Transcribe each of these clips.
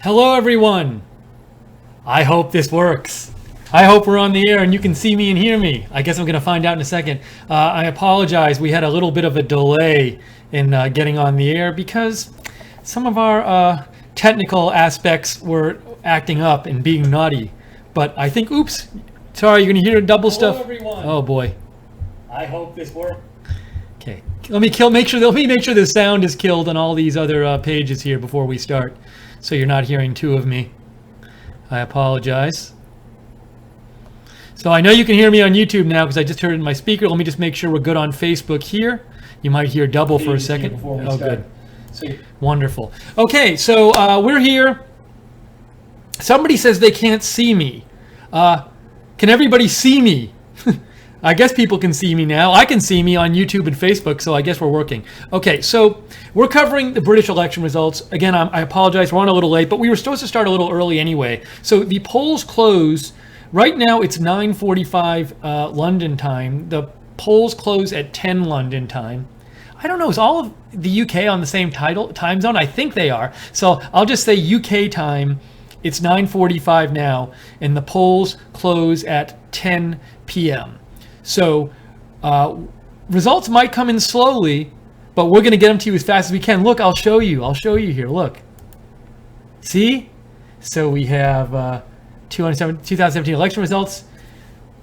Hello, everyone. I hope this works. I hope we're on the air and you can see me and hear me. I guess I'm going to find out in a second. I apologize. We had a little bit of a delay in getting on the air because some of our technical aspects were acting up and being naughty. But I think, oops, sorry, you're going to hear double stuff. Hello, everyone. Oh, boy. I hope this works. Okay. Let me make sure the sound is killed on all these other pages here before we start, so you're not hearing two of me. I apologize. So I know you can hear me on YouTube now because I just heard it in my speaker. Let me just make sure we're good on Facebook here. You might hear double for a second. Oh, good. Wonderful. Okay, so we're here. Somebody says they can't see me. Can everybody see me? I guess people can see me now. I can see me on YouTube and Facebook, so I guess we're working. Okay, so we're covering the British election results. Again, I apologize, we're on a little late, but we were supposed to start a little early anyway. So the polls close. Right now it's 9:45 London time. The polls close at 10 London time. I don't know, is all of the UK on the same time zone? I think they are. So I'll just say UK time. It's 9:45 now, and the polls close at 10 p.m. So results might come in slowly, but we're going to get them to you as fast as we can. Look, I'll show you here. Look. See? So we have 2017 election results.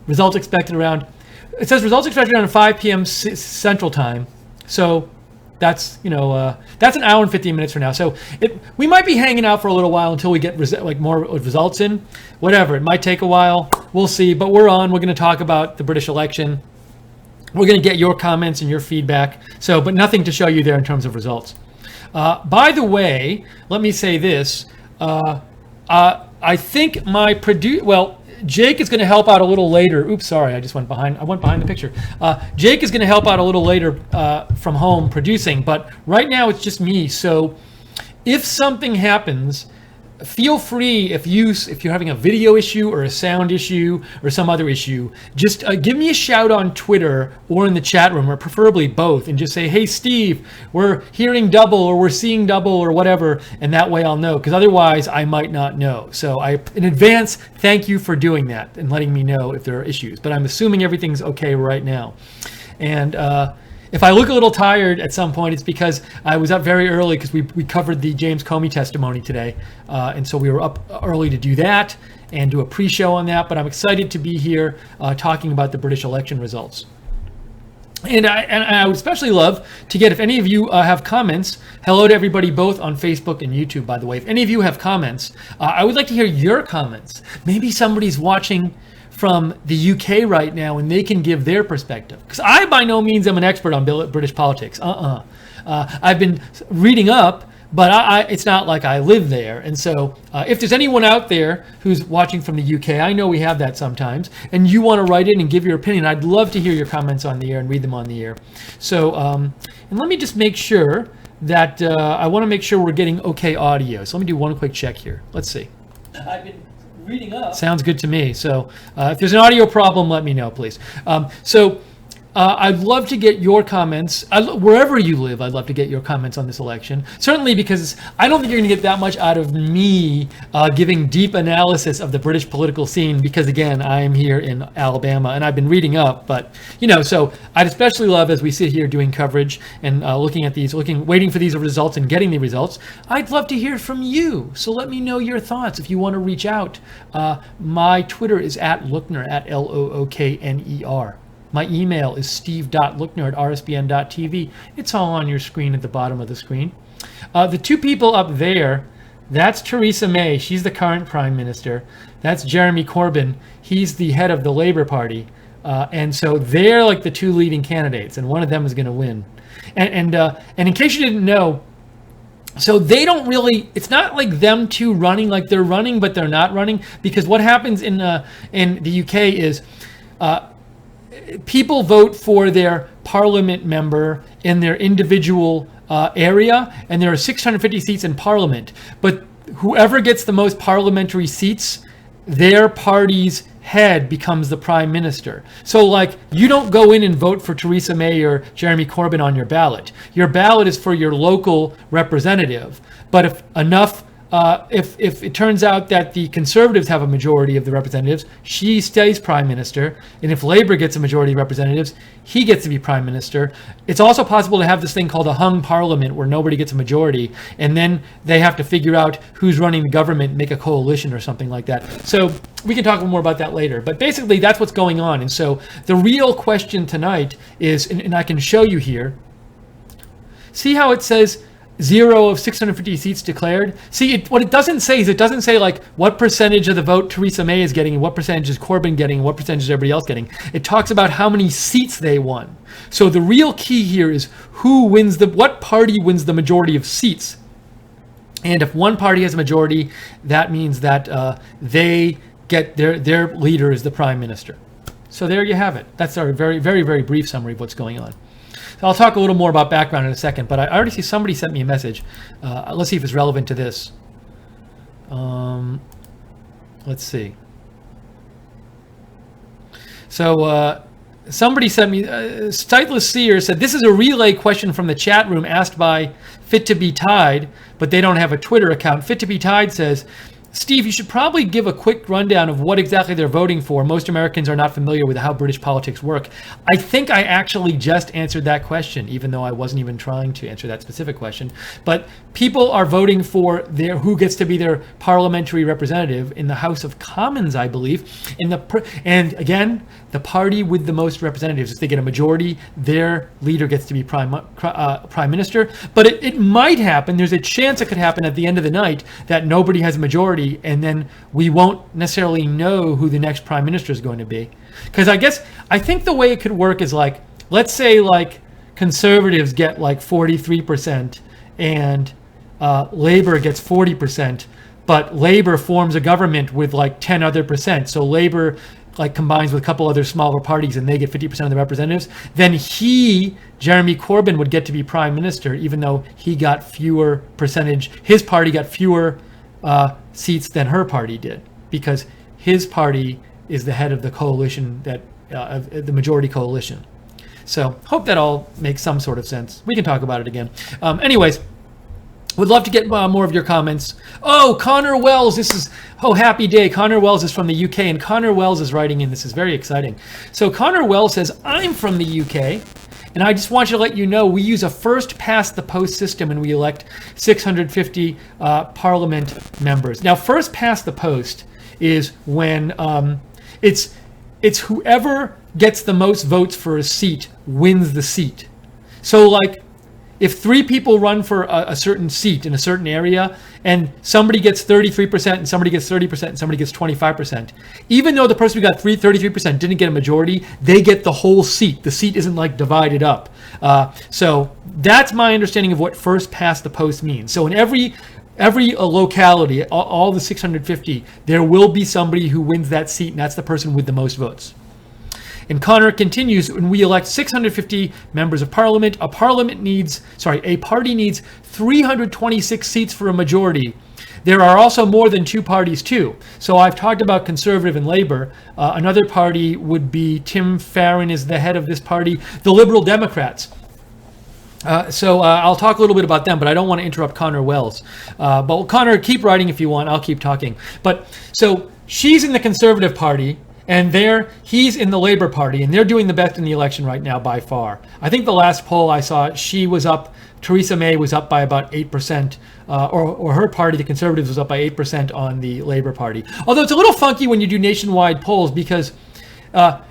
Results expected around, it says results expected around 5 p.m. Central Time. So that's, that's an hour and 15 minutes from now. So we might be hanging out for a little while until we get more results in. Whatever, it might take a while. We'll see, but we're on. We're going to talk about the British election. We're going to get your comments and your feedback. So, but nothing to show you there in terms of results. By the way, let me say this. I think my Jake is going to help out a little later. Oops, sorry, I went behind the picture. Jake is going to help out a little later from home producing, but right now it's just me. So if something happens, feel free, if you're having a video issue or a sound issue or some other issue, just give me a shout on Twitter or in the chat room, or preferably both, and just say, hey Steve, we're hearing double or we're seeing double or whatever, and that way I'll know, because otherwise I might not know. So in advance, thank you for doing that and letting me know if there are issues, but I'm assuming everything's okay right now. And if I look a little tired at some point, it's because I was up very early because we covered the James Comey testimony today. And so we were up early to do that and do a pre-show on that. But I'm excited to be here talking about the British election results. And I would especially love to get, if any of you have comments, hello to everybody both on Facebook and YouTube, by the way. If any of you have comments, I would like to hear your comments. Maybe somebody's watching from the UK right now and they can give their perspective, because I by no means am an expert on British politics. I've been reading up, but it's not like I live there. And so if there's anyone out there who's watching from the UK, I know we have that sometimes, and you want to write in and give your opinion, I'd love to hear your comments on the air and read them on the air. So and let me just make sure that I want to make sure we're getting okay audio. So let me do one quick check here. Let's see. I've been reading up. Sounds good to me. So if there's an audio problem, let me know, please. I'd love to get your comments. Wherever you live, I'd love to get your comments on this election. Certainly because I don't think you're going to get that much out of me giving deep analysis of the British political scene, because, again, I am here in Alabama and I've been reading up. But, so I'd especially love, as we sit here doing coverage and looking at these, waiting for these results and getting the results, I'd love to hear from you. So let me know your thoughts if you want to reach out. My Twitter is @Lookner, @LOOKNER. My email is steve.lookner@rsbn.tv. It's all on your screen at the bottom of the screen. The two people up there, that's Theresa May. She's the current prime minister. That's Jeremy Corbyn. He's the head of the Labour Party. And so they're like the two leading candidates, and one of them is going to win. And in case you didn't know, so they don't really, it's not like them two running, like they're running, but they're not running, because what happens in the UK is people vote for their parliament member in their individual area, and there are 650 seats in parliament. But whoever gets the most parliamentary seats, their party's head becomes the prime minister. So like, you don't go in and vote for Theresa May or Jeremy Corbyn on your ballot. Your ballot is for your local representative. But if enough if it turns out that the Conservatives have a majority of the representatives, she stays prime minister. And if Labour gets a majority of representatives, he gets to be prime minister. It's also possible to have this thing called a hung parliament where nobody gets a majority, and then they have to figure out who's running the government, make a coalition or something like that. So we can talk more about that later. But basically, that's what's going on. And so the real question tonight is, and I can show you here, see how it says 0 of 650 seats declared? See, what it doesn't say is, it doesn't say like what percentage of the vote Theresa May is getting and what percentage is Corbyn getting and what percentage is everybody else getting. It talks about how many seats they won. So the real key here is what party wins the majority of seats. And if one party has a majority, that means that they get their leader is the prime minister. So there you have it. That's our very, very, very brief summary of what's going on. So I'll talk a little more about background in a second, but I already see somebody sent me a message. Let's see if it's relevant to this. Let's see. So somebody sent me, Stiteless Seer said, this is a relay question from the chat room asked by Fit to Be Tied, but they don't have a Twitter account. Fit to Be Tied says, Steve, you should probably give a quick rundown of what exactly they're voting for. Most Americans are not familiar with how British politics work. I think I actually just answered that question, even though I wasn't even trying to answer that specific question. But people are voting for who gets to be their parliamentary representative in the House of Commons, I believe. And again, the party with the most representatives, if they get a majority, their leader gets to be prime minister. But it might happen, there's a chance it could happen at the end of the night that nobody has a majority, and then we won't necessarily know who the next prime minister is going to be. Because I think the way it could work is like, let's say like Conservatives get like 43% and Labour gets 40%, but Labour forms a government with like 10 other percent. So Labour like combines with a couple other smaller parties and they get 50% of the representatives, then Jeremy Corbyn would get to be prime minister, even though he got fewer percentage, his party got fewer seats than her party did, because his party is the head of the coalition, that the majority coalition. So hope that all makes some sort of sense. We can talk about it again. Anyways, would love to get more of your comments. Oh, Connor Wells, happy day. Connor Wells is from the UK, and Connor Wells is writing in. This is very exciting. So Connor Wells says, I'm from the UK, and I just want you to let you know we use a first past the post system and we elect 650 parliament members. Now, first past the post is when it's whoever gets the most votes for a seat wins the seat. So like, if 3 people run for a certain seat in a certain area and somebody gets 33% and somebody gets 30% and somebody gets 25%, even though the person who got 33% didn't get a majority, they get the whole seat. The seat isn't like divided up. So that's my understanding of what first past the post means. So in every locality, all the 650, there will be somebody who wins that seat, and that's the person with the most votes. And Connor continues, when we elect 650 members of parliament, a party needs 326 seats for a majority. There are also more than 2 parties too. So I've talked about Conservative and Labour. Another party would be, Tim Farron is the head of this party, the Liberal Democrats. So I'll talk a little bit about them, but I don't want to interrupt Connor Wells. But Connor, keep writing if you want. I'll keep talking. But so she's in the Conservative Party, and he's in the Labour Party, and they're doing the best in the election right now by far. I think the last poll I saw, she was up, Theresa May was up by about 8%, or her party, the Conservatives, was up by 8% on the Labour Party. Although it's a little funky when you do nationwide polls, because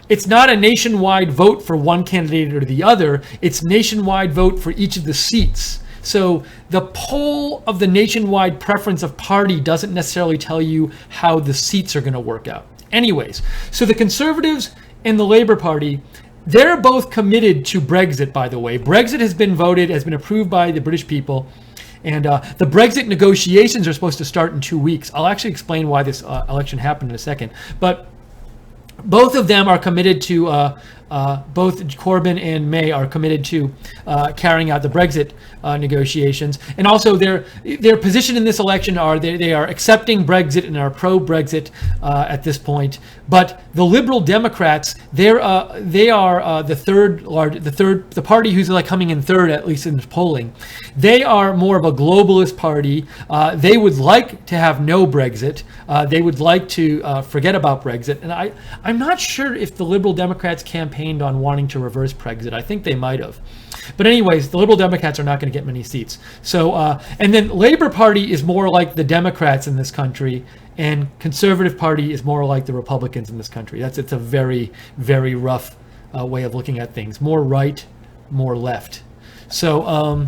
it's not a nationwide vote for one candidate or the other, it's nationwide vote for each of the seats. So the poll of the nationwide preference of party doesn't necessarily tell you how the seats are going to work out. Anyways, so the Conservatives and the Labour Party, they're both committed to Brexit, by the way. Brexit has been approved by the British people, and the Brexit negotiations are supposed to start in 2 weeks. I'll actually explain why this election happened in a second. But both of them are committed to both Corbyn and May are committed to carrying out the Brexit negotiations, and also their position in this election are they are accepting Brexit and are pro-Brexit at this point. But the Liberal Democrats, they are the party who's like coming in third, at least in the polling. They are more of a globalist party. They would like to have no Brexit. They would like to forget about Brexit, and I'm not sure if the Liberal Democrats campaigned on wanting to reverse Brexit. I think they might have. But anyways, the Liberal Democrats are not going to get many seats. So, and then Labour Party is more like the Democrats in this country, and Conservative Party is more like the Republicans in this country. It's a very, very rough way of looking at things. More right, more left. So,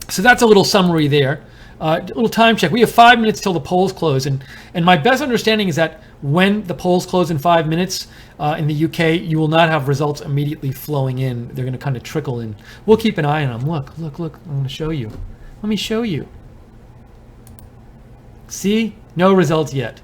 so that's a little summary there. A little time check. We have 5 minutes till the polls close, and my best understanding is that when the polls close in 5 minutes in the UK, you will not have results immediately flowing in. They're going to kind of trickle in. We'll keep an eye on them. Look. I'm going to show you. Let me show you. See? No results yet.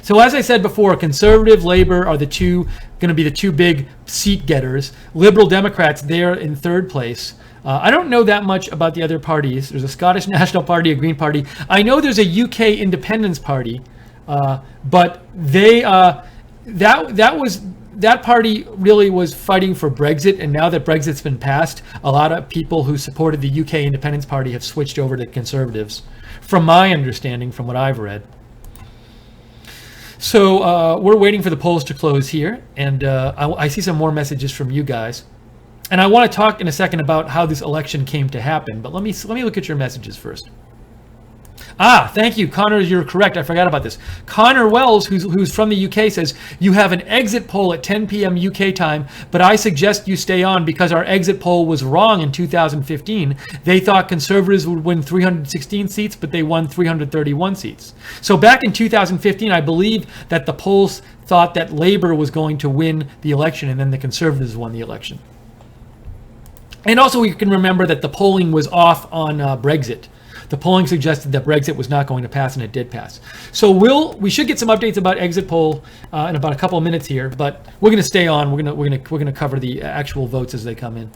So as I said before, Conservative, Labour are going to be the two big seat getters. Liberal Democrats, they're in third place. I don't know that much about the other parties. There's a Scottish National Party, a Green Party. I know there's a UK Independence Party, but they that party really was fighting for Brexit, and now that Brexit's been passed, a lot of people who supported the UK Independence Party have switched over to Conservatives, from my understanding, from what I've read. So we're waiting for the polls to close here, and I see some more messages from you guys. And I want to talk in a second about how this election came to happen, but let me look at your messages first. Thank you, Connor. You're correct. I forgot about this. Connor Wells, who's from the UK, says you have an exit poll at 10 p.m. UK time, but I suggest you stay on because our exit poll was wrong in 2015. They thought Conservatives would win 316 seats, but they won 331 seats. So back in 2015, I believe that the polls thought that Labour was going to win the election, and then the Conservatives won the election. And also we can remember that the polling was off on Brexit. The polling suggested that Brexit was not going to pass, and it did pass. So we should get some updates about exit poll in about a couple of minutes here, but we're going to stay on. We're going to cover the actual votes as they come in.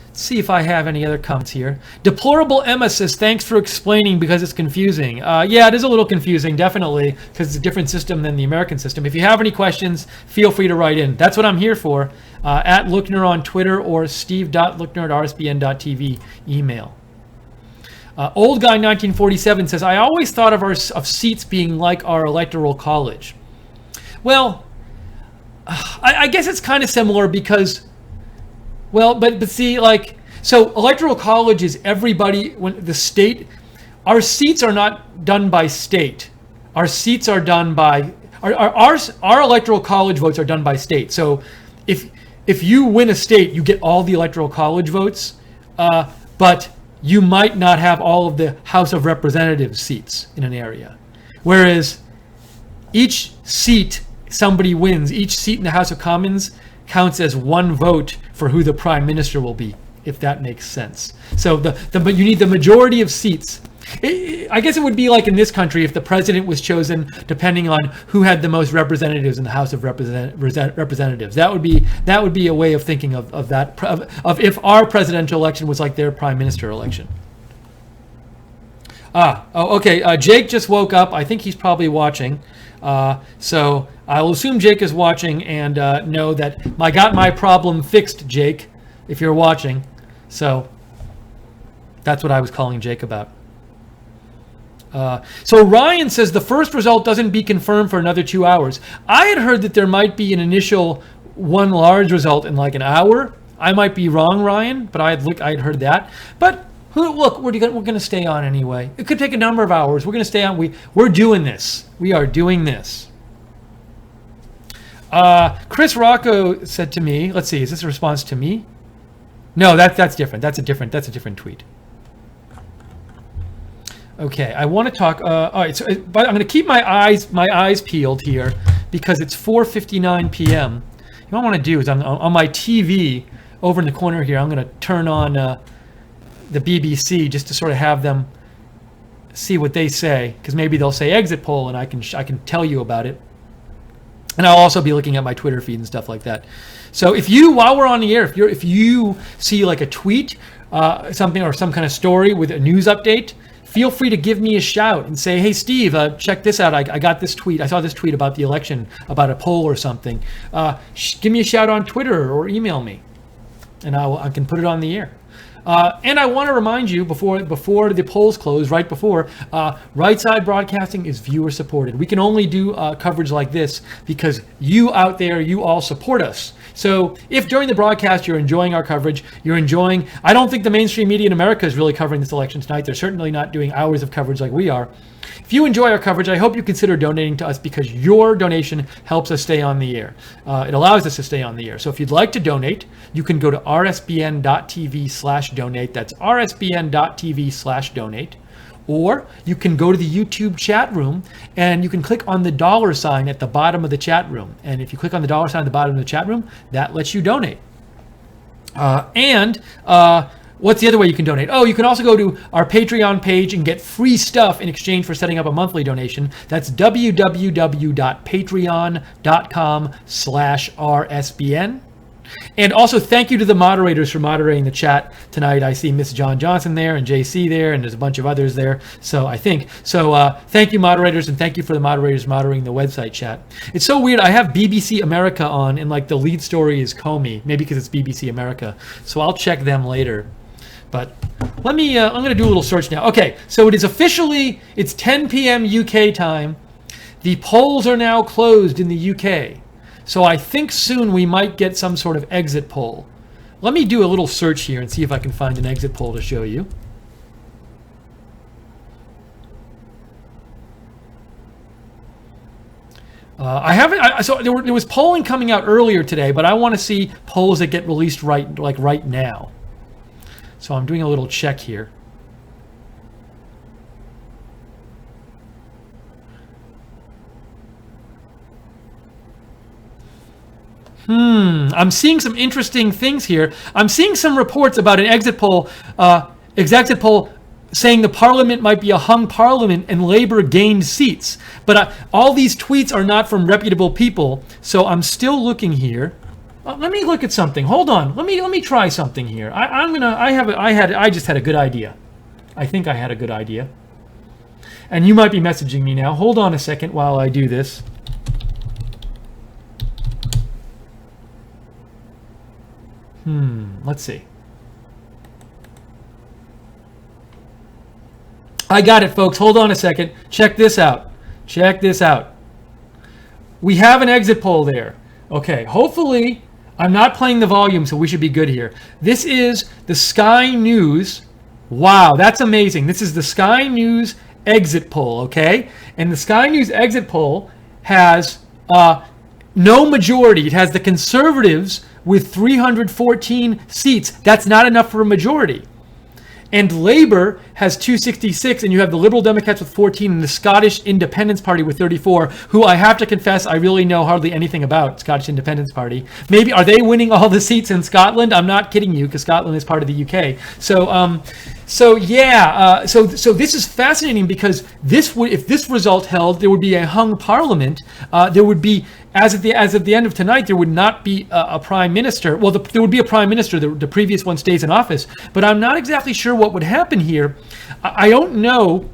Let's see if I have any other comments here. Deplorable Emma says, thanks for explaining because it's confusing. Yeah, it is a little confusing, definitely, because it's a different system than the American system. If you have any questions, feel free to write in. That's what I'm here for. At Lookner on Twitter or steve.lookner@rsbn.tv email. Old Guy 1947 says, I always thought of seats being like our electoral college. Well, I guess it's kind of similar because, well, but see, like, so electoral college is everybody, when the state, our seats are not done by state. Our seats are done by, our electoral college votes are done by state. So if you win a state, you get all the electoral college votes, but you might not have all of the House of Representatives seats in an area. Whereas each seat somebody wins, each seat in the House of Commons counts as one vote for who the Prime Minister will be, if that makes sense. So but you need the majority of seats. I guess it would be like in this country if the president was chosen depending on who had the most representatives in the House of Representatives. That would be a way of thinking of that, of if our presidential election was like their prime minister election. Okay. Jake just woke up. I think he's probably watching. So I will assume Jake is watching and know that I got my problem fixed, Jake, if you're watching. So that's what I was calling Jake about. So Ryan says the first result doesn't be confirmed for another 2 hours. I had heard that there might be an initial one large result in like an hour. I might be wrong, Ryan, but I had heard that. But look, we're going to stay on anyway. It could take a number of hours. We're going to stay on. We're doing this. We are doing this. Chris Rocco said to me, let's see, is this a response to me? No, that's different. That's a different tweet. Okay, I want to talk. All right, so but I'm going to keep my eyes peeled here because it's 4:59 p.m. What I want to do is on my TV over in the corner here. I'm going to turn on the BBC just to sort of have them see what they say, because maybe they'll say exit poll and I can tell you about it. And I'll also be looking at my Twitter feed and stuff like that. So if you, while we're on the air, if you see like a tweet, something or some kind of story with a news update, feel free to give me a shout and say, hey, Steve, check this out. I got this tweet. I saw this tweet about the election, about a poll or something. Give me a shout on Twitter or email me, and I can put it on the air. And I want to remind you before the polls close, right before, Right Side Broadcasting is viewer supported. We can only do coverage like this because you out there, you all support us. So if during the broadcast you're enjoying our coverage, I don't think the mainstream media in America is really covering this election tonight. They're certainly not doing hours of coverage like we are. If you enjoy our coverage, I hope you consider donating to us because your donation helps us stay on the air. It allows us to stay on the air. So if you'd like to donate, you can go to rsbn.tv/donate. That's rsbn.tv/donate. Or you can go to the YouTube chat room and you can click on the $ at the bottom of the chat room. And if you click on the $ at the bottom of the chat room, that lets you donate. What's the other way you can donate? Oh, you can also go to our Patreon page and get free stuff in exchange for setting up a monthly donation. That's www.patreon.com/RSBN. And also thank you to the moderators for moderating the chat tonight. I see Miss John Johnson there and JC there, and there's a bunch of others there. So thank you, moderators, and thank you for the moderators moderating the website chat. It's so weird. I have BBC America on, and like the lead story is Comey, maybe because it's BBC America. So I'll check them later. But let me, I'm going to do a little search now. Okay, so it's 10 p.m. UK time. The polls are now closed in the UK. So I think soon we might get some sort of exit poll. Let me do a little search here and see if I can find an exit poll to show you. There was polling coming out earlier today, but I want to see polls that get released right now. So I'm doing a little check here. I'm seeing some interesting things here. I'm seeing some reports about an exit poll saying the parliament might be a hung parliament and Labour gained seats. But all these tweets are not from reputable people, so I'm still looking here. Let me look at something. Hold on. Let me try something here. I just had a good idea. I think I had a good idea. And you might be messaging me now. Hold on a second while I do this. Let's see. I got it, folks. Hold on a second. Check this out. We have an exit poll there. Okay, hopefully I'm not playing the volume, so we should be good here. This is the Sky News. Wow, that's amazing. This is the Sky News exit poll, okay? And the Sky News exit poll has no majority. It has the Conservatives with 314 seats. That's not enough for a majority. And Labour has 266, and you have the Liberal Democrats with 14 and the Scottish Independence Party with 34, who I have to confess I really know hardly anything about, Scottish Independence Party. Maybe, are they winning all the seats in Scotland? I'm not kidding you, because Scotland is part of the UK. So this is fascinating because if this result held, there would be a hung parliament. There would be, as of the end of tonight, there would not be a prime minister. Well, there would be a prime minister. The previous one stays in office. But I'm not exactly sure what would happen here. I don't know.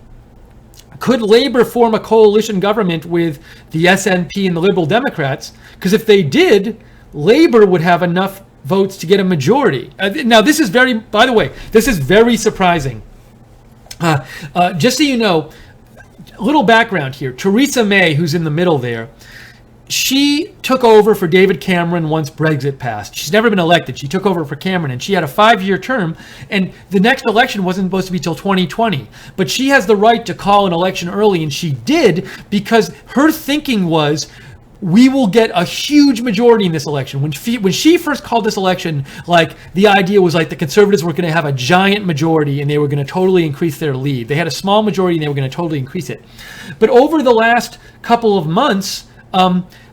Could Labour form a coalition government with the SNP and the Liberal Democrats? Because if they did, Labour would have enough votes to get a majority. Now, this is very surprising. Just so you know, a little background here. Theresa May, who's in the middle there, she took over for David Cameron once Brexit passed. She's never been elected. She took over for Cameron, and she had a 5-year term, and the next election wasn't supposed to be till 2020. But she has the right to call an election early, and she did because her thinking was, we will get a huge majority in this election. When she first called this election, the idea was the Conservatives were going to have a giant majority and they were going to totally increase their lead. They had a small majority and they were going to totally increase it. But over the last couple of months,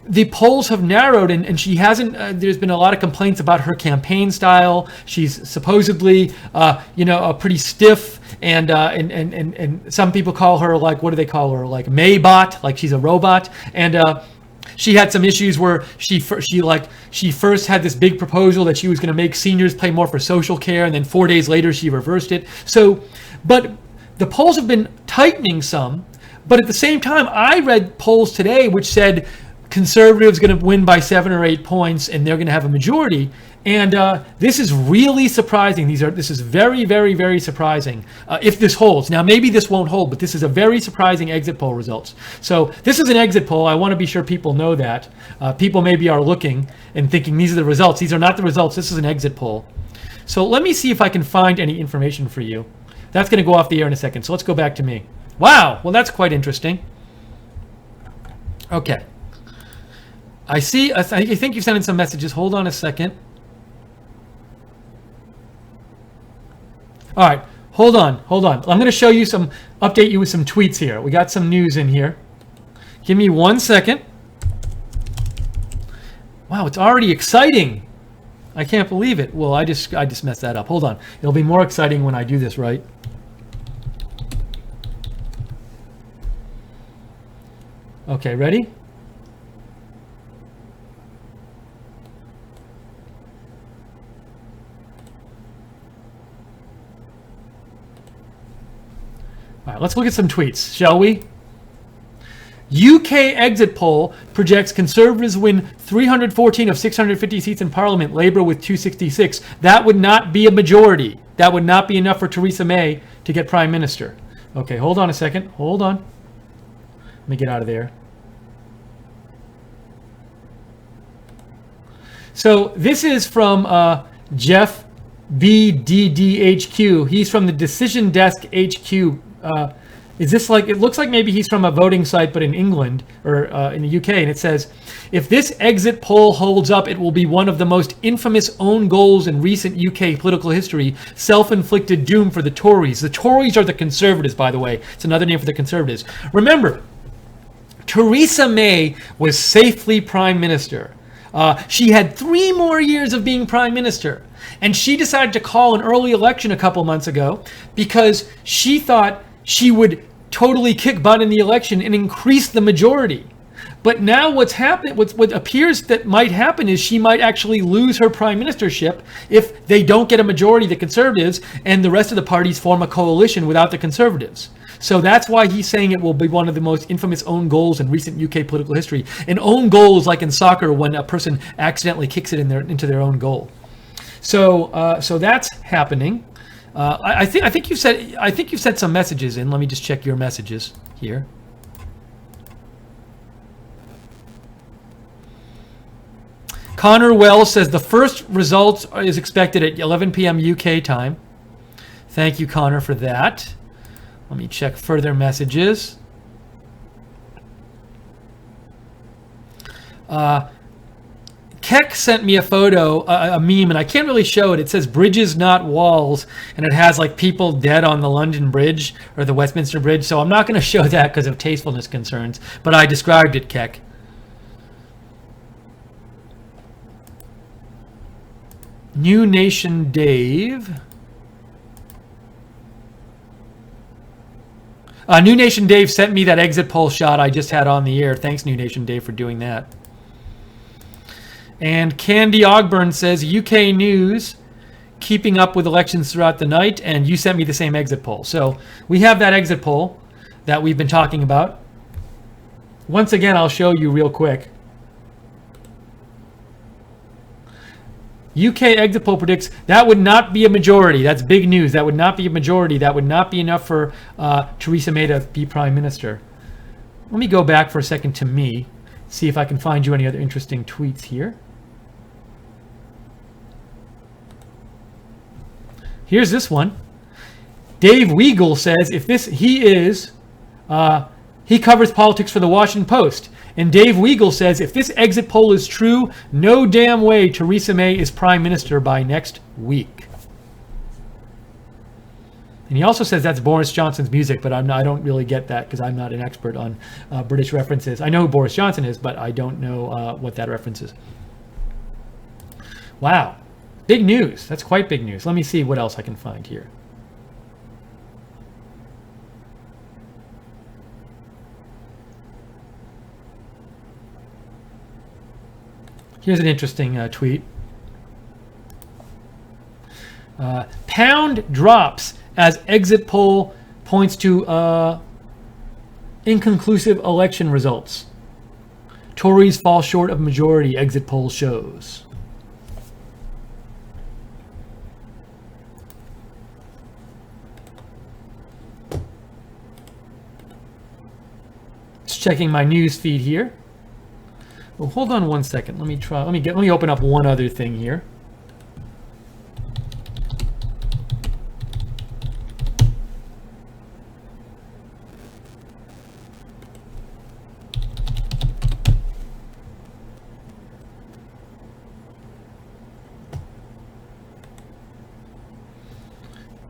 the polls have narrowed, and she hasn't. There's been a lot of complaints about her campaign style. She's supposedly, pretty stiff, and some people call her what do they call her? Maybot, like she's a robot, and she had some issues where she first had this big proposal that she was going to make seniors pay more for social care, and then 4 days later she reversed it. So, but the polls have been tightening some. But at the same time, I read polls today which said conservatives going to win by 7 or 8 points, and they're going to have a majority. And this is really surprising. This is very, very, very surprising if this holds. Now, maybe this won't hold, but this is a very surprising exit poll results. So this is an exit poll. I want to be sure people know that. People maybe are looking and thinking these are the results. These are not the results. This is an exit poll. So let me see if I can find any information for you. That's going to go off the air in a second. So let's go back to me. Wow. Well, that's quite interesting. Okay. I think you sent in some messages. Hold on a second. All right, hold on. I'm going to show you update you with some tweets here. We got some news in here. Give me 1 second. Wow, it's already exciting. I can't believe it. Well, I just messed that up. Hold on. It'll be more exciting when I do this right. Okay, ready? All right, let's look at some tweets, shall we? UK exit poll projects Conservatives win 314 of 650 seats in Parliament, Labour with 266. That would not be a majority. That would not be enough for Theresa May to get Prime Minister. Okay, hold on a second. Hold on. Let me get out of there. So this is from Jeff BDDHQ. He's from the Decision Desk HQ. Is this like, it looks like maybe he's from a voting site, but in England or in the UK. And it says, if this exit poll holds up, it will be one of the most infamous own goals in recent UK political history. Self-inflicted doom for the Tories. The Tories are the Conservatives, by the way. It's another name for the Conservatives. Remember, Theresa May was safely Prime Minister. She had 3 more years of being Prime Minister. And she decided to call an early election a couple months ago because she thought she would totally kick butt in the election and increase the majority. But now what's happened, what appears that might happen is she might actually lose her prime ministership if they don't get a majority, the Conservatives, and the rest of the parties form a coalition without the Conservatives. So that's why he's saying it will be one of the most infamous own goals in recent UK political history. An own goal is like in soccer when a person accidentally kicks it into their own goal. So that's happening. I think you've sent some messages in. Let me just check your messages here. Connor Wells says the first result is expected at 11 p.m. UK time. Thank you, Connor, for that. Let me check further messages. Keck sent me a photo, a meme, and I can't really show it. It says bridges, not walls, and it has like people dead on the London Bridge or the Westminster Bridge. So I'm not going to show that because of tastefulness concerns, but I described it, Keck. New Nation Dave. New Nation Dave sent me that exit poll shot I just had on the air. Thanks, New Nation Dave, for doing that. And Candy Ogburn says, UK News, keeping up with elections throughout the night, and you sent me the same exit poll. So we have that exit poll that we've been talking about. Once again, I'll show you real quick. UK exit poll predicts that would not be a majority. That's big news. That would not be a majority. That would not be enough for Theresa May to be Prime Minister. Let me go back for a second to me, see if I can find you any other interesting tweets here. Here's this one. Dave Weigel says, he covers politics for the Washington Post. And Dave Weigel says, if this exit poll is true, no damn way Theresa May is Prime Minister by next week. And he also says that's Boris Johnson's music, but I don't really get that because I'm not an expert on British references. I know who Boris Johnson is, but I don't know what that reference is. Wow. Big news. That's quite big news. Let me see what else I can find here. Here's an interesting tweet. Pound drops as exit poll points to inconclusive election results. Tories fall short of majority, exit poll shows. Just checking my news feed here. Well, hold on one second. Let me open up one other thing here.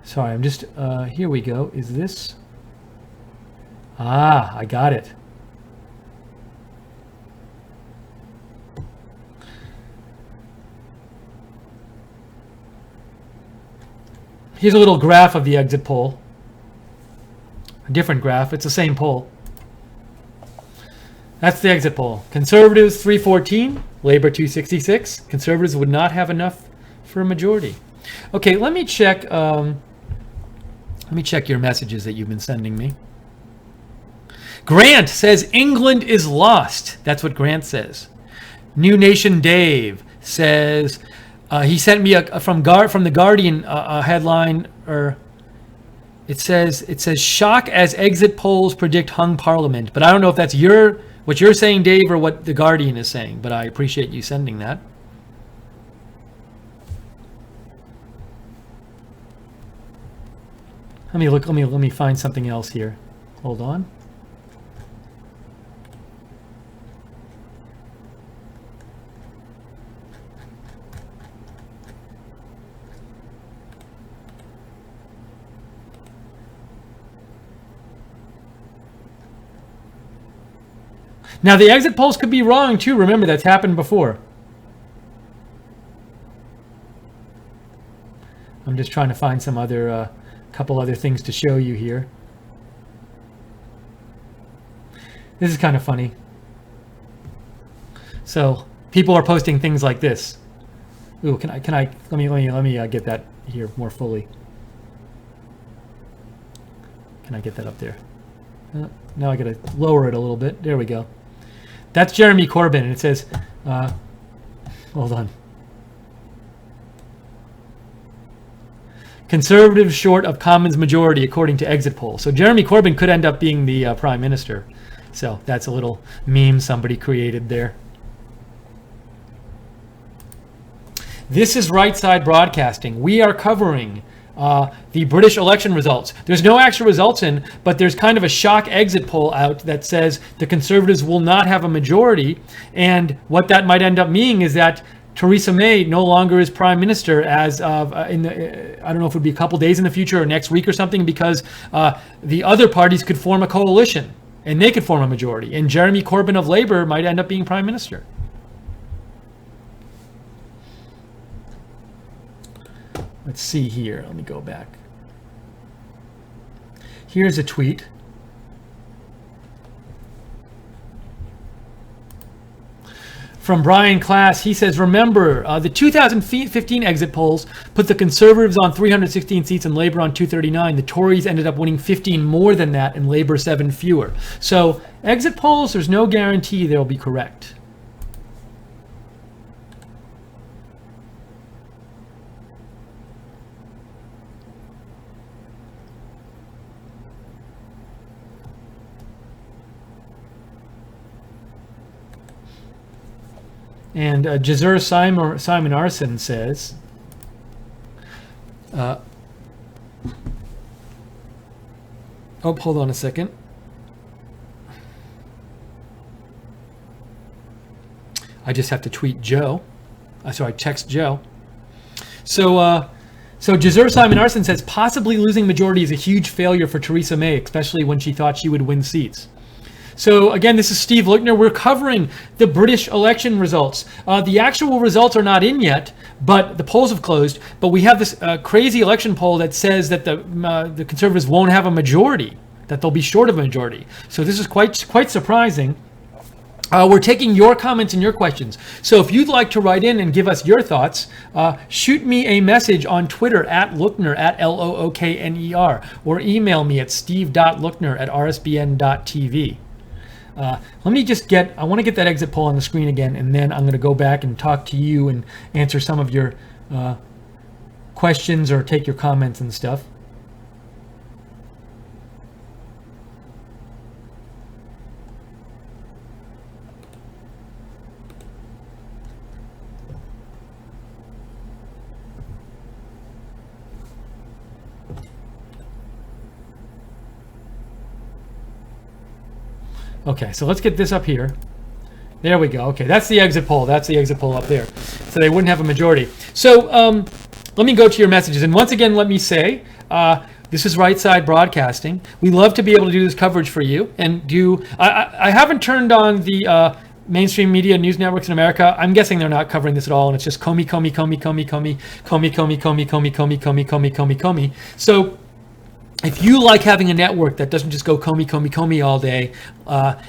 Sorry, I'm just, here we go. Is this? Ah, I got it. Here's a little graph of the exit poll. A different graph. It's the same poll. That's the exit poll. Conservatives 314, Labor 266. Conservatives would not have enough for a majority. Okay, let me check your messages that you've been sending me. Grant says England is lost. That's what Grant says. New Nation Dave says he sent me from the Guardian headline, or it says shock as exit polls predict hung parliament. But I don't know if that's what you're saying, Dave, or what the Guardian is saying. But I appreciate you sending that. Let me find something else here. Hold on. Now the exit polls could be wrong too. Remember, that's happened before. I'm just trying to find some other couple other things to show you here. This is kind of funny. So people are posting things like this. Ooh, let me get that here more fully. Can I get that up there? Now I gotta lower it a little bit. There we go. That's Jeremy Corbyn, and it says, hold on. Conservatives short of Commons majority according to exit poll. So Jeremy Corbyn could end up being the prime minister. So that's a little meme somebody created there. This is Right Side Broadcasting. We are covering the British election results. There's no actual results in, but there's kind of a shock exit poll out that says the Conservatives will not have a majority. And what that might end up meaning is that Theresa May no longer is prime minister as of, I don't know if it would be a couple days in the future or next week or something, because the other parties could form a coalition and they could form a majority. And Jeremy Corbyn of Labour might end up being prime minister. Let's see here. Let me go back. Here's a tweet. From Brian Class, he says, remember, the 2015 exit polls put the Conservatives on 316 seats and Labour on 239. The Tories ended up winning 15 more than that and Labour 7 fewer. So exit polls, there's no guarantee they'll be correct. And Jazur Simon Arson says, hold on a second. I just have to tweet Joe. Text Joe. So Jazur Simon Arson says, possibly losing majority is a huge failure for Theresa May, especially when she thought she would win seats. So again, this is Steve Lookner. We're covering the British election results. The actual results are not in yet, but the polls have closed. But we have this crazy election poll that says that the Conservatives won't have a majority, that they'll be short of a majority. So this is quite surprising. We're taking your comments and your questions. So if you'd like to write in and give us your thoughts, shoot me a message on Twitter at Lookner, at Lookner, or email me at steve.lookner@rsbn.tv. Let me just I want to get that exit poll on the screen again, and then I'm going to go back and talk to you and answer some of your questions or take your comments and stuff. Okay, so let's get this up here. There we go. Okay, that's the exit poll. That's the exit poll up there. So they wouldn't have a majority. So let me go to your messages. And once again, let me say, this is Right Side Broadcasting. We love to be able to do this coverage for you. And I haven't turned on the mainstream media news networks in America. I'm guessing they're not covering this at all. And it's just Comey. So if you like having a network that doesn't just go Comey all day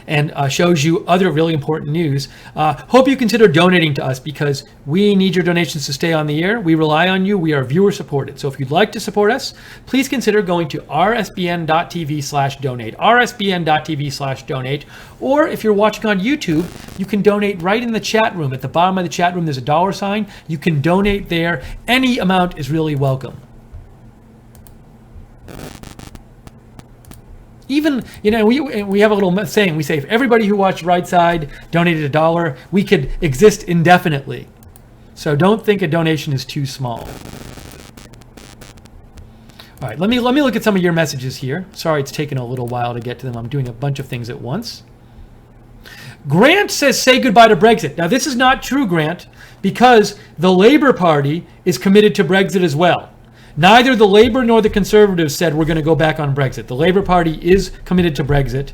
and shows you other really important news, hope you consider donating to us, because we need your donations to stay on the air. We rely on you. We are viewer supported. So if you'd like to support us, please consider going to rsbn.tv/donate, rsbn.tv/donate. Or if you're watching on YouTube, you can donate right in the chat room. At the bottom of the chat room, there's a $sign. You can donate there. Any amount is really welcome. Even, we have a little saying. We say, if everybody who watched Right Side donated $1, we could exist indefinitely. So don't think a donation is too small. All right, let me look at some of your messages here. Sorry, it's taken a little while to get to them. I'm doing a bunch of things at once. Grant says, say goodbye to Brexit. Now, this is not true, Grant, because the Labour Party is committed to Brexit as well. Neither the Labour nor the Conservatives said we're going to go back on Brexit. The Labour Party is committed to Brexit.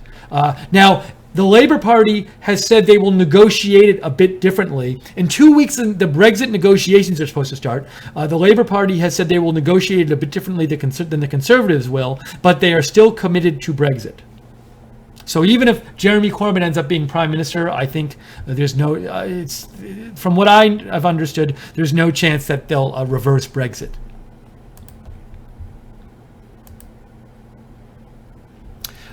Now, the Labour Party has said they will negotiate it a bit differently. In 2 weeks, the Brexit negotiations are supposed to start. The Labour Party has said they will negotiate it a bit differently than the Conservatives will, but they are still committed to Brexit. So even if Jeremy Corbyn ends up being Prime Minister, I think there's no, from what I've understood, there's no chance that they'll reverse Brexit.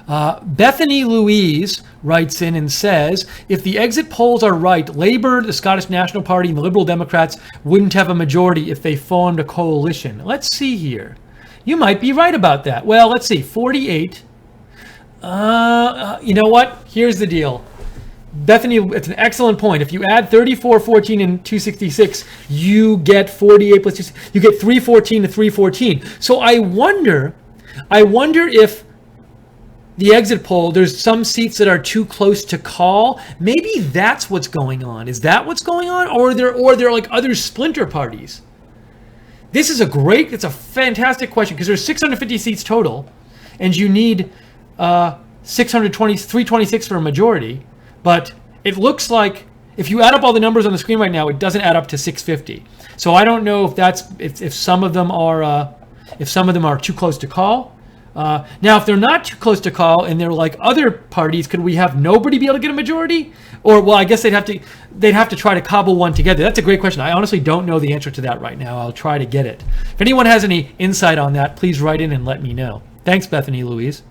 Bethany Louise writes in and says, if the exit polls are right, Labour, the Scottish National Party, and the Liberal Democrats wouldn't have a majority if they formed a coalition. Let's see here. You might be right about that. Well, let's see. 48. You know what? Here's the deal. Bethany, it's an excellent point. If you add 34, 14, and 266, you get 48 plus 2, you get 314 to 314. So I wonder if the exit poll, there's some seats that are too close to call. Maybe that's what's going on. Is that what's going on? Or there are like other splinter parties? This is it's a fantastic question, because there's 650 seats total, and you need 326 for a majority. But it looks like if you add up all the numbers on the screen right now, it doesn't add up to 650. So I don't know if some of them are too close to call. Now, if they're not too close to call and they're like other parties, could we have nobody be able to get a majority? Or, well, I guess they'd have to try to cobble one together. That's a great question. I honestly don't know the answer to that right now. I'll try to get it. If anyone has any insight on that, please write in and let me know. Thanks, Bethany Louise.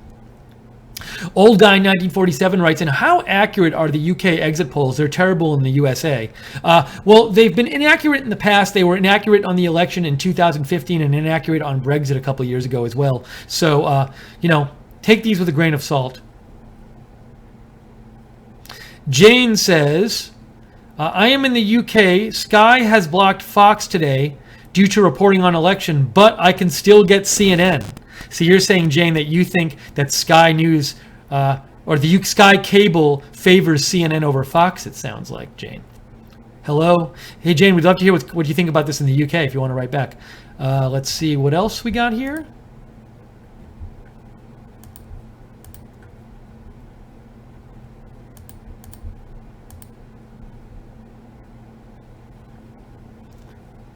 Old Guy 1947 writes in, how accurate are the UK exit polls? They're terrible in the USA. Well, they've been inaccurate in the past. They were inaccurate on the election in 2015 and inaccurate on Brexit a couple of years ago as well. So, take these with a grain of salt. Jane says, I am in the UK. Sky has blocked Fox today due to reporting on election, but I can still get CNN. So you're saying, Jane, that you think that Sky News or the Sky Cable favors CNN over Fox, it sounds like, Jane. Hello? Hey, Jane, we'd love to hear what you think about this in the UK if you want to write back. Let's see what else we got here.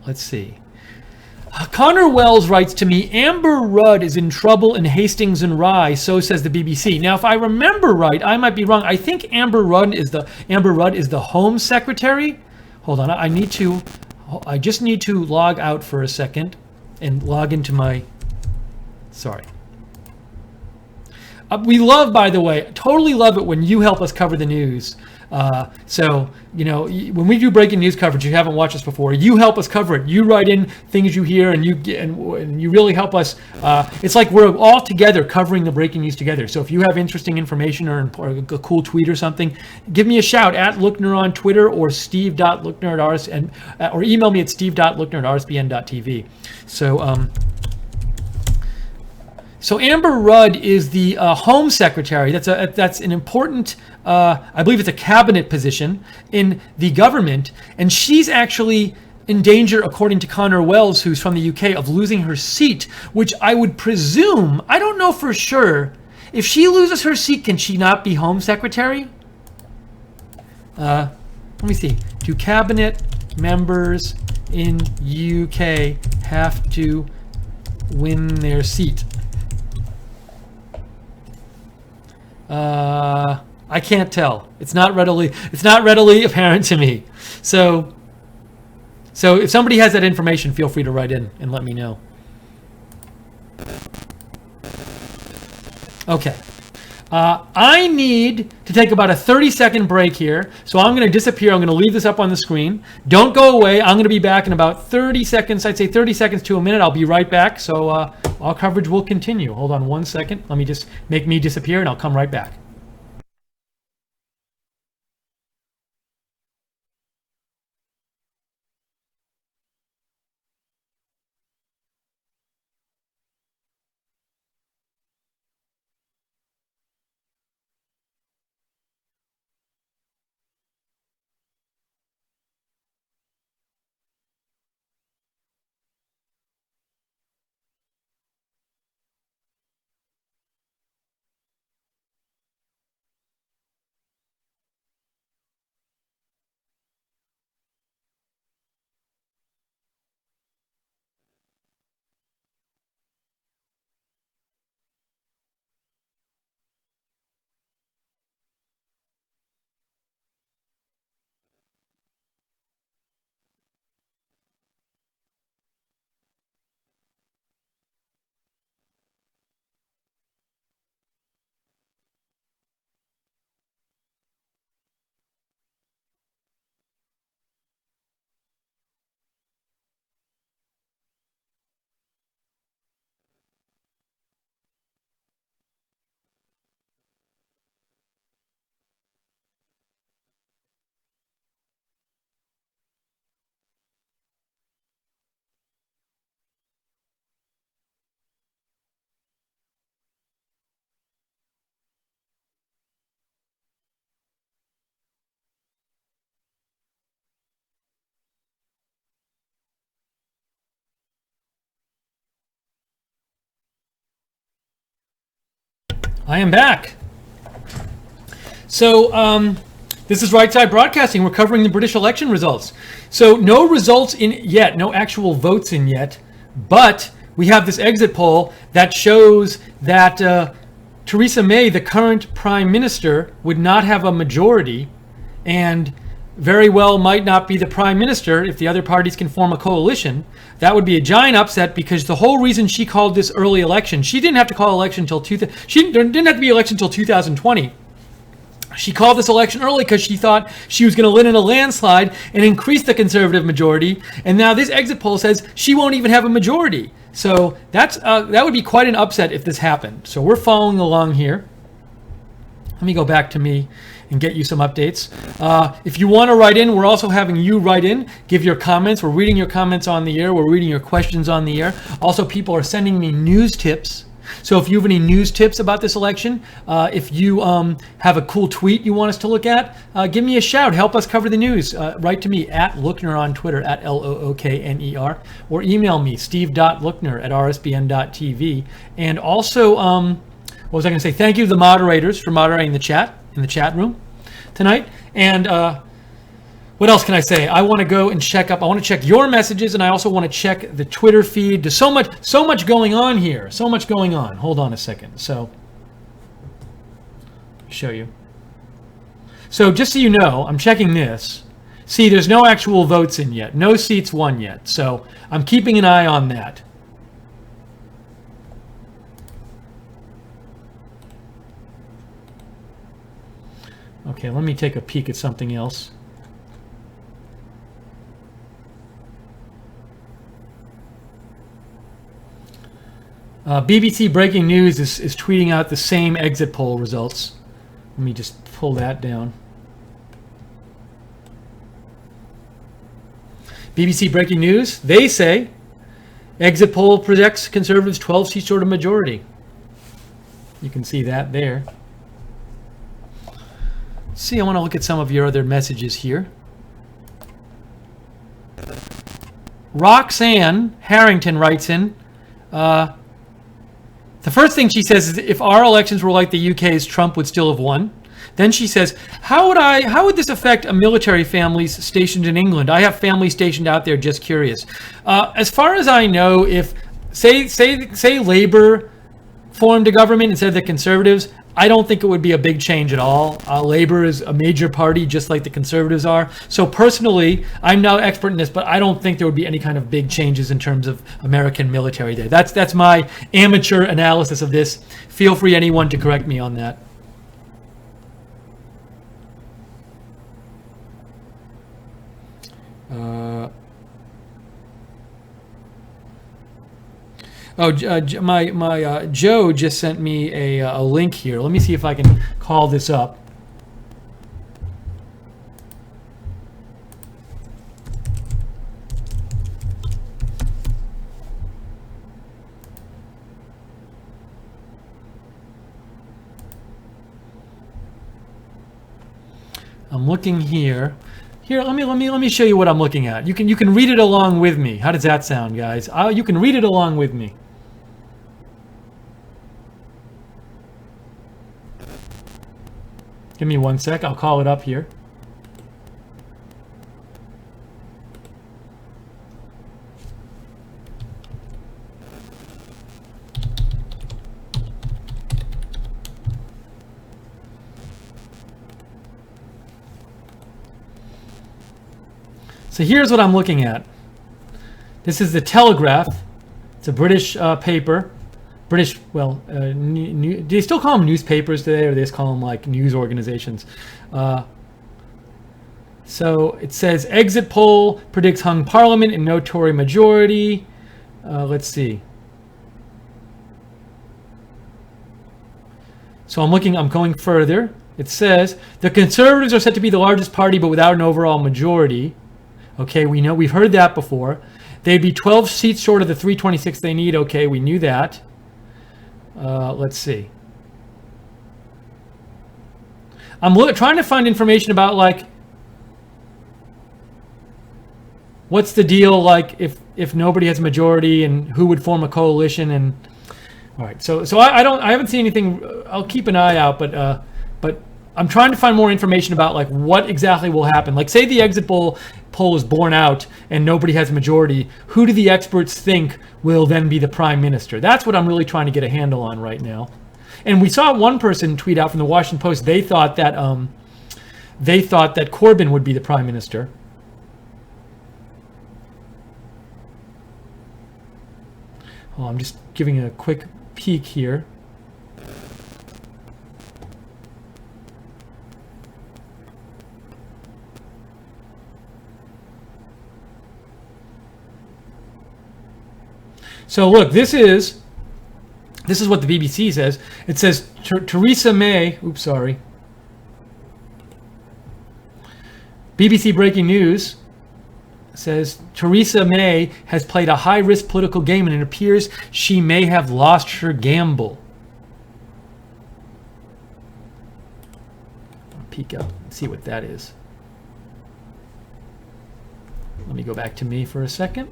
Let's see. Connor Wells writes to me, Amber Rudd is in trouble in Hastings and Rye, so says the BBC. Now, if I remember right, I might be wrong. I think Amber Rudd is the Home Secretary. Hold on, I just need to log out for a second and log into my, sorry. We love, by the way, totally love it when you help us cover the news. So, you know, when we do breaking news coverage, you haven't watched us before, you help us cover it. You write in things you hear and you really help us. It's like we're all together covering the breaking news together. So if you have interesting information or a cool tweet or something, give me a shout at Lookner on Twitter or steve.lookner at or email me at steve.lookner@rsbn.tv. So Amber Rudd is the Home Secretary. That's an important, I believe it's a cabinet position in the government, and she's actually in danger, according to Connor Wells, who's from the UK, of losing her seat, which I would presume, I don't know for sure, if she loses her seat, can she not be Home Secretary? Let me see. Do cabinet members in UK have to win their seat? I can't tell. It's not readily apparent to me. So if somebody has that information, feel free to write in and let me know. Okay. I need to take about a 30-second break here. So I'm going to disappear. I'm going to leave this up on the screen. Don't go away. I'm going to be back in about 30 seconds. I'd say 30 seconds to a minute. I'll be right back. So our coverage will continue. Hold on 1 second. Let me just make me disappear and I'll come right back. I am back. So this is Right Side Broadcasting. We're covering the British election results. So no results in yet, no actual votes in yet, but we have this exit poll that shows that Theresa May, the current Prime Minister, would not have a majority and very well might not be the Prime Minister if the other parties can form a coalition. That would be a giant upset because the whole reason she called this early election, she didn't have to call election until there didn't have to be election until 2020. She called this election early because she thought she was going to win in a landslide and increase the Conservative majority. And now this exit poll says she won't even have a majority. So that would be quite an upset if this happened. So we're following along here. Let me go back to me and get you some updates. If you want to write in, we're also having you write in, give your comments. We're reading your comments on the air. We're reading your questions on the air. Also, people are sending me news tips. So if you have any news tips about this election, if you have a cool tweet you want us to look at, give me a shout. Help us cover the news. Write to me at Lookner on Twitter, at Lookner, or email me, steve.lookner@rsbn.tv. And also, what was I going to say? Thank you to the moderators for moderating the chat in the chat room tonight. And what What else can I say? I want to go and check up. I want to check your messages, and I also want to check the Twitter feed. There's so much going on here. So much going on. Hold on a second. So, show you. So just so you know, I'm checking this. See, there's no actual votes in yet. No seats won yet. So I'm keeping an eye on that. Okay, let me take a peek at something else. BBC Breaking News is tweeting out the same exit poll results. Let me just pull that down. BBC Breaking News, they say exit poll projects Conservatives 12 seats short of majority. You can see that there. See, I want to look at some of your other messages here. Roxanne Harrington writes in, the first thing she says is, if our elections were like the UK's, Trump would still have won. Then she says, how would this affect military families stationed in England? I have families stationed out there, just curious. As far as I know, if say Labour formed a government instead of the Conservatives, I don't think it would be a big change at all. Labour is a major party, just like the Conservatives are. So personally, I'm not expert in this, but I don't think there would be any kind of big changes in terms of American military there. That's my amateur analysis of this. Feel free, anyone, to correct me on that. Joe just sent me a link here. Let me see if I can call this up. I'm looking here. Here, let me show you what I'm looking at. You can read it along with me. How does that sound, guys? You can read it along with me. Give me 1 sec. I'll call it up here. So here's what I'm looking at. This is the Telegraph. It's a British paper. British, well, do they still call them newspapers today, or do they just call them like news organizations? So it says, exit poll predicts hung parliament and no Tory majority. Let's see. So I'm going further. It says, the Conservatives are set to be the largest party, but without an overall majority. Okay, we've heard that before. They'd be 12 seats short of the 326 they need. Okay, we knew that. Let's see. I'm trying to find information about, like, what's the deal, like, if nobody has a majority, and who would form a coalition. And all right, so I haven't seen anything. I'll keep an eye out, but I'm trying to find more information about, like, what exactly will happen. Like, say the exit poll is borne out and nobody has a majority. Who do the experts think will then be the prime minister? That's what I'm really trying to get a handle on right now. And we saw one person tweet out from the Washington Post. They thought that Corbyn would be the prime minister. Oh, I'm just giving a quick peek here. So look, this is what the BBC says. It says Theresa May. Oops, sorry. BBC Breaking News says Theresa May has played a high-risk political game, and it appears she may have lost her gamble. I'll peek out and see what that is. Let me go back to me for a second.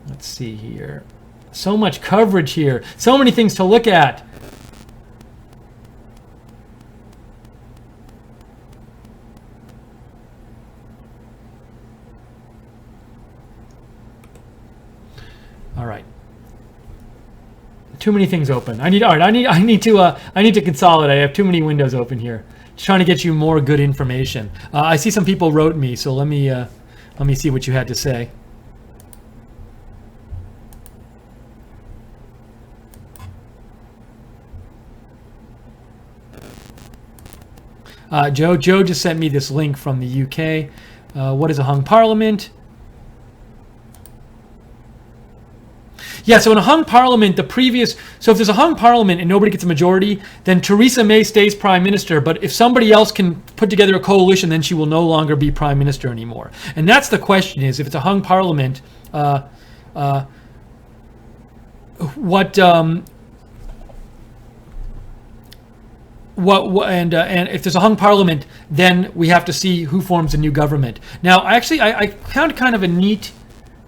Let's see here. So much coverage here. So many things to look at. Too many things open. I need to consolidate. I have too many windows open here. Just trying to get you more good information. I see some people wrote me, so let me see what you had to say. Joe just sent me this link from the UK. What is a hung parliament? Yeah, so in a hung parliament, so if there's a hung parliament and nobody gets a majority, then Theresa May stays prime minister. But if somebody else can put together a coalition, then she will no longer be prime minister anymore. And that's the question: is if it's a hung parliament, and if there's a hung parliament, then we have to see who forms a new government. Now, I found kind of a neat.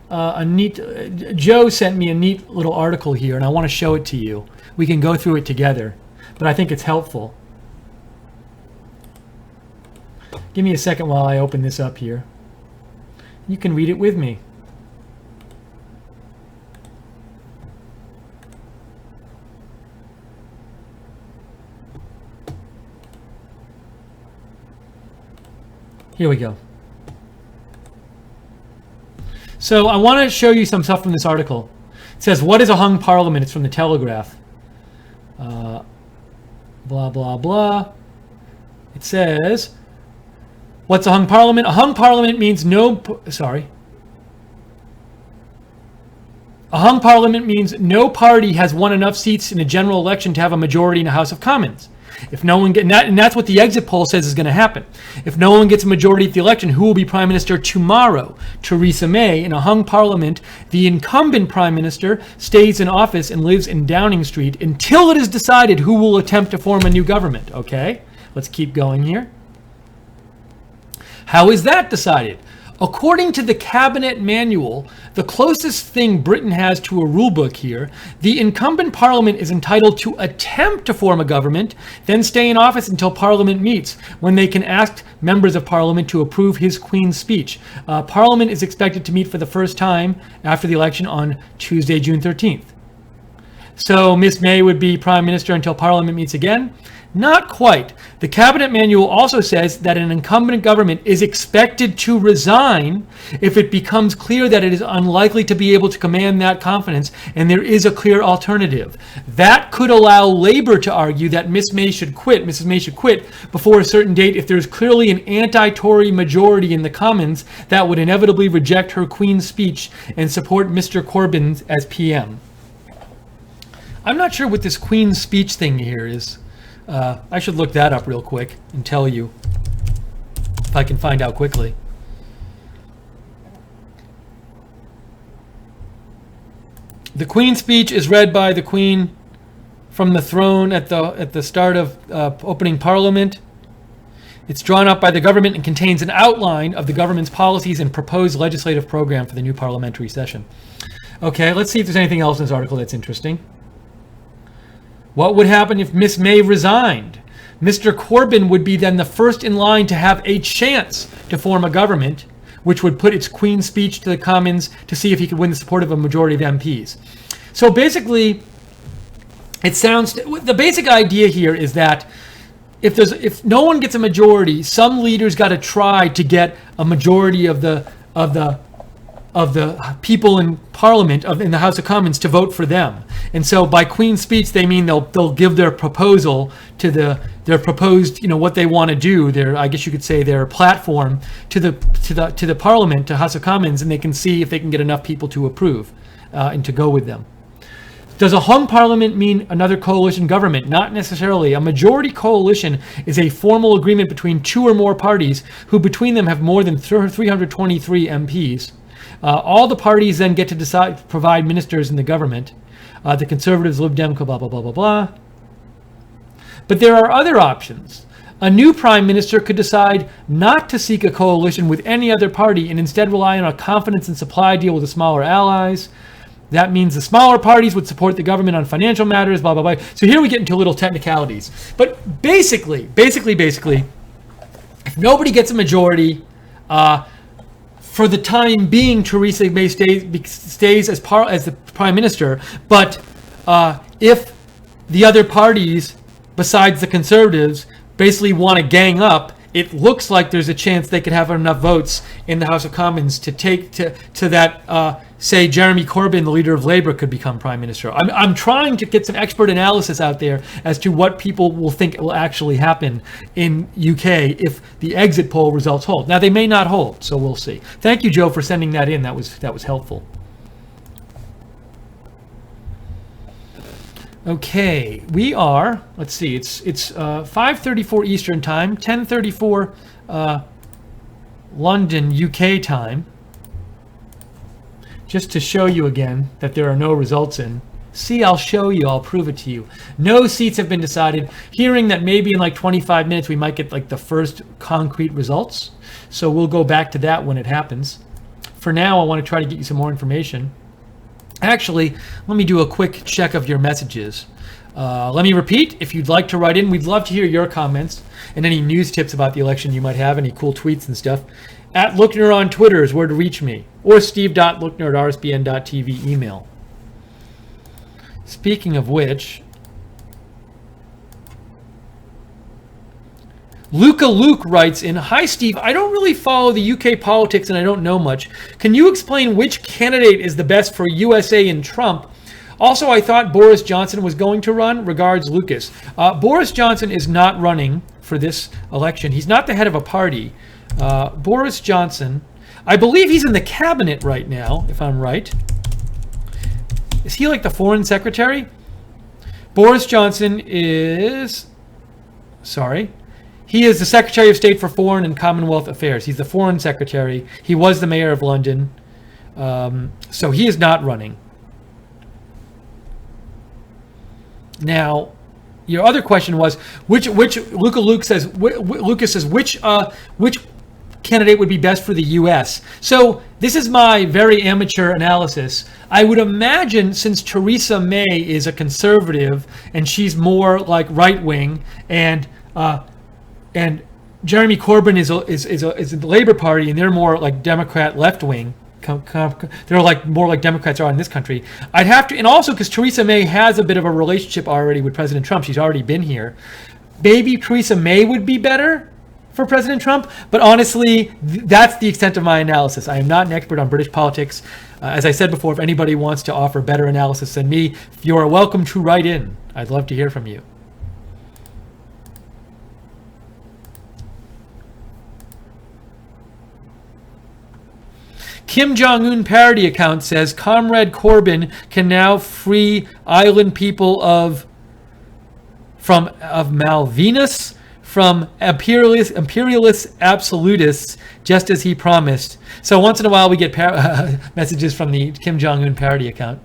Joe sent me a neat little article here, and I want to show it to you. We can go through it together, but I think it's helpful. Give me a second while I open this up here. You can read it with me. Here we go. So I want to show you some stuff from this article. It says, what is a hung parliament? It's from the Telegraph. Blah, blah, blah. It says, what's a hung parliament? A hung parliament means A hung parliament means no party has won enough seats in a general election to have a majority in the House of Commons. If no one and that's what the exit poll says is going to happen. If no one gets a majority at the election, who will be prime minister tomorrow? Theresa May. In a hung parliament, the incumbent prime minister stays in office and lives in Downing Street until it is decided who will attempt to form a new government. Okay, let's keep going here. How is that decided? According to the cabinet manual, the closest thing Britain has to a rulebook here, the incumbent parliament is entitled to attempt to form a government, then stay in office until parliament meets, when they can ask members of parliament to approve his Queen's speech. Parliament is expected to meet for the first time after the election on Tuesday, June 13th. So Miss May would be prime minister until parliament meets again? Not quite. The cabinet manual also says that an incumbent government is expected to resign if it becomes clear that it is unlikely to be able to command that confidence and there is a clear alternative. That could allow Labour to argue that Mrs. May should quit before a certain date if there is clearly an anti-Tory majority in the Commons that would inevitably reject her Queen's speech and support Mr. Corbyn as PM. I'm not sure what this Queen's speech thing here is. I should look that up real quick and tell you if I can find out quickly. The Queen's speech is read by the Queen from the throne at the start of opening Parliament. It's drawn up by the government and contains an outline of the government's policies and proposed legislative program for the new parliamentary session. Okay, let's see if there's anything else in this article that's interesting. What would happen if Miss May resigned? Mr. Corbyn would be then the first in line to have a chance to form a government, which would put its Queen's speech to the Commons to see if he could win the support of a majority of MPs. So basically, the basic idea here is that if no one gets a majority, some leaders got to try to get a majority of the people in Parliament in the House of Commons to vote for them. And so by Queen's speech, they mean they'll give their proposal to their proposed, what they want to do, I guess you could say their platform to the Parliament, to House of Commons, and they can see if they can get enough people to approve and to go with them. Does a hung parliament mean another coalition government? Not necessarily. A majority coalition is a formal agreement between two or more parties who between them have more than 323 MPs. All the parties then get to provide ministers in the government. The Conservatives, Lib Dem, blah, blah, blah, blah, blah. But there are other options. A new prime minister could decide not to seek a coalition with any other party and instead rely on a confidence and supply deal with the smaller allies. That means the smaller parties would support the government on financial matters, blah, blah, blah. So here we get into little technicalities. But basically, if nobody gets a majority, for the time being, Theresa May stays as the prime minister, but if the other parties, besides the Conservatives, basically want to gang up, it looks like there's a chance they could have enough votes in the House of Commons to take to that, say, Jeremy Corbyn, the leader of Labour, could become Prime Minister. I'm trying to get some expert analysis out there as to what people will think will actually happen in UK if the exit poll results hold. Now, they may not hold, so we'll see. Thank you, Joe, for sending that in. That was helpful. Okay, we are, let's see, it's 5:34 Eastern Time, 10:34 London, UK time. Just to show you again that there are no results in. See, I'll show you, I'll prove it to you. No seats have been decided. Hearing that maybe in like 25 minutes we might get like the first concrete results. So we'll go back to that when it happens. For now, I want to try to get you some more information. Actually, let me do a quick check of your messages. Let me repeat, if you'd like to write in, we'd love to hear your comments and any news tips about the election you might have, any cool tweets and stuff. At Lookner on Twitter is where to reach me, or steve.lookner@rsbn.tv email. Speaking of which, Luke writes in, "Hi Steve, I don't really follow the UK politics and I don't know much. Can you explain which candidate is the best for USA and Trump? Also, I thought Boris Johnson was going to run. Regards, Lucas." Boris Johnson is not running for this election. He's not the head of a party. Boris Johnson, I believe he's in the cabinet right now, if I'm right. Is he like the foreign secretary? Boris Johnson is, he is the Secretary of State for Foreign and Commonwealth Affairs. He's the Foreign Secretary. He was the Mayor of London. So he is not running. Now, your other question was which Lucas says which candidate would be best for the U.S. So this is my very amateur analysis. I would imagine, since Theresa May is a conservative and she's more like right wing, and Jeremy Corbyn is the Labour Party and they're more like Democrat left wing. They're like more like Democrats are in this country. I'd have to, and also because Theresa May has a bit of a relationship already with President Trump. She's already been here. Maybe Theresa May would be better for President Trump, but honestly, that's the extent of my analysis. I am not an expert on British politics. As I said before, if anybody wants to offer better analysis than me, you are welcome to write in. I'd love to hear from you. Kim Jong-un parody account says Comrade Corbyn can now free island people of Malvinas from imperialist absolutists, just as he promised. So once in a while we get messages from the Kim Jong-un parody account.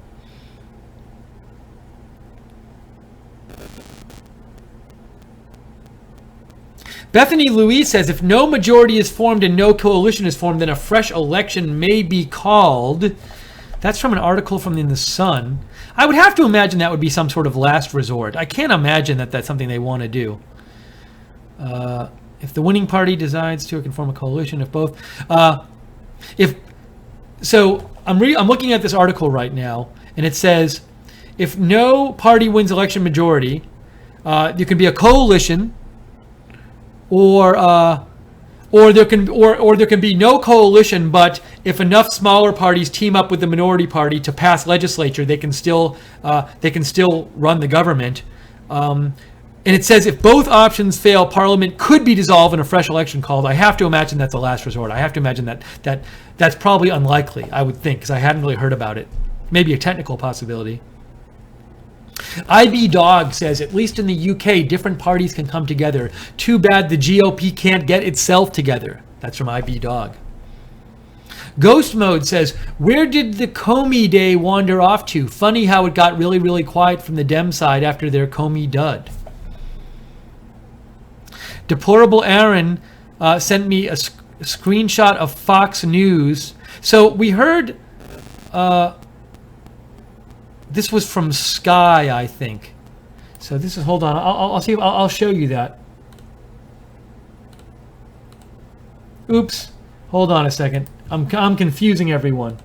Bethany Louise says, if no majority is formed and no coalition is formed, then a fresh election may be called. That's from an article from in The Sun. I would have to imagine that would be some sort of last resort. I can't imagine that that's something they want to do. If the winning party decides to, it can form a coalition. If both, I'm looking at this article right now, and it says, if no party wins election majority, there can be a coalition. Or there can be no coalition, but if enough smaller parties team up with the minority party to pass legislature, they can still run the government. And it says if both options fail, Parliament could be dissolved and a fresh election called. I have to imagine that's a last resort. I have to imagine that's probably unlikely, I would think, because I hadn't really heard about it. Maybe a technical possibility. IB Dog says, at least in the UK, different parties can come together. Too bad the GOP can't get itself together. That's from IB Dog. Ghost Mode says, where did the Comey day wander off to? Funny how it got really, really quiet from the Dem side after their Comey dud. Deplorable Aaron sent me a screenshot of Fox News. So we heard... this was from Sky, I think. So this is, hold on, I'll see if I'll show you that. Oops, hold on a second. I'm confusing everyone.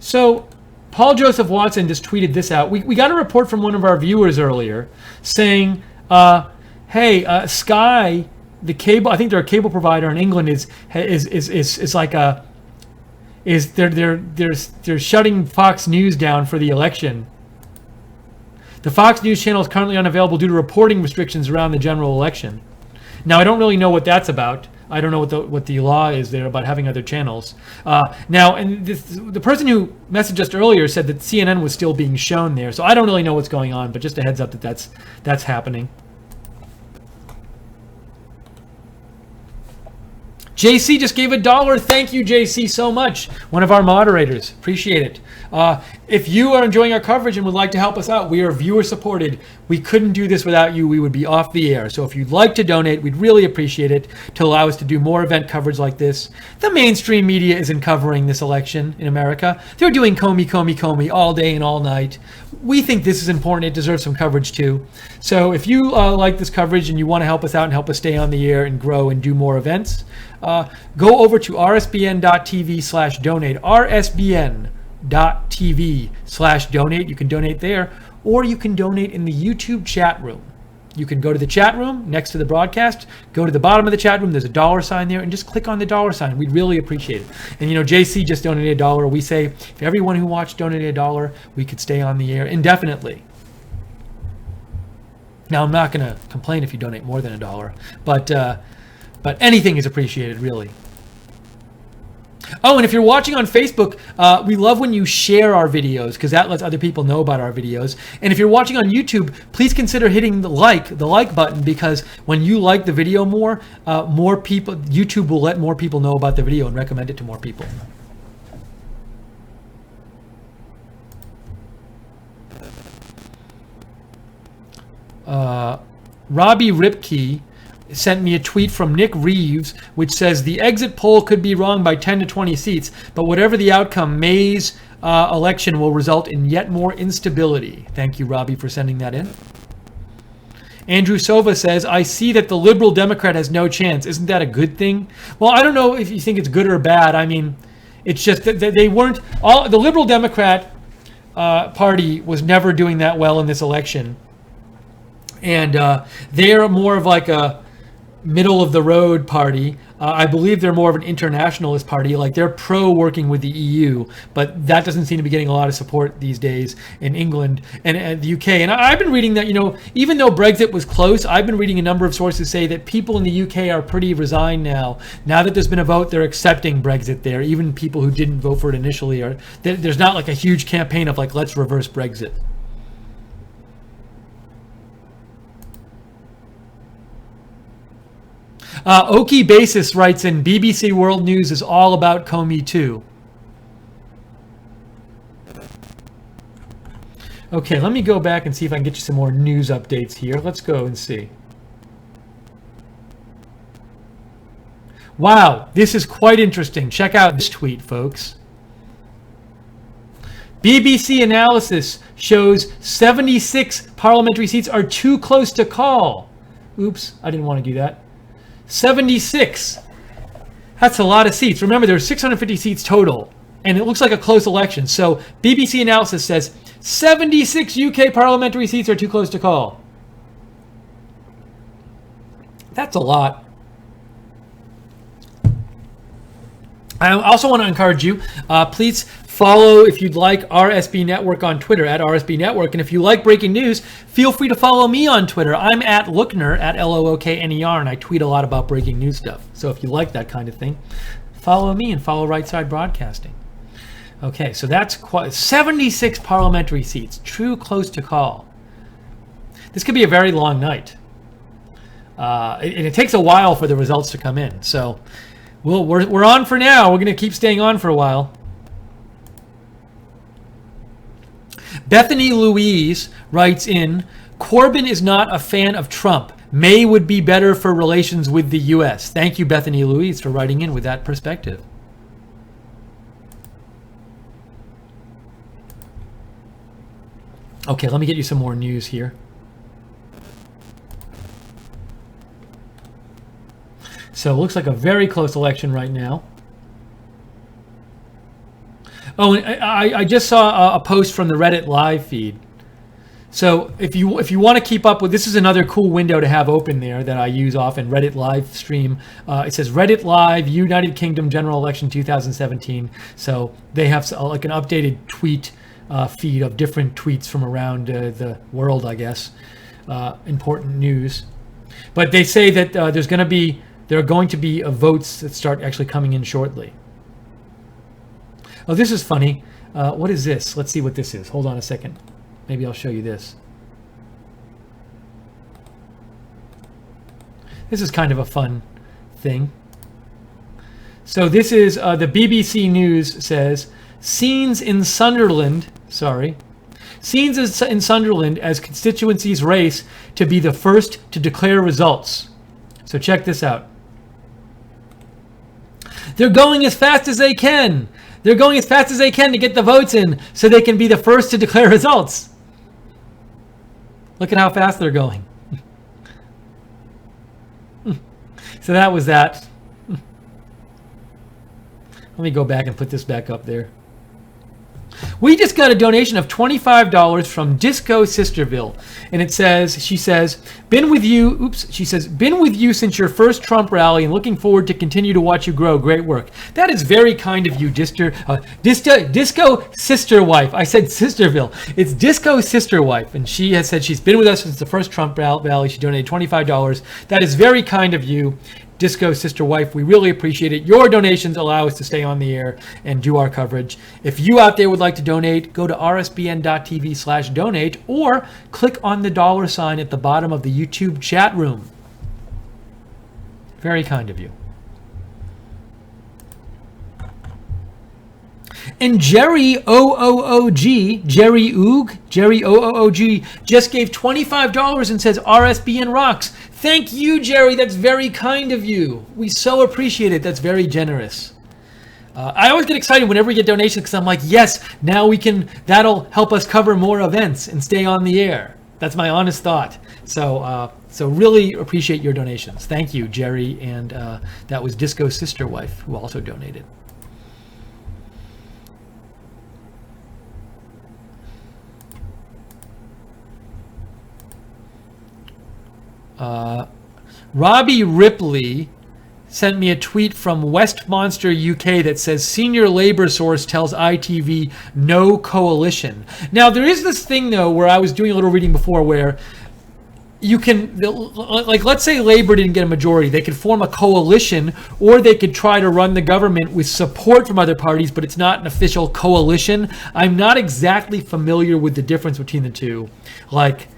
So Paul Joseph Watson just tweeted this out. We got a report from one of our viewers earlier saying, hey, Sky, the cable, I think they're a cable provider in England, is like a, is they're shutting Fox News down for the election. The Fox News channel is currently unavailable due to reporting restrictions around the general election. Now, I don't really know what that's about. I don't know what the law is there about having other channels. Now, and the person who messaged us earlier said that CNN was still being shown there. So I don't really know what's going on, but just a heads up that that's happening. JC just gave $1. Thank you, JC, so much. One of our moderators. Appreciate it. If you are enjoying our coverage and would like to help us out, we are viewer supported. We couldn't do this without you. We would be off the air. So if you'd like to donate, we'd really appreciate it to allow us to do more event coverage like this. The mainstream media isn't covering this election in America. They're doing Comey all day and all night. We think this is important. It deserves some coverage too. So if you like this coverage and you want to help us out and help us stay on the air and grow and do more events, go over to rsbn.tv/donate, rsbn.tv/donate. You can donate there, or you can donate in the YouTube chat room. You can go to the chat room next to the broadcast, go to the bottom of the chat room, there's a $sign there, and just click on the $sign. We'd really appreciate it. And JC just donated $1. We say if everyone who watched donated $1, we could stay on the air indefinitely. Now, I'm not going to complain if you donate more than $1, but anything is appreciated, really. Oh, and if you're watching on Facebook, we love when you share our videos because that lets other people know about our videos. And if you're watching on YouTube, please consider hitting the like button, because when you like the video more people, YouTube will let more people know about the video and recommend it to more people. Robbie Ripke sent me a tweet from Nick Reeves, which says the exit poll could be wrong by 10 to 20 seats, but whatever the outcome, May's election will result in yet more instability. Thank you, Robbie, for sending that in. Andrew Sova says, I see that the liberal Democrat has no chance. Isn't that a good thing? Well, I don't know if you think it's good or bad. I mean, it's just that they weren't, the liberal Democrat party was never doing that well in this election. And they're more of like a middle of the road party. I believe they're more of an internationalist party. Like, they're pro working with the EU, but that doesn't seem to be getting a lot of support these days in England and the UK. And I've been reading that, even though Brexit was close, I've been reading a number of sources say that people in the UK are pretty resigned now. Now that there's been a vote, they're accepting Brexit there. Even people who didn't vote for it initially there's not like a huge campaign of like, let's reverse Brexit. Okie Basis writes in, BBC World News is all about Comey too. Okay, let me go back and see if I can get you some more news updates here. Let's go and see. Wow, this is quite interesting. Check out this tweet, folks. BBC analysis shows 76 parliamentary seats are too close to call. Oops, I didn't want to do that. 76. That's a lot of seats. Remember, there's 650 seats total, and it looks like a close election. So BBC analysis says 76 UK parliamentary seats are too close to call. That's a lot. I also want to encourage you, please follow, if you'd like, RSB Network on Twitter, at RSB Network. And if you like breaking news, feel free to follow me on Twitter. I'm at Lookner, at Lookner, and I tweet a lot about breaking news stuff. So if you like that kind of thing, follow me and follow Right Side Broadcasting. Okay, so that's 76 parliamentary seats, too close to call. This could be a very long night. And it takes a while for the results to come in. So we're on for now. We're going to keep staying on for a while. Bethany Louise writes in, Corbyn is not a fan of Trump. May would be better for relations with the U.S. Thank you, Bethany Louise, for writing in with that perspective. Okay, let me get you some more news here. So it looks like a very close election right now. Oh, and I just saw a post from the Reddit live feed. So if you want to keep up with, this is another cool window to have open there that I use often, Reddit live stream. It says Reddit Live, United Kingdom General Election 2017. So they have like an updated tweet feed of different tweets from around the world, I guess, important news. But they say that there are going to be votes that start actually coming in shortly. Oh, this is funny. What is this? Let's see what this is. Hold on a second. Maybe I'll show you this. This is kind of a fun thing. So this is the BBC News says, scenes in Sunderland as constituencies race to be the first to declare results. So check this out. They're going as fast as they can. They're going as fast as they can to get the votes in so they can be the first to declare results. Look at how fast they're going. So that was that. Let me go back and put this back up there. We just got a donation of $25 from Disco Sisterville. And it says, she says, been with you since your first Trump rally and looking forward to continue to watch you grow. Great work. That is very kind of you, Disco Sister Wife. I said Sisterville. It's Disco Sister Wife. And she has said she's been with us since the first Trump rally. She donated $25. That is very kind of you, Disco Sister Wife. We really appreciate it. Your donations allow us to stay on the air and do our coverage. If you out there would like to donate, go to rsbn.tv/donate or click on the $sign at the bottom of the YouTube chat room. Very kind of you. And Jerry OOOG, Jerry OOOG just gave $25 and says RSBN rocks. Thank you, Jerry. That's very kind of you. We so appreciate it. That's very generous. I always get excited whenever we get donations because I'm like, yes, now that'll help us cover more events and stay on the air. That's my honest thought. So really appreciate your donations. Thank you, Jerry. And that was Disco Sister Wife who also donated. Robbie Ripley sent me a tweet from Westminster, UK that says senior labor source tells ITV no coalition. Now there is this thing though where I was doing a little reading before where you can, like, let's say Labor didn't get a majority. They could form a coalition or they could try to run the government with support from other parties, but it's not an official coalition. I'm not exactly familiar with the difference between the two. Like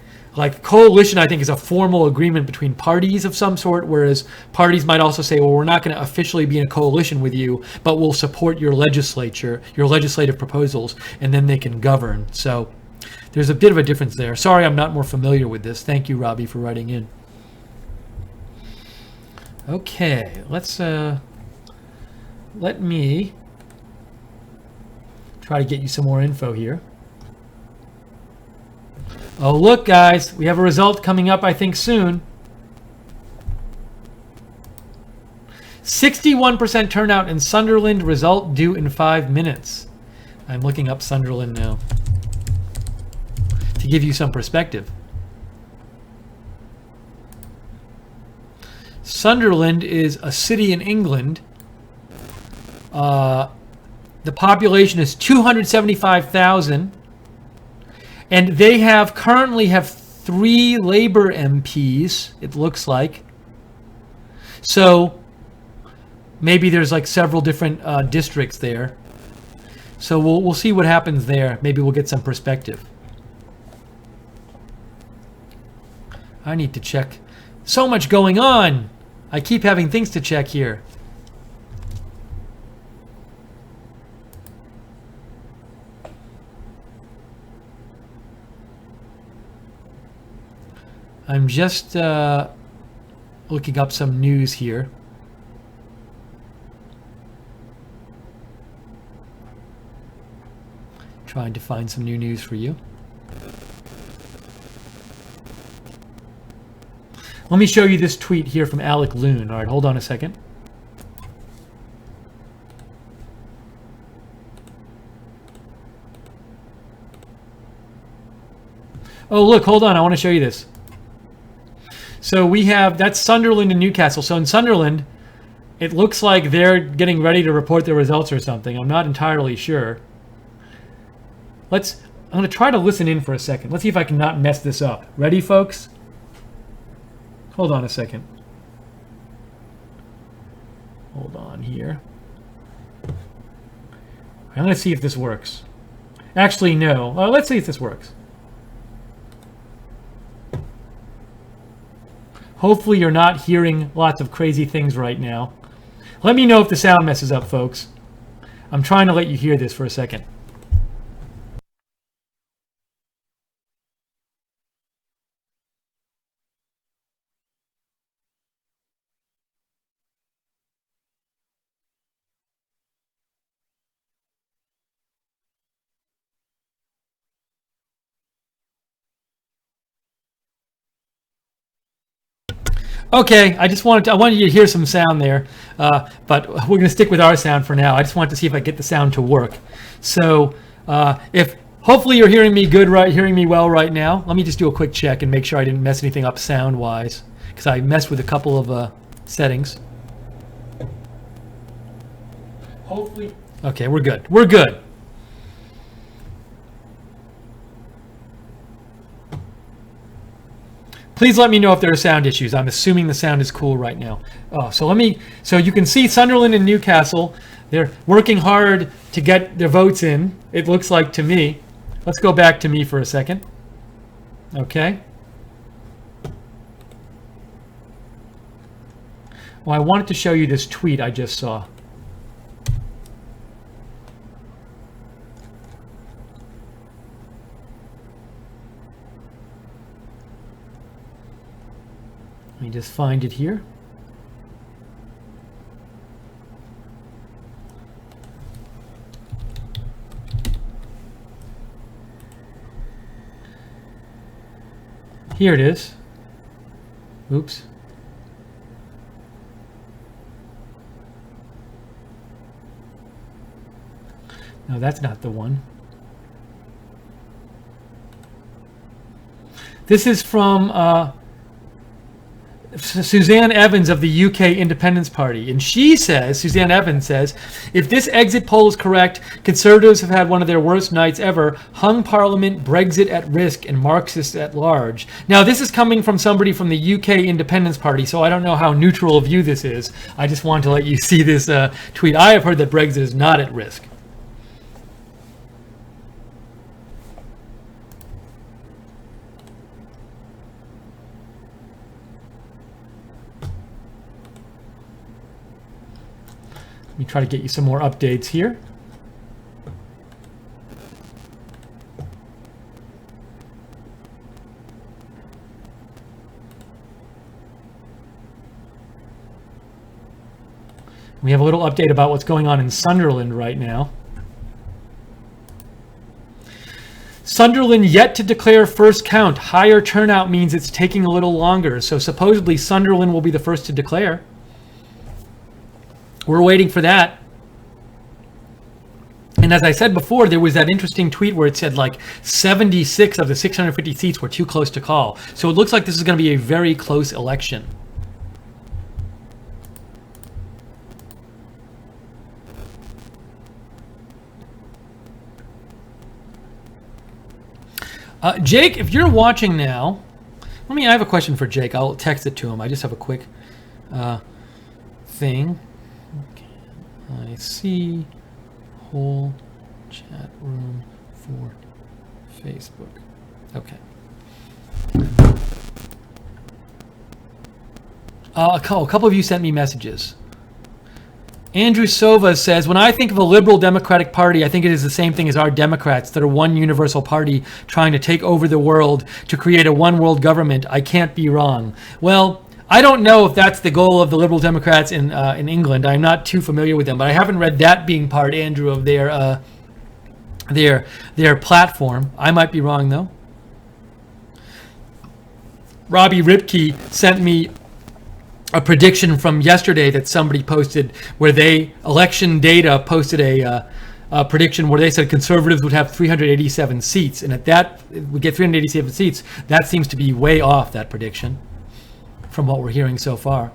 coalition, I think, is a formal agreement between parties of some sort, whereas parties might also say, well, we're not going to officially be in a coalition with you, but we'll support your legislative proposals, and then they can govern. So there's a bit of a difference there. Sorry, I'm not more familiar with this. Thank you, Robbie, for writing in. Okay, let me try to get you some more info here. Oh, look, guys, we have a result coming up, I think, soon. 61% turnout in Sunderland, result due in 5 minutes. I'm looking up Sunderland now to give you some perspective. Sunderland is a city in England. The population is 275,000. And they currently have 3 Labour MPs, it looks like. So maybe there's like several different districts there. So we'll see what happens there. Maybe we'll get some perspective. I need to check. So much going on. I keep having things to check here. I'm just looking up some news here. Trying to find some new news for you. Let me show you this tweet here from Alec Loon. All right, hold on a second. Oh, look, hold on. I want to show you this. So we have, that's Sunderland and Newcastle. So in Sunderland, it looks like they're getting ready to report their results or something. I'm not entirely sure. I'm going to try to listen in for a second. Let's see if I can not mess this up. Ready, folks? Hold on a second. Hold on here. I'm going to see if this works. Actually, no. Let's see if this works. Hopefully you're not hearing lots of crazy things right now. Let me know if the sound messes up, folks. I'm trying to let you hear this for a second. Okay, I wanted you to hear some sound there, but we're going to stick with our sound for now. I just wanted to see if I get the sound to work. So, if hopefully you're hearing me hearing me well right now. Let me just do a quick check and make sure I didn't mess anything up sound-wise, because I messed with a couple of settings. Hopefully. Okay, we're good. We're good. Please let me know if there are sound issues. I'm assuming the sound is cool right now. So you can see Sunderland and Newcastle. They're working hard to get their votes in, it looks like to me. Let's go back to me for a second. Okay. Well, I wanted to show you this tweet I just saw. Let me just find it here. Here it is. Oops. No, that's not the one. This is from Suzanne Evans of the UK Independence Party. And Suzanne Evans says, if this exit poll is correct, Conservatives have had one of their worst nights ever. Hung Parliament, Brexit at risk, and Marxists at large. Now, this is coming from somebody from the UK Independence Party, so I don't know how neutral a view this is. I just wanted to let you see this tweet. I have heard that Brexit is not at risk. Let me try to get you some more updates here. We have a little update about what's going on in Sunderland right now. Sunderland yet to declare first count. Higher turnout means it's taking a little longer. So supposedly Sunderland will be the first to declare. We're waiting for that. And as I said before, there was that interesting tweet where it said like 76 of the 650 seats were too close to call. So it looks like this is going to be a very close election. Jake, if you're watching now, I have a question for Jake. I'll text it to him. I just have a quick thing. I see whole chat room for Facebook. Okay. A couple of you sent me messages. Andrew Sova says, when I think of a liberal Democratic Party, I think it is the same thing as our Democrats that are one universal party trying to take over the world to create a one world government. I can't be wrong. Well, I don't know if that's the goal of the Liberal Democrats in England. I'm not too familiar with them, but I haven't read that being part, Andrew, of their platform. I might be wrong though. Robbie Ripke sent me a prediction from yesterday that somebody posted, where Election Data posted a prediction where they said conservatives would have 387 seats, and at that we get 387 seats. That seems to be way off, that prediction, from what we're hearing so far.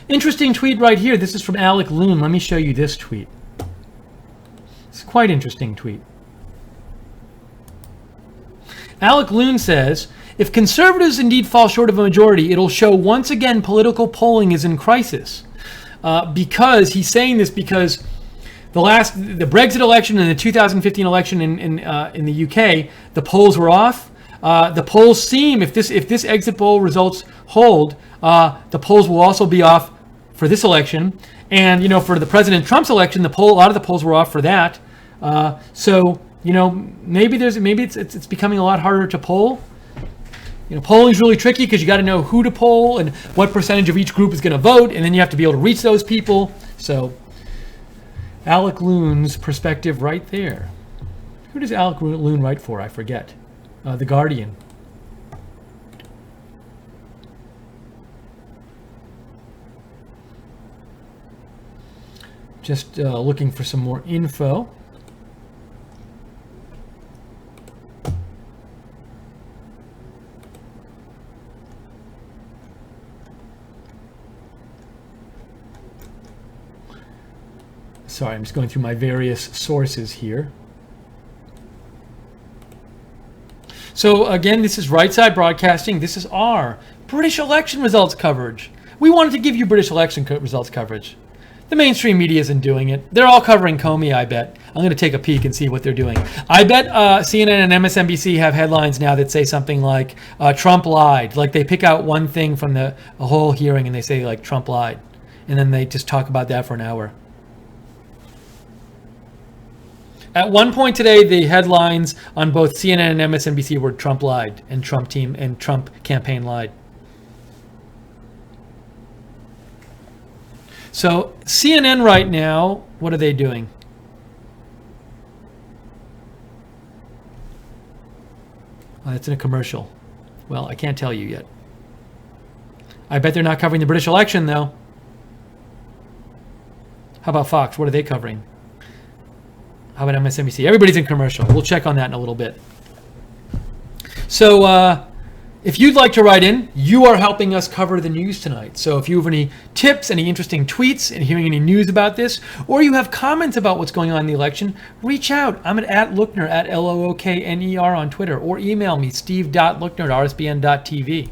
Interesting tweet right here. This is from Alec Loon. Let me show you this tweet. It's a quite interesting tweet. Alec Loon says, if conservatives indeed fall short of a majority, it'll show once again political polling is in crisis. Because he's saying this because the Brexit election and the 2015 election in the UK, the polls were off. The polls seem, if this exit poll results hold, the polls will also be off for this election. And for the President Trump's election, a lot of the polls were off for that. So maybe it's becoming a lot harder to poll. Polling is really tricky because you got to know who to poll and what percentage of each group is going to vote, and then you have to be able to reach those people. So Alec Loon's perspective right there. Who does Alec Loon write for? I forget. The Guardian. Just looking for some more info. Sorry, I'm just going through my various sources here. So again, this is Right Side Broadcasting. This is our British election results coverage. We wanted to give you British election results coverage. The mainstream media isn't doing it. They're all covering Comey, I bet. I'm going to take a peek and see what they're doing. I bet CNN and MSNBC have headlines now that say something like, Trump lied. Like they pick out one thing from the whole hearing and they say like Trump lied. And then they just talk about that for an hour. At one point today, the headlines on both CNN and MSNBC were Trump lied and Trump team and Trump campaign lied. So CNN right now, what are they doing? Oh, that's in a commercial. Well, I can't tell you yet. I bet they're not covering the British election, though. How about Fox? What are they covering? How about MSNBC? Everybody's in commercial. We'll check on that in a little bit. So if you'd like to write in, you are helping us cover the news tonight. So if you have any tips, any interesting tweets, and hearing any news about this, or you have comments about what's going on in the election, reach out. I'm at Lookner, at Lookner on Twitter, or email me, steve.lookner@rsbn.tv.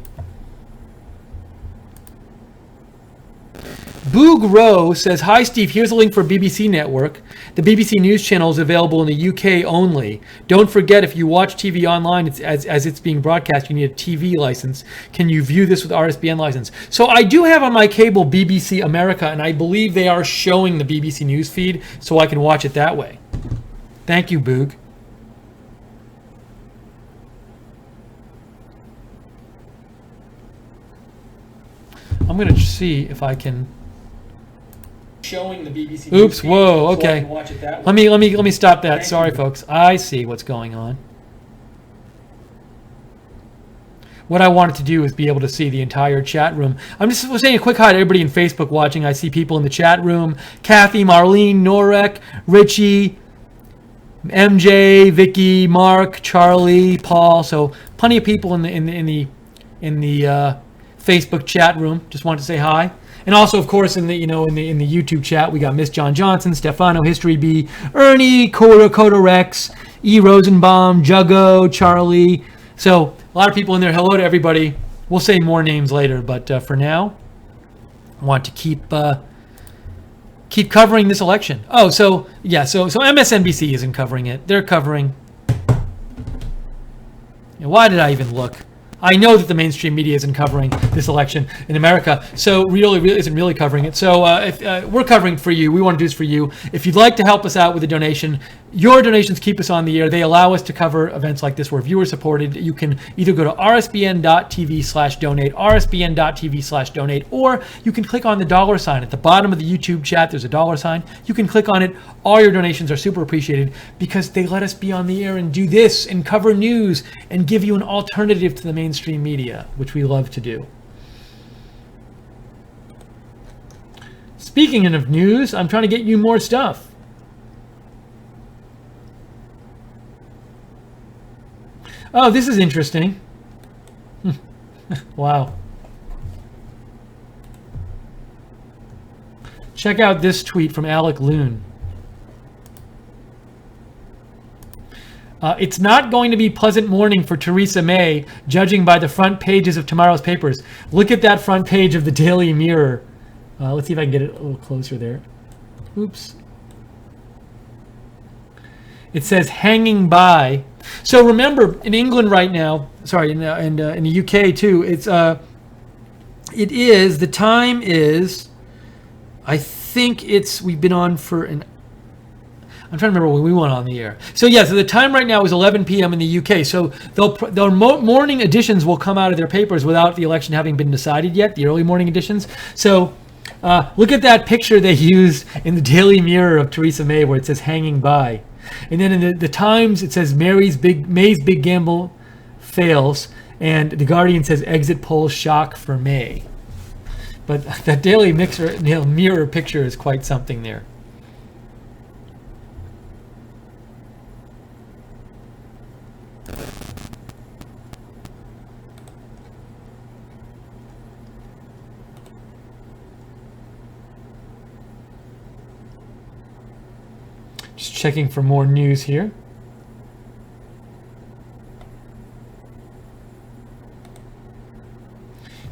Boog Rowe says, hi Steve, here's a link for BBC Network. The BBC News channel is available in the UK only. Don't forget, if you watch TV online as it's being broadcast, you need a TV license. Can you view this with RSBN license? So I do have on my cable BBC America, and I believe they are showing the BBC News feed, so I can watch it that way. Thank you, Boog. I'm going to see if I can... Showing the BBC. Oops! Whoa! Okay. Let me stop that. Sorry, folks. I see what's going on. What I wanted to do is be able to see the entire chat room. I'm just saying a quick hi to everybody in Facebook watching. I see people in the chat room: Kathy, Marlene, Norek, Richie, MJ, Vicky, Mark, Charlie, Paul. So plenty of people in the Facebook chat room. Just wanted to say hi. And also, of course, in the YouTube chat, we got Miss John Johnson, Stefano, History B, Ernie, Coda Rex, E. Rosenbaum, Juggo, Charlie. So a lot of people in there. Hello to everybody. We'll say more names later, but for now, I want to keep covering this election. Oh, so MSNBC isn't covering it. They're covering. Why did I even look? I know that the mainstream media isn't covering the this election in America. So really isn't really covering it. So if we're covering it for you, we want to do this for you. If you'd like to help us out with a donation, your donations keep us on the air. They allow us to cover events like this where viewer supported. You can either go to rsbn.tv/donate, rsbn.tv/donate, or you can click on the $sign at the bottom of the YouTube chat. There's a $sign. You can click on it. All your donations are super appreciated because they let us be on the air and do this and cover news and give you an alternative to the mainstream media, which we love to do. Speaking of news, I'm trying to get you more stuff. Oh, this is interesting. Wow. Check out this tweet from Alec Loon. It's not going to be pleasant morning for Theresa May, judging by the front pages of tomorrow's papers. Look at that front page of the Daily Mirror. Let's see if I can get it a little closer there. Oops. It says hanging by. So remember, in England right now, sorry, in the UK too, the time is, I think we've been on for I'm trying to remember when we went on the air. So so the time right now is 11 p.m. in the UK. So their morning editions will come out of their papers without the election having been decided yet, the early morning editions. So look at that picture they used in the Daily Mirror of Theresa May where it says hanging by. And then in the Times, it says May's big gamble fails. And the Guardian says exit poll shock for May. But that Daily Mirror picture is quite something there. Just checking for more news here.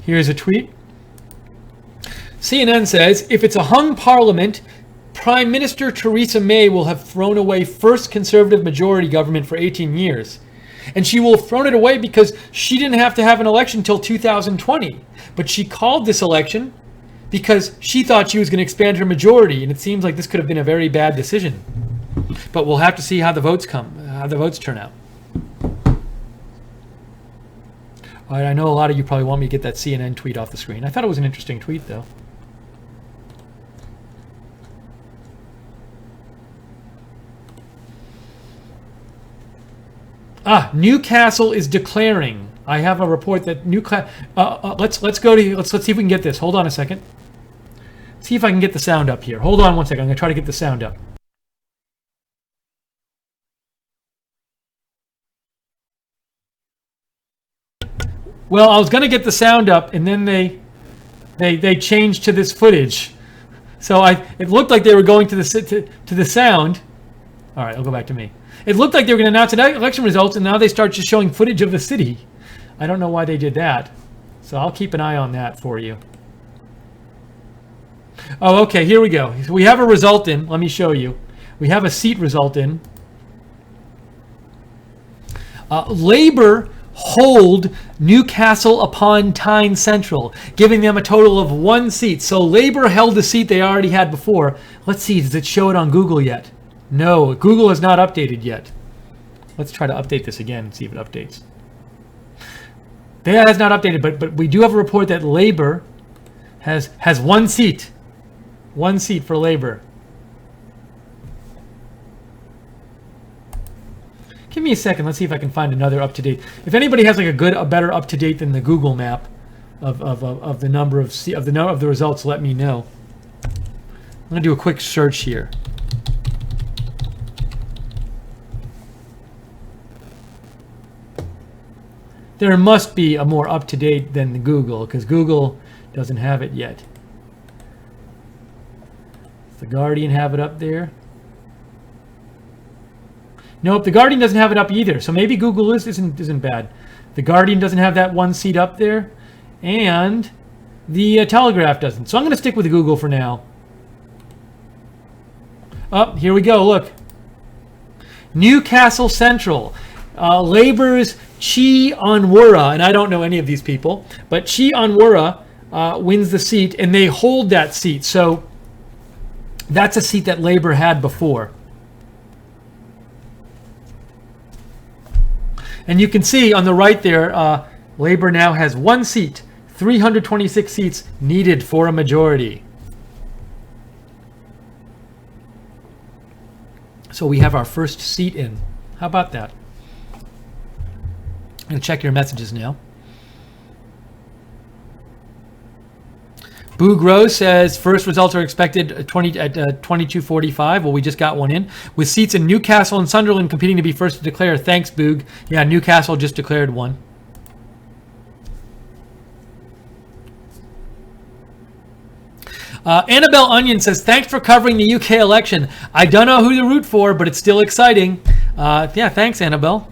Here's a tweet. CNN says, if it's a hung parliament, Prime Minister Theresa May will have thrown away first Conservative majority government for 18 years. And she will have thrown it away because she didn't have to have an election until 2020. But she called this election because she thought she was going to expand her majority. And it seems like this could have been a very bad decision. But we'll have to see how the votes turn out. All right, I know a lot of you probably want me to get that CNN tweet off the screen. I thought it was an interesting tweet, though. Newcastle is declaring. I have a report that Newcastle. Let's see if we can get this. Hold on a second. See if I can get the sound up here. Hold on one second. I'm going to try to get the sound up. Well, I was going to get the sound up, and then they changed to this footage. So it looked like they were going to the sound. All right, I'll go back to me. It looked like they were going to announce election results, and now they start just showing footage of the city. I don't know why they did that. So I'll keep an eye on that for you. Oh, okay, here we go. We have a result in. Let me show you. We have a seat result in. Labour hold Newcastle upon Tyne Central, giving them a total of 1 seat. So Labour held the seat they already had before. Let's see, does it show it on Google yet? No, Google has not updated yet. Let's try to update this again and see if it updates. That has not updated, but we do have a report that Labour has 1 seat. 1 seat for Labour. Give me a second. Let's see if I can find another up-to-date. If anybody has like a better up-to-date than the Google map of the number of the results, let me know. I'm gonna do a quick search here. There must be a more up-to-date than the Google, because Google doesn't have it yet. Does the Guardian have it up there? Nope, the Guardian doesn't have it up either. So maybe Google isn't bad. The Guardian doesn't have that 1 seat up there, and the Telegraph doesn't. So I'm going to stick with Google for now. Oh, here we go. Look, Newcastle Central. Labor's Chi Onwurah, and I don't know any of these people, but Chi Onwurah wins the seat, and they hold that seat. So that's a seat that Labor had before. And you can see on the right there, Labor now has one seat, 326 seats needed for a majority. So we have our first seat in. How about that? I'm going to check your messages now. Boog Rose says first results are expected at 22:45. Well, we just got one in. With seats in Newcastle and Sunderland competing to be first to declare. Thanks, Boog. Yeah, Newcastle just declared one. Annabelle Onion says, thanks for covering the UK election. I don't know who to root for, but it's still exciting. Yeah, thanks, Annabelle.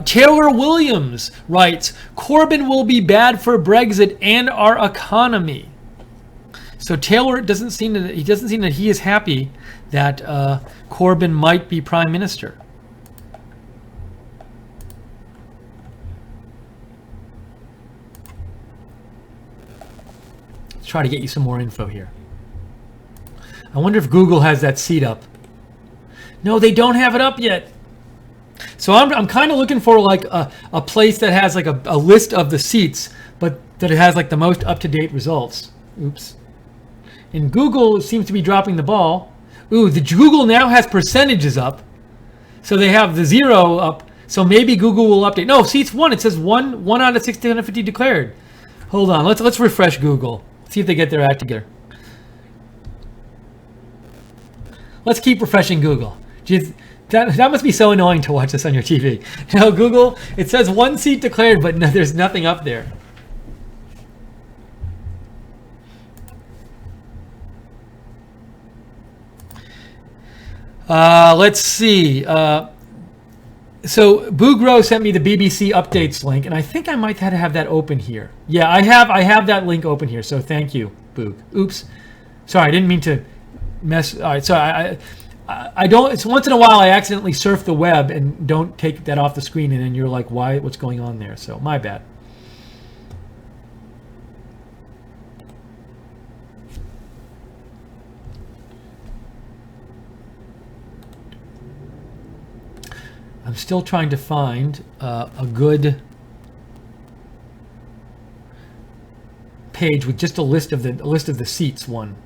Taylor Williams writes, Corbyn will be bad for Brexit and our economy. So Taylor doesn't seem that he is happy that Corbyn might be prime minister. Let's try to get you some more info here. I wonder if Google has that seat up. No, they don't have it up yet. So I'm kind of looking for like a place that has like a list of the seats, but that it has like the most up-to-date results. Oops. And Google seems to be dropping the ball. Ooh, the Google now has percentages up. So they have the 0 up. So maybe Google will update. No, seats 1. It says 1 out of 650 declared. Hold on. Let's refresh Google. See if they get their act together. Let's keep refreshing Google. Jeez, that must be so annoying to watch this on your TV. You know, Google, it says 1 seat declared, but no, there's nothing up there. Let's see. So Boogro sent me the BBC updates link, and I think I might have that open here. Yeah, I have that link open here. So thank you, Boog. Oops, sorry, I didn't mean to mess. All right, so I don't. It's once in a while I accidentally surf the web and don't take that off the screen, and then you're like, why? What's going on there? So my bad. I'm still trying to find a good page with just a list of the seats. One.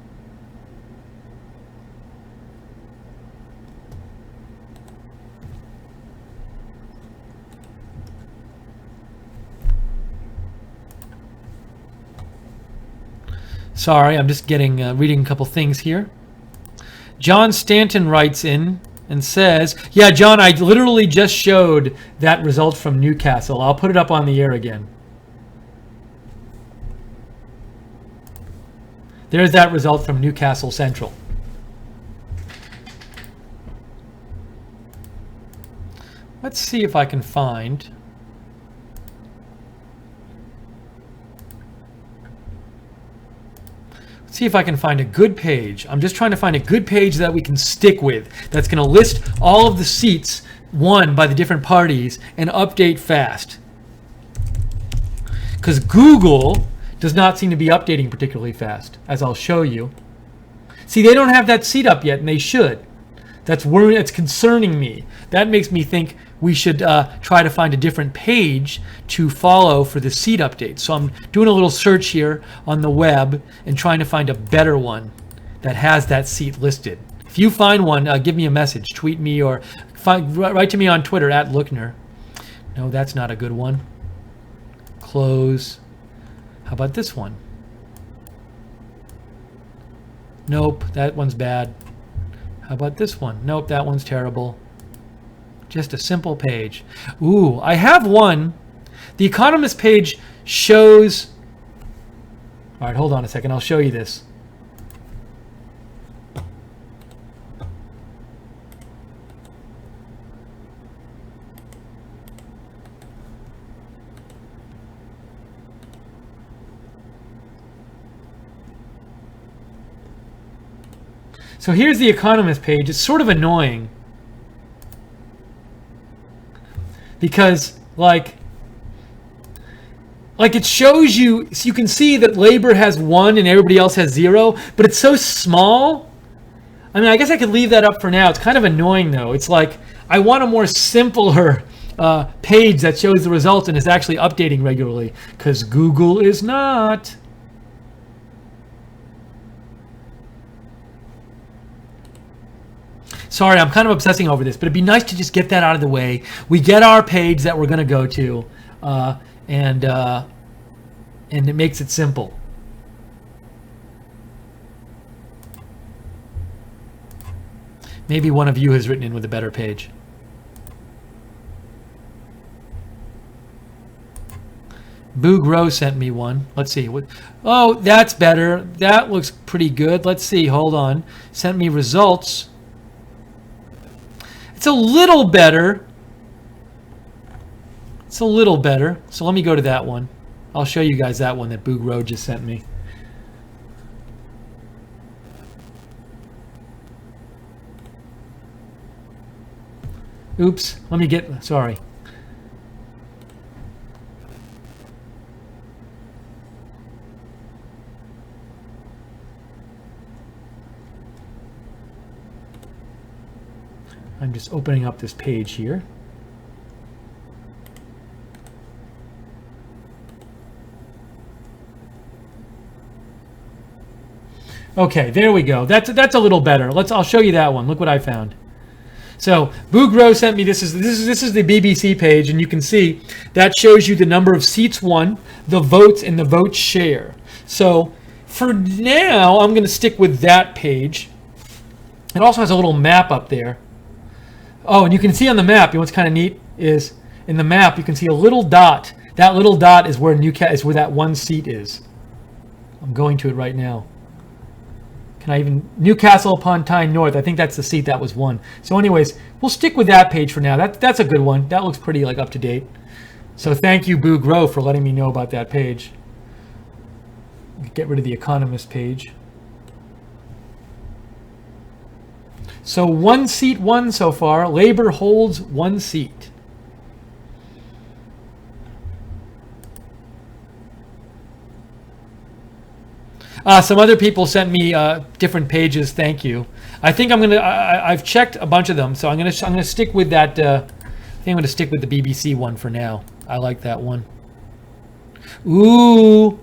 Sorry, I'm just reading a couple things here. John Stanton writes in and says, yeah, John, I literally just showed that result from Newcastle. I'll put it up on the air again. There's that result from Newcastle Central. Let's see if I can find. See if I can find a good page. I'm just trying to find a good page that we can stick with, that's going to list all of the seats won by the different parties and update fast. Because Google does not seem to be updating particularly fast, as I'll show you. See, they don't have that seat up yet, and they should. That's concerning me. That makes me think we should try to find a different page to follow for the seat update. So I'm doing a little search here on the web and trying to find a better one that has that seat listed. If you find one, give me a message, tweet me, or write to me on Twitter at Lookner. No, that's not a good one. Close. How about this one? Nope, that one's bad. How about this one? Nope, that one's terrible. Just a simple page. Ooh, I have one. The Economist page shows... All right, hold on a second. I'll show you this. So here's the Economist page. It's sort of annoying. because like it shows you, so you can see that Labor has 1 and everybody else has 0, but it's so small. I mean, I guess I could leave that up for now. It's kind of annoying though. It's like I want a more simpler page that shows the result and is actually updating regularly, because Google is not. Sorry, I'm kind of obsessing over this, but it'd be nice to just get that out of the way. We get our page that we're going to go to, and it makes it simple. Maybe one of you has written in with a better page. Boog Row sent me one. Let's see. Oh, that's better. That looks pretty good. Let's see. Hold on. Sent me results. It's a little better. It's a little better. So let me go to that one. I'll show you guys that one that Boog Row just sent me. Oops. Let me get... Sorry. I'm just opening up this page here. Okay, there we go. That's a little better. I'll show you that one. Look what I found. So Boog Row sent me this is the BBC page, and you can see that shows you the number of seats won, the votes, and the vote share. So for now, I'm going to stick with that page. It also has a little map up there. Oh, and you can see on the map, you know what's kind of neat is in the map you can see a little dot. That little dot is where where that one seat is. I'm going to it right now. Can I even Newcastle upon Tyne North? I think that's the seat that was won. So, anyways, we'll stick with that page for now. That's a good one. That looks pretty like up to date. So, thank you, Boog Row, for letting me know about that page. Get rid of the Economist page. So 1 seat won so far. Labor holds 1 seat. Some other people sent me different pages. Thank you. I think I've checked a bunch of them, so I'm gonna stick with that. I think I'm gonna stick with the BBC one for now. I like that one. Ooh,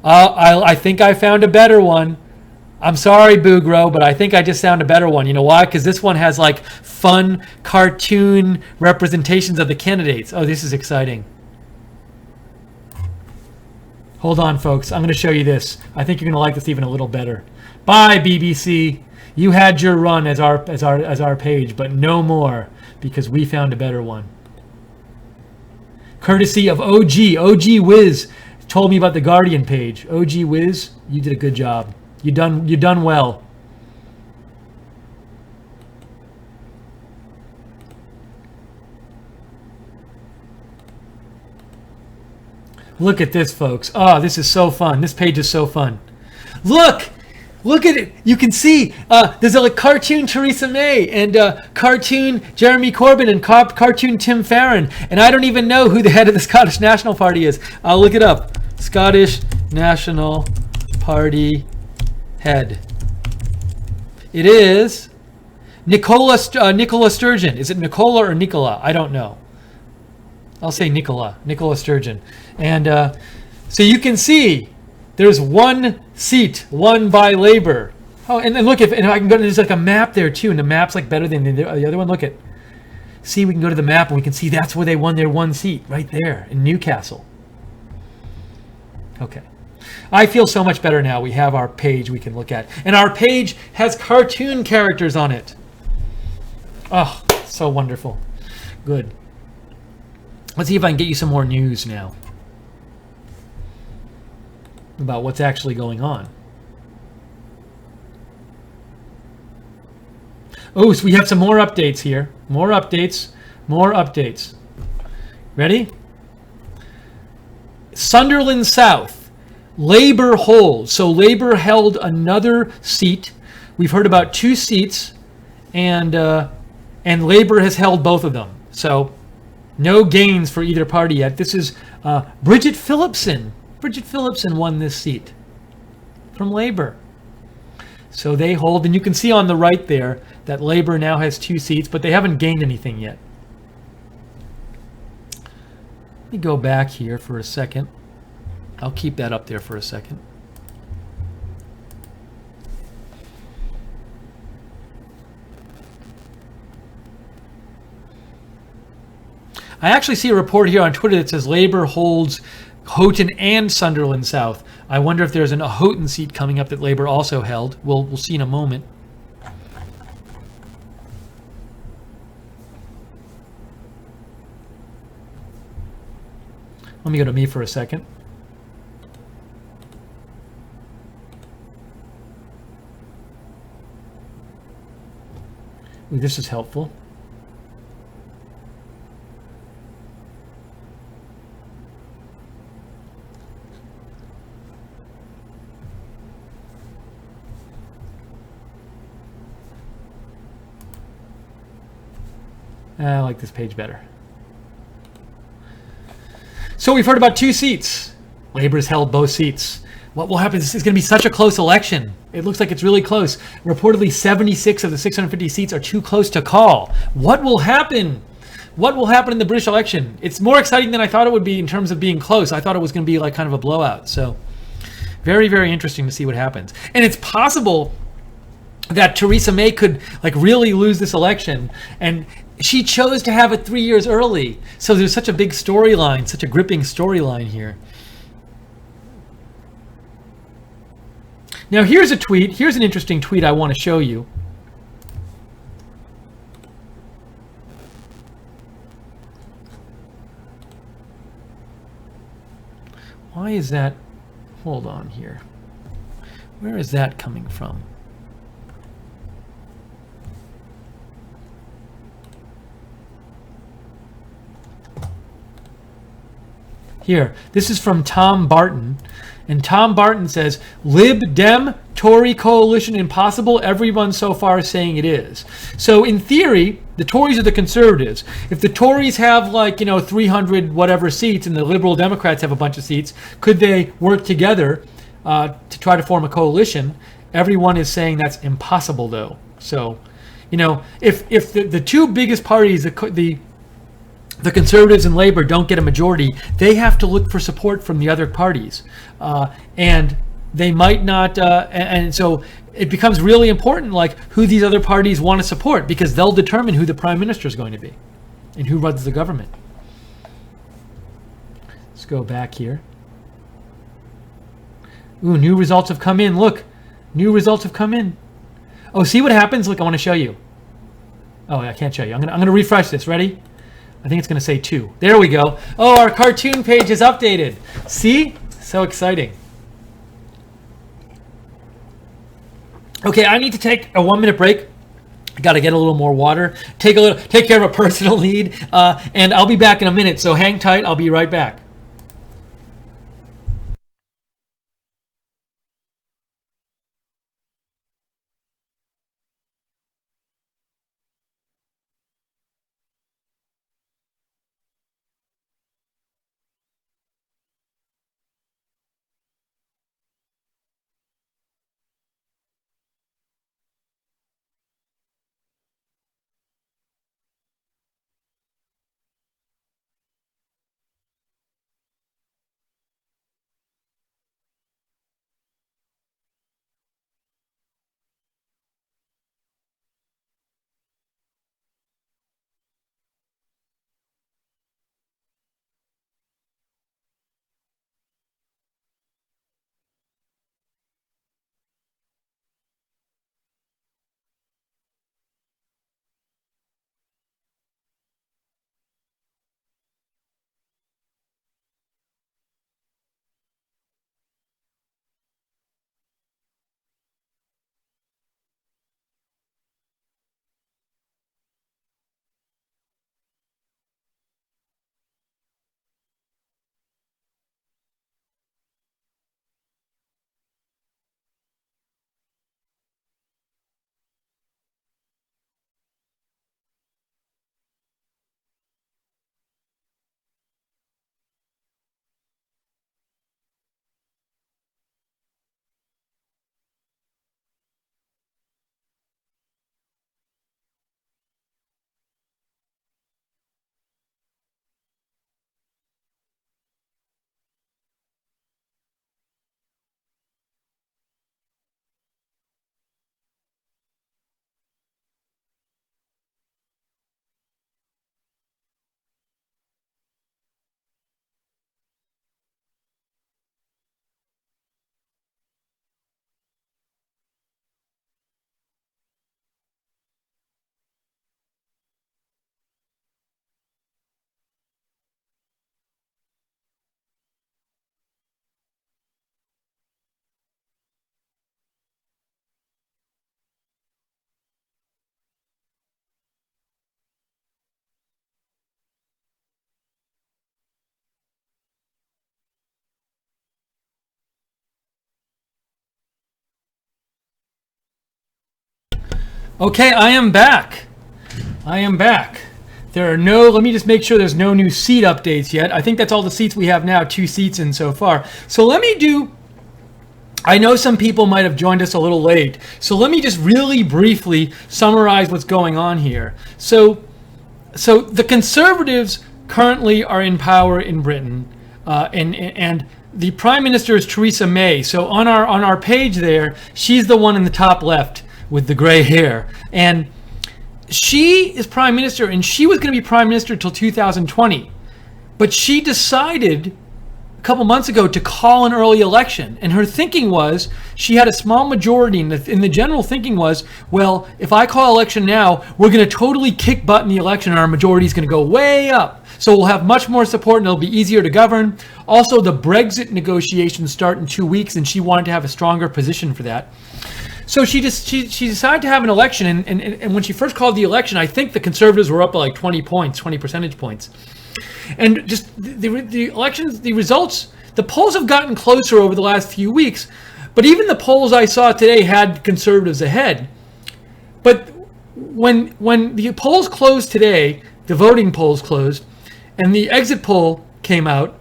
I think I found a better one. I'm sorry, Boog Row, but I think I just found a better one. You know why? Because this one has like fun cartoon representations of the candidates. Oh, this is exciting. Hold on, folks. I'm going to show you this. I think you're going to like this even a little better. Bye, BBC. You had your run as our page, but no more, because we found a better one. Courtesy of OG Wiz told me about the Guardian page. OG Wiz, you did a good job. You done well. Look at this, folks. Oh, this is so fun. This page is so fun. Look at it. You can see there's a cartoon Theresa May and cartoon Jeremy Corbyn and cartoon Tim Farron. And I don't even know who the head of the Scottish National Party is. I'll look it up. Scottish National Party head. It is Nicola Sturgeon. Is it Nicola or Nicola? I don't know. I'll say Nicola Sturgeon. And so you can see there's 1 seat won by Labor. Oh, and then look, and I can go to, there's like a map there too, and the map's like better than the other one. Look at, see, we can go to the map and we can see that's where they won their 1 seat, right there in Newcastle. Okay. I feel so much better now. We have our page we can look at. And our page has cartoon characters on it. Oh, so wonderful. Good. Let's see if I can get you some more news now about what's actually going on. Oh, so we have some more updates here. More updates. Ready? Sunderland South. Labor holds. So Labor held another seat. We've heard about 2 seats, and Labor has held both of them. So No gains for either party yet. This is Bridget Phillipson. Bridget Phillipson won this seat from Labour. So they hold, and you can see on the right there that Labour now has 2 seats, but they haven't gained anything yet. Let me go back here for a second. I'll keep that up there for a second. I actually see a report here on Twitter that says Labour holds Houghton and Sunderland South. I wonder if there's a Houghton seat coming up that Labour also held. We'll see in a moment. Let me go to me for a second. Ooh, this is helpful. I like this page better. So we've heard about 2 seats. Labour's held both seats. What will happen? This is going to be such a close election. It looks like it's really close. Reportedly, 76 of the 650 seats are too close to call. What will happen? What will happen in the British election? It's more exciting than I thought it would be in terms of being close. I thought it was going to be like kind of a blowout. So very, very interesting to see what happens. And it's possible that Theresa May could like really lose this election, and she chose to have it 3 years early. So there's such a big storyline, such a gripping storyline here. Now here's a tweet. Here's an interesting tweet I want to show you. Why is that? Hold on here. Where is that coming from? Here, this is from Tom Barton. And Tom Barton says, Lib Dem Tory coalition impossible? Everyone so far is saying it is. So in theory, the Tories are the Conservatives. If the Tories have 300 whatever seats and the Liberal Democrats have a bunch of seats, could they work together to try to form a coalition? Everyone is saying that's impossible though. So, if the 2 biggest parties, the Conservatives and Labour, don't get a majority, they have to look for support from the other parties. And they might not, and so it becomes really important who these other parties want to support, because they'll determine who the Prime Minister is going to be and who runs the government. Let's go back here. Ooh, new results have come in. Look, new results have come in. Oh, see what happens? Look, I want to show you. Oh, I can't show you. I'm gonna refresh this. Ready? I think it's going to say 2. There we go. Oh, our cartoon page is updated. See? So exciting. Okay, I need to take a 1-minute break. I got to get a little more water. Take care of a personal need, and I'll be back in a minute. So hang tight. I'll be right back. Okay, I am back. Let me just make sure there's no new seat updates yet. I think that's all the seats we have now, 2 seats in so far. So I know some people might have joined us a little late. So let me just really briefly summarize what's going on here. So the Conservatives currently are in power in Britain, and the Prime Minister is Theresa May. So on our page there, she's the one in the top left with the gray hair, and she is Prime Minister, and she was going to be Prime Minister till 2020, but she decided a couple months ago to call an early election, and her thinking was she had a small majority, and the general thinking was, well, if I call election now, we're going to totally kick butt in the election, and our majority is going to go way up. So we'll have much more support, and it'll be easier to govern. Also, the Brexit negotiations start in 2 weeks, and she wanted to have a stronger position for that. So she decided to have an election, and when she first called the election, I think the Conservatives were up by like 20 percentage points. And just the elections, the results, the polls have gotten closer over the last few weeks, but even the polls I saw today had Conservatives ahead. But when the polls closed today, the voting polls closed, and the exit poll came out,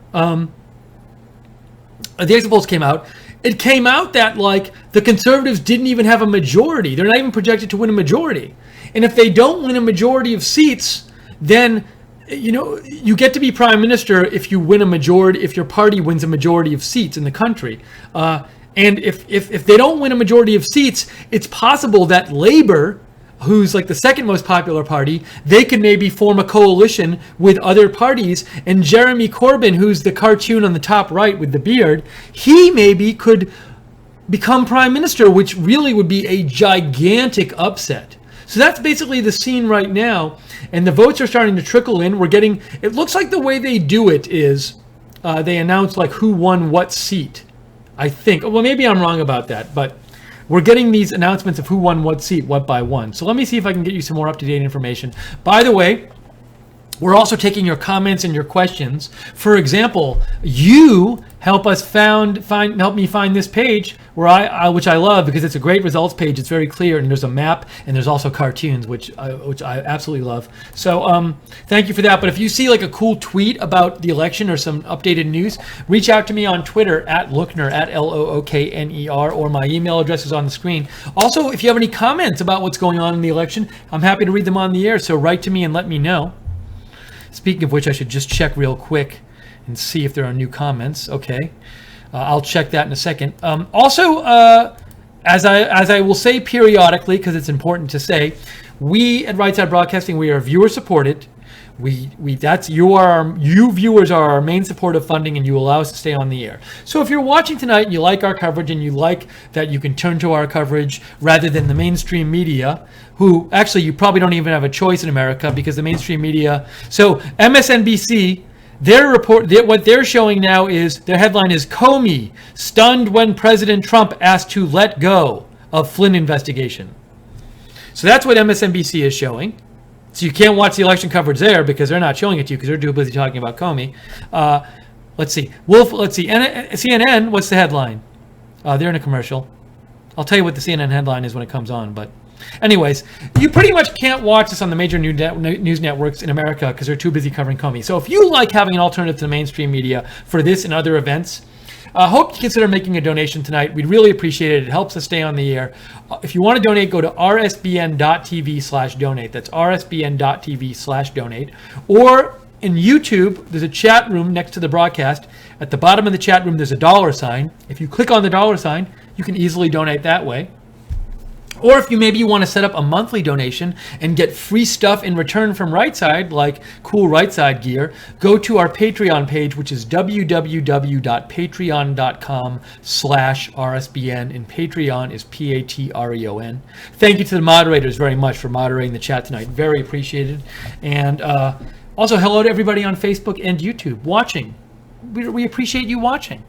it came out that like the Conservatives didn't even have a majority. They're not even projected to win a majority. And if they don't win a majority of seats, then you get to be Prime Minister if you win a majority, if your party wins a majority of seats in the country. And if they don't win a majority of seats, it's possible that Labour, who's like the second most popular party, they could maybe form a coalition with other parties, and Jeremy Corbyn, who's the cartoon on the top right with the beard, he maybe could become Prime Minister, which really would be a gigantic upset. So that's basically the scene right now, and the votes are starting to trickle in. It looks like the way they do it is they announce like who won what seat, I think. Well, maybe I'm wrong about that, but we're getting these announcements of who won what seat, what by one. So let me see if I can get you some more up-to-date information. By the way, we're also taking your comments and your questions. For example, you help us help me find this page where which I love because it's a great results page. It's very clear, and there's a map, and there's also cartoons, which I absolutely love. So thank you for that. But if you see like a cool tweet about the election or some updated news, reach out to me on Twitter at Lookner, at Lookner, or my email address is on the screen. Also, if you have any comments about what's going on in the election, I'm happy to read them on the air. So write to me and let me know. Speaking of which, I should just check real quick and see if there are new comments. Okay, I'll check that in a second. Also, as I will say periodically, because it's important to say, we at Right Side Broadcasting, we are viewer supported. You viewers are our main support of funding, and you allow us to stay on the air. So if you're watching tonight and you like our coverage, and you like that you can turn to our coverage rather than the mainstream media, who actually you probably don't even have a choice in America, because the mainstream media, so MSNBC, what they're showing now is, their headline is Comey stunned when President Trump asked to let go of Flynn investigation. So that's what MSNBC is showing. So you can't watch the election coverage there because they're not showing it to you because they're too busy talking about Comey. Let's see. CNN, what's the headline? They're in a commercial. I'll tell you what the CNN headline is when it comes on. But anyways, you pretty much can't watch this on the major news networks in America because they're too busy covering Comey. So if you like having an alternative to the mainstream media for this and other events, hope you consider making a donation tonight. We'd really appreciate it. It helps us stay on the air. If you want to donate, go to rsbn.tv/donate. That's rsbn.tv/donate. Or in YouTube, there's a chat room next to the broadcast. At the bottom of the chat room, there's a $sign. If you click on the $sign, you can easily donate that way. Or if you want to set up a monthly donation and get free stuff in return from Right Side, like cool Right Side gear, go to our Patreon page, which is www.patreon.com/RSBN, and Patreon is Patreon. Thank you to the moderators very much for moderating the chat tonight. Very appreciated. And also hello to everybody on Facebook and YouTube watching. We appreciate you watching.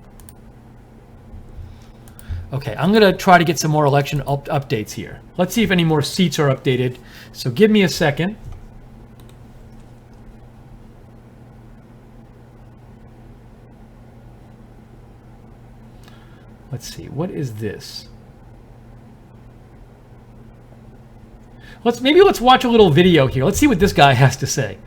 Okay, I'm going to try to get some more election updates here. Let's see if any more seats are updated. So give me a second. Let's see, what is this? let's watch a little video here. Let's see what this guy has to say.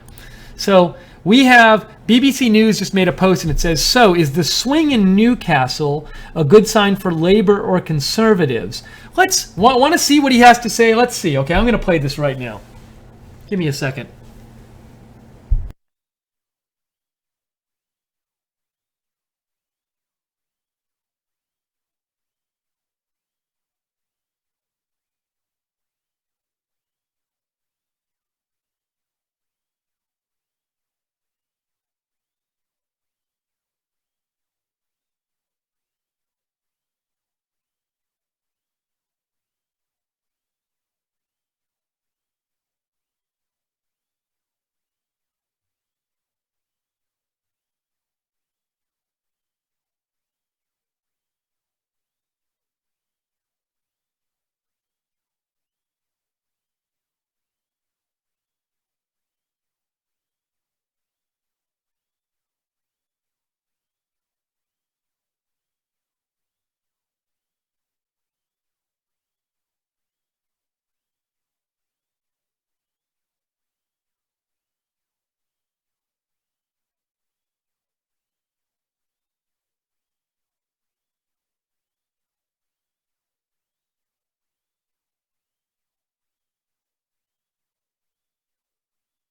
So we have BBC News just made a post and it says, so is the swing in Newcastle a good sign for Labour or Conservatives? Want to see what he has to say? Let's see. Okay, I'm going to play this right now. Give me a second.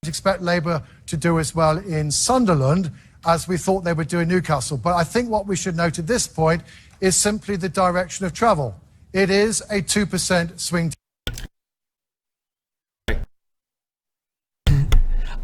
Expect Labour to do as well in Sunderland as we thought they would do in Newcastle. But I think what we should note at this point is simply the direction of travel. It is a 2% swing.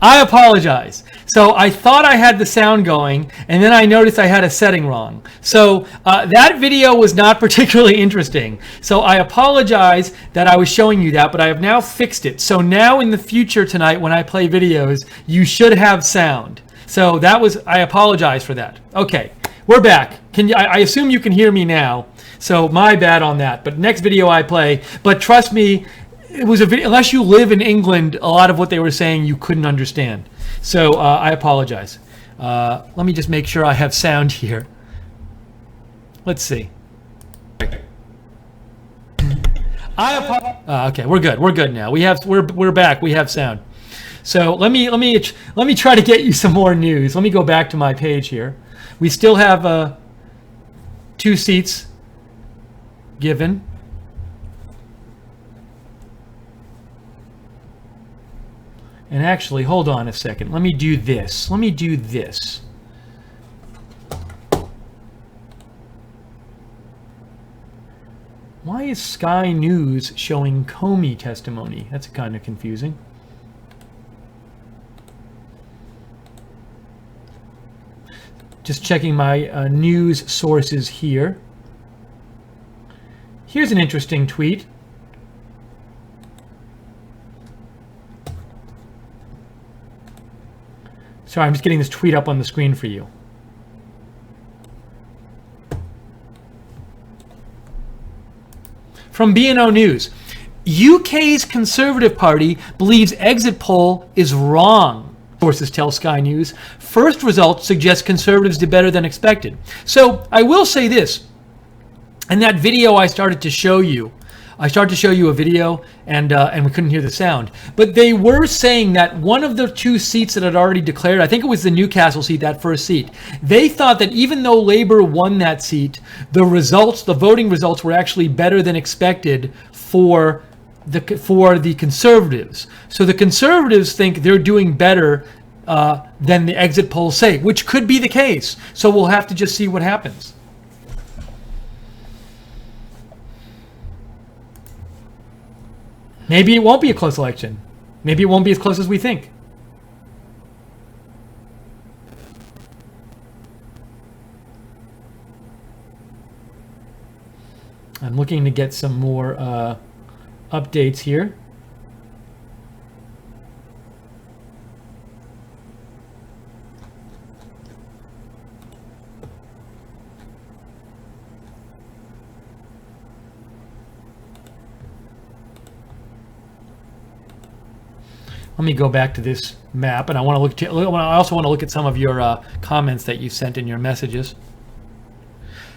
I apologize. So I thought I had the sound going, and then I noticed I had a setting wrong. So that video was not particularly interesting. So I apologize that I was showing you that, but I have now fixed it. So now in the future tonight when I play videos, you should have sound. So I apologize for that. Okay, we're back. I assume you can hear me now. So my bad on that. But next video I play, but trust me, it was a video, unless you live in England, a lot of what they were saying you couldn't understand. So I apologize. Let me just make sure I have sound here. Let's see. Okay, we're good. We're good now. We're back. We have sound. So let me try to get you some more news. Let me go back to my page here. We still have 2 seats given. And actually, hold on a second. Let me do this. Why is Sky News showing Comey testimony? That's kind of confusing. Just checking my news sources here. Here's an interesting tweet. Sorry, I'm just getting this tweet up on the screen for you. From B&O News, UK's Conservative Party believes exit poll is wrong. Sources tell Sky News. First results suggest Conservatives did better than expected. So I will say this. In that video I started to show you a video and we couldn't hear the sound. But they were saying that one of the 2 seats that had already declared, I think it was the Newcastle seat, that first seat, they thought that even though Labour won that seat, the voting results were actually better than expected for the Conservatives. So the Conservatives think they're doing better than the exit polls say, which could be the case. So we'll have to just see what happens. Maybe it won't be a close election. Maybe it won't be as close as we think. I'm looking to get some more updates here. Let me go back to this map, and I also want to look at some of your comments that you sent in your messages.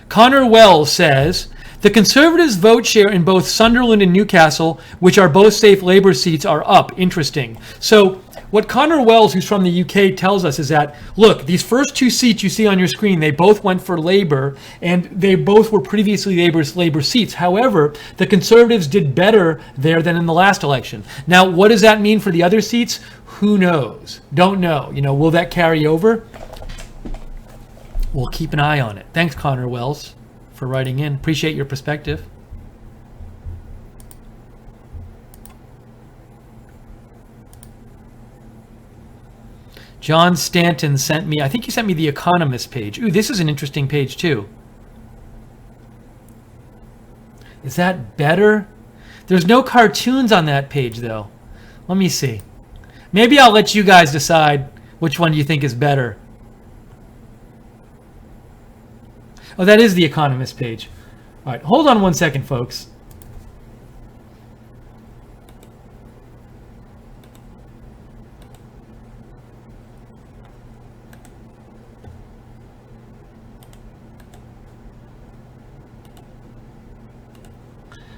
Connor Wells says, The Conservatives' vote share in both Sunderland and Newcastle, which are both safe Labour seats, are up. Interesting. So what Connor Wells, who's from the UK, tells us is that, look, these first two seats you see on your screen, they both went for Labour, and they both were previously Labour seats. However, the Conservatives did better there than in the last election. Now, what does that mean for the other seats? Who knows? Don't know. Will that carry over? We'll keep an eye on it. Thanks, Connor Wells, for writing in. Appreciate your perspective. John Stanton sent me, I think you sent me the Economist page. Ooh, this is an interesting page too. Is that better? There's no cartoons on that page though. Let me see. Maybe I'll let you guys decide which one you think is better. Oh, that is the Economist page. All right, hold on one second, folks.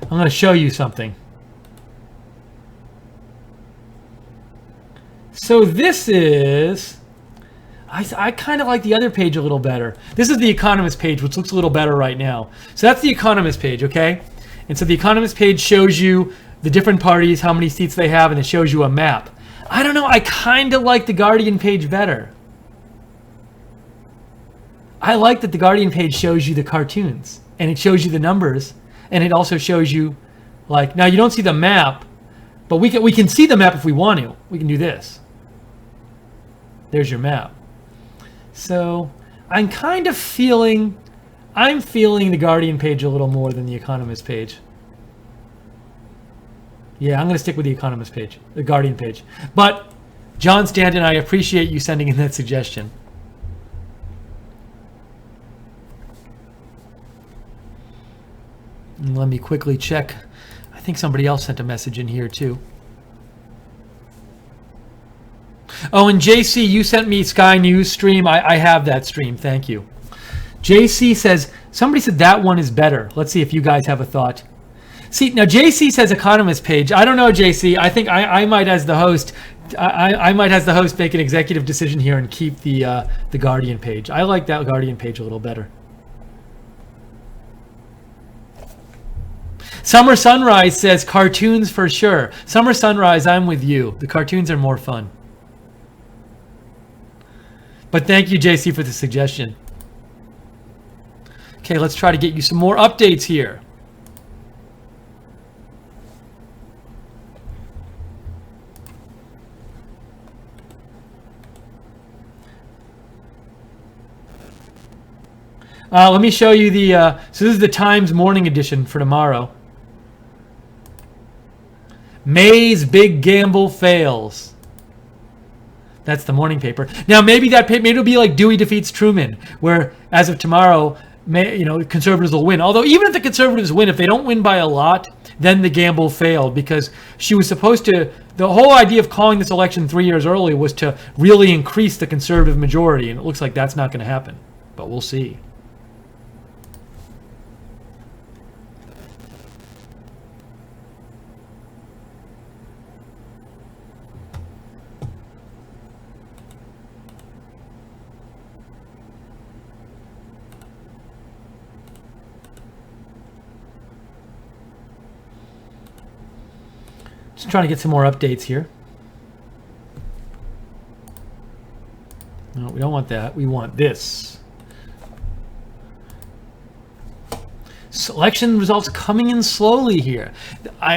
I'm going to show you something. So this is, I kind of like the other page a little better. This is the Economist page, which looks a little better right now. So that's the Economist page, okay? And so the Economist page shows you the different parties, how many seats they have, and it shows you a map. I don't know, I kind of like the Guardian page better. I like that the Guardian page shows you the cartoons, and it shows you the numbers, and it also shows you, like, now you don't see the map, but we can see the map if we want to. We can do this. There's your map. So I'm kind of feeling the Guardian page a little more than the Economist page. Yeah, I'm going to stick with the Economist page, the Guardian page. But John Stanton, I appreciate you sending in that suggestion. And let me quickly check. I think somebody else sent a message in here too. Oh, and JC, you sent me Sky News stream. I have that stream. Thank you. JC says, somebody said that one is better. Let's see if you guys have a thought. See, now JC says Economist page. I don't know, JC. I think I might, as the host, I might, as the host, make an executive decision here and keep the Guardian page. I like that Guardian page a little better. Summer Sunrise says cartoons for sure. Summer Sunrise, I'm with you. The cartoons are more fun. But thank you, JC, for the suggestion. Okay, let's try to get you some more updates here. Let me show you the, so this is the Times morning edition for tomorrow. May's big gamble fails. That's the morning paper. Now maybe it'll be like Dewey defeats Truman, where as of tomorrow, conservatives will win. Although even if the conservatives win, if they don't win by a lot, then the gamble failed, because she was supposed to. The whole idea of calling this election 3 years early was to really increase the conservative majority, and it looks like that's not going to happen. But we'll see. Just trying to get some more updates here. No, we don't want that. We want this. Selection results coming in slowly here.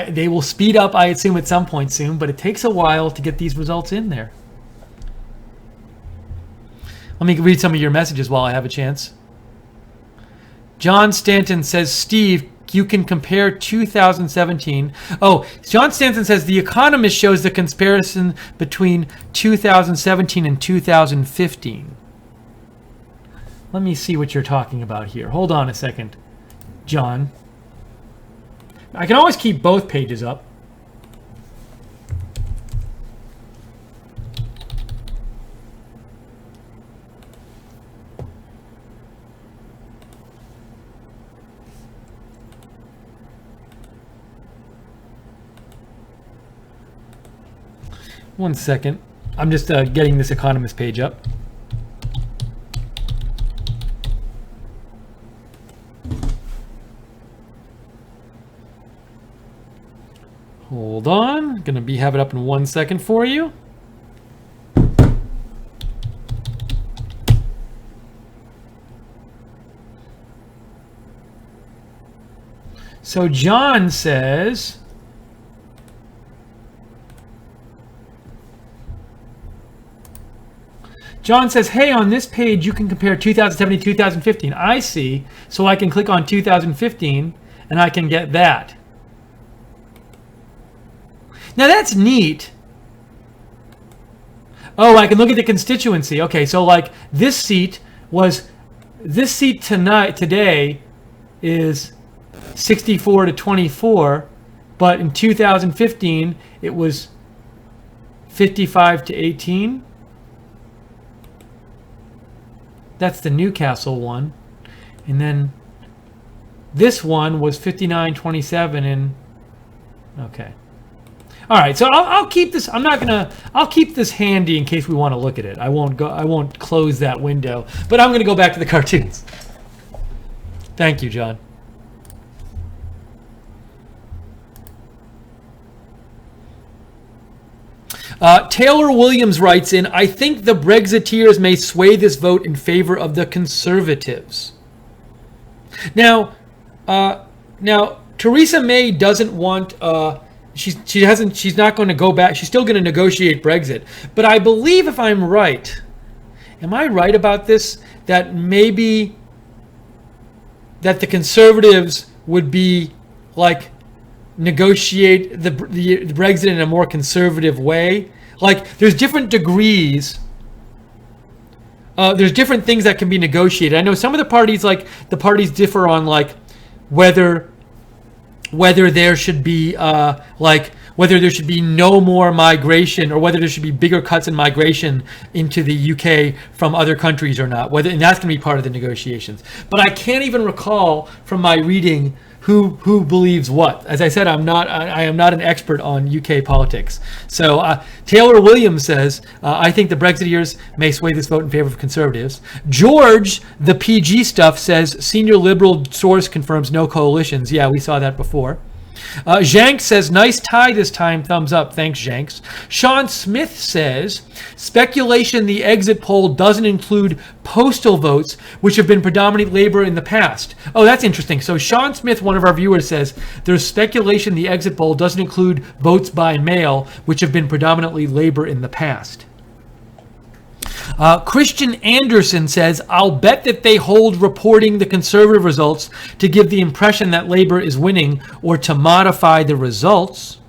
They will speed up, I assume, at some point soon, but it takes a while to get these results in there. Let me read some of your messages while I have a chance. John Stanton says, Steve, you can compare 2017. Oh, John Stanton says The Economist shows the comparison between 2017 and 2015. Let me see what you're talking about here. Hold on a second, John. I can always keep both pages up. 1 second. I'm just getting this Economist page up. Hold on. Going to have it up in 1 second for you. So John says, hey, on this page you can compare 2007 to 2015. I see. So I can click on 2015 and I can get that. Now that's neat. Oh, I can look at the constituency. Okay, so like this seat today is 64 to 24, but in 2015 it was 55 to 18. That's the Newcastle one. And then this one was 59-27 and okay. All right, so I'll keep this. I'll keep this handy in case we want to look at it. I won't close that window, but I'm going to go back to the cartoons. Thank you, John. Taylor Williams writes in, I think the Brexiteers may sway this vote in favor of the Conservatives. Now, Theresa May doesn't want. She's not going to go back. She's still going to negotiate Brexit. But I believe, if I'm right, am I right about this? That maybe that the Conservatives would be like negotiate the Brexit in a more conservative way. Like there's different degrees. There's different things that can be negotiated. I know some of the parties, like the parties differ on like whether there should be whether there should be no more migration or whether there should be bigger cuts in migration into the UK from other countries or not. And that's going to be part of the negotiations. But I can't even recall from my reading who believes what. As I said, I am not an expert on UK politics. So Taylor Williams says, I think the Brexiteers may sway this vote in favor of Conservatives. George, the PG stuff, says senior Liberal source confirms no coalitions. Yeah, we saw that before. Janks says, nice tie this time, thumbs up. Thanks, Janks. Sean Smith says, speculation the exit poll doesn't include postal votes, which have been predominantly Labour in the past. Oh, that's interesting. So Sean Smith, one of our viewers, says, there's speculation the exit poll doesn't include votes by mail, which have been predominantly Labour in the past. Christian Anderson says, I'll bet that they hold reporting the Conservative results to give the impression that Labour is winning or to modify the results.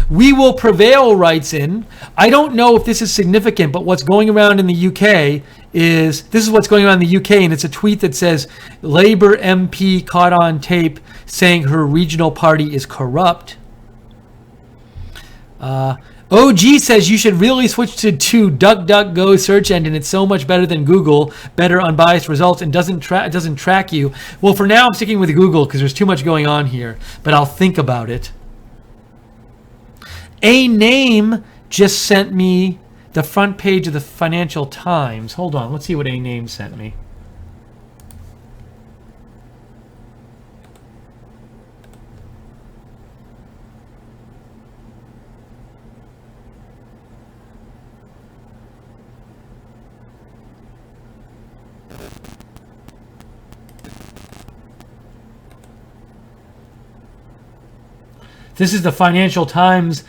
We Will Prevail writes in, I don't know if this is significant, but what's going around in the UK this is what's going on in the UK, and it's a tweet that says, Labour MP caught on tape saying her regional party is corrupt. OG says you should really switch to DuckDuckGo search engine. It's so much better than Google, better unbiased results, and doesn't track you. Well, for now I'm sticking with Google because there's too much going on here, but I'll think about it. A Name just sent me the front page of the Financial Times. Hold on, let's see what A Name sent me. This is the Financial Times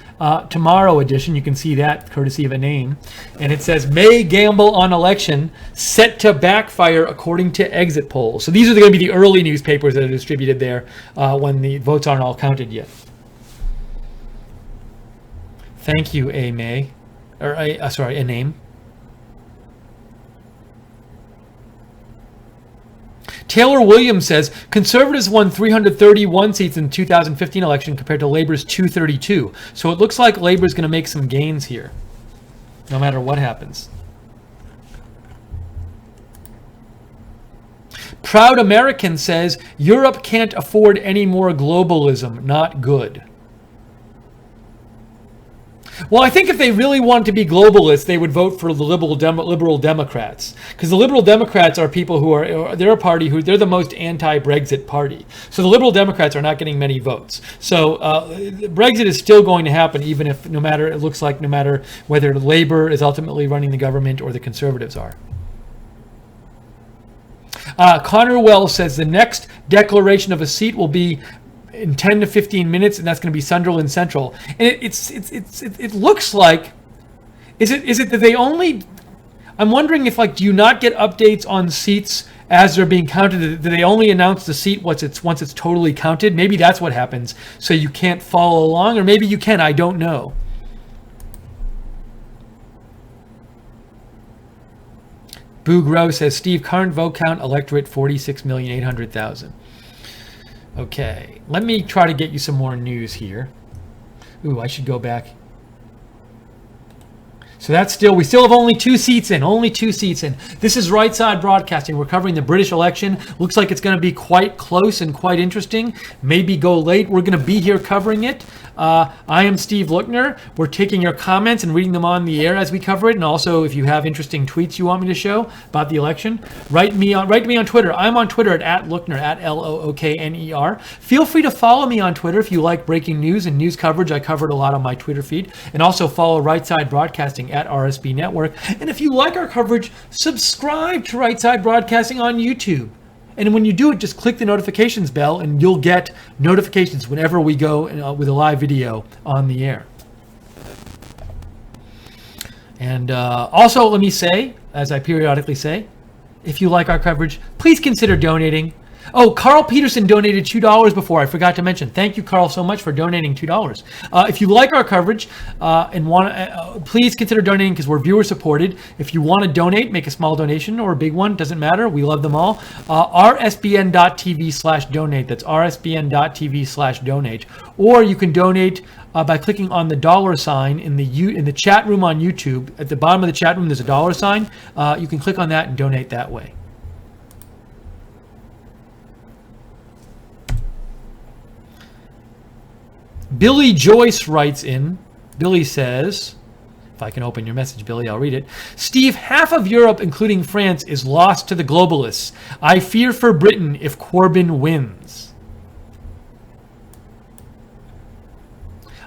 tomorrow edition. You can see that courtesy of A Name. And it says, May gamble on election set to backfire according to exit polls. So these are going to be the early newspapers that are distributed there when the votes aren't all counted yet. Thank you, A May. Or, A Name. Taylor Williams says, Conservatives won 331 seats in the 2015 election compared to Labour's 232. So it looks like Labour's going to make some gains here, no matter what happens. Proud American says, Europe can't afford any more globalism. Not good. Well, I think if they really want to be globalists, they would vote for the liberal Democrats, because the liberal Democrats are people who they're a party who they're the most anti-Brexit party. So the liberal Democrats are not getting many votes. So Brexit is still going to happen, even if no matter whether Labour is ultimately running the government or the Conservatives are. Connor Wells says the next declaration of a seat will be in 10 to 15 minutes, and that's going to be Sunderland Central. And it looks like, is it that they only? I'm wondering if, like, do you not get updates on seats as they're being counted? Do they only announce the seat once it's totally counted? Maybe that's what happens, so you can't follow along, or maybe you can. I don't know. Boo Grow says Steve, current vote count electorate 46,800,000. Okay, let me try to get you some more news here. Ooh, I should go back. So we still have only 2 seats in, This is Right Side Broadcasting. We're covering the British election. Looks like it's going to be quite close and quite interesting. Maybe go late. We're going to be here covering it. I am Steve Lookner. We're taking your comments and reading them on the air as we cover it. And also, if you have interesting tweets you want me to show about the election, write to me on Twitter. I'm on Twitter at @Lookner, @LOOKNER. Feel free to follow me on Twitter if you like breaking news and news coverage. I covered a lot on my Twitter feed. And also follow Right Side Broadcasting at RSB Network. And if you like our coverage, subscribe to Right Side Broadcasting on YouTube. And when you do it, just click the notifications bell and you'll get notifications whenever we go with a live video on the air. And also, let me say, as I periodically say, if you like our coverage, please consider donating. Oh, Carl Peterson donated $2 before. I forgot to mention. Thank you, Carl, so much for donating $2. If you like our coverage and want, please consider donating because we're viewer supported. If you want to donate, make a small donation or a big one. Doesn't matter. We love them all. rsbn.tv/donate. That's rsbn.tv/donate. Or you can donate by clicking on the $sign in the chat room on YouTube. At the bottom of the chat room, there's a $sign. You can click on that and donate that way. Billy Joyce writes in. Billy says, if I can open your message, Billy, I'll read it. Steve, half of Europe, including France, is lost to the globalists. I fear for Britain if Corbyn wins.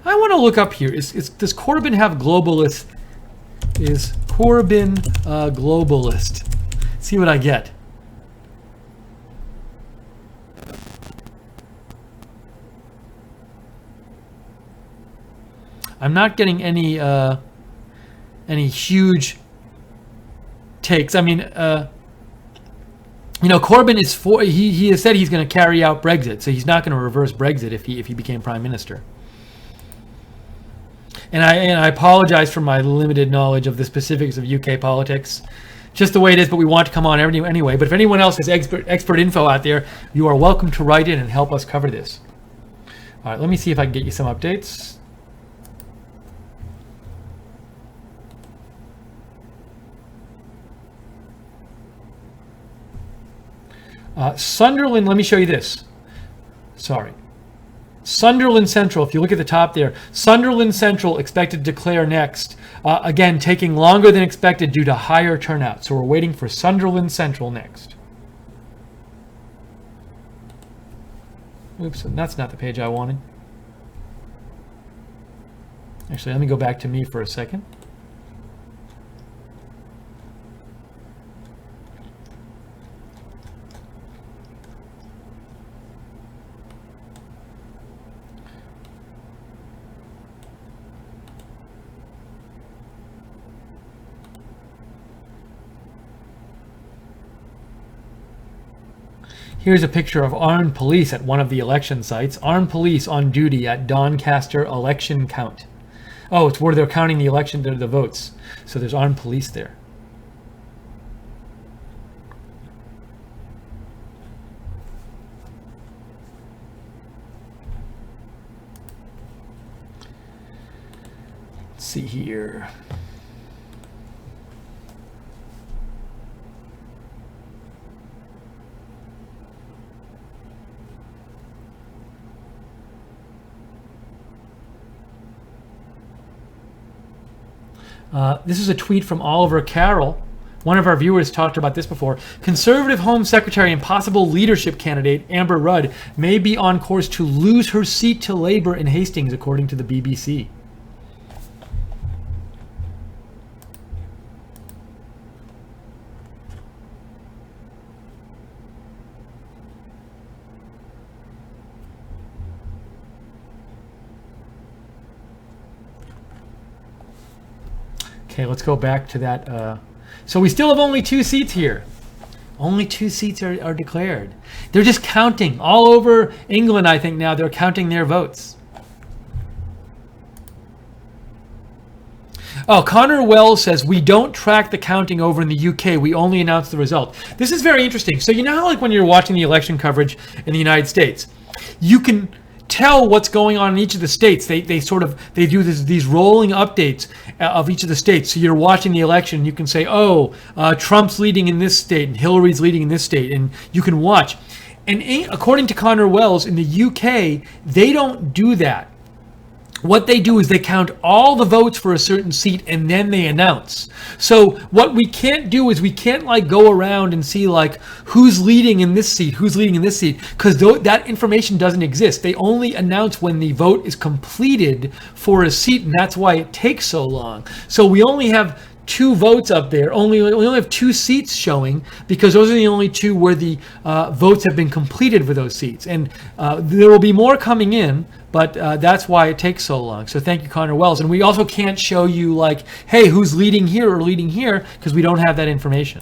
I want to look up here. Does Corbyn have globalist? Is Corbyn a globalist? See what I get. I'm not getting any huge takes. I mean, Corbyn is for. He has said he's going to carry out Brexit, so he's not going to reverse Brexit if he became prime minister. And I apologize for my limited knowledge of the specifics of UK politics, just the way it is. But we want to come on anyway. But if anyone else has expert info out there, you are welcome to write in and help us cover this. All right, let me see if I can get you some updates. Sunderland, let me show you this. Sorry. Sunderland Central, if you look at the top there, Sunderland Central expected to declare next. Again, taking longer than expected due to higher turnout. So we're waiting for Sunderland Central next. Oops, that's not the page I wanted. Actually, let me go back to me for a second. Here's a picture of armed police at one of the election sites. Armed police on duty at Doncaster election count. Oh, it's where they're counting the votes. So there's armed police there. Let's see here. This is a tweet from Oliver Carroll. One of our viewers talked about this before. Conservative Home Secretary and possible leadership candidate Amber Rudd may be on course to lose her seat to Labour in Hastings, according to the BBC. Okay, let's go back to that. So we still have only 2 seats here. Only 2 seats are declared. They're just counting. All over England, I think now, they're counting their votes. Oh, Connor Wells says, we don't track the counting over in the UK. We only announce the result. This is very interesting. So you know how, like, when you're watching the election coverage in the United States, you can tell what's going on in each of the states. They do these rolling updates of each of the states. So you're watching the election, you can say, Trump's leading in this state and Hillary's leading in this state, and you can watch. And according to Connor Wells, in the UK, they don't do that. What they do is they count all the votes for a certain seat and then they announce. So what we can't do is we can't like go around and see like who's leading in this seat, because that information doesn't exist. They only announce when the vote is completed for a seat, and that's why it takes so long. So we only have 2 votes up there. We only have 2 seats showing because those are the only 2 where the votes have been completed for those seats. And there will be more coming in, but that's why it takes so long. So thank you, Connor Wells. And we also can't show you like, hey, who's leading here or leading here, because we don't have that information.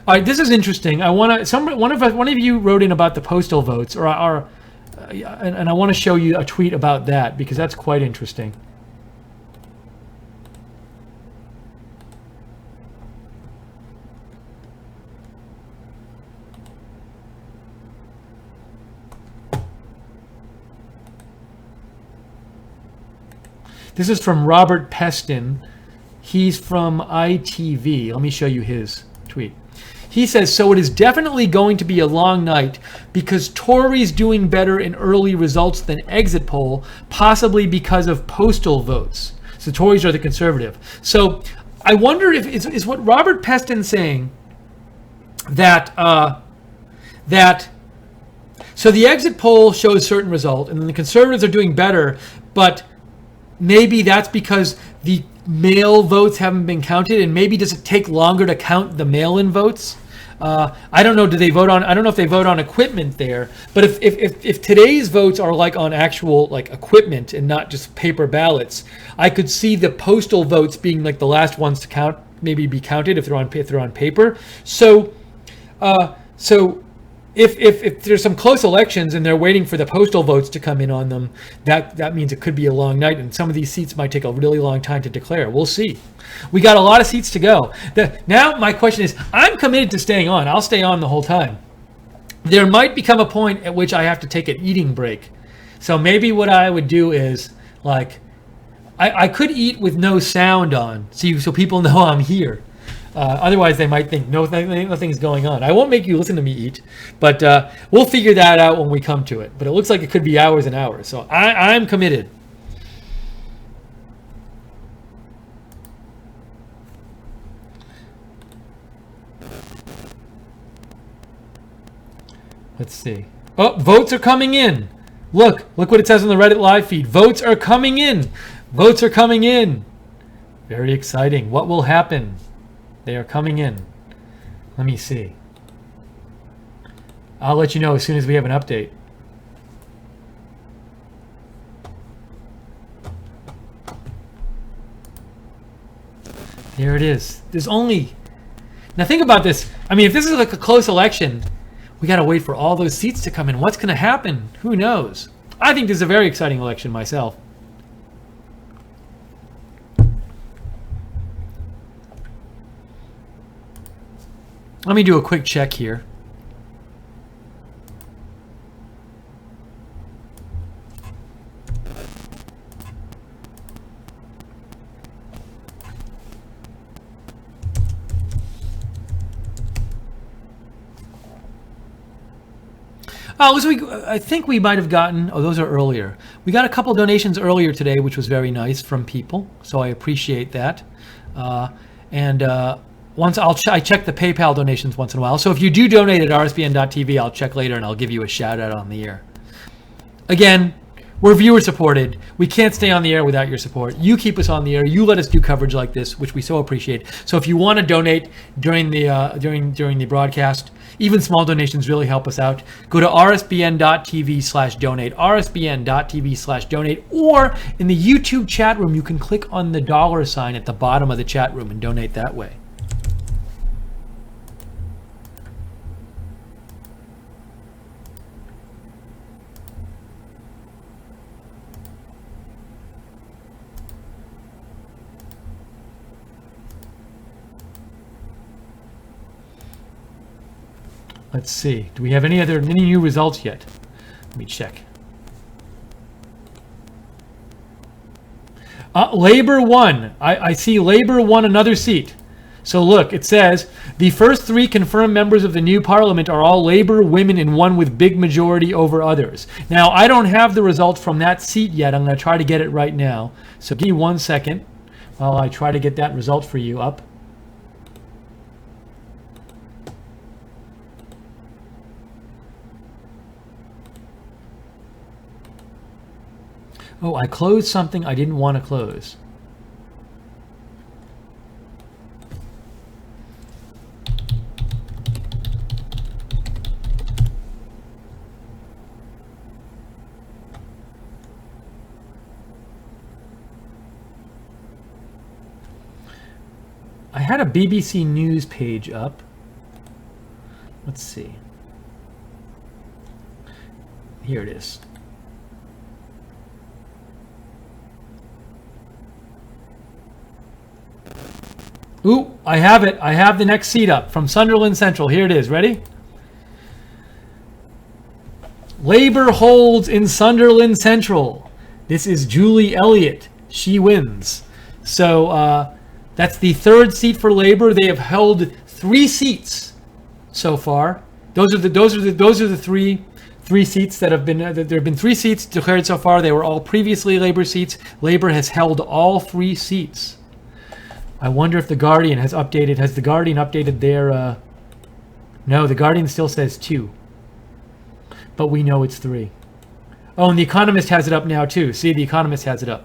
All right, this is interesting. I want to. One of you wrote in about the postal votes, and I want to show you a tweet about that because that's quite interesting. This is from Robert Peston. He's from ITV. Let me show you his tweet. He says, so it is definitely going to be a long night because Tories doing better in early results than exit poll, possibly because of postal votes. So Tories are the conservative. So I wonder if is what Robert Peston saying that so the exit poll shows certain result and then the conservatives are doing better, but maybe that's because the mail votes haven't been counted, and maybe does it take longer to count the mail-in votes? I don't know. I don't know if they vote on equipment there. But if today's votes are like on actual like equipment and not just paper ballots, I could see the postal votes being like the last ones to count, maybe be counted if they're on paper. So if there's some close elections and they're waiting for the postal votes to come in on them, that means it could be a long night, and some of these seats might take a really long time to declare. We'll see. We got a lot of seats to go. Now my question is, I'm committed to staying on. I'll stay on the whole time. There might become a point at which I have to take an eating break. So maybe what I would do is like, I could eat with no sound on, so people know I'm here. Otherwise, they might think nothing's going on. I won't make you listen to me eat, but we'll figure that out when we come to it. But it looks like it could be hours and hours. So I'm committed. Let's see. Oh, votes are coming in. Look what it says on the Reddit live feed. Votes are coming in. Votes are coming in. Very exciting. What will happen? They are coming in. Let me see. I'll let you know as soon as we have an update. There it is. There's only... Now think about this. I mean, if this is like a close election, we got to wait for all those seats to come in. What's going to happen? Who knows? I think this is a very exciting election myself. Let me do a quick check here. I think we might have gotten. Oh, those are earlier. We got a couple donations earlier today, which was very nice from people. So I appreciate that. And once I check the PayPal donations once in a while. So if you do donate at rsbn.tv, I'll check later and I'll give you a shout out on the air. Again, we're viewer supported. We can't stay on the air without your support. You keep us on the air. You let us do coverage like this, which we so appreciate. So if you want to donate during the during the broadcast, even small donations really help us out. Go to rsbn.tv/donate, rsbn.tv/donate, or in the YouTube chat room, you can click on the $sign at the bottom of the chat room and donate that way. Let's see. Do we have any new results yet? Let me check. Labor won. I see Labor won another seat. So look, it says the first 3 confirmed members of the new parliament are all Labor women and one with big majority over others. Now, I don't have the result from that seat yet. I'm going to try to get it right now. So give me 1 second while I try to get that result for you up. Oh, I closed something I didn't want to close. I had a BBC News page up. Let's see. Here it is. Ooh, I have it. I have the next seat up from Sunderland Central. Here it is. Ready? Labour holds in Sunderland Central. This is Julie Elliott. She wins. So that's the 3rd seat for Labour. They have held 3 seats so far. Those are the three seats that have been. There have been 3 seats declared so far. They were all previously Labour seats. Labour has held all 3 seats. I wonder if The Guardian has updated. Has The Guardian updated their... No, The Guardian still says 2. But we know it's 3. Oh, and The Economist has it up now too. See, The Economist has it up.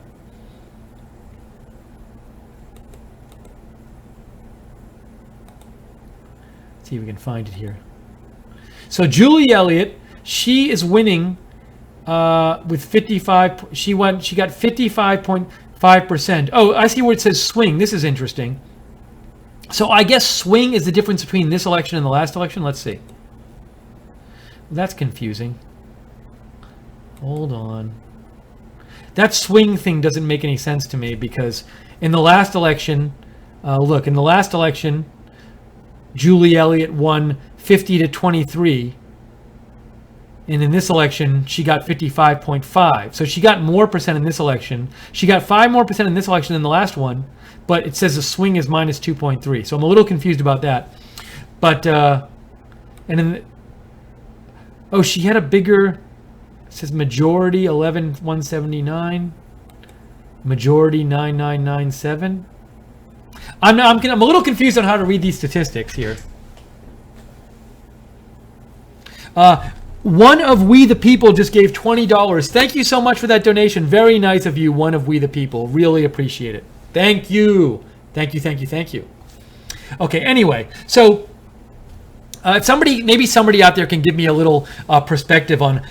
Let's see if we can find it here. So Julie Elliott, she is winning with 55. She got 55.5%. Oh, I see where it says swing. This is interesting. So I guess swing is the difference between this election and the last election. Let's see. That's confusing. Hold on. That swing thing doesn't make any sense to me because in the last election, look, in the last election, Julie Elliott won 50-23. And in this election, she got 55.5. So she got more percent in this election. She got 5 more percent in this election than the last one. But it says the swing is minus 2.3. So I'm a little confused about that. But, and then, oh, she had a bigger, it says majority 11,179. Majority 9,997. I'm a little confused on how to read these statistics here. One of We the People just gave $20. Thank you so much for that donation. Very nice of you, one of We the People. Really appreciate it. Thank you. Thank you, thank you, thank you. Okay, anyway, so maybe somebody out there can give me a little perspective on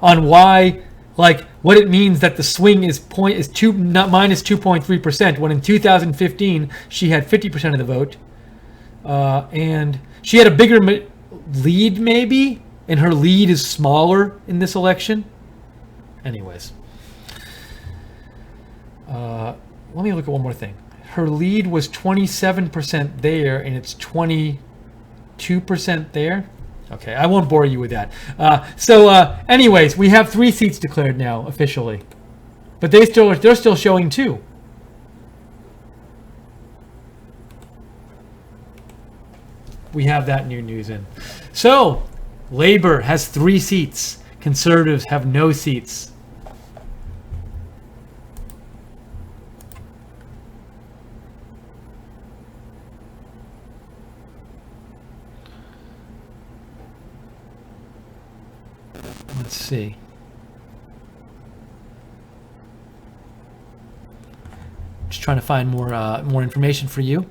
why, like, what it means that the swing is minus 2.3%, when in 2015 she had 50% of the vote, and she had a bigger lead maybe, and her lead is smaller in this election. Anyways, let me look at one more thing. Her lead was 27% there, and it's 22% there. Okay, I won't bore you with that. Anyways, we have 3 seats declared now officially, but they're still showing 2. We have that new news in. So Labour has 3 seats. Conservatives have no seats. Let's see. Just trying to find more information for you.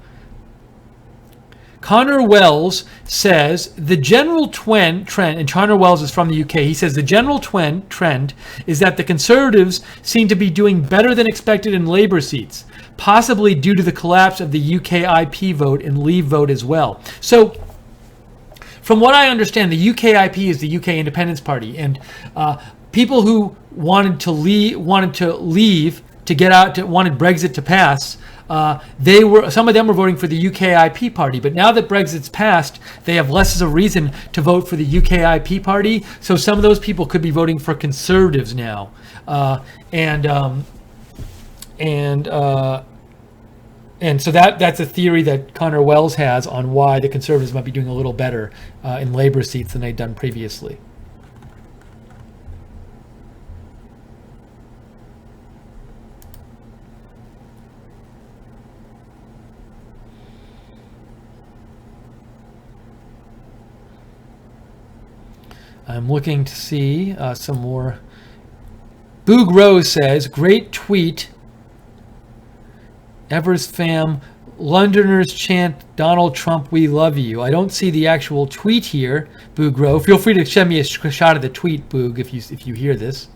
Connor Wells says the general trend, and Connor Wells is from the UK, he says the general trend is that the Conservatives seem to be doing better than expected in Labour seats, possibly due to the collapse of the UKIP vote and Leave vote as well. So, from what I understand, the UKIP is the UK Independence Party, and people who wanted to leave to get out, wanted Brexit to pass. Some of them were voting for the UKIP party, but now that Brexit's passed, they have less of a reason to vote for the UKIP party. So some of those people could be voting for Conservatives now, and so that's a theory that Connor Wells has on why the Conservatives might be doing a little better in Labour seats than they'd done previously. I'm looking to see some more. Boog Rose says, great tweet. Evers fam, Londoners chant Donald Trump, we love you. I don't see the actual tweet here, Boog Rose. Feel free to send me a shot of the tweet, Boog, if you hear this.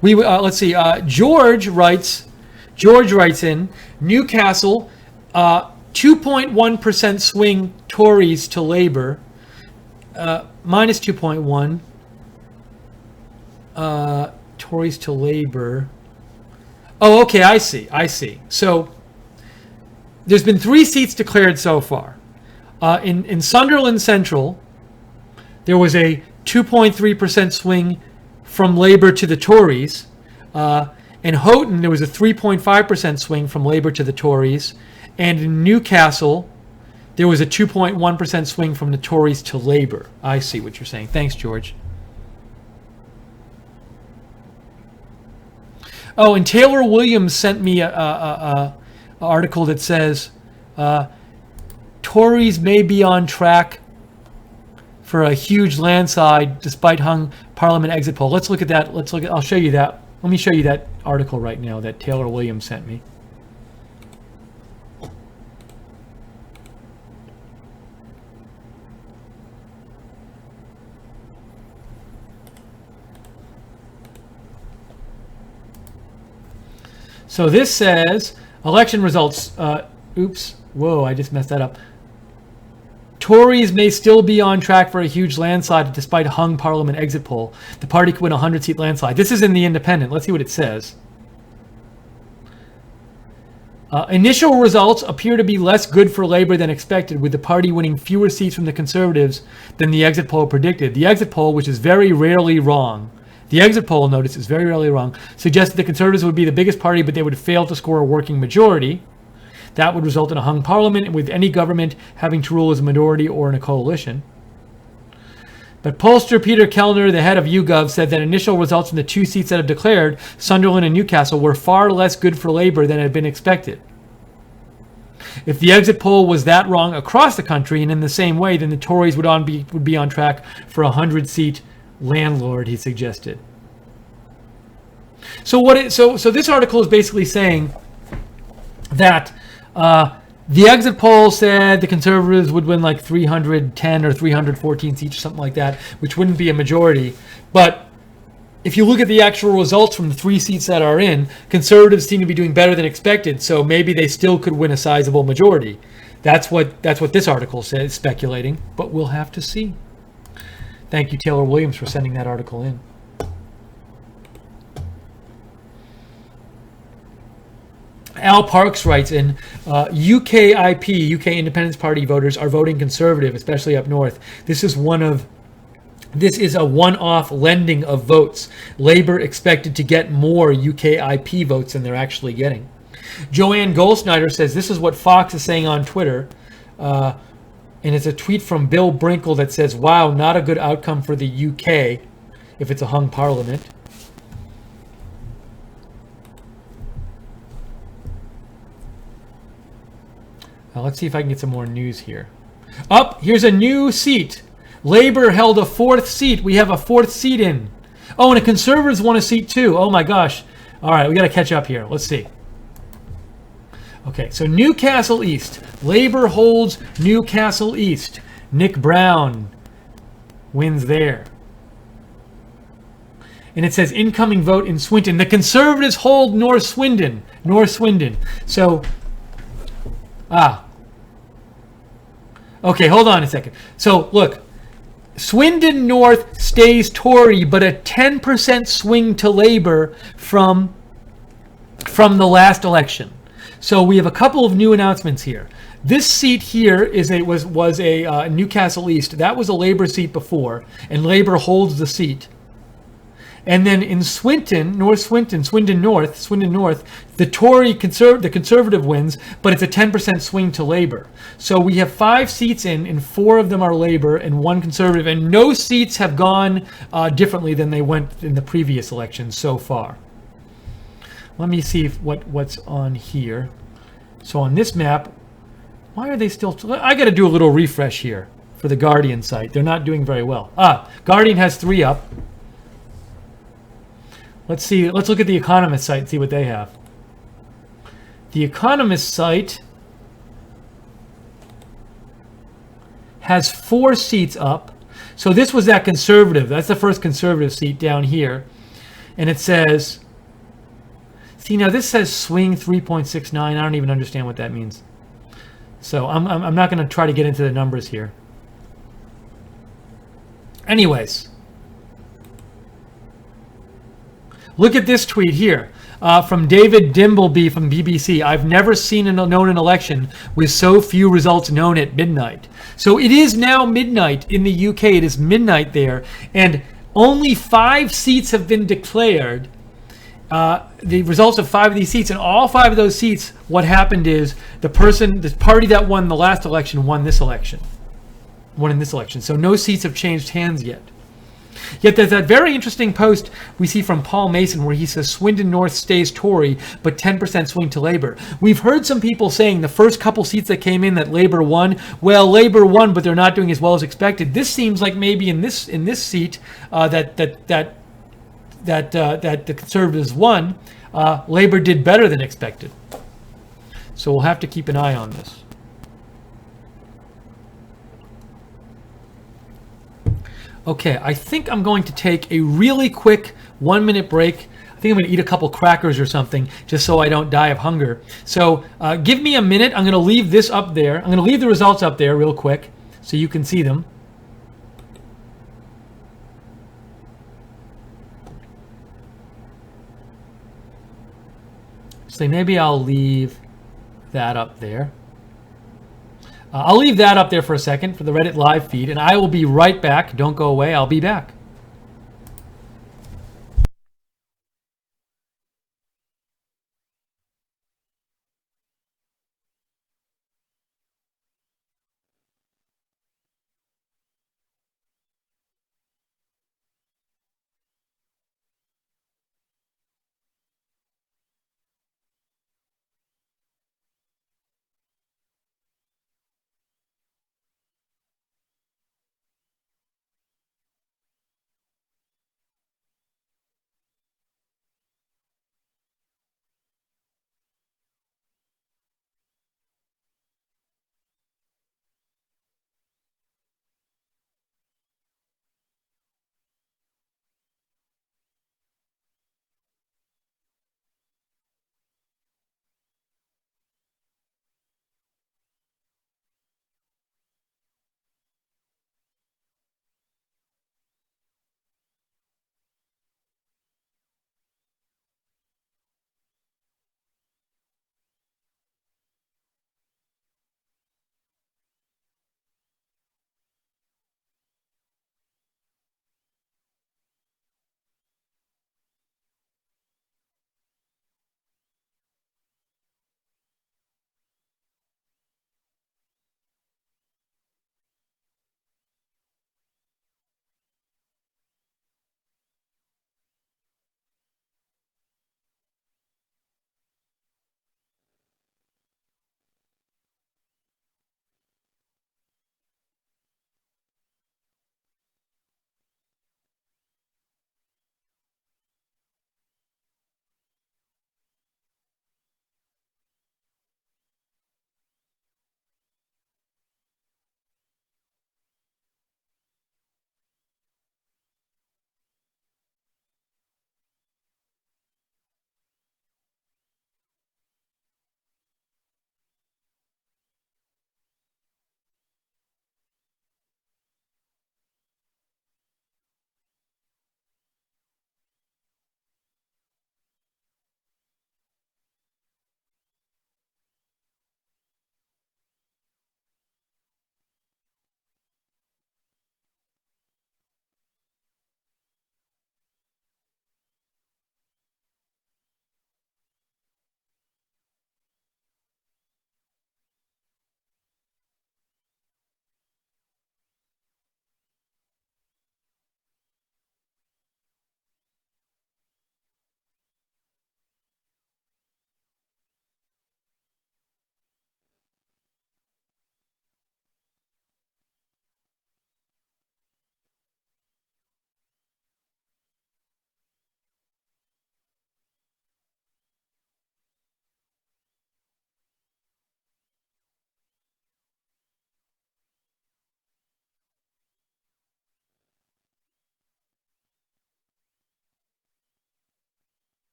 Let's see. George writes in Newcastle. 2.1% swing Tories to Labour, minus 2.1 Tories to Labour. Oh, okay, I see. So there's been 3 seats declared so far. In Sunderland Central, there was a 2.3% swing from Labour to the Tories. In Houghton, there was a 3.5% swing from Labour to the Tories. And in Newcastle, there was a 2.1% swing from the Tories to Labour. I see what you're saying. Thanks, George. Oh, and Taylor Williams sent me a article that says Tories may be on track for a huge landslide despite hung Parliament exit poll. Let's look at that. I'll show you that. Let me show you that article right now that Taylor Williams sent me. So this says, election results, oops, whoa, I just messed that up. Tories may still be on track for a huge landslide despite hung Parliament exit poll. The party could win a 100-seat landslide. This is in The Independent. Let's see what it says. Initial results appear to be less good for Labour than expected, with the party winning fewer seats from the Conservatives than the exit poll predicted. The exit poll, which is very rarely wrong, the exit poll, notice, is very rarely wrong, suggested the Conservatives would be the biggest party, but they would fail to score a working majority. That would result in a hung parliament, with any government having to rule as a minority or in a coalition. But pollster Peter Kellner, the head of YouGov, said that initial results in the 2 seats that have declared, Sunderland and Newcastle, were far less good for Labour than had been expected. If the exit poll was that wrong across the country and in the same way, then the Tories would be on track for a 100-seat landlord, he suggested. So this article is basically saying that the exit poll said the Conservatives would win like 310 or 314 seats or something like that, which wouldn't be a majority. But if you look at the actual results from the 3 seats that are in, Conservatives seem to be doing better than expected, so maybe they still could win a sizable majority. That's what this article says, speculating, but we'll have to see. Thank you, Taylor Williams, for sending that article in. Al Parks writes in, UKIP, UK Independence Party voters are voting Conservative, especially up north. This is a one-off lending of votes. Labour expected to get more UKIP votes than they're actually getting. Joanne Goldsnyder says this is what Fox is saying on Twitter. And it's a tweet from Bill Brinkle that says, wow, not a good outcome for the UK if it's a hung parliament. Now let's see if I can get some more news here. Here's a new seat. Labour held a fourth seat. We have a fourth seat in. Oh, and the Conservatives won a seat too. Oh my gosh. All right, we got to catch up here. Let's see. Okay, so Newcastle East. Labour holds Newcastle East. Nick Brown wins there. And it says incoming vote in Swinton. The Conservatives hold North Swindon. North Swindon. So, okay, hold on a second. So, look. Swindon North stays Tory, but a 10% swing to Labour from the last election. So we have a couple of new announcements here. This seat here was a Newcastle East. That was a Labour seat before, and Labour holds the seat. And then in Swinton North, the Conservative wins, but it's a 10% swing to Labour. So we have 5 seats in, and 4 of them are Labour and 1 Conservative, and no seats have gone differently than they went in the previous election so far. Let me see what's on here. So on this map, why are they still? I got to do a little refresh here for the Guardian site. They're not doing very well. Guardian has 3 up. Let's see. Let's look at the Economist site and see what they have. The Economist site has 4 seats up. So this was that Conservative. That's the first Conservative seat down here. And it says, see, now this says swing 3.69. I don't even understand what that means. So I'm not going to try to get into the numbers here. Anyways. Look at this tweet here from David Dimbleby from BBC. I've never known an election with so few results known at midnight. So it is now midnight in the UK. It is midnight there. And only 5 seats have been declared. The results of 5 of these seats. And all 5 of those seats, what happened is the party that won the last election won in this election. So no seats have changed hands yet. Yet there's that very interesting post we see from Paul Mason where he says Swindon North stays Tory, but 10% swing to Labour. We've heard some people saying the first couple seats that came in that Labour won, well, Labour won, but they're not doing as well as expected. This seems like maybe in this seat that the Conservatives won, Labour did better than expected. So we'll have to keep an eye on this. Okay, I think I'm going to take a really quick 1-minute break. I think I'm going to eat a couple crackers or something just so I don't die of hunger. So give me a minute. I'm going to leave this up there. I'm going to leave the results up there real quick so you can see them. So maybe I'll leave that up there. I'll leave that up there for a second for the Reddit live feed, and I will be right back. Don't go away. I'll be back.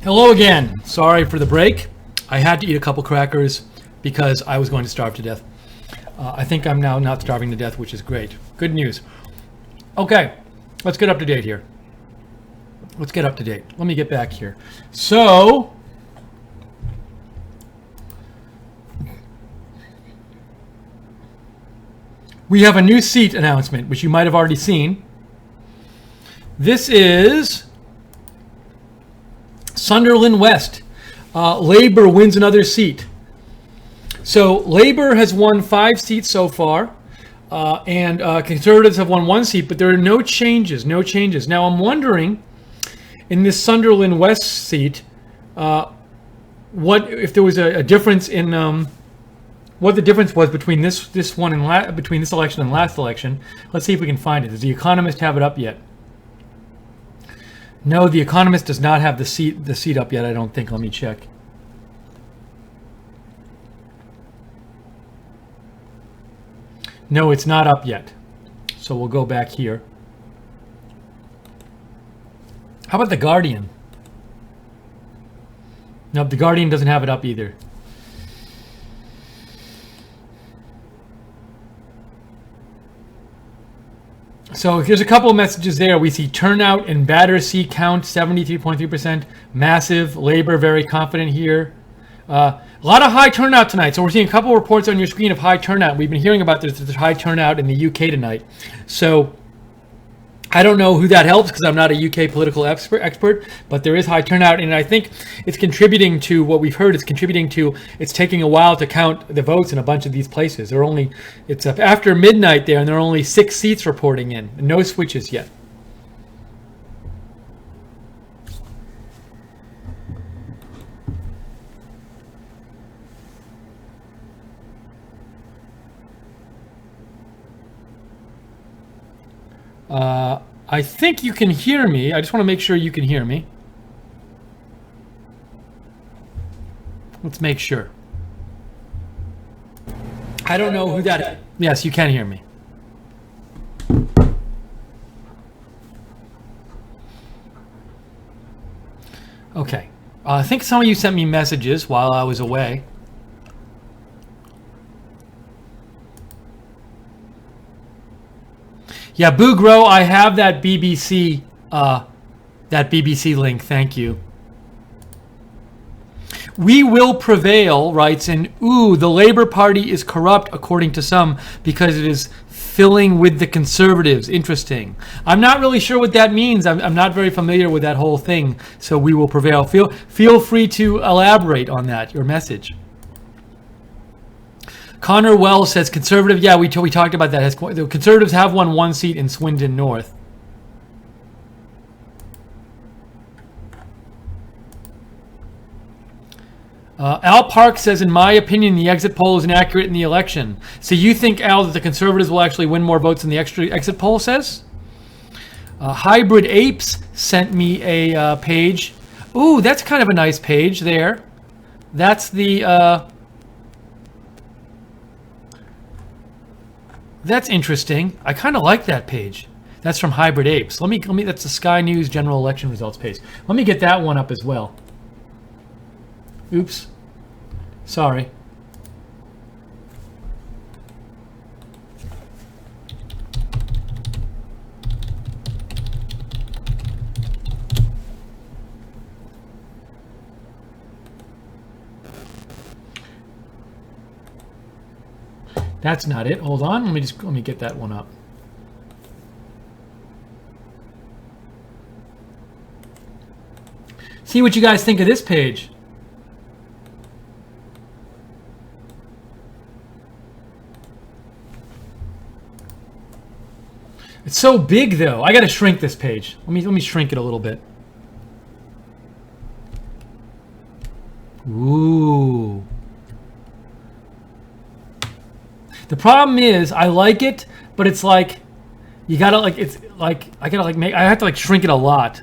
Hello again. Sorry for the break. I had to eat a couple crackers because I was going to starve to death. I think I'm now not starving to death, which is great. Good news. Okay, let's get up to date here. Let's get up to date. Let me get back here. So, we have a new seat announcement, which you might have already seen. This is Sunderland West. Labour wins another seat. So Labour has won 5 seats so far, and Conservatives have won 1 seat, but there are no changes. Now I'm wondering, in this Sunderland West seat, what if there was a difference in what the difference was between this one and between this election and last election. Let's see if we can find it. Does The Economist have it up yet? No, The Economist does not have the seat up yet, I don't think. Let me check. No, it's not up yet. So we'll go back here. How about The Guardian? Nope, The Guardian doesn't have it up either. So here's a couple of messages there. We see turnout and Battersea count 73.3%. Massive. Labour very confident here. A lot of high turnout tonight. So we're seeing a couple of reports on your screen of high turnout. We've been hearing about this high turnout in the UK tonight. So I don't know who that helps because I'm not a UK political expert, but there is high turnout, and I think it's contributing to what we've heard. It's taking a while to count the votes in a bunch of these places. It's up after midnight there, and there are only 6 seats reporting in, and no switches yet. I think you can hear me. I just want to make sure you can hear me. Let's make sure. I don't know who that is. Yes, you can hear me. Okay. I think some of you sent me messages while I was away. Yeah, Boogro, I have that BBC link. Thank you. We will prevail, writes, and the Labour Party is corrupt according to some because it is filling with the Conservatives. Interesting. I'm not really sure what that means. I'm not very familiar with that whole thing. So we will prevail. Feel free to elaborate on that, your message. Connor Wells says Conservative. Yeah, we talked about that. The Conservatives have won 1 seat in Swindon North. Al Park says, in my opinion, the exit poll is inaccurate in the election. So you think, Al, that the Conservatives will actually win more votes than the exit poll says? Hybrid Apes sent me a page. Ooh, that's kind of a nice page there. That's the... That's interesting. I kind of like that page. That's from Hybrid Apes. Let me. That's the Sky News general election results page. Let me get that one up as well. Oops. Sorry. That's not it. Hold on. Let me get that one up. See what you guys think of this page. It's so big though. I got to shrink this page. Let me shrink it a little bit. Ooh. The problem is I like it, but it's like you gotta like it's like I have to shrink it a lot.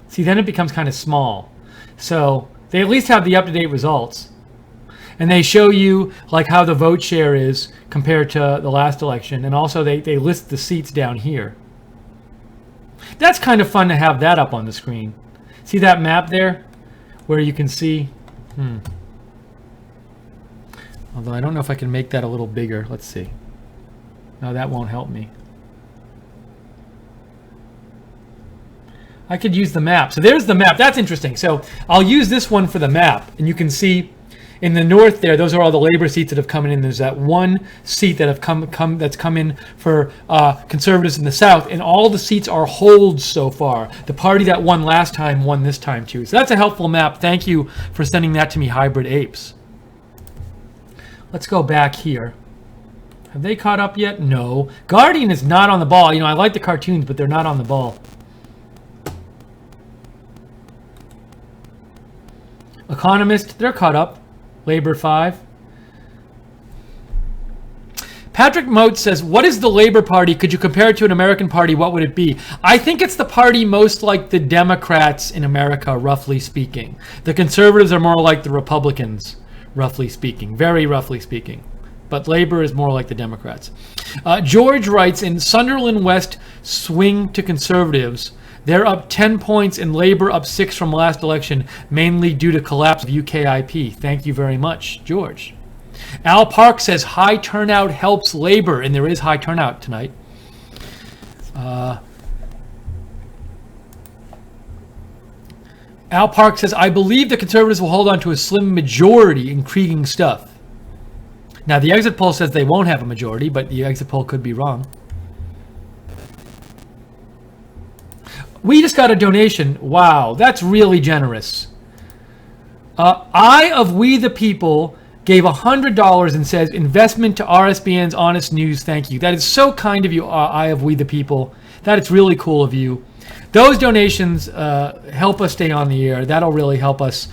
See, then it becomes kind of small. So they at least have the up-to-date results. And they show you like how the vote share is compared to the last election. And also they list the seats down here. That's kind of fun to have that up on the screen. See that map there? Where you can see... Although I don't know if I can make that a little bigger. Let's see. No, that won't help me. I could use the map. So there's the map. That's interesting. So I'll use this one for the map. And you can see in the north there, those are all the Labor seats that have come in. There's that one seat that have come in for Conservatives in the south. And all the seats are holds so far. The party that won last time won this time too. So that's a helpful map. Thank you for sending that to me, Hybrid Apes. Let's go back here. Have they caught up yet? No. Guardian is not on the ball. You know, I like the cartoons, but they're not on the ball. Economist, they're caught up. Labor 5. Patrick Moat says, what is the Labor Party? Could you compare it to an American party? What would it be? I think it's the party most like the Democrats in America, roughly speaking. The Conservatives are more like the Republicans, roughly speaking. Very roughly speaking. But Labor is more like the Democrats. George writes, in Sunderland West swing to Conservatives, they're up 10 points and Labor up 6 from last election, mainly due to collapse of UKIP. Thank you very much, George. Al Park says high turnout helps Labor, and there is high turnout tonight. Al Park says, I believe the Conservatives will hold on to a slim majority, intriguing stuff. Now, the exit poll says they won't have a majority, but the exit poll could be wrong. We just got a donation. Wow, that's really generous. I of We the People gave $100 and says, investment to RSBN's Honest News. Thank you. That is so kind of you, I of We the People. That is really cool of you. Those donations help us stay on the air. That'll really help us,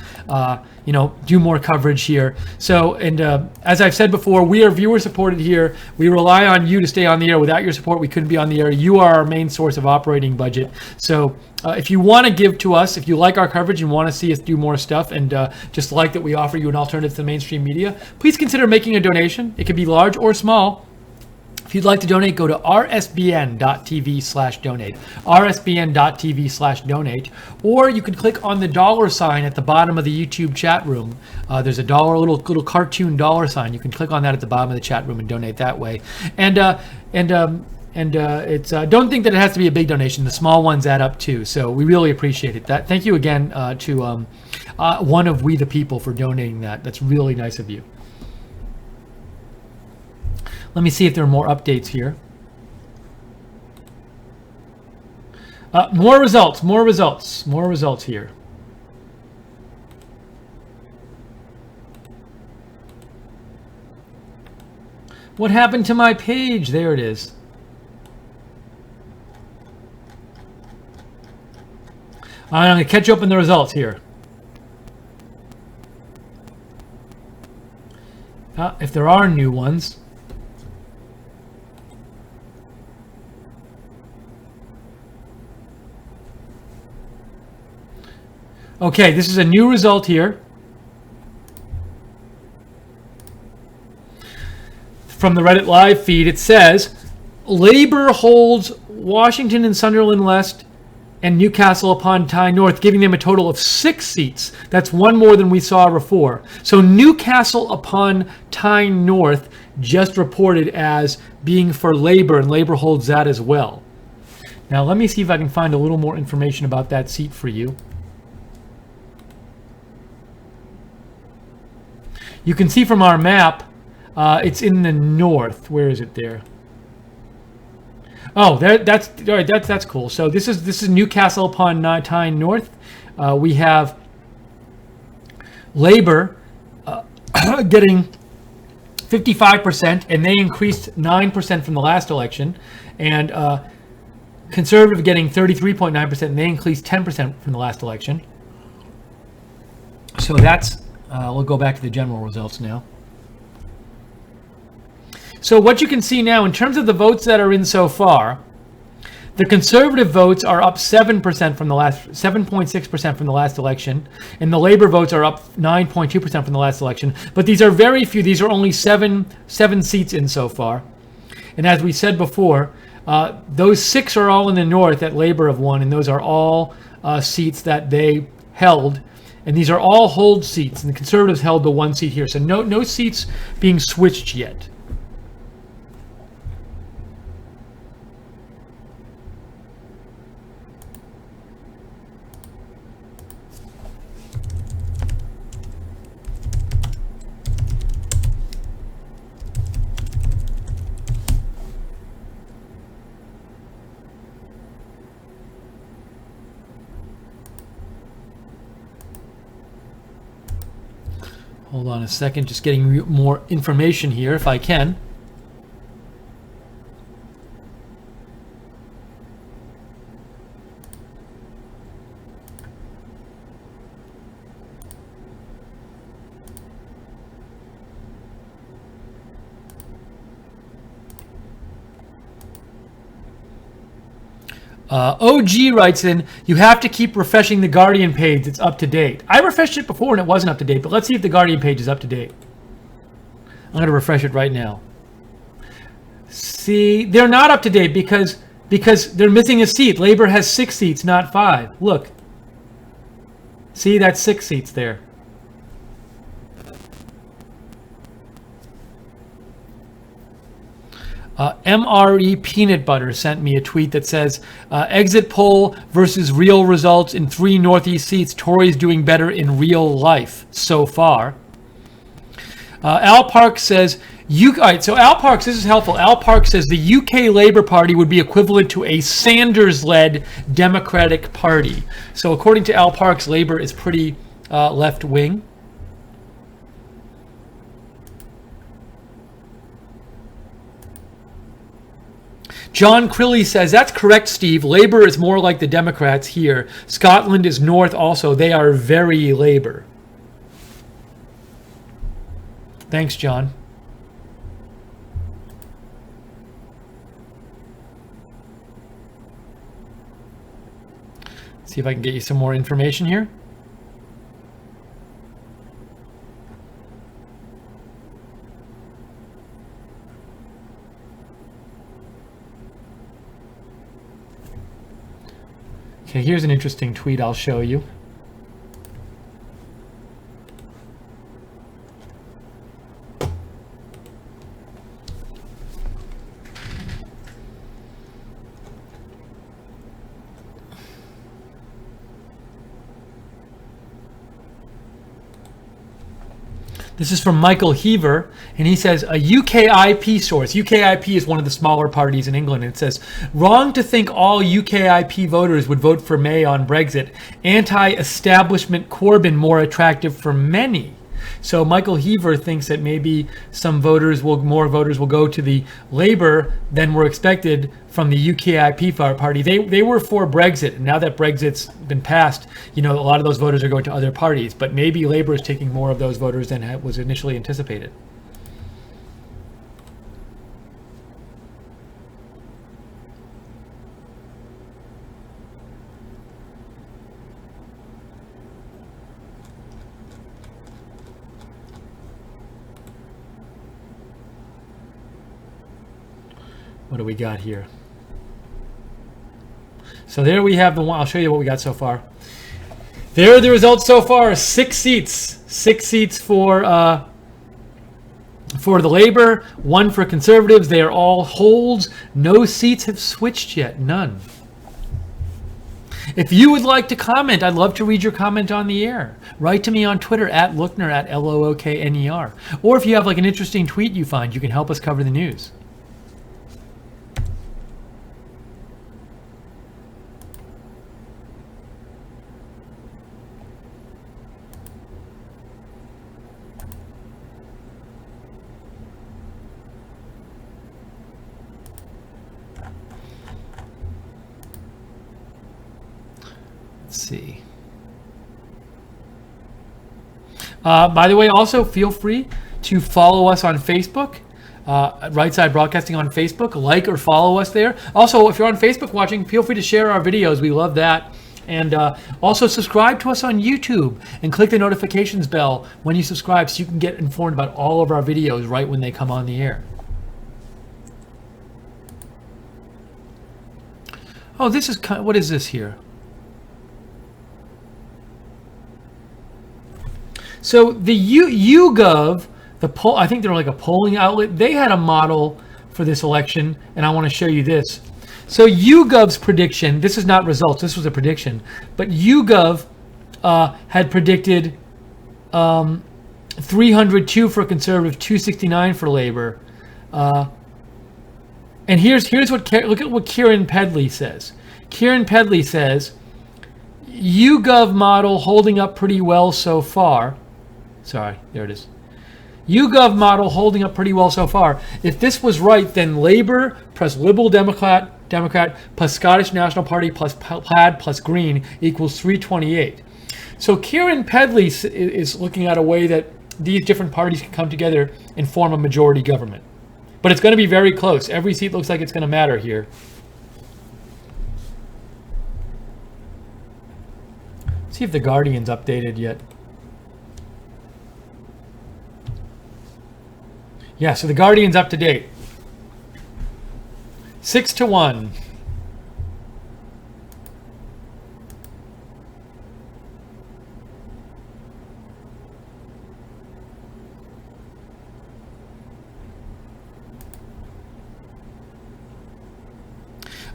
do more coverage here. So, and as I've said before, we are viewer supported here. We rely on you to stay on the air. Without your support, we couldn't be on the air. You are our main source of operating budget. So, if you want to give to us, if you like our coverage and want to see us do more stuff, and just like that we offer you an alternative to the mainstream media, please consider making a donation. It can be large or small. If you'd like to donate, go to rsbn.tv/donate, rsbn.tv/donate, or you can click on the $sign at the bottom of the YouTube chat room. There's a little cartoon $sign. You can click on that at the bottom of the chat room and donate that way. And it's don't think that it has to be a big donation. The small ones add up too. So we really appreciate it. Thank you again to one of We the People for donating that. That's really nice of you. Let me see if there are more updates here. More results here. What happened to my page? There it is. I'm going to catch up on the results here. If there are new ones. Okay, this is a new result here from the Reddit live feed. It says Labor holds Washington and Sunderland West and Newcastle upon Tyne North, giving them a total of 6 seats. That's one more than we saw before. So Newcastle upon Tyne North just reported as being for Labor, and Labor holds that as well. Now let me see if I can find a little more information about that seat for you. You can see from our map, it's in the north. Where is it there? Oh, that's all right. That's cool. So this is Newcastle upon Tyne North. We have Labor getting 55%, and they increased 9% from the last election, and Conservative getting 33.9%, and they increased 10% from the last election. So that's. We'll go back to the general results now. So what you can see now, in terms of the votes that are in so far, the Conservative votes are up 7% from the last, 7.6% from the last election, and the Labor votes are up 9.2% from the last election. But these are very few. These are only seven seats in so far. And as we said before, Those 6 are all in the north that Labour have won, and those are all seats that they held. And these are all hold seats, and the Conservatives held the 1 seat here. So no seats being switched yet. Hold on a second, just getting more information here if I can. OG writes in, you have to keep refreshing the Guardian page. It's up to date. I refreshed it before and it wasn't up to date, but let's see if the Guardian page is up to date. I'm going to refresh it right now. See, they're not up to date because they're missing a seat. Labour has 6 seats, not 5. Look. See, that's 6 seats there. MRE Peanut Butter sent me a tweet that says, exit poll versus real results in 3 Northeast seats. Tories doing better in real life so far. Al Park says, all right, so Al Parks, this is helpful. Al Park says the UK Labour Party would be equivalent to a Sanders-led Democratic Party. So according to Al Parks, Labour is pretty left-wing. John Crilly says, that's correct, Steve. Labour is more like the Democrats here. Scotland is north also. They are very Labour. Thanks, John. See if I can get you some more information here. Okay, here's an interesting tweet I'll show you. This is from Michael Heaver, and he says, a UKIP source. UKIP is one of the smaller parties in England. And it says, wrong to think all UKIP voters would vote for May on Brexit. Anti-establishment Corbyn more attractive for many. So Michael Heaver thinks that maybe more voters will go to the Labour than were expected from the UKIP party. They were for Brexit, and now that Brexit's been passed, a lot of those voters are going to other parties. But maybe Labour is taking more of those voters than was initially anticipated. What do we got here? So there we have the one. I'll show you what we got so far. There are the results so far. 6 seats. 6 seats for the Labour, 1 for Conservatives. They are all holds. No seats have switched yet. None. If you would like to comment, I'd love to read your comment on the air. Write to me on Twitter at Lookner, at Lookner. Or if you have an interesting tweet you find, you can help us cover the news. Let's see. By the way, also feel free to follow us on Facebook, Right Side Broadcasting on Facebook. Like or follow us there. Also, if you're on Facebook watching, feel free to share our videos. We love that. And also subscribe to us on YouTube and click the notifications bell when you subscribe so you can get informed about all of our videos right when they come on the air. Oh, this is what is this here? So the YouGov, I think they're like a polling outlet. They had a model for this election, and I want to show you this. So YouGov's prediction, this is not results, this was a prediction, but YouGov had predicted 302 for conservative, 269 for labor. And here's what, look at what Kieran Pedley says. Kieran Pedley says, YouGov model holding up pretty well so far. Sorry, there it is. YouGov model holding up pretty well so far. If this was right, then Labor plus Liberal Democrat plus Scottish National Party plus Plaid plus Green equals 328. So Kieran Pedley is looking at a way that these different parties can come together and form a majority government. But it's going to be very close. Every seat looks like it's going to matter here. Let's see if the Guardian's updated yet. Yeah, so the Guardian's up to date. 6-1.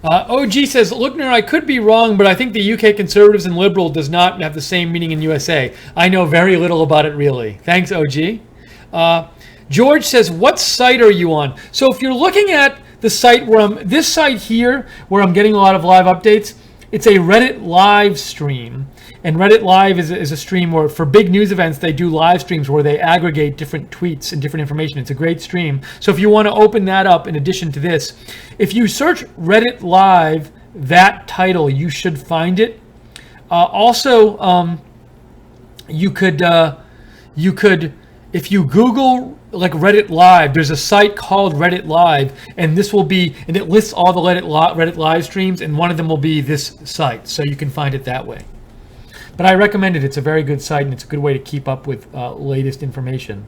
OG says, Lookner, I could be wrong, but I think the UK Conservatives and Liberal does not have the same meaning in USA. I know very little about it, really. Thanks, OG. George says, what site are you on? So if you're looking at the site this site here, where I'm getting a lot of live updates, it's a Reddit live stream. And Reddit Live is a stream where, for big news events, they do live streams where they aggregate different tweets and different information. It's a great stream. So if you want to open that up in addition to this, if you search Reddit Live, that title, you should find it. Also, you could, if you Google like Reddit Live, there's a site called Reddit Live, and it lists all the Reddit Live streams, and one of them will be this site, so you can find it that way. But I recommend it. It's a very good site, and it's a good way to keep up with latest information.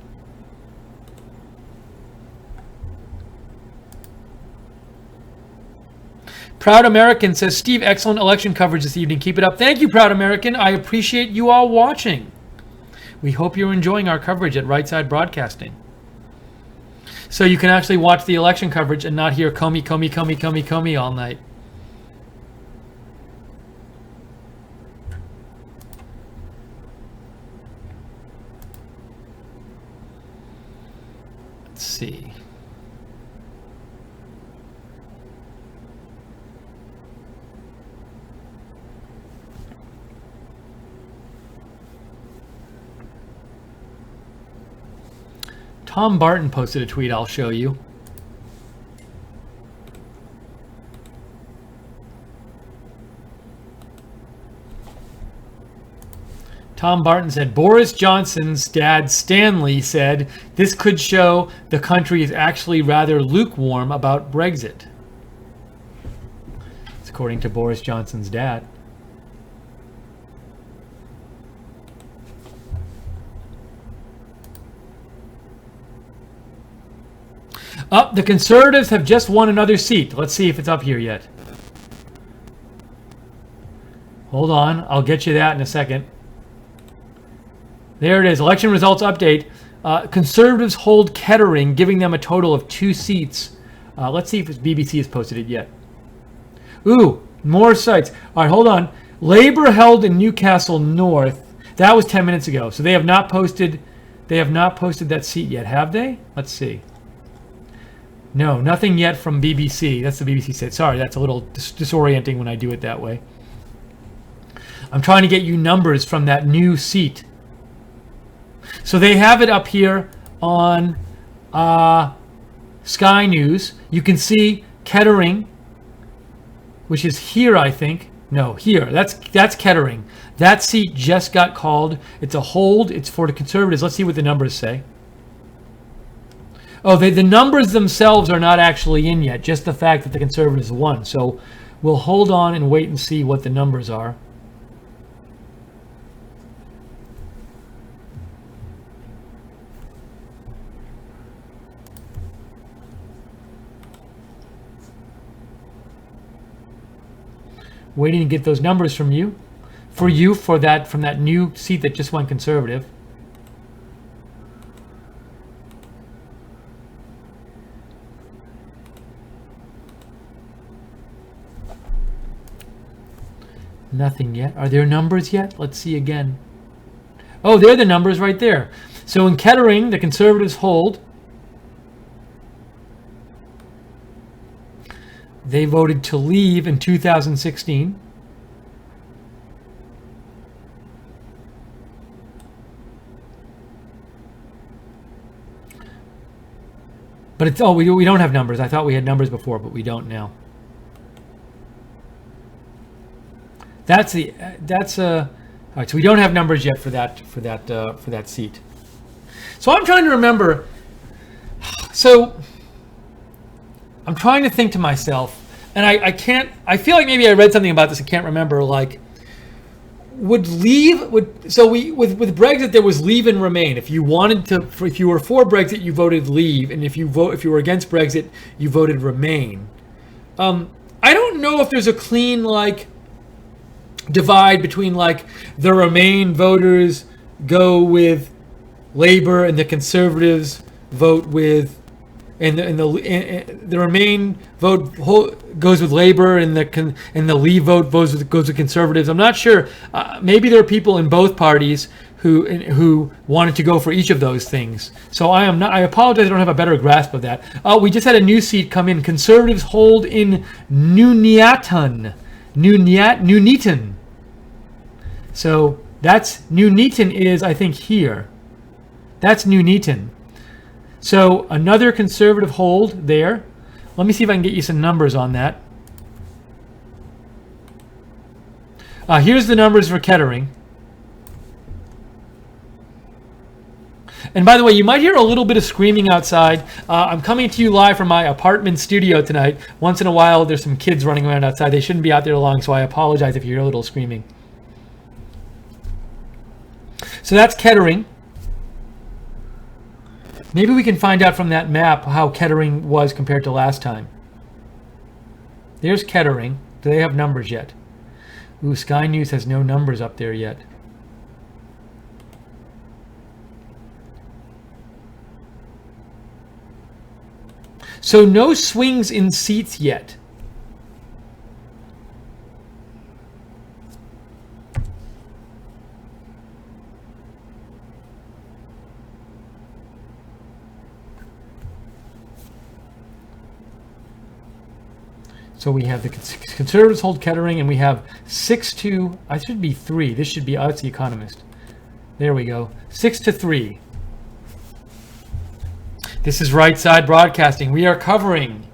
Proud American says, Steve, excellent election coverage this evening. Keep it up. Thank you, Proud American. I appreciate you all watching. We hope you're enjoying our coverage at Right Side Broadcasting. So you can actually watch the election coverage and not hear Comey, Comey, Comey, Comey, Comey all night. Let's see. Tom Barton posted a tweet I'll show you. Tom Barton said, Boris Johnson's dad Stanley said, this could show the country is actually rather lukewarm about Brexit. It's according to Boris Johnson's dad. The Conservatives have just won another seat. Let's see if it's up here yet. Hold on. I'll get you that in a second. There it is. Election results update. Conservatives hold Kettering, giving them a total of 2 seats. Let's see if BBC has posted it yet. Ooh, more sites. All right, hold on. Labour held in Newcastle North. That was 10 minutes ago. So they have not posted that seat yet, have they? Let's see. No, nothing yet from BBC. That's the BBC site. Sorry, that's a little disorienting when I do it that way. I'm trying to get you numbers from that new seat. So they have it up here on Sky News. You can see Kettering, which is here, I think. No, here. That's Kettering. That seat just got called. It's a hold. It's for the Conservatives. Let's see what the numbers say. Oh, the numbers themselves are not actually in yet, just the fact that the Conservatives won. So we'll hold on and wait and see what the numbers are. Waiting to get those numbers from you. For that, from that new seat that just went Conservative. Nothing yet. Are there numbers yet? Let's see again. Oh, there are the numbers right there. So in Kettering, the Conservatives hold. They voted to leave in 2016. But it's, we don't have numbers. I thought we had numbers before, but we don't now. All right, so we don't have numbers yet for that seat. So I'm trying to remember. So I'm trying to think to myself, and I can't. I feel like maybe I read something about this. I can't remember. Like, with Brexit there was leave and remain. If you were for Brexit, you voted leave, and if you were against Brexit, you voted remain. I don't know if there's a clean divide between the Remain voters go with Labour and the Conservatives vote with, and the Remain vote goes with Labour and the Leave vote goes with Conservatives. I'm not sure. Maybe there are people in both parties who wanted to go for each of those things. So I apologize. I don't have a better grasp of that. We just had a new seat come in. Conservatives hold in Nuneaton. So that's Nuneaton is, I think, here. That's Nuneaton. So another Conservative hold there. Let me see if I can get you some numbers on that. Here's the numbers for Kettering. And by the way, you might hear a little bit of screaming outside. I'm coming to you live from my apartment studio tonight. Once in a while, there's some kids running around outside. They shouldn't be out there long, so I apologize if you hear a little screaming. So that's Kettering. Maybe we can find out from that map how Kettering was compared to last time. There's Kettering. Do they have numbers yet? Ooh, Sky News has no numbers up there yet. So no swings in seats yet. So we have the Conservatives hold Kettering, and we have 6-2. I should be 3. This should be, it's The Economist. There we go. 6-3. This is Right Side Broadcasting. We are covering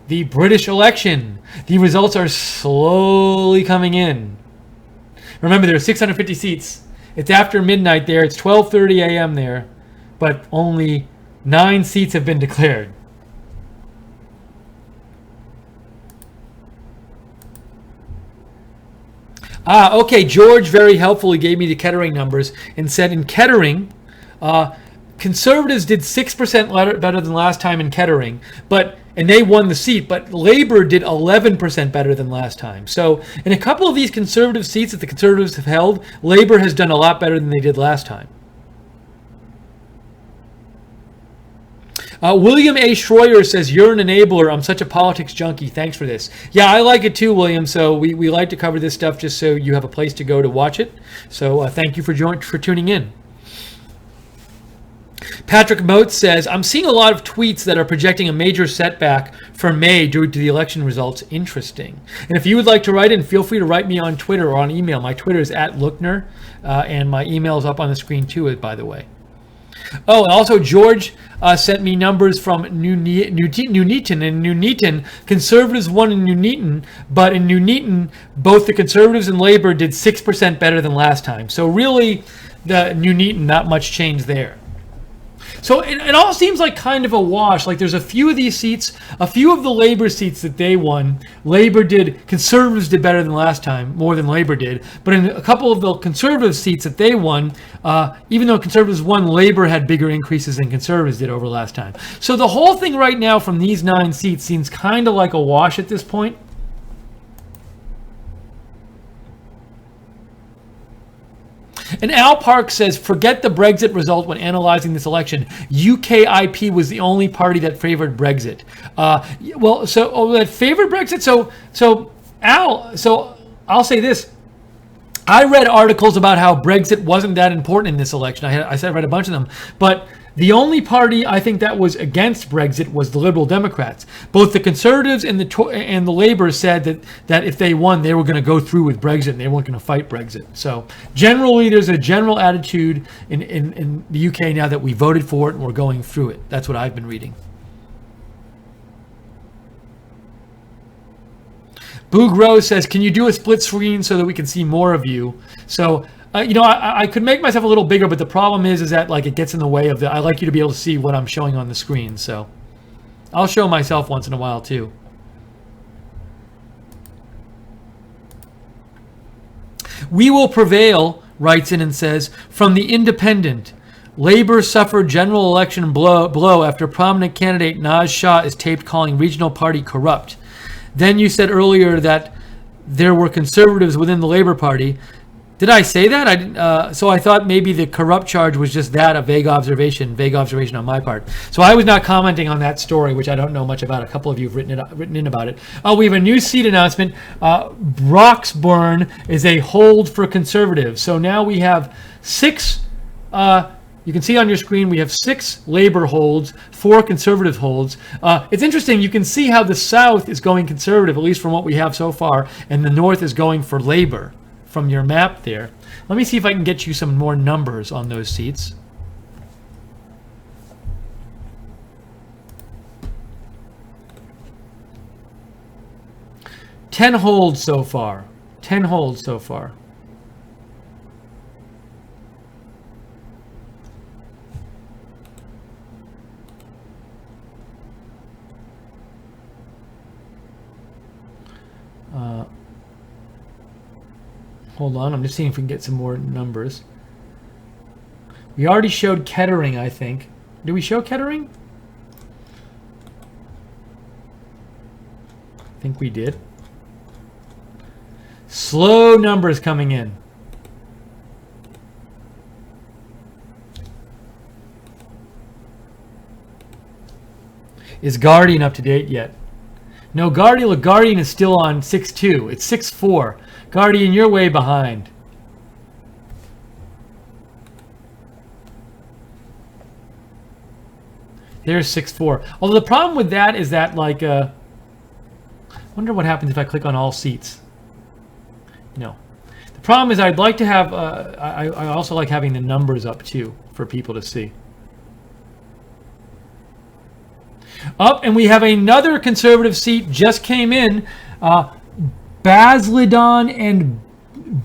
the British election. The results are slowly coming in. Remember, there are 650 seats. It's after midnight there. It's 12:30 a.m. there, but only 9 seats have been declared. Okay. George very helpfully gave me the Kettering numbers and said in Kettering, Conservatives did 6% better than last time in Kettering, and they won the seat, but Labour did 11% better than last time. So in a couple of these Conservative seats that the Conservatives have held, Labour has done a lot better than they did last time. William A. Schroyer says, "You're an enabler. I'm such a politics junkie. Thanks for this." Yeah, I like it too, William. So we like to cover this stuff just so you have a place to go to watch it. So thank you for tuning in. Patrick Mote says, "I'm seeing a lot of tweets that are projecting a major setback for May due to the election results. Interesting." And if you would like to write in, feel free to write me on Twitter or on email. My Twitter is @Lookner, and my email is up on the screen too, by the way. Oh, and also George sent me numbers from Nuneaton. In Nuneaton, Conservatives won in Nuneaton, but in Nuneaton, both the Conservatives and Labour did 6% better than last time. So really, the Nuneaton, not much change there. So it all seems like kind of a wash. Like there's a few of these seats, a few of the Labour seats that they won, Conservatives did better than last time, more than Labour did. But in a couple of the Conservative seats that they won, even though Conservatives won, Labour had bigger increases than Conservatives did over last time. So the whole thing right now from these 9 seats seems kind of like a wash at this point. And Al Park says, forget the Brexit result when analyzing this election. UKIP was the only party that favored Brexit. That favored Brexit. So I'll say this. I read articles about how Brexit wasn't that important in this election. I read a bunch of them, but the only party I think that was against Brexit was the Liberal Democrats. Both the Conservatives and the Labour said that if they won, they were going to go through with Brexit and they weren't going to fight Brexit. So generally, there's a general attitude in the UK now that we voted for it and we're going through it. That's what I've been reading. Boog Rose says, can you do a split screen so that we can see more of you? So, I could make myself a little bigger, but the problem is that like it gets in the way of I like you to be able to see what I'm showing on the screen. So I'll show myself once in a while too. We Will Prevail writes in and says, from The Independent, Labour suffered general election blow after prominent candidate Naz Shah is taped calling regional party corrupt. Then you said earlier that there were conservatives within the Labour Party. Did I say that? I didn't. So I thought maybe the corrupt charge was just that, a vague observation on my part. So I was not commenting on that story, which I don't know much about. A couple of you have written in about it. We have a new seat announcement. Broxbourne is a hold for Conservatives. So now we have 6. You can see on your screen we have 6 Labour holds, 4 Conservative holds. It's interesting. You can see how the South is going Conservative, at least from what we have so far, and the North is going for Labour from your map there. Let me see if I can get you some more numbers on those seats. Ten holds so far. 10 holds so far. Hold on, I'm just seeing if we can get some more numbers. We already showed Kettering, I think. Did we show Kettering? I think we did. Slow numbers coming in. Is Guardian up to date yet? No, Guardian is still on 6-2. It's 6-4. Guardian, you're way behind. There's 6-4. Although the problem with that is that, like, wonder what happens if I click on all seats. No. The problem is I'd like to have, I also like having the numbers up too for people to see. Up, and we have another Conservative seat just came in. Basildon and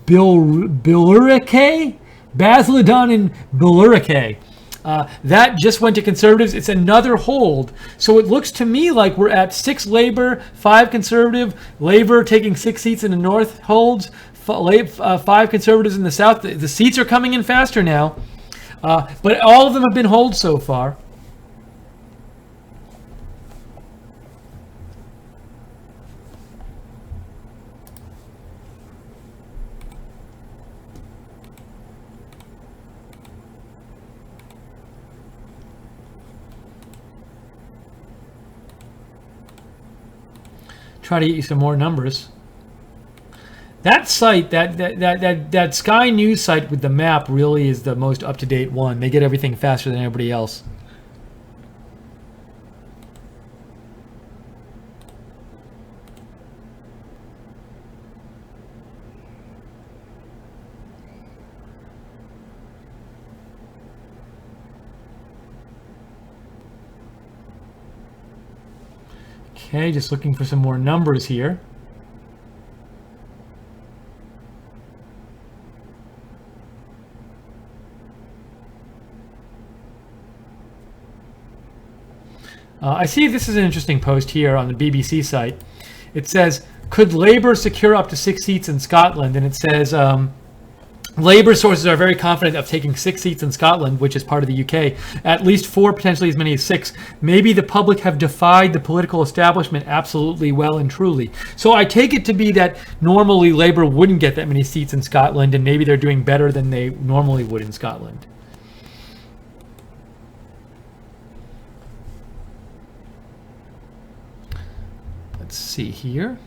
Billericay? Basildon and Billericay. That just went to Conservatives. It's another hold. So it looks to me like we're at 6 Labour, 5 Conservative. Labour taking 6 seats in the North holds. 5 Conservatives in the South. The seats are coming in faster now. But all of them have been holds so far. Try to get you some more numbers. That site, that Sky News site with the map really is the most up-to-date one. They get everything faster than everybody else. Okay, just looking for some more numbers here. I see this is an interesting post here on the BBC site. It says, could Labour secure up to 6 seats in Scotland? And it says, Labour sources are very confident of taking 6 seats in Scotland, which is part of the UK, at least 4, potentially as many as 6. Maybe the public have defied the political establishment absolutely well and truly. So I take it to be that normally Labour wouldn't get that many seats in Scotland, and maybe they're doing better than they normally would in Scotland. Let's see here.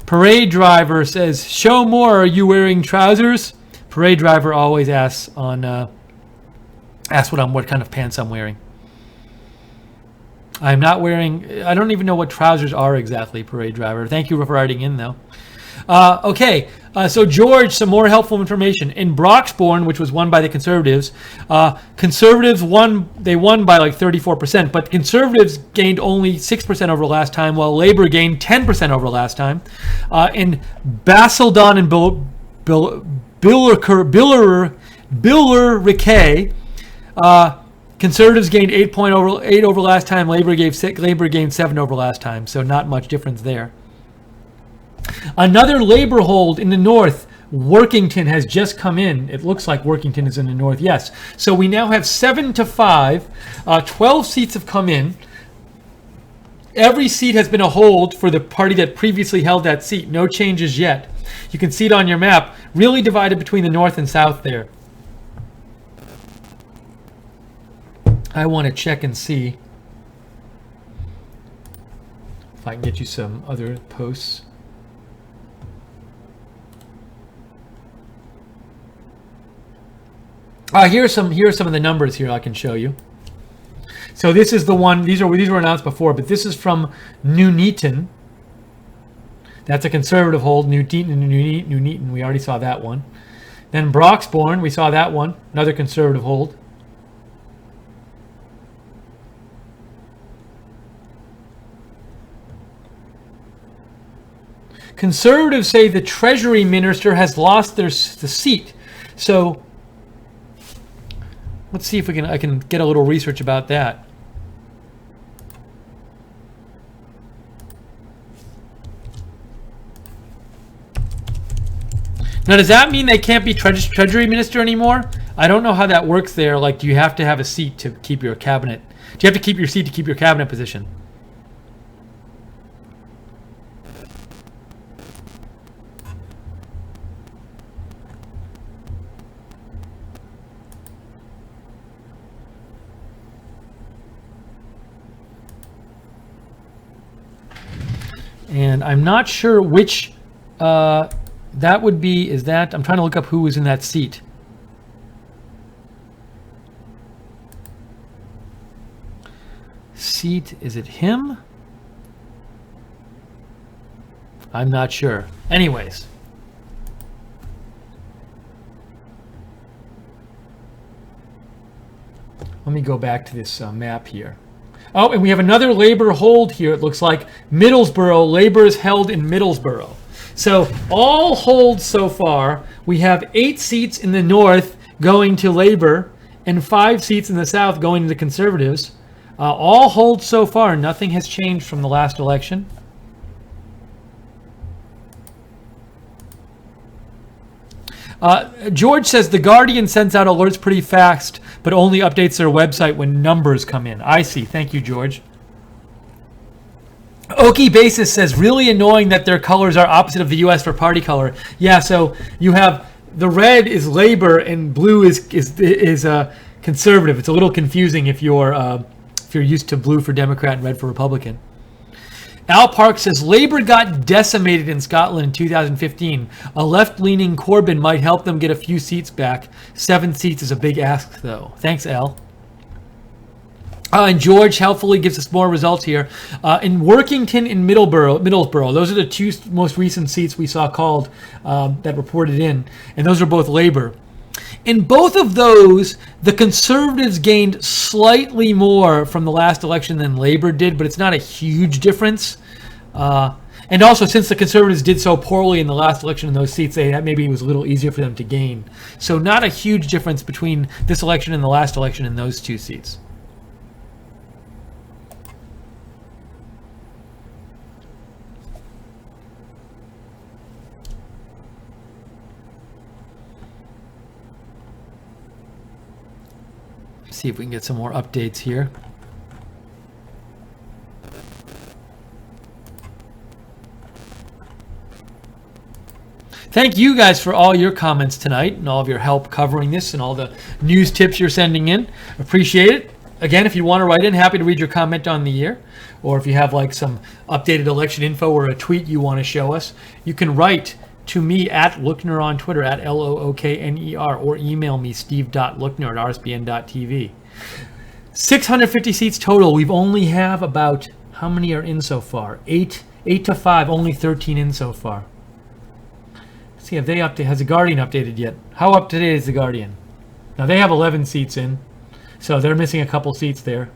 Parade driver says, "Show more. Are you wearing trousers?" Parade driver always asks what kind of pants I'm wearing. I'm not wearing. I don't even know what trousers are exactly. Parade driver. Thank you for writing in though. Okay, so George, some more helpful information. In Broxbourne, which was won by the Conservatives, Conservatives won. They won by like 34%, but Conservatives gained only 6% over last time, while Labour gained 10% over last time. In Basildon and Billericay, Conservatives gained 8 over last time. Labour gained 7 over last time, so not much difference there. Another Labour hold in the north. Workington has just come in. It looks like Workington is in the north, yes. So we now have 7-5. 12 seats have come in. Every seat has been a hold for the party that previously held that seat. No changes yet. You can see it on your map. Really divided between the north and south there. I want to check and see if I can get you some other posts. Here are some of the numbers here I can show you. So this is the one. These were announced before, but this is from Nuneaton. That's a Conservative hold. Nuneaton. We already saw that one. Then Broxbourne. We saw that one. Another Conservative hold. Conservatives say the Treasury Minister has lost the seat. So let's see if I can get a little research about that. Now, does that mean they can't be Treasury Minister anymore? I don't know how that works there. Like, do you have to have a seat to keep your cabinet? Do you have to keep your seat to keep your cabinet position? And I'm not sure which that would be. Is that? I'm trying to look up who was in that seat. Seat, is it him? I'm not sure. Anyways. Let me go back to this map here. Oh, and we have another Labour hold here. It looks like Middlesbrough. Labour is held in Middlesbrough. So all holds so far. We have 8 seats in the north going to Labour and 5 seats in the south going to the Conservatives. All holds so far. Nothing has changed from the last election. George says The Guardian sends out alerts pretty fast, but only updates their website when numbers come in. I see. Thank you, George. Okie Basis says, really annoying that their colors are opposite of the U.S. for party color. Yeah, so you have the red is Labour and blue is Conservative. It's a little confusing if you're used to blue for Democrat and red for Republican. Al Park says, Labour got decimated in Scotland in 2015. A left-leaning Corbyn might help them get a few seats back. 7 seats is a big ask, though. Thanks, Al. And George helpfully gives us more results here. In Workington and Middlesbrough, those are the 2 most recent seats we saw called that reported in, and those are both Labour. In both of those, the Conservatives gained slightly more from the last election than Labour did, but it's not a huge difference. And also, since the Conservatives did so poorly in the last election in those seats, maybe it was a little easier for them to gain. So not a huge difference between this election and the last election in those 2 seats. see if we can get some more updates here. Thank you guys for all your comments tonight and all of your help covering this and all the news tips you're sending in. Appreciate it. Again, if you want to write in, happy to read your comment on the year. Or if you have like some updated election info or a tweet you want to show us, you can write to me at Lookner on Twitter, at Lookner, or email me, steve.lookner@rsbn.tv. 650 seats total. We've only have about, how many are in so far? 8 to 5, only 13 in so far. Let's see if they update. Has the Guardian updated yet? How up to date is the Guardian? Now they have 11 seats in, so they're missing a couple seats there.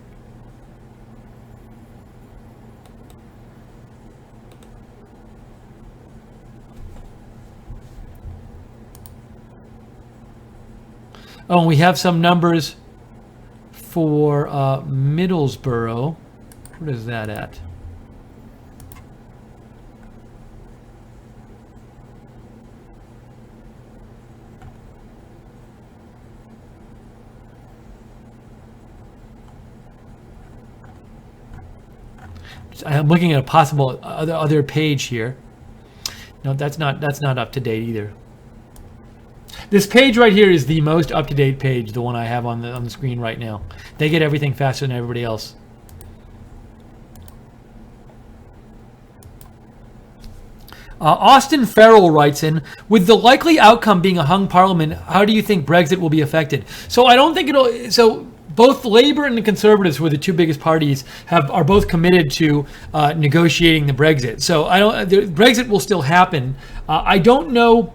Oh, and we have some numbers for Middlesbrough. What is that at? I'm looking at a possible other page here. No, that's not up to date either. This page right here is the most up-to-date page, the one I have on the screen right now. They get everything faster than everybody else. Austin Farrell writes in, with the likely outcome being a hung parliament, how do you think Brexit will be affected? So I don't think it'll... So both Labour and the Conservatives, who are the two biggest parties, are both committed to negotiating the Brexit. So Brexit will still happen. I don't know...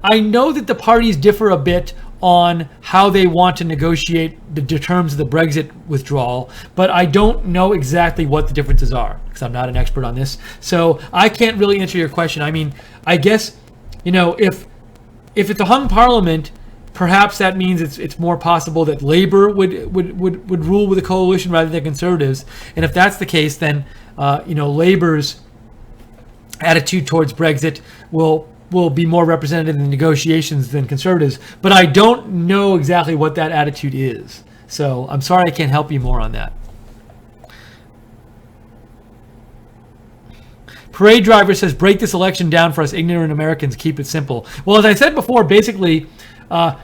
I know that the parties differ a bit on how they want to negotiate the terms of the Brexit withdrawal, but I don't know exactly what the differences are because I'm not an expert on this. So I can't really answer your question. I mean, I guess, if it's a hung parliament, perhaps that means it's more possible that Labour would rule with a coalition rather than Conservatives. And if that's the case, then Labour's attitude towards Brexit will be more representative in the negotiations than Conservatives, but I don't know exactly what that attitude is. So I'm sorry I can't help you more on that. Parade Driver says, break this election down for us ignorant Americans, keep it simple. Well, as I said before, basically,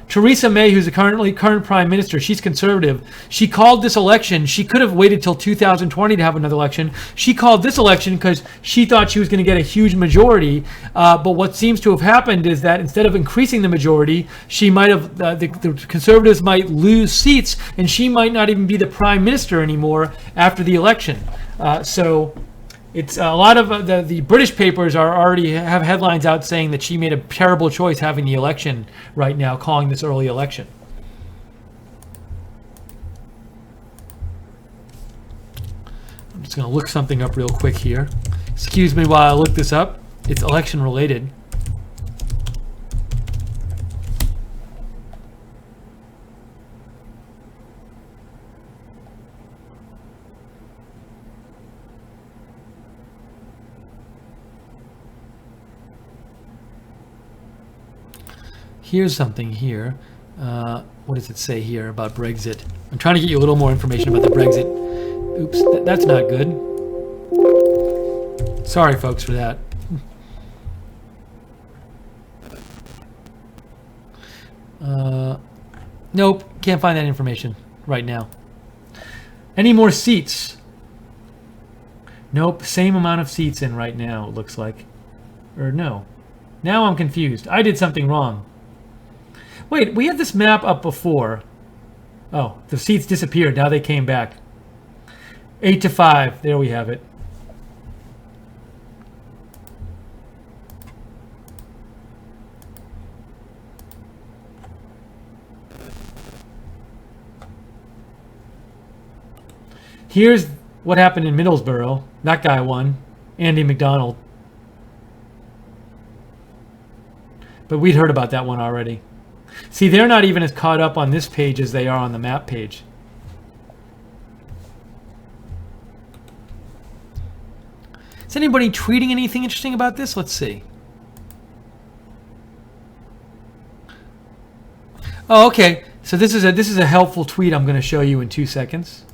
Theresa May, who's the current prime minister, she's conservative. She called this election. She could have waited till 2020 to have another election. She called this election because she thought she was going to get a huge majority. But what seems to have happened is that instead of increasing the majority, she might have the conservatives might lose seats, and she might not even be the prime minister anymore after the election. So it's a lot of the British papers already have headlines out saying that she made a terrible choice having the election right now, calling this early election. I'm just going to look something up real quick here. Excuse me while I look this up. It's election related. Here's something here. What does it say here about Brexit? I'm trying to get you a little more information about the Brexit. Oops, that's not good. Sorry, folks, for that. Nope, can't find that information right now. Any more seats? Nope, same amount of seats in right now, it looks like. Or no. Now I'm confused. I did something wrong. Wait, we had this map up before. Oh, the seats disappeared. Now they came back. 8 to 5. There we have it. Here's what happened in Middlesbrough. That guy won. Andy McDonald. But we'd heard about that one already. See, they're not even as caught up on this page as they are on the map page. Is anybody tweeting anything interesting about this? Let's see. Oh, okay. So this is a helpful tweet I'm going to show you in 2 seconds.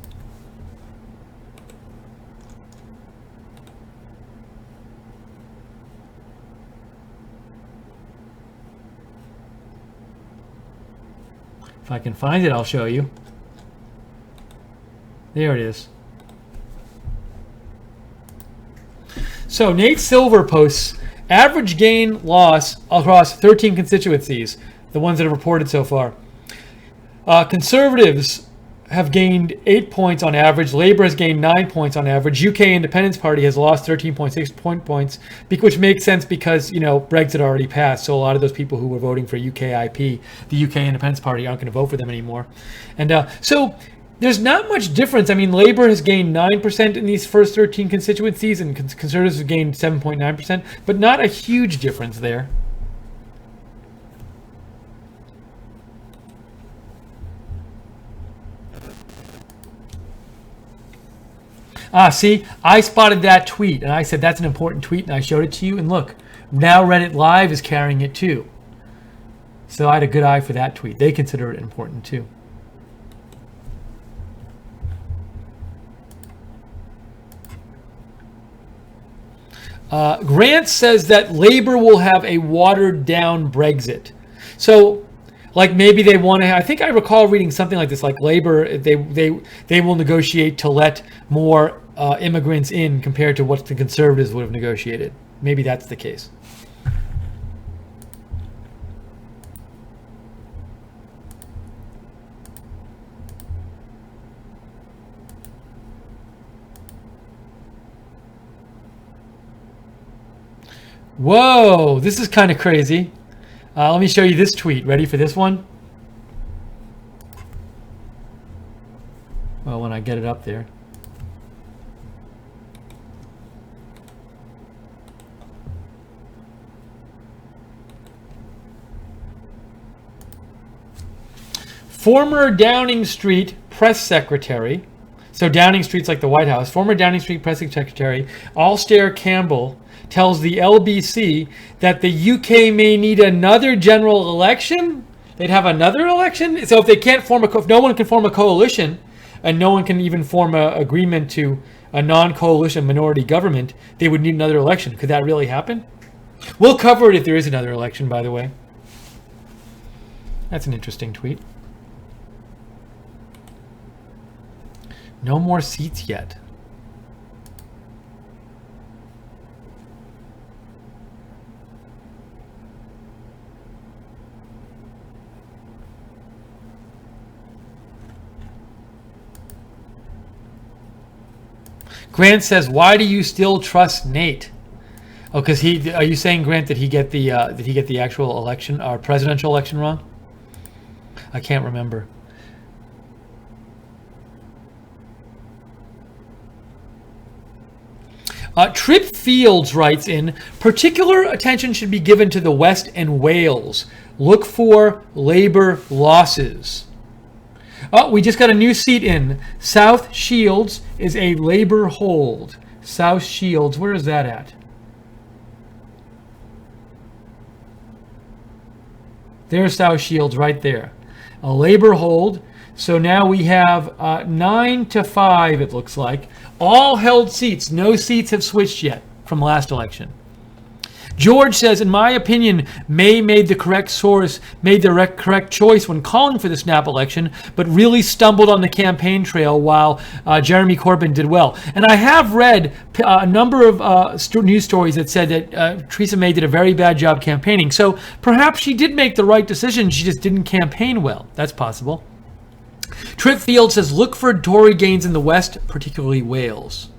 If I can find it, I'll show you. There it is. So Nate Silver posts average gain loss across 13 constituencies, the ones that have reported so far. Conservatives have gained 8 points on average. Labour has gained 9 points on average. UK Independence Party has lost 13.6 points, which makes sense because, Brexit already passed. So a lot of those people who were voting for UKIP, the UK Independence Party, aren't going to vote for them anymore. And so there's not much difference. I mean, Labour has gained 9% in these first 13 constituencies, and Conservatives have gained 7.9%, but not a huge difference there. See, I spotted that tweet, and I said that's an important tweet, and I showed it to you, and look, now Reddit Live is carrying it too. So I had a good eye for that tweet. They consider it important too. Grant says that Labour will have a watered-down Brexit. So, like maybe they want to. I think I recall reading something like this. Like Labour, they will negotiate to let more immigrants in compared to what the Conservatives would have negotiated. Maybe that's the case. Whoa, this is kind of crazy. Let me show you this tweet. Ready for this one? Well, when I get it up there. Former Downing Street press secretary. So Downing Street's like the White House. Former Downing Street press secretary Alastair Campbell tells the LBC that the UK may need another general election. They'd have another election. So if they can't if no one can form a coalition, and no one can even form an agreement to a non-coalition minority government, they would need another election. Could that really happen? We'll cover it if there is another election, by the way. That's an interesting tweet. No more seats yet. Grant says, "Why do you still trust Nate?" Oh, because are you saying, Grant, did he get the actual election or presidential election wrong? I can't remember. Trip Fields writes in, particular attention should be given to the West and Wales. Look for Labour losses. Oh, we just got a new seat in. South Shields is a Labour hold. South Shields, where is that at? There's South Shields right there. A Labour hold. So now we have 9-5, it looks like. All held seats. No seats have switched yet from last election. George says, in my opinion, May made the correct choice when calling for the snap election, but really stumbled on the campaign trail while Jeremy Corbyn did well. And I have read a number of news stories that said that Theresa May did a very bad job campaigning. So perhaps she did make the right decision. She just didn't campaign well. That's possible. Trip Field says, look for Tory gains in the West, particularly Wales.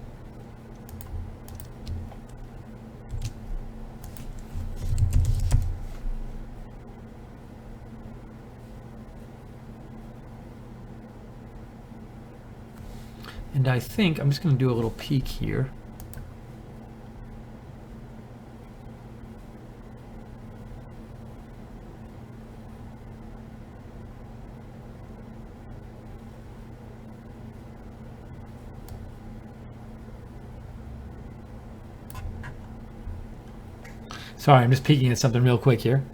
And I think I'm just going to do a little peek here. Sorry, I'm just peeking at something real quick here.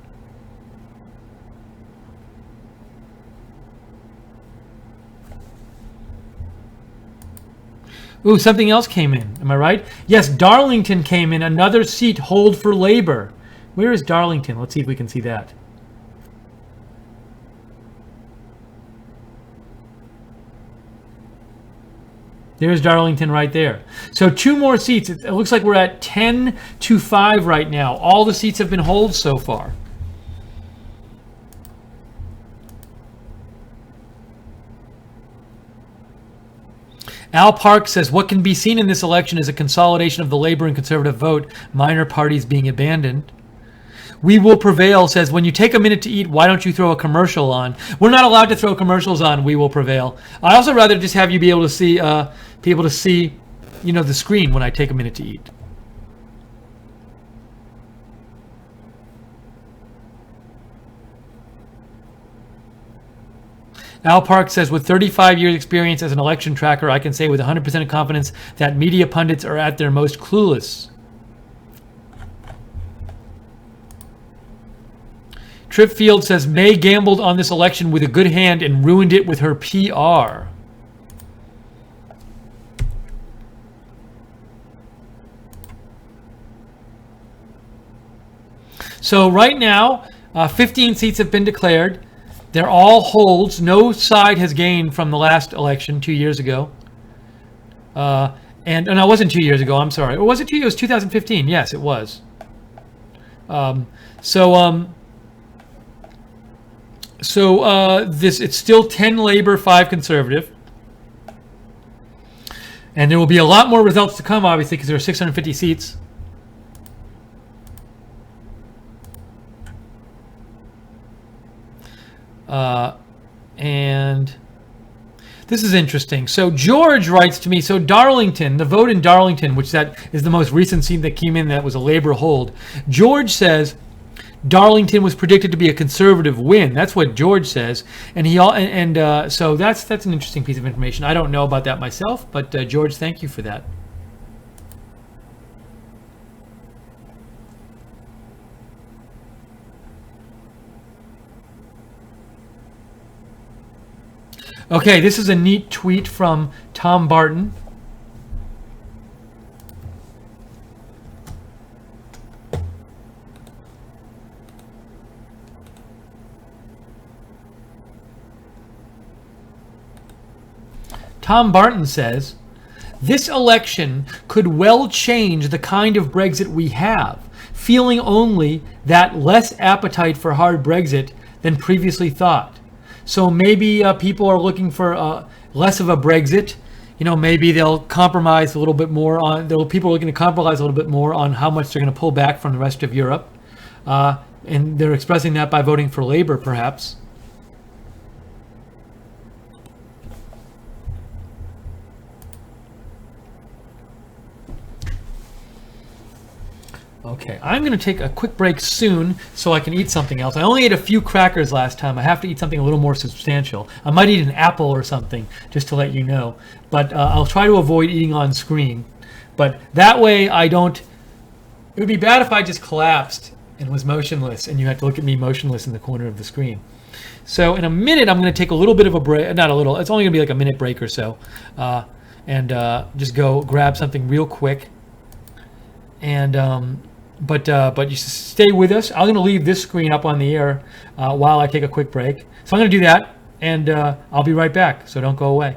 Ooh, something else came in. Am I right? Yes, Darlington came in. Another seat hold for Labor. Where is Darlington? Let's see if we can see that. There's Darlington right there. So 2 more seats. It looks like we're at 10-5 right now. All the seats have been holds so far. Al Park says, what can be seen in this election is a consolidation of the Labor and Conservative vote, minor parties being abandoned. We Will Prevail says, when you take a minute to eat, why don't you throw a commercial on? We're not allowed to throw commercials on We Will Prevail. I'd also rather just have you be able to see, the screen when I take a minute to eat. Al Park says, with 35 years experience as an election tracker, I can say with 100% of confidence that media pundits are at their most clueless. Trip Field says, May gambled on this election with a good hand and ruined it with her PR. So right now, 15 seats have been declared. They're all holds. No side has gained from the last election 2 years ago. No, it wasn't 2 years ago. I'm sorry. Or was it 2 years? It was 2015. Yes, it was. It's still 10 Labor, 5 Conservative. And there will be a lot more results to come, obviously, because there are 650 seats. And this is interesting. So George writes to me, so Darlington, the vote in Darlington, which that is the most recent seat that came in that was a Labor hold. George says Darlington was predicted to be a Conservative win. That's what George says. And so that's an interesting piece of information. I don't know about that myself, but George, thank you for that. Okay, this is a neat tweet from Tom Barton. Tom Barton says, this election could well change the kind of Brexit we have, feeling only that less appetite for hard Brexit than previously thought. So maybe people are looking for less of a Brexit. Maybe they'll compromise a little bit more on. People are looking to compromise a little bit more on how much they're going to pull back from the rest of Europe, and they're expressing that by voting for Labour, perhaps. Okay, I'm going to take a quick break soon so I can eat something else. I only ate a few crackers last time. I have to eat something a little more substantial. I might eat an apple or something, just to let you know. But I'll try to avoid eating on screen. But that way I don't... It would be bad if I just collapsed and was motionless, and you had to look at me motionless in the corner of the screen. So in a minute, I'm going to take a little bit of a break. Not a little. It's only going to be like a minute break or so. And just go grab something real quick. And... But you stay with us. I'm going to leave this screen up on the air while I take a quick break. So I'm going to do that, and I'll be right back. So don't go away.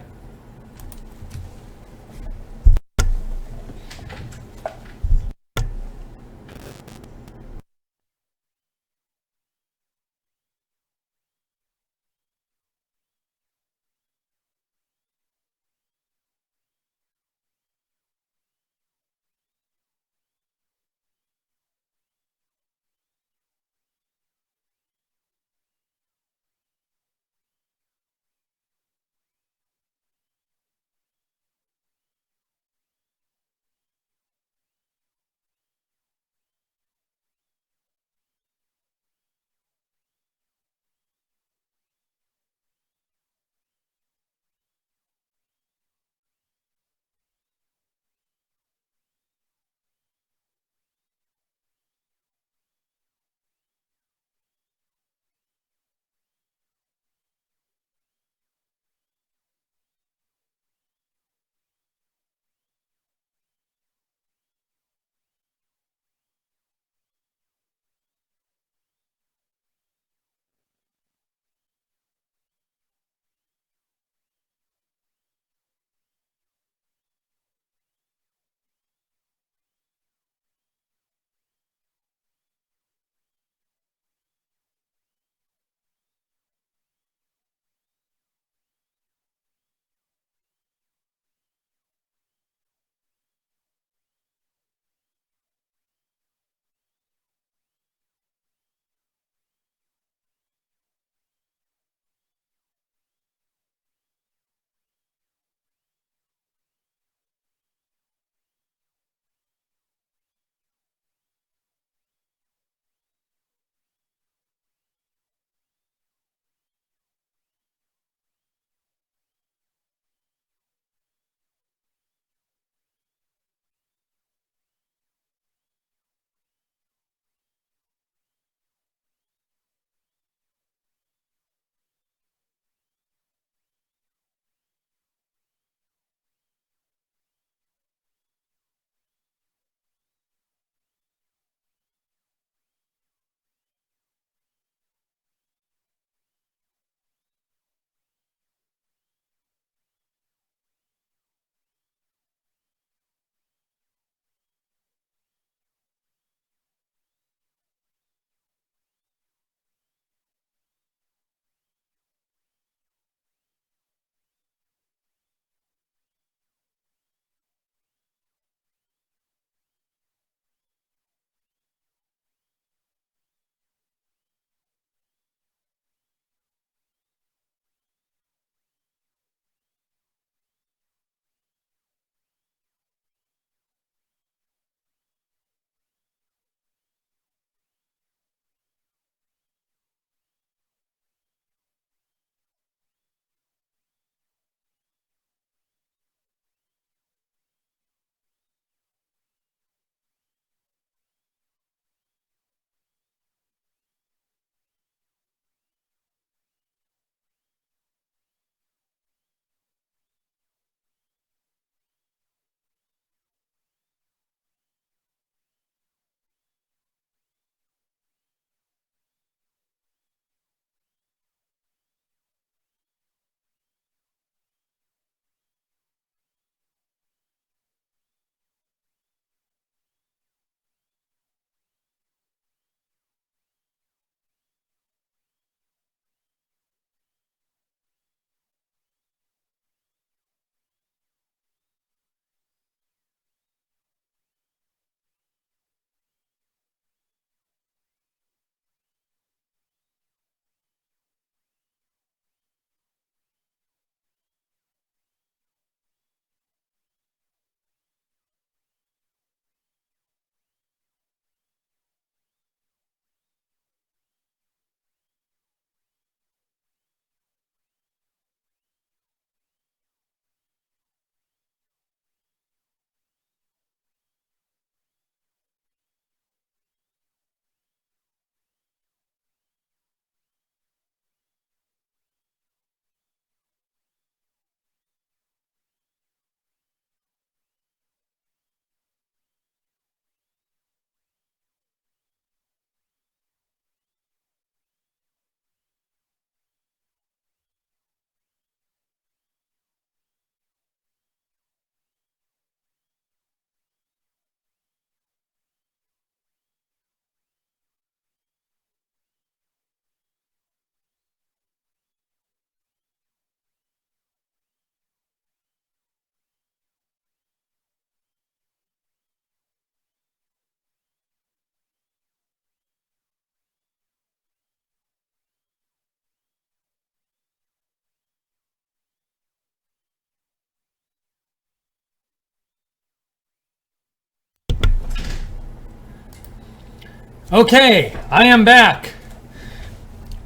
Okay, I am back.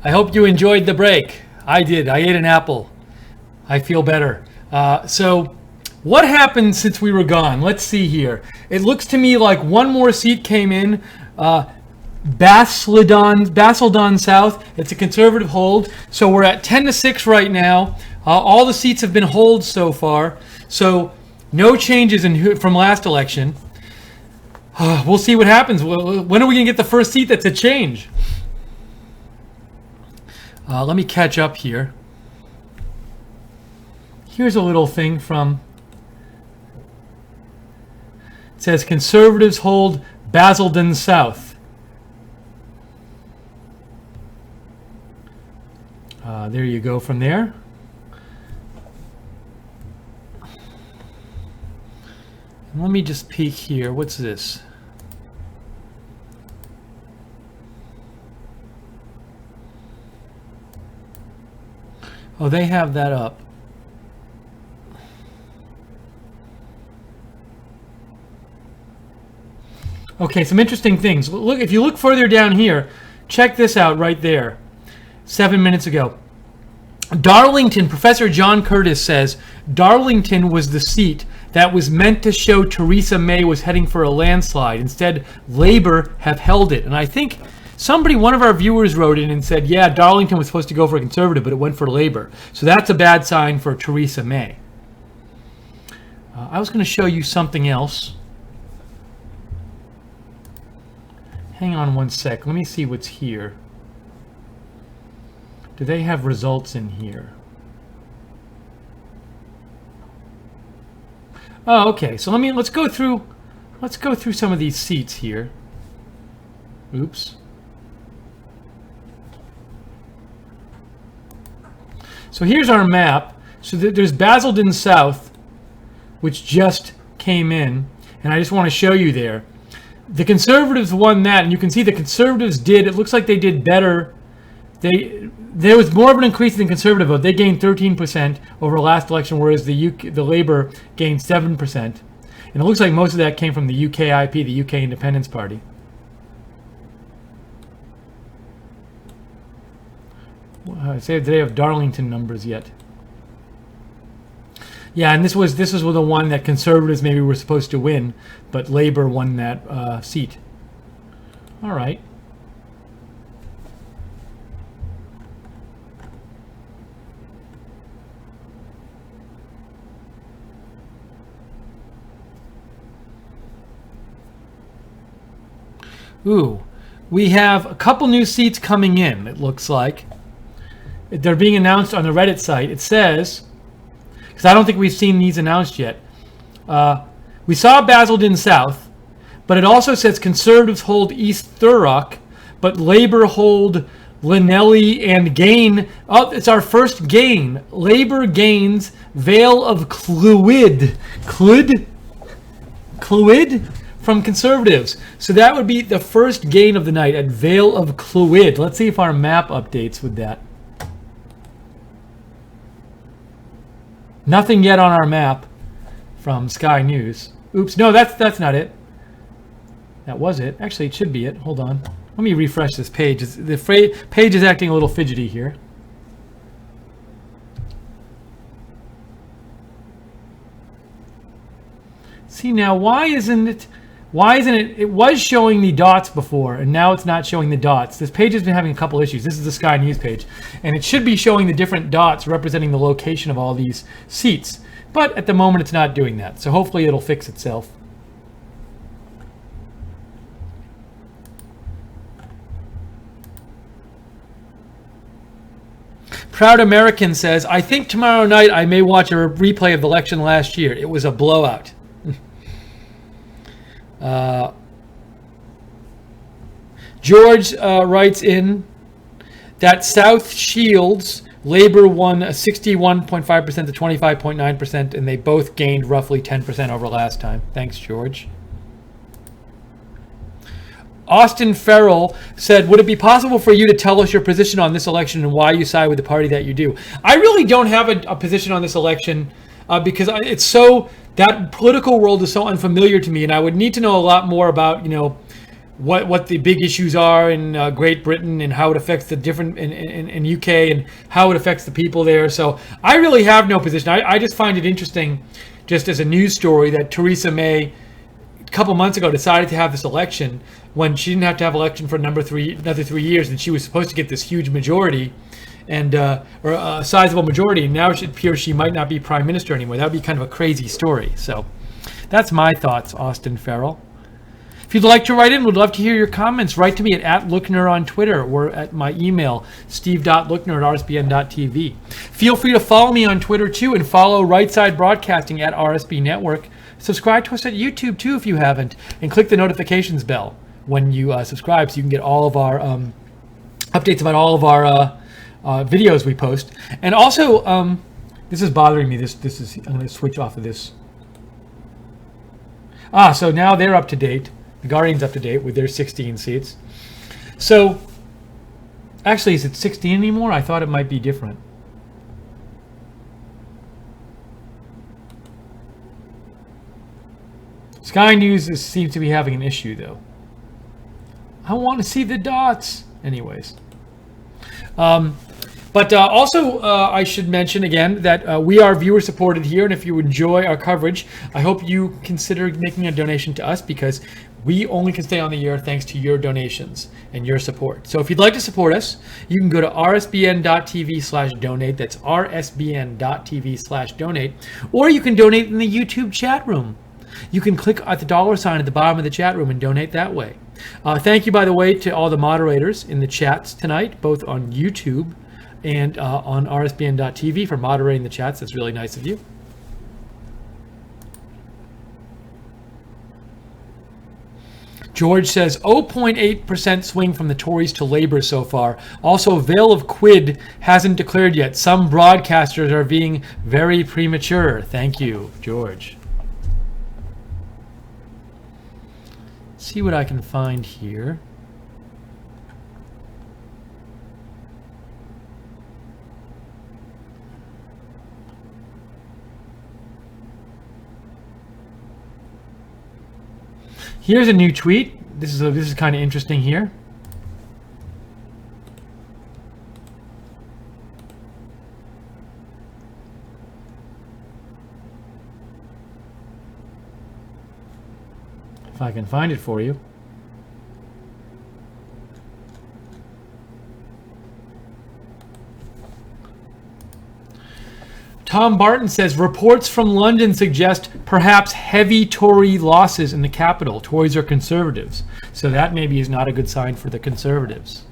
I hope you enjoyed the break. I did. I ate an apple. I feel better. So what happened since we were gone? Let's see here. It looks to me like one more seat came in. Basildon South. It's a conservative hold. So we're at 10-6 right now. All the seats have been holds so far. So no changes from last election. We'll see what happens. When are we going to get the first seat that's a change? Let me catch up here. Here's a little thing from... It says Conservatives hold Basildon South. There you go from there. And let me just peek here. What's this? Oh, they have that up. Okay, some interesting things. Look, if you look further down here, check this out right there. 7 minutes ago. Darlington, Professor John Curtis says, Darlington was the seat that was meant to show Theresa May was heading for a landslide. Instead, Labour have held it. And I think one of our viewers wrote in and said, yeah, Darlington was supposed to go for a Conservative, but it went for Labour. So that's a bad sign for Theresa May. I was going to show you something else. Hang on one sec. Let me see what's here. Do they have results in here? Oh, okay. So let's go through some of these seats here. Oops. So here's our map. So there's Basildon South, which just came in, and I just want to show you there. The Conservatives won that, and you can see the Conservatives did. It looks like they did better. There was more of an increase in the Conservative vote. They gained 13% over last election, whereas the Labour gained 7%. And it looks like most of that came from the UKIP, the UK Independence Party. I say they have Darlington numbers yet. Yeah, and this was the one that Conservatives maybe were supposed to win, but Labour won that seat. All right. Ooh, we have a couple new seats coming in, it looks like. They're being announced on the Reddit site. It says, because I don't think we've seen these announced yet. We saw Basildon South, but it also says Conservatives hold East Thurrock, but Labour hold Llanelli and gain. Oh, it's our first gain. Labour gains Vale of Clwyd. Clwyd? From Conservatives. So that would be the first gain of the night at Vale of Clwyd. Let's see if our map updates with that. Nothing yet on our map from Sky News. Oops, no, that's not it. That was it. Actually, it should be it. Hold on. Let me refresh this page. The page is acting a little fidgety here. See now, why isn't it? It was showing the dots before, and now it's not showing the dots. This page has been having a couple issues. This is the Sky News page, and it should be showing the different dots representing the location of all these seats. But at the moment, it's not doing that. So hopefully it'll fix itself. Proud American says, I think tomorrow night I may watch a replay of the election last year. It was a blowout. George writes in that South Shields, Labour won 61.5% to 25.9%, and they both gained roughly 10% over last time. Thanks, George. Austin Farrell said, would it be possible for you to tell us your position on this election and why you side with the party that you do? I really don't have a position on this election because it's so, that political world is so unfamiliar to me, and I would need to know a lot more about, what the big issues are in Great Britain and how it affects the different in UK and how it affects the people there. So I really have no position. I just find it interesting, just as a news story, that Theresa May a couple months ago decided to have this election when she didn't have to have election for another 3 years, and she was supposed to get this huge majority and or a sizable majority, and now it appears she might not be prime minister anymore. That would be kind of a crazy story. So that's my thoughts, Austin Farrell. If you'd like to write in, we'd love to hear your comments. Write to me at @Lookner on Twitter or at my email, steve.lookner@rsbn.tv. Feel free to follow me on Twitter too, and follow Right Side Broadcasting at RSB Network. Subscribe to us at YouTube too if you haven't, and click the notifications bell when you subscribe so you can get all of our updates about all of our videos we post. And also, this is bothering me. This is, I'm going to switch off of this. So now they're up to date. The Guardian's up to date with their 16 seats. So, actually, is it 16 anymore? I thought it might be different. Sky News seems to be having an issue, though. I want to see the dots. Anyways. But also, I should mention again that we are viewer supported here, and if you enjoy our coverage, I hope you consider making a donation to us, because we only can stay on the air thanks to your donations and your support. So if you'd like to support us, you can go to rsbn.tv/donate. That's rsbn.tv/donate. Or you can donate in the YouTube chat room. You can click at the $ at the bottom of the chat room and donate that way. Thank you, by the way, to all the moderators in the chats tonight, both on YouTube and on rsbn.tv for moderating the chats. That's really nice of you. George says 0.8% swing from the Tories to Labour so far. Also, Vale of Quid hasn't declared yet. Some broadcasters are being very premature. Thank you, George. Let's see what I can find here. Here's a new tweet. This is kind of interesting here. If I can find it for you. Tom Barton says, reports from London suggest perhaps heavy Tory losses in the capital. Tories are conservatives. So that maybe is not a good sign for the conservatives.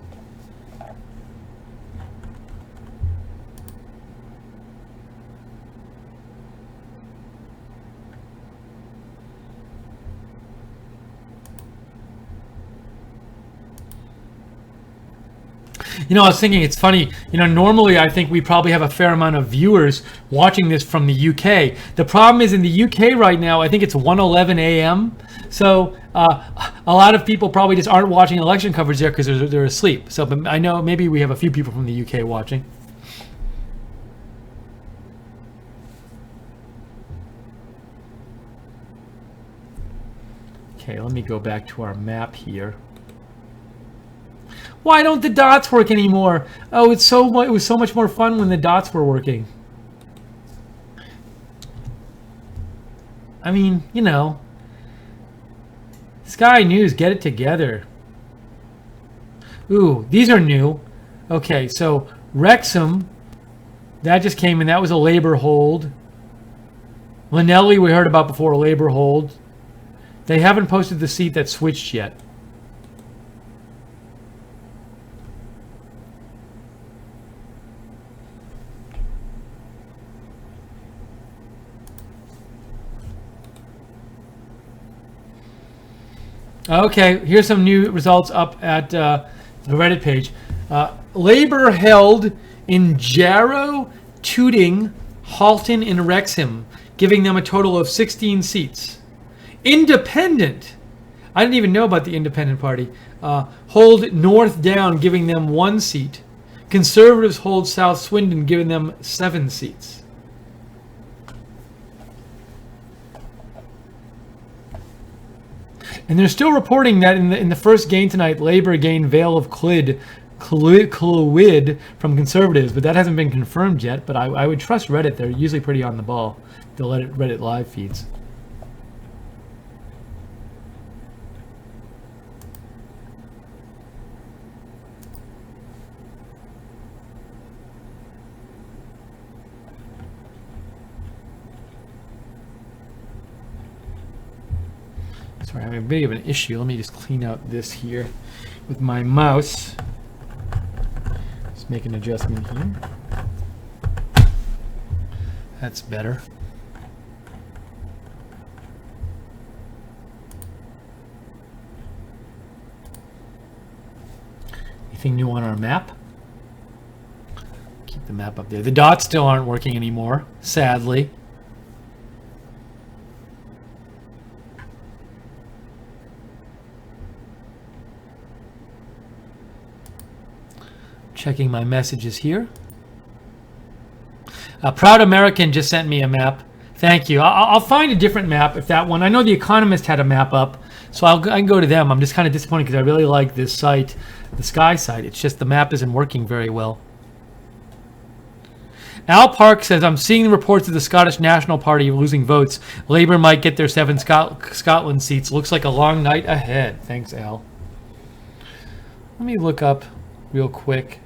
You know, I was thinking, it's funny, you know, normally I think we probably have a fair amount of viewers watching this from the UK. The problem is in the UK right now, I think it's 1:11 a.m. So a lot of people probably just aren't watching election coverage there because they're asleep. So but I know maybe we have a few people from the UK watching. Okay, let me go back to our map here. Why don't the dots work anymore? Oh, it was so much more fun when the dots were working. I mean, you know, Sky News, get it together. Ooh, these are new. Okay, so Wrexham, that just came in. That was a Labour hold. Llanelli, we heard about before, a Labour hold. They haven't posted the seat that switched yet. Okay, here's some new results up at the Reddit page. Labour held in Jarrow, Tooting, Halton, and Wrexham, giving them a total of 16 seats. Independent, I didn't even know about the Independent Party, hold North Down, giving them 1 seat. Conservatives hold South Swindon, giving them 7 seats. And they're still reporting that in the first gain tonight, Labour gained Vale of Clwyd from Conservatives, but that hasn't been confirmed yet. But I would trust Reddit. They're usually pretty on the ball. The Reddit live feeds. Sorry, I'm having a bit of an issue. Let me just clean out this here with my mouse. Just make an adjustment here. That's better. Anything new on our map? Keep the map up there. The dots still aren't working anymore, sadly. Checking my messages here. A Proud American just sent me a map. Thank you. I'll find a different map if that one. I know The Economist had a map up, so I can go to them. I'm just kind of disappointed because I really like this site, the Sky site. It's just the map isn't working very well. Al Park says, I'm seeing the reports of the Scottish National Party losing votes. Labour might get their 7 Scotland seats. Looks like a long night ahead. Thanks, Al. Let me look up real quick.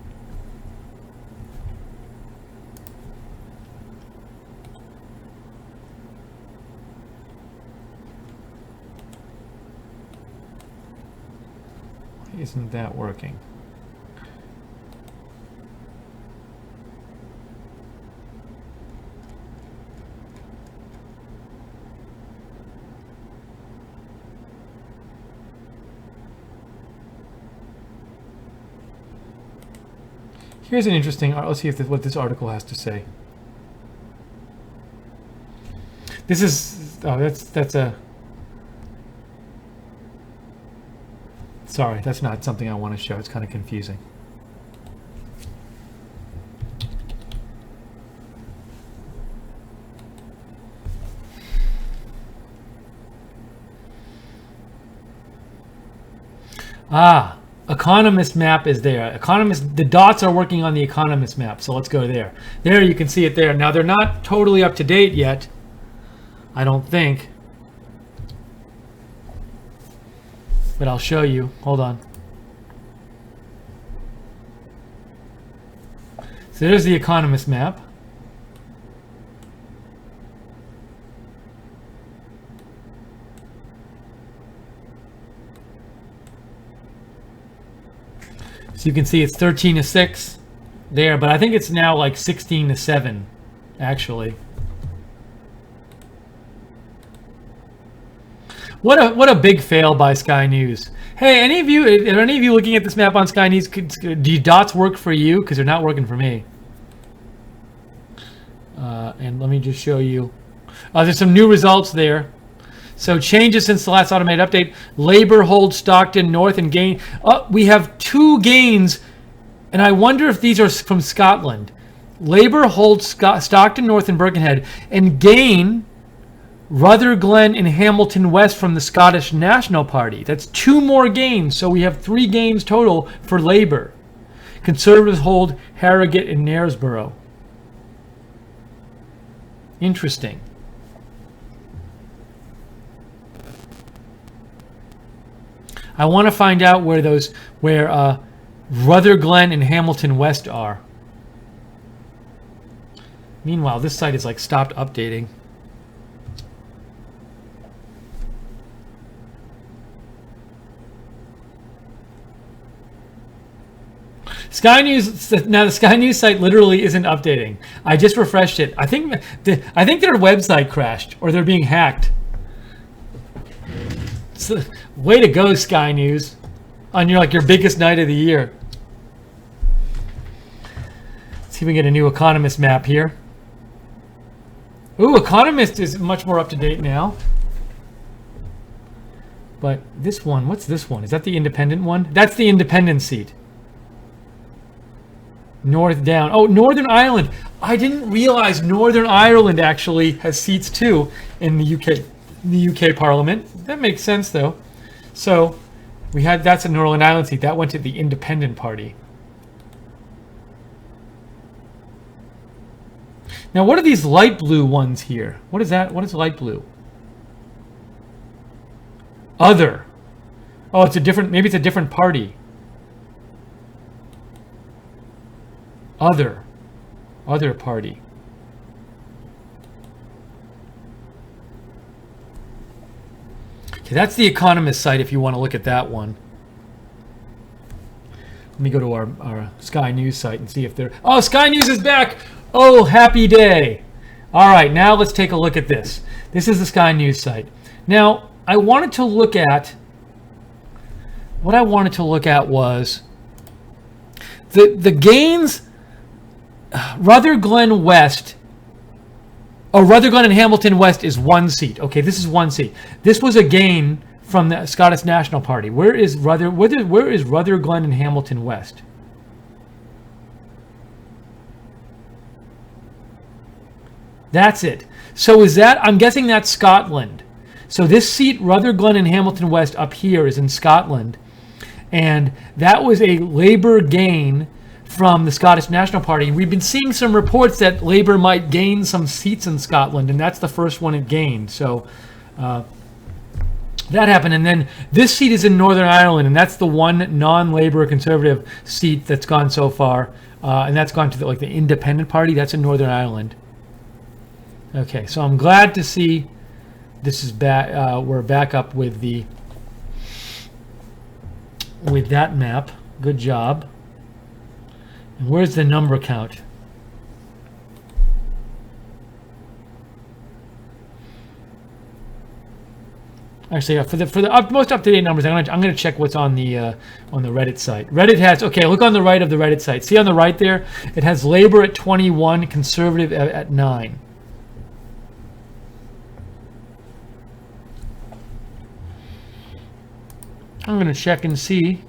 Isn't that working? Here's an interesting. Let's see what this article has to say. This is. Oh, that's a. Sorry, that's not something I want to show. It's kind of confusing. Economist map is there. Economist, the dots are working on the Economist map, so let's go there. There, you can see it there. Now, they're not totally up to date yet, I don't think. But I'll show you. Hold on. So there's the Economist map. So you can see it's 13-6 there, but I think it's now like 16-7, actually. What a big fail by Sky News. Hey, are any of you looking at this map on Sky News? Do dots work for you? Because they're not working for me. And let me just show you. There's some new results there. So changes since the last automated update. Labour holds Stockton North and gain. We have 2 gains, and I wonder if these are from Scotland. Labour holds Stockton North and Birkenhead and gain Rutherglen and Hamilton West from the Scottish National Party. That's 2 more gains, so we have 3 gains total for Labour. Conservatives hold Harrogate and Knaresborough. Interesting. I want to find out where Rutherglen and Hamilton West are. Meanwhile, this site is like stopped updating. Sky News, now the Sky News site literally isn't updating. I just refreshed it. I think their website crashed or they're being hacked. So, way to go, Sky News, on your biggest night of the year. Let's see if we can get a new Economist map here. Ooh, Economist is much more up to date now. But this one, what's this one? Is that the independent one? That's the independent seat. North down. Oh, Northern Ireland. I didn't realize Northern Ireland actually has seats too in the UK Parliament. That makes sense though. So we had, that's a Northern Ireland seat. That went to the Independent Party. Now, what are these light blue ones here? What is that? What is light blue? Other. Oh, it's a different, maybe it's a different party. Other party. Okay, that's the Economist site if you want to look at that one. Let me go to our Sky News site and see if they're... Oh, Sky News is back! Oh, happy day! All right, now let's take a look at this. This is the Sky News site. Now, I wanted to look at... What I wanted to look at was the gains... Rutherglen West, Rutherglen and Hamilton West is 1 seat. Okay, this is 1 seat. This was a gain from the Scottish National Party. Where is Rutherglen and Hamilton West? That's it. So is that, I'm guessing that's Scotland. So this seat, Rutherglen and Hamilton West up here, is in Scotland. And that was a Labour gain from the Scottish National Party. We've been seeing some reports that Labour might gain some seats in Scotland, and that's the first one it gained. So that happened. And then this seat is in Northern Ireland, and that's the one non-Labour Conservative seat that's gone so far. And that's gone to the Independent Party. That's in Northern Ireland. Okay, so I'm glad to see this is back. We're back up with that map. Good job. And where's the number count? Actually, for the most up-to-date numbers, I'm gonna check what's on the Reddit site. Reddit has, okay, look on the right of the Reddit site. See on the right there, it has Labour at 21, Conservative at 9. I'm gonna check and see.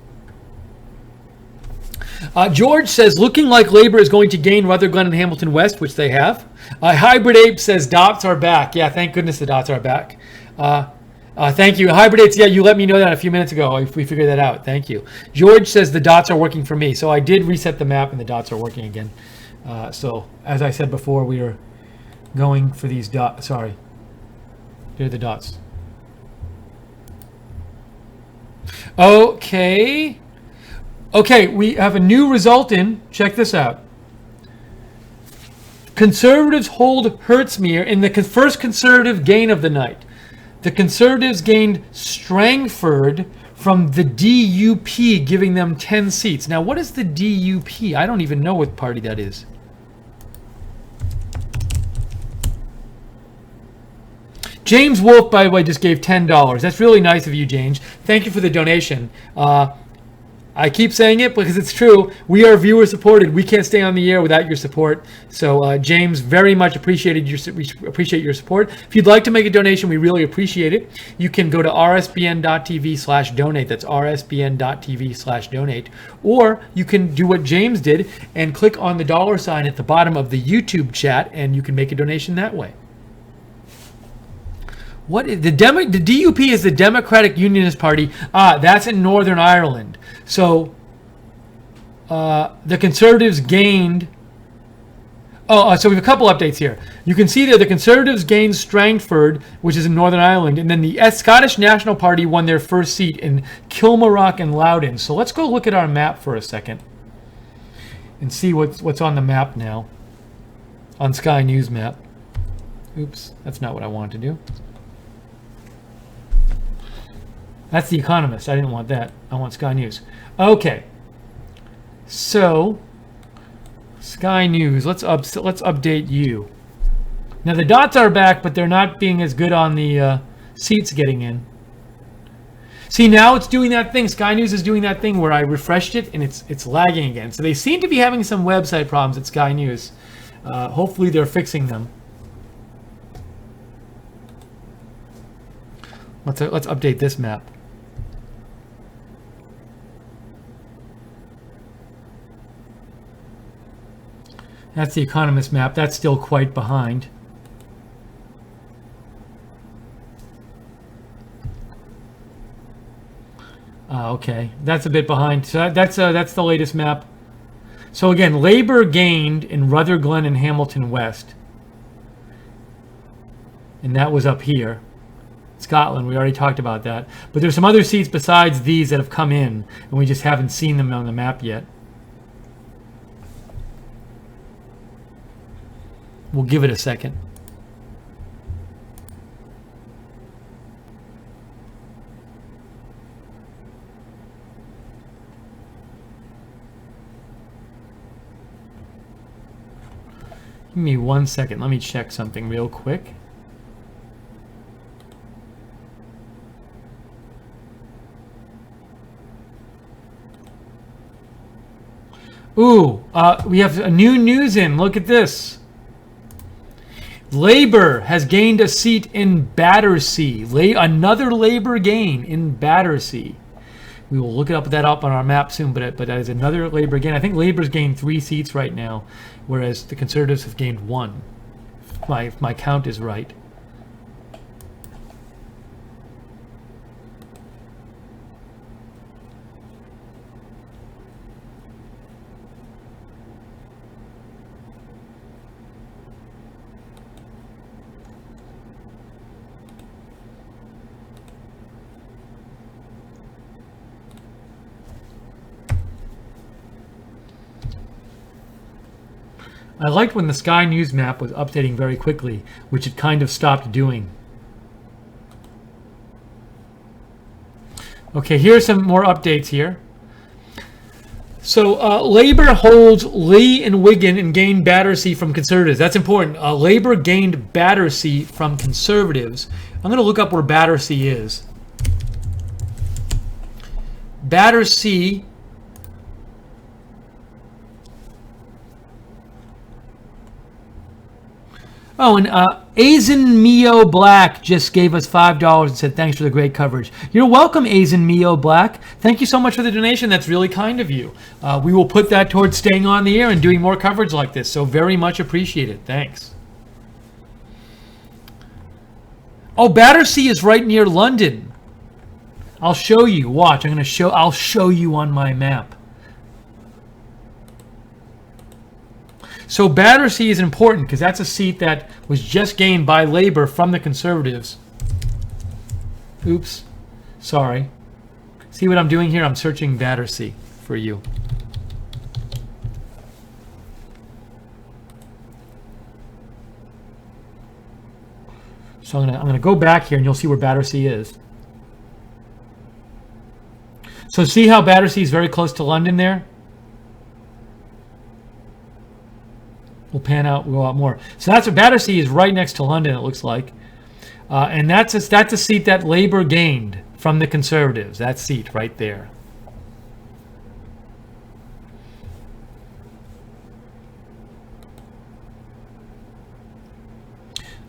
George says, looking like Labour is going to gain Rutherglen and Hamilton West, which they have. Hybrid Ape says, dots are back. Yeah, thank goodness the dots are back. Thank you. Hybrid Apes, yeah, you let me know that a few minutes ago. If we figured that out. Thank you. George says the dots are working for me. So I did reset the map and the dots are working again. So as I said before, we are going for these dots. Sorry. Here are the dots. Okay. Okay, we have a new result in. Check this out. Conservatives hold Hertzmere in the first Conservative gain of the night. The Conservatives gained Strangford from the DUP, giving them 10 seats. Now, what is the DUP? I don't even know what party that is. James Wolf, by the way, just gave $10. That's really nice of you, James. Thank you for the donation. I keep saying it because it's true. We are viewer supported. We can't stay on the air without your support. So, James, very much appreciate your support. If you'd like to make a donation, we really appreciate it. You can go to rsbn.tv/donate. That's rsbn.tv/donate. Or you can do what James did and click on the $ at the bottom of the YouTube chat, and you can make a donation that way. What is the DUP is the Democratic Unionist Party. That's in Northern Ireland. So the Conservatives gained. So we have a couple updates here. You can see there the Conservatives gained Strangford, which is in Northern Ireland, and then the Scottish National Party won their first seat in Kilmarnock and Loudoun. So let's go look at our map for a second and see what's on the map now on Sky News map. Oops, that's not what I wanted to do. That's The Economist. I didn't want that. I want Sky News. Okay. So, Sky News. Let's update you. Now the dots are back, but they're not being as good on the seats getting in. See, now it's doing that thing. Sky News is doing that thing where I refreshed it and it's lagging again. So they seem to be having some website problems at Sky News. Hopefully they're fixing them. Let's update this map. That's the Economist map. That's still quite behind. Okay, that's a bit behind. So that's the latest map. So again, Labour gained in Rutherglen and Hamilton West. And that was up here. Scotland, we already talked about that. But there's some other seats besides these that have come in, and we just haven't seen them on the map yet. We'll give it a second. Give me 1 second. Let me check something real quick. Ooh, we have a new news in. Look at this. Labour has gained a seat in Battersea. Another Labour gain in Battersea. We will look that up on our map soon, but that is another Labour gain. I think Labour's gained 3 seats right now, whereas the Conservatives have gained 1. If my count is right. I liked when the Sky News map was updating very quickly, which it kind of stopped doing. Okay, here's some more updates here. So Labour holds Lee and Wigan and gained Battersea from Conservatives. That's important. Labour gained Battersea from Conservatives. I'm going to look up where Battersea is. Battersea. Oh, and Azen Mio Black just gave us $5 and said, thanks for the great coverage. You're welcome, Azen Mio Black. Thank you so much for the donation. That's really kind of you. We will put that towards staying on the air and doing more coverage like this. So very much appreciated. Thanks. Oh, Battersea is right near London. I'll show you. Watch. I'll show you on my map. So Battersea is important because that's a seat that was just gained by Labour from the Conservatives. Oops. Sorry. See what I'm doing here? I'm searching Battersea for you. So I'm gonna go back here and you'll see where Battersea is. So see how Battersea is very close to London there? We'll pan out, we'll go out more. So that's what Battersea is, right next to London, it looks like. And that's a seat that Labour gained from the Conservatives. That seat right there.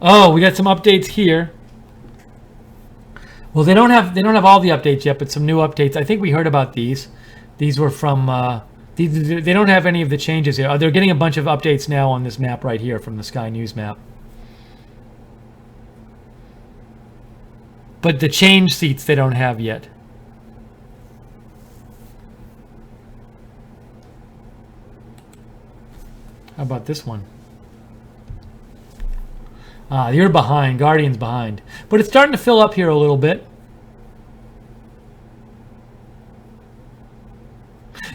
Oh, we got some updates here. Well, they don't have all the updates yet, but some new updates. I think we heard about these. These were from. They don't have any of the changes here. They're getting a bunch of updates now on this map right here from the Sky News map. But the change seats they don't have yet. How about this one? You're behind. Guardian's behind. But it's starting to fill up here a little bit.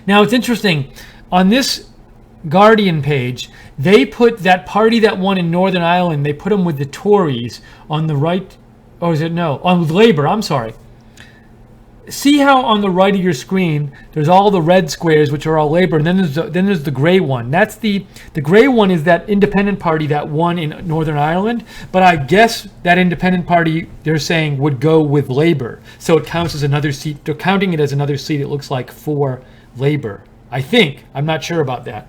Now, it's interesting. On this Guardian page, they put that party that won in Northern Ireland, they put them with the Tories on the right. Or is it no? On Labour, I'm sorry. See how on the right of your screen, there's all the red squares, which are all Labour, and then there's the grey one. That's the grey one is that independent party that won in Northern Ireland. But I guess that independent party, they're saying, would go with Labour. So it counts as another seat. They're counting it as another seat, it looks like, for Labour. I think. I'm not sure about that.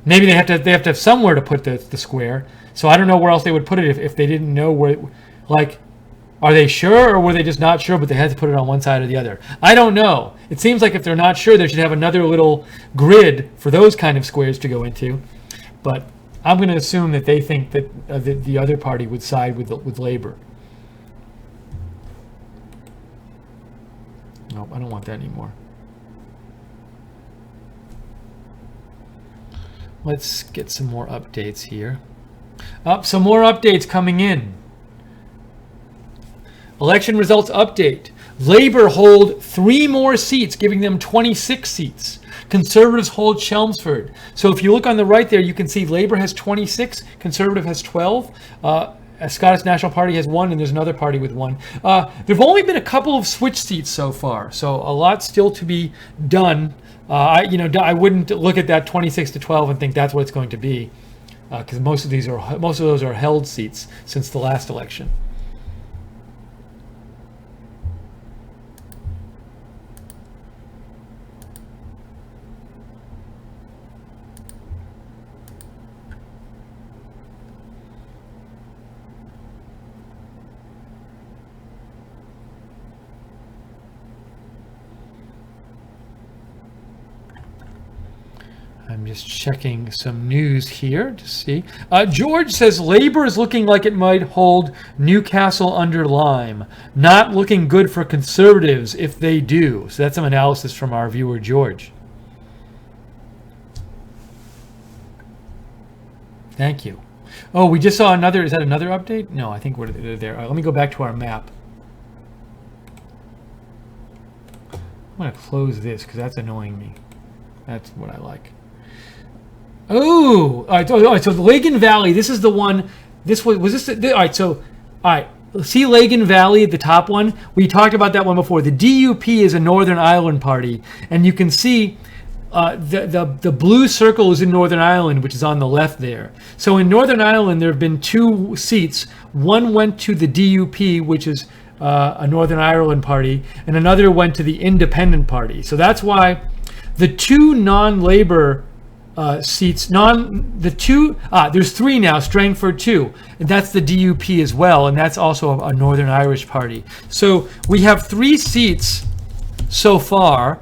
Maybe they have to have somewhere to put the square. So I don't know where else they would put it if they didn't know where. Like, are they sure or were they just not sure, but they had to put it on one side or the other? I don't know. It seems like if they're not sure, they should have another little grid for those kind of squares to go into. But I'm going to assume that they think that the other party would side with Labour. Nope, I don't want that anymore. Let's get some more updates here. Some more updates coming in. Election results update. Labor hold 3 more seats, giving them 26 seats. Conservatives hold Chelmsford. So if you look on the right there, you can see Labor has 26, Conservative has 12. Scottish National Party has 1, and there's another party with 1. There have only been a couple of switch seats so far, so a lot still to be done. I wouldn't look at that 26 to 12 and think that's what it's going to be, because most of those are held seats since the last election. I'm just checking some news here to see. George says Labor is looking like it might hold Newcastle under Lyme. Not looking good for Conservatives if they do. So that's some analysis from our viewer, George. Thank you. Oh, we just saw another. Is that another update? No, I think we're there. Let me go back to our map. I'm going to close this because that's annoying me. That's what I like. Oh, all right. So the Lagan Valley. This is the one. This was this. All right. So, all right. See Lagan Valley, the top one. We talked about that one before. The DUP is a Northern Ireland party, and you can see the blue circle is in Northern Ireland, which is on the left there. So in Northern Ireland, there have been 2 seats. One went to the DUP, which is a Northern Ireland party, and another went to the Independent Party. So that's why the 2 non-Labor seats, there's 3 now, Strangford 2, and that's the DUP as well, and that's also a Northern Irish party. So we have 3 seats so far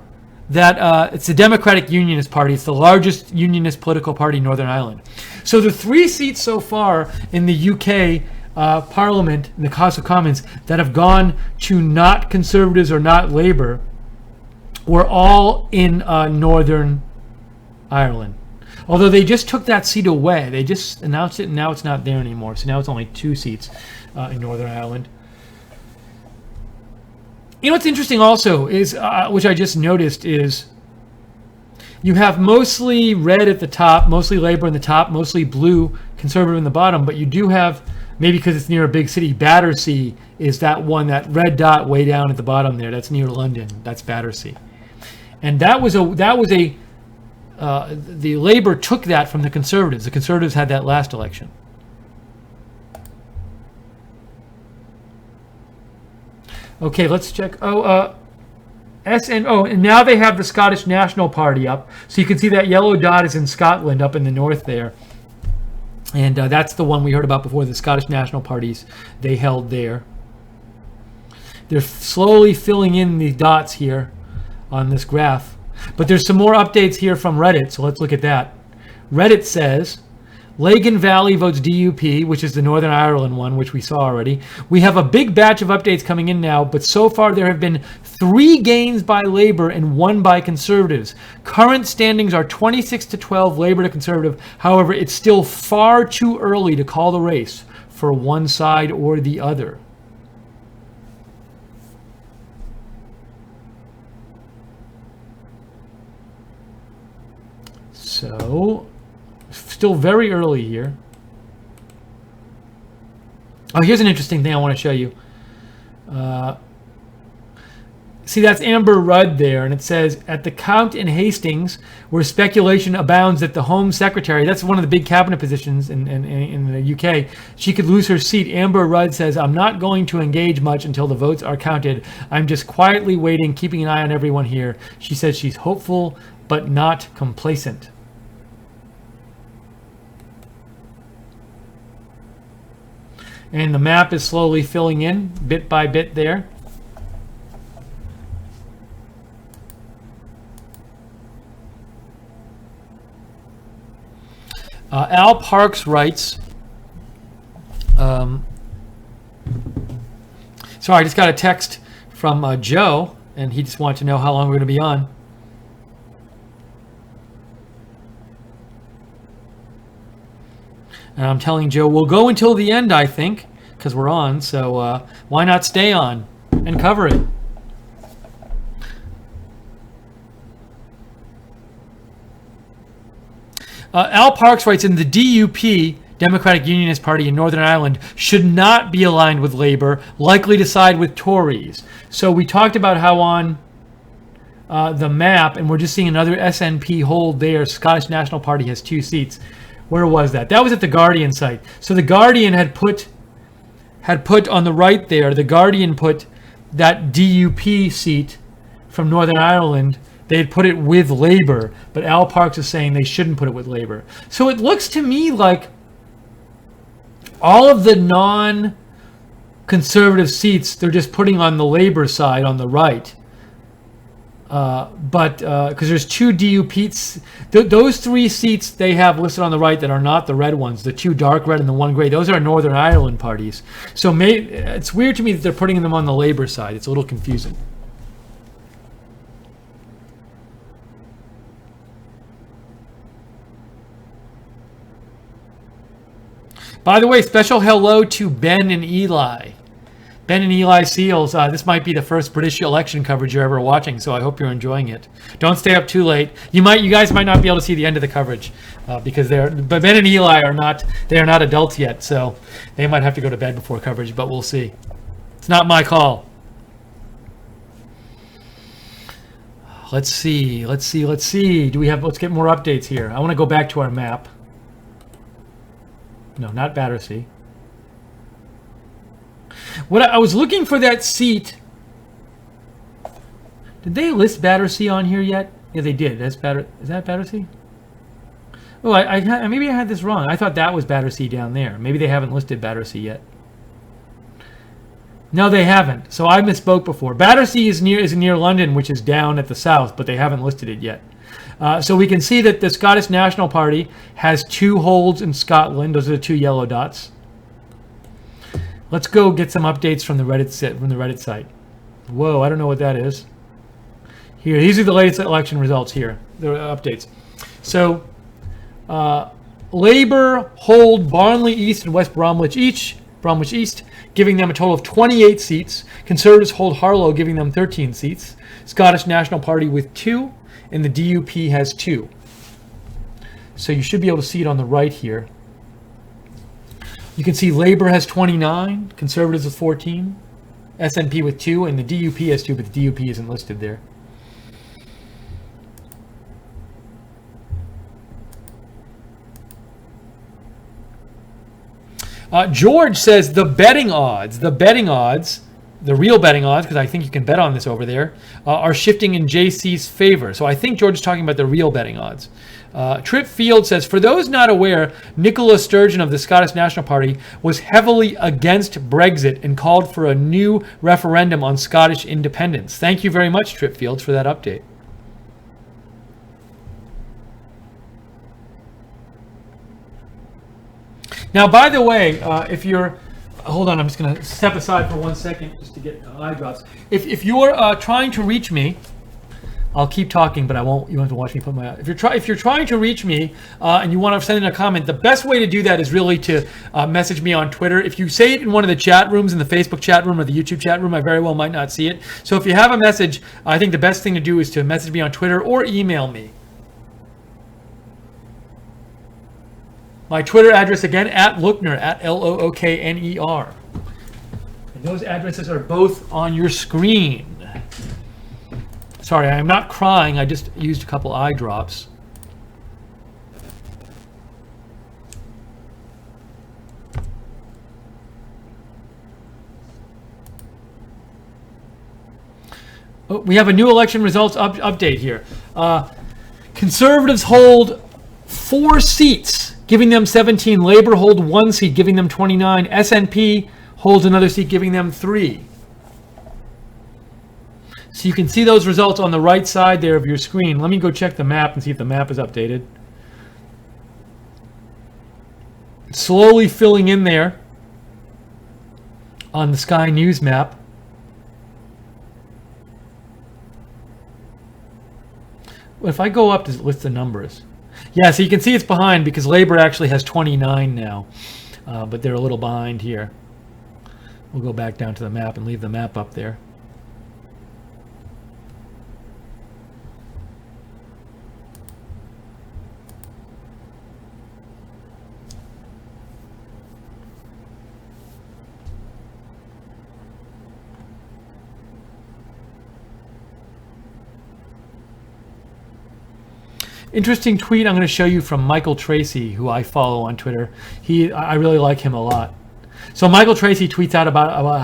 that it's the Democratic Unionist Party. It's the largest unionist political party in Northern Ireland. So the 3 seats so far in the UK Parliament, in the House of Commons, that have gone to not Conservatives or not Labour were all in Northern Ireland. Although they just took that seat away. They just announced it, and now it's not there anymore. So now it's only 2 seats in Northern Ireland. You know what's interesting also is, which I just noticed, is you have mostly red at the top, mostly Labour in the top, mostly blue Conservative in the bottom, but you do have, maybe because it's near a big city, Battersea is that one, that red dot way down at the bottom there. That's near London. That's Battersea. And the Labour took that from the Conservatives. The Conservatives had that last election. Okay, let's check. And now they have the Scottish National Party up. So you can see that yellow dot is in Scotland up in the north there. And that's the one we heard about before, the Scottish National Parties they held there. They're slowly filling in the dots here on this graph. But there's some more updates here from Reddit, so let's look at that. Reddit says, Lagan Valley votes DUP, which is the Northern Ireland one, which we saw already. We have a big batch of updates coming in now, but so far there have been 3 gains by Labour and 1 by Conservatives. Current standings are 26 to 12 Labour to Conservative. However, it's still far too early to call the race for one side or the other. So, still very early here. Oh, here's an interesting thing I want to show you. See, that's Amber Rudd there, and it says, at the count in Hastings, where speculation abounds that the Home Secretary, that's one of the big cabinet positions in the UK, she could lose her seat. Amber Rudd says, I'm not going to engage much until the votes are counted. I'm just quietly waiting, keeping an eye on everyone here. She says she's hopeful, but not complacent. And the map is slowly filling in, bit by bit there. Al Parks writes, sorry, I just got a text from Joe. and he just wanted to know how long we're going to be on. And I'm telling Joe, we'll go until the end, I think, because we're on. So why not stay on and cover it? Al Parks writes, in the DUP, Democratic Unionist Party in Northern Ireland, should not be aligned with Labour, likely to side with Tories. So we talked about how on the map, and we're just seeing another SNP hold there, Scottish National Party has 2 seats. Where was that? That was at the Guardian site. So the Guardian had put on the right there, the Guardian put that DUP seat from Northern Ireland, they had put it with Labour, but Al Parks is saying they shouldn't put it with Labour. So it looks to me like all of the non-conservative seats, they're just putting on the Labour side on the right. But because there's 2 DUPs, those 3 seats they have listed on the right that are not the red ones, the 2 dark red and the 1 gray, those are Northern Ireland parties. So it's weird to me that they're putting them on the Labour side. It's a little confusing. By the way, special hello to Ben and Eli. Ben and Eli Seals, this might be the first British election coverage you're ever watching, so I hope you're enjoying it. Don't stay up too late. You guys might not be able to see the end of the coverage because but Ben and Eli are not adults yet, so they might have to go to bed before coverage, but we'll see. It's not my call. Let's see. Let's get more updates here. I want to go back to our map. No, not Battersea. I was looking for that seat. Did they list Battersea on here yet? Yeah, they did. Is that Battersea? Oh, maybe I had this wrong. I thought that was Battersea down there. Maybe they haven't listed Battersea yet. No, they haven't. So I misspoke before. Battersea is near London, which is down at the south, but they haven't listed it yet. So we can see that the Scottish National Party has 2 holds in Scotland. Those are the 2 yellow dots. Let's go get some updates from the Reddit site. Whoa, I don't know what that is. Here, these are the latest election results here. The updates. So, Labour hold Barnley East and West Bromwich East, giving them a total of 28 seats. Conservatives hold Harlow, giving them 13 seats. Scottish National Party with 2. And the DUP has 2. So you should be able to see it on the right here. You can see Labour has 29, Conservatives with 14, SNP with 2, and the DUP has 2, but the DUP isn't listed there. George says the real betting odds, because I think you can bet on this over there, are shifting in JC's favor. So I think George is talking about the real betting odds. Trip Field says, for those not aware, Nicola Sturgeon of the Scottish National Party was heavily against Brexit and called for a new referendum on Scottish independence. Thank you very much, Trip Fields, for that update. Now, by the way, if you're... Hold on, I'm just going to step aside for 1 second just to get eye drops. If you're trying to reach me, I'll keep talking, but I won't. You don't have to watch me put my. If you're trying to reach me and you want to send in a comment, the best way to do that is really to message me on Twitter. If you say it in one of the chat rooms, in the Facebook chat room or the YouTube chat room, I very well might not see it. So if you have a message, I think the best thing to do is to message me on Twitter or email me. My Twitter address again, @Lookner, @LOOKNER. And those addresses are both on your screen. Sorry, I'm not crying. I just used a couple eye drops. Oh, we have a new election results update here. Conservatives hold 4 seats, giving them 17. Labour hold 1 seat, giving them 29. SNP holds another seat, giving them 3. So you can see those results on the right side there of your screen. Let me go check the map and see if the map is updated. It's slowly filling in there on the Sky News map. If I go up to list the numbers. Yeah, so you can see it's behind because Labor actually has 29 now. But they're a little behind here. We'll go back down to the map and leave the map up there. Interesting tweet I'm going to show you from Michael Tracy, who I follow on Twitter. I really like him a lot. So Michael Tracy tweets out about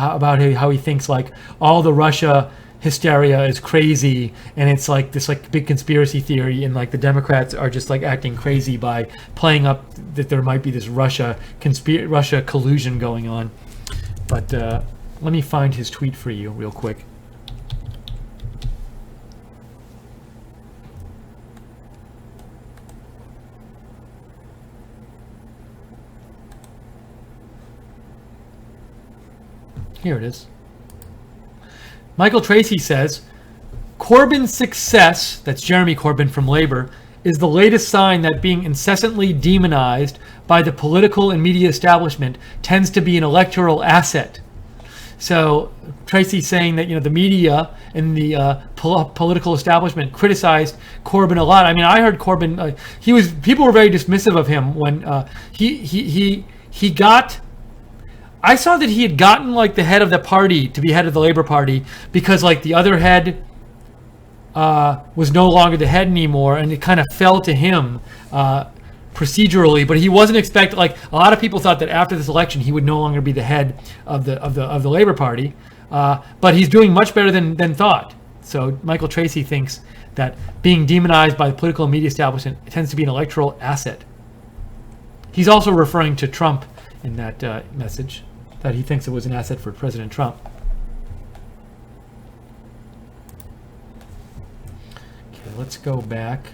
how he thinks like all the Russia hysteria is crazy, and it's like this like big conspiracy theory, and like the Democrats are just like acting crazy by playing up that there might be this Russia collusion going on. But let me find his tweet for you real quick. Here it is. Michael Tracy says, Corbyn's success, that's Jeremy Corbyn from Labour, is the latest sign that being incessantly demonized by the political and media establishment tends to be an electoral asset. So Tracy's saying that, the media and the political establishment criticized Corbyn a lot. I mean, I heard Corbyn, people were very dismissive of him when he got. I saw that he had gotten like the head of the party to be head of the Labour Party because like the other head was no longer the head anymore, and it kind of fell to him procedurally. But he wasn't expected. Like a lot of people thought that after this election he would no longer be the head of the Labour Party, but he's doing much better than thought. So Michael Tracy thinks that being demonized by the political and media establishment tends to be an electoral asset. He's also referring to Trump in that message, that he thinks it was an asset for President Trump. Okay, let's go back.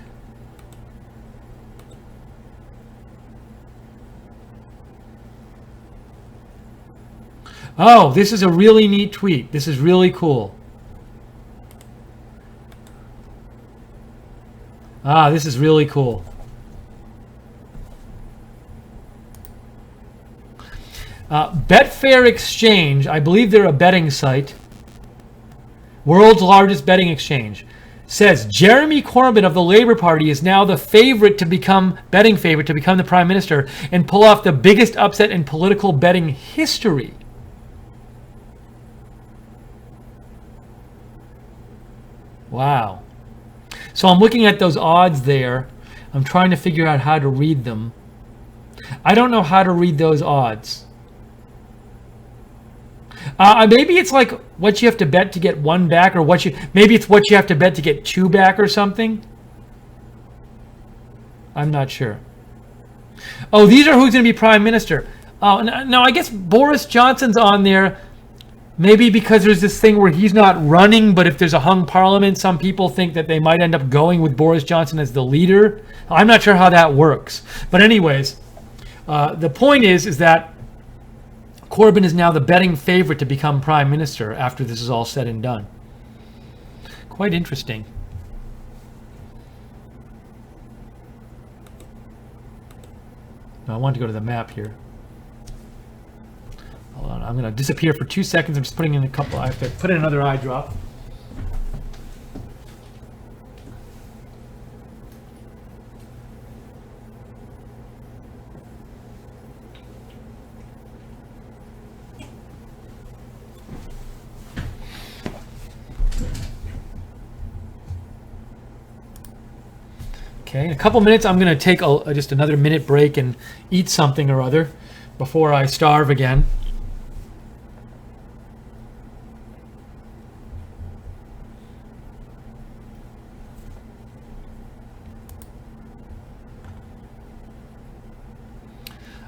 Oh, this is a really neat tweet. This is really cool. This is really cool. Betfair Exchange, I believe they're a betting site, world's largest betting exchange, says Jeremy Corbyn of the Labour Party is now the betting favorite to become the Prime Minister and pull off the biggest upset in political betting history. Wow. So I'm looking at those odds there. I'm trying to figure out how to read them. I don't know how to read those odds. Maybe it's like what you have to bet to get one back, or maybe it's what you have to bet to get two back or something. I'm not sure. Oh, these are who's going to be Prime Minister. Oh, no, I guess Boris Johnson's on there. Maybe because there's this thing where he's not running, but if there's a hung parliament, some people think that they might end up going with Boris Johnson as the leader. I'm not sure how that works. But anyways, the point is that Corbyn is now the betting favorite to become Prime Minister after this is all said and done. Quite interesting. Now I want to go to the map here. Hold on, I'm going to disappear for 2 seconds. I'm just putting in a couple. I have to put in another eye drop. Okay, in a couple minutes, I'm going to take just another minute break and eat something or other before I starve again.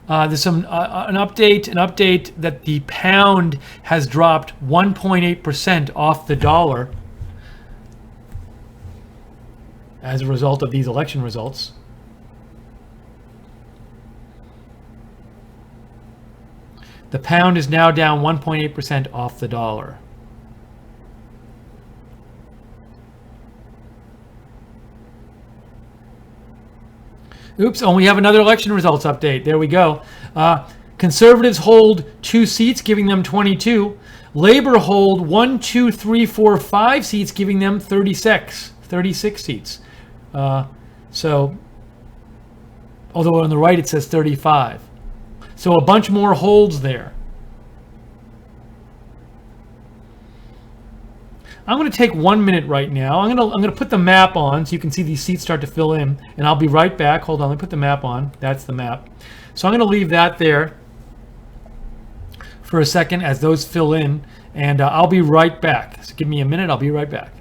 There's an update that the pound has dropped 1.8% off the dollar as a result of these election results. The pound is now down 1.8% off the dollar. Oops, oh, we have another election results update. There we go. Conservatives hold 2 seats, giving them 22. Labor hold 1, 2, 3, 4, 5 seats, giving them 36 seats. So, although on the right it says 35. So a bunch more holds there. I'm going to take 1 minute right now. I'm going to put the map on so you can see these seats start to fill in, and I'll be right back. Hold on, let me put the map on. That's the map. So I'm going to leave that there for a second as those fill in, and I'll be right back. So give me a minute. I'll be right back.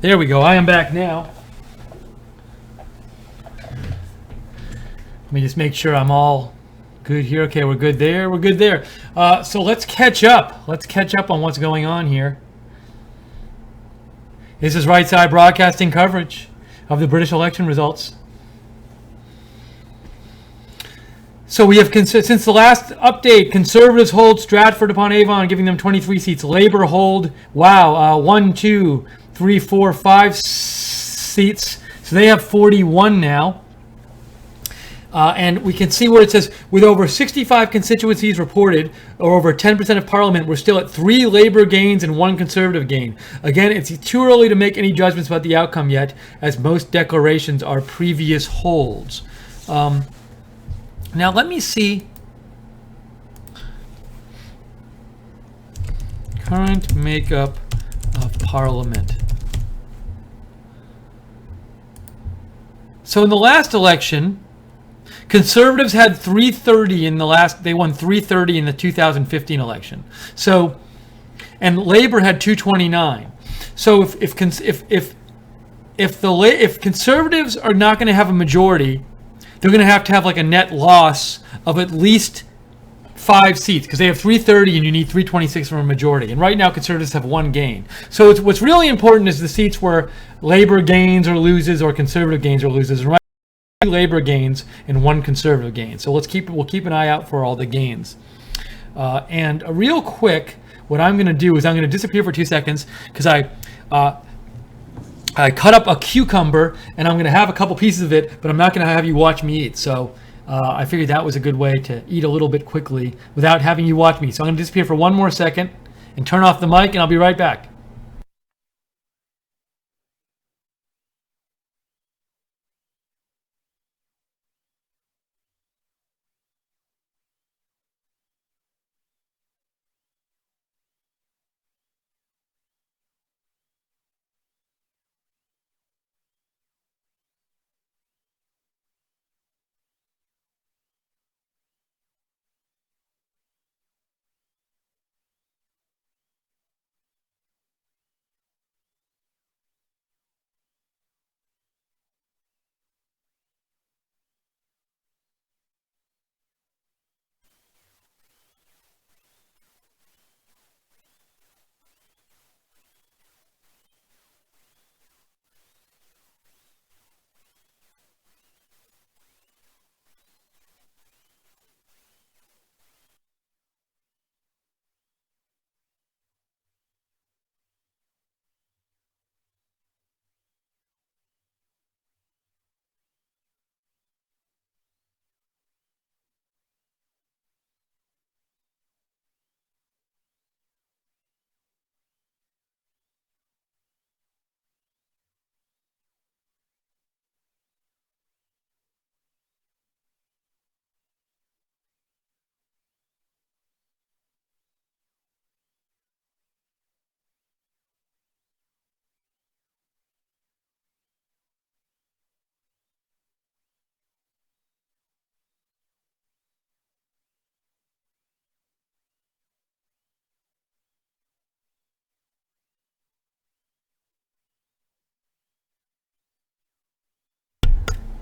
There we go. I am back now. Let me just make sure I'm all good here. Okay, we're good there. We're good there. So let's catch up. Let's catch up on what's going on here. This is Right Side Broadcasting coverage of the British election results. So we have, since the last update, Conservatives hold Stratford-upon-Avon, giving them 23 seats. Labour hold, 1, 2, 3, 4, 5 seats. So they have 41 now. And we can see where it says, with over 65 constituencies reported, or over 10% of Parliament, we're still at 3 Labour gains and 1 Conservative gain. Again, it's too early to make any judgments about the outcome yet, as most declarations are previous holds. Now let me see. Current makeup of Parliament. So in the last election, Conservatives had 330 in the last. They won 330 in the 2015 election. So, and Labour had 229. So if Conservatives are not going to have a majority, they're going to have like a net loss of at least 5 seats, because they have 330 and you need 326 for a majority. And right now Conservatives have 1 gain. So what's really important is the seats where Labour gains or loses, or Conservative gains or loses. And right now, 2 Labour gains and 1 Conservative gain. So we'll keep an eye out for all the gains. And real quick, what I'm going to do is I'm going to disappear for 2 seconds, because I cut up a cucumber and I'm going to have a couple pieces of it, but I'm not going to have you watch me eat. So I figured that was a good way to eat a little bit quickly without having you watch me. So I'm going to disappear for 1 more second and turn off the mic, and I'll be right back.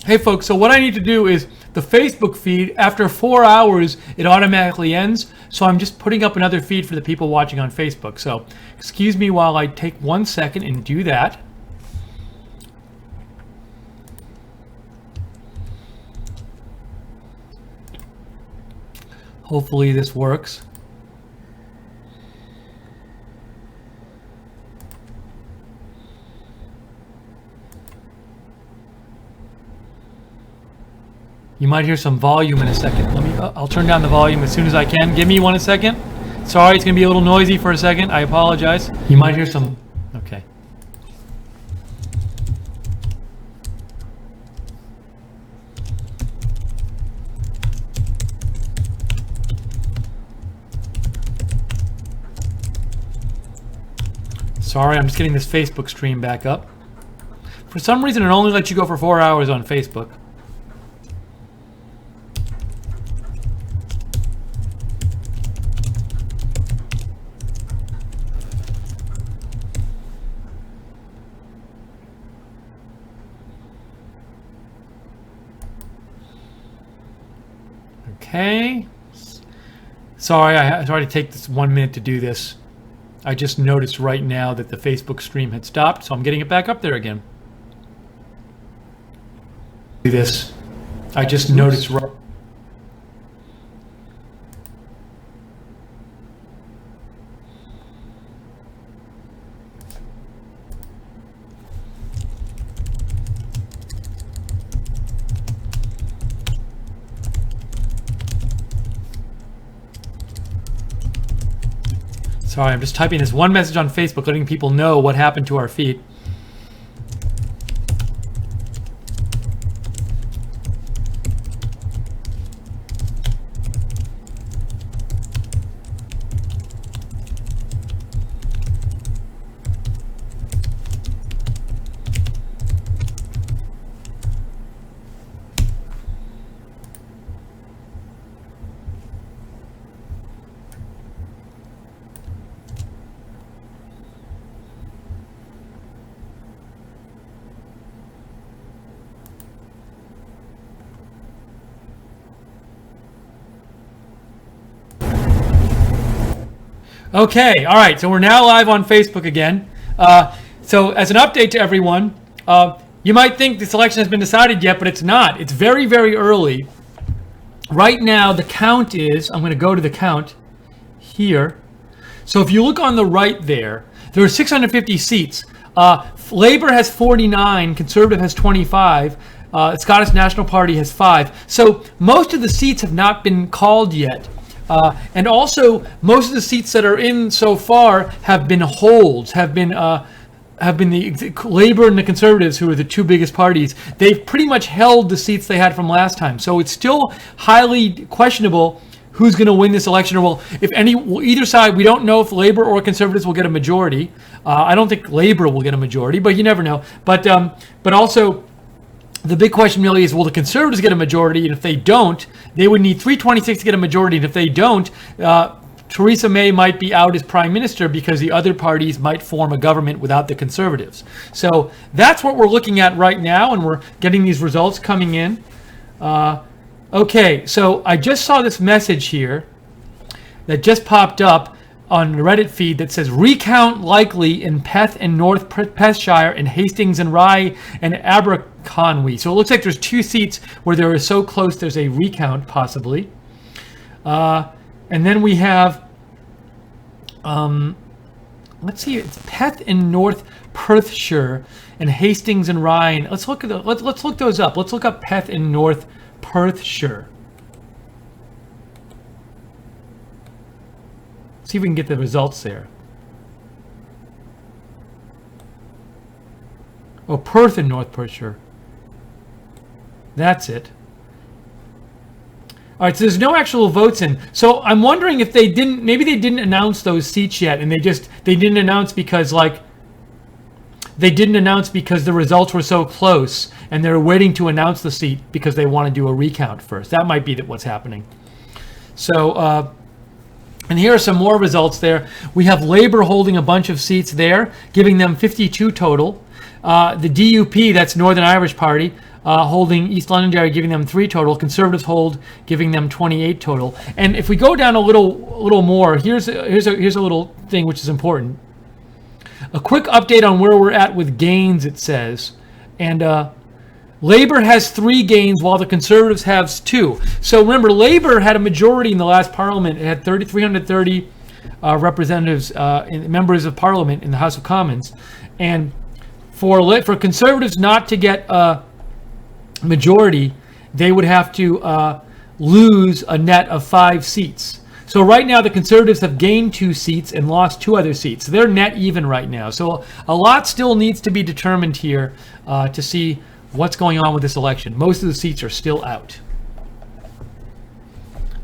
Hey folks, so what I need to do is the Facebook feed, after 4 hours, it automatically ends. So I'm just putting up another feed for the people watching on Facebook. So excuse me while I take 1 second and do that. Hopefully this works. You might hear some volume in a second. I'll turn down the volume as soon as I can. Give me 1 second. Sorry, it's going to be a little noisy for a second. I apologize. You might hear some... Okay. Sorry, I'm just getting this Facebook stream back up. For some reason, it only lets you go for 4 hours on Facebook. Okay. Sorry, I tried to take this 1 minute to do this. I just noticed right now that the Facebook stream had stopped, so I'm getting it back up there again. Do this. I just noticed right. Sorry, I'm just typing this one message on Facebook, letting people know what happened to our feed. Okay, all right, so we're now live on Facebook again. So as an update to everyone, you might think this election has been decided yet, but it's not. It's very, very early. Right now, the count is, I'm going to go to the count here. So if you look on the right there are 650 seats. Labour has 49, Conservative has 25, Scottish National Party has 5. So most of the seats have not been called yet. And also, most of the seats that are in so far have been holds, have been the Labour and the Conservatives, who are the two biggest parties. They've pretty much held the seats they had from last time. So it's still highly questionable who's going to win this election, or either side. We don't know if Labour or Conservatives will get a majority. I don't think Labour will get a majority, but you never know. But also, the big question really is, will the Conservatives get a majority? And if they don't, they would need 326 to get a majority. And if they don't, Theresa May might be out as prime minister because the other parties might form a government without the Conservatives. So that's what we're looking at right now, and we're getting these results coming in. Okay, so I just saw this message here that just popped up on the Reddit feed that says recount likely in Peth and North Perthshire and Hastings and Rye and Aberconwy. So it looks like there's two seats where they are so close there's a recount possibly. And then we have, let's see, it's Peth and North Perthshire and Hastings and Rye. Let's look at let's look those up. Let's look up Peth and North Perthshire. See if we can get the results there. Oh, Perth and North Perthshire. That's it. All right, so there's no actual votes in. So I'm wondering if maybe they didn't announce those seats yet, and they didn't announce because the results were so close, and they're waiting to announce the seat because they want to do a recount first. That might be what's happening. So, and here are some more results there. We have Labour holding a bunch of seats there, giving them 52 total. The DUP, that's Northern Irish Party, holding East Londonderry, giving them 3 total. Conservatives hold, giving them 28 total. And if we go down a little more, here's a little thing which is important. A quick update on where we're at with gains, it says. And Labour has 3 gains while the Conservatives have 2. So remember, Labour had a majority in the last Parliament. It had 330 representatives, members of Parliament in the House of Commons. And for Conservatives not to get a majority, they would have to lose a net of 5 seats. So right now, the Conservatives have gained 2 seats and lost 2 other seats. They're net even right now. So a lot still needs to be determined here to see what's going on with this election. Most of the seats are still out.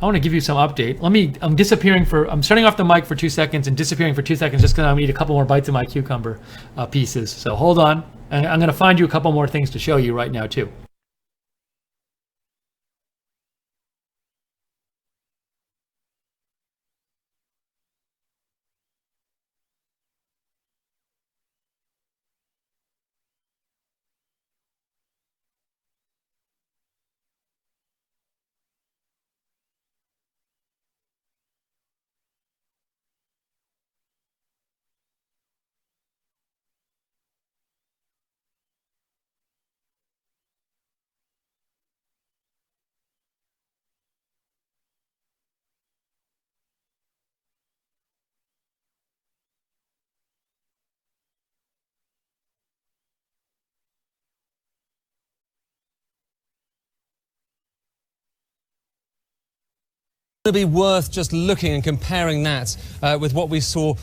I want to give you some update. I'm shutting off the mic for 2 seconds and disappearing for 2 seconds just because I'm going to eat a couple more bites of my cucumber pieces. So hold on. And I'm going to find you a couple more things to show you right now too. It'll be worth just looking and comparing that with what we saw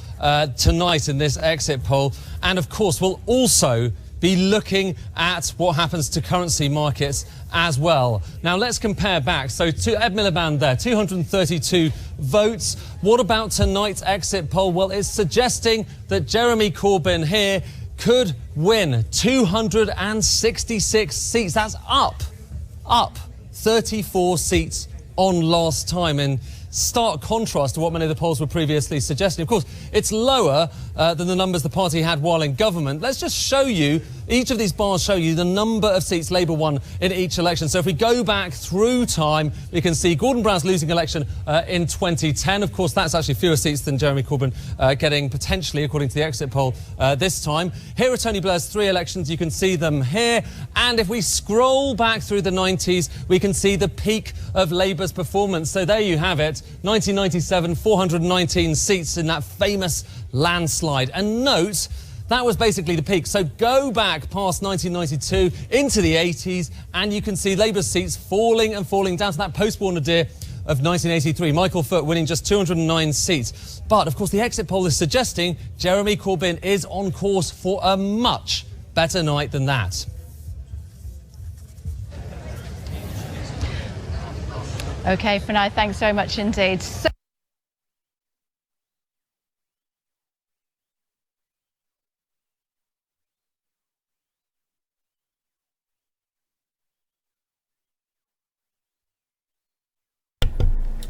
tonight in this exit poll. And of course, we'll also be looking at what happens to currency markets as well. Now let's compare back. So to Ed Miliband there, 232 votes. What about tonight's exit poll? Well, it's suggesting that Jeremy Corbyn here could win 266 seats. That's up 34 seats on last time, in stark contrast to what many of the polls were previously suggesting. Of course, it's lower than the numbers the party had while in government. Let's just show you, each of these bars show you the number of seats Labour won in each election. So if we go back through time, we can see Gordon Brown's losing election in 2010. Of course, that's actually fewer seats than Jeremy Corbyn getting potentially, according to the exit poll, this time. Here are Tony Blair's 3 elections. You can see them here. And if we scroll back through the 90s, we can see the peak of Labour's performance. So there you have it, 1997, 419 seats in that famous landslide. And note, that was basically the peak. So go back past 1992 into the 80s, and you can see Labour's seats falling and falling down to that post-war nadir of 1983. Michael Foot winning just 209 seats. But, of course, the exit poll is suggesting Jeremy Corbyn is on course for a much better night than that. OK, for now, thanks very much indeed.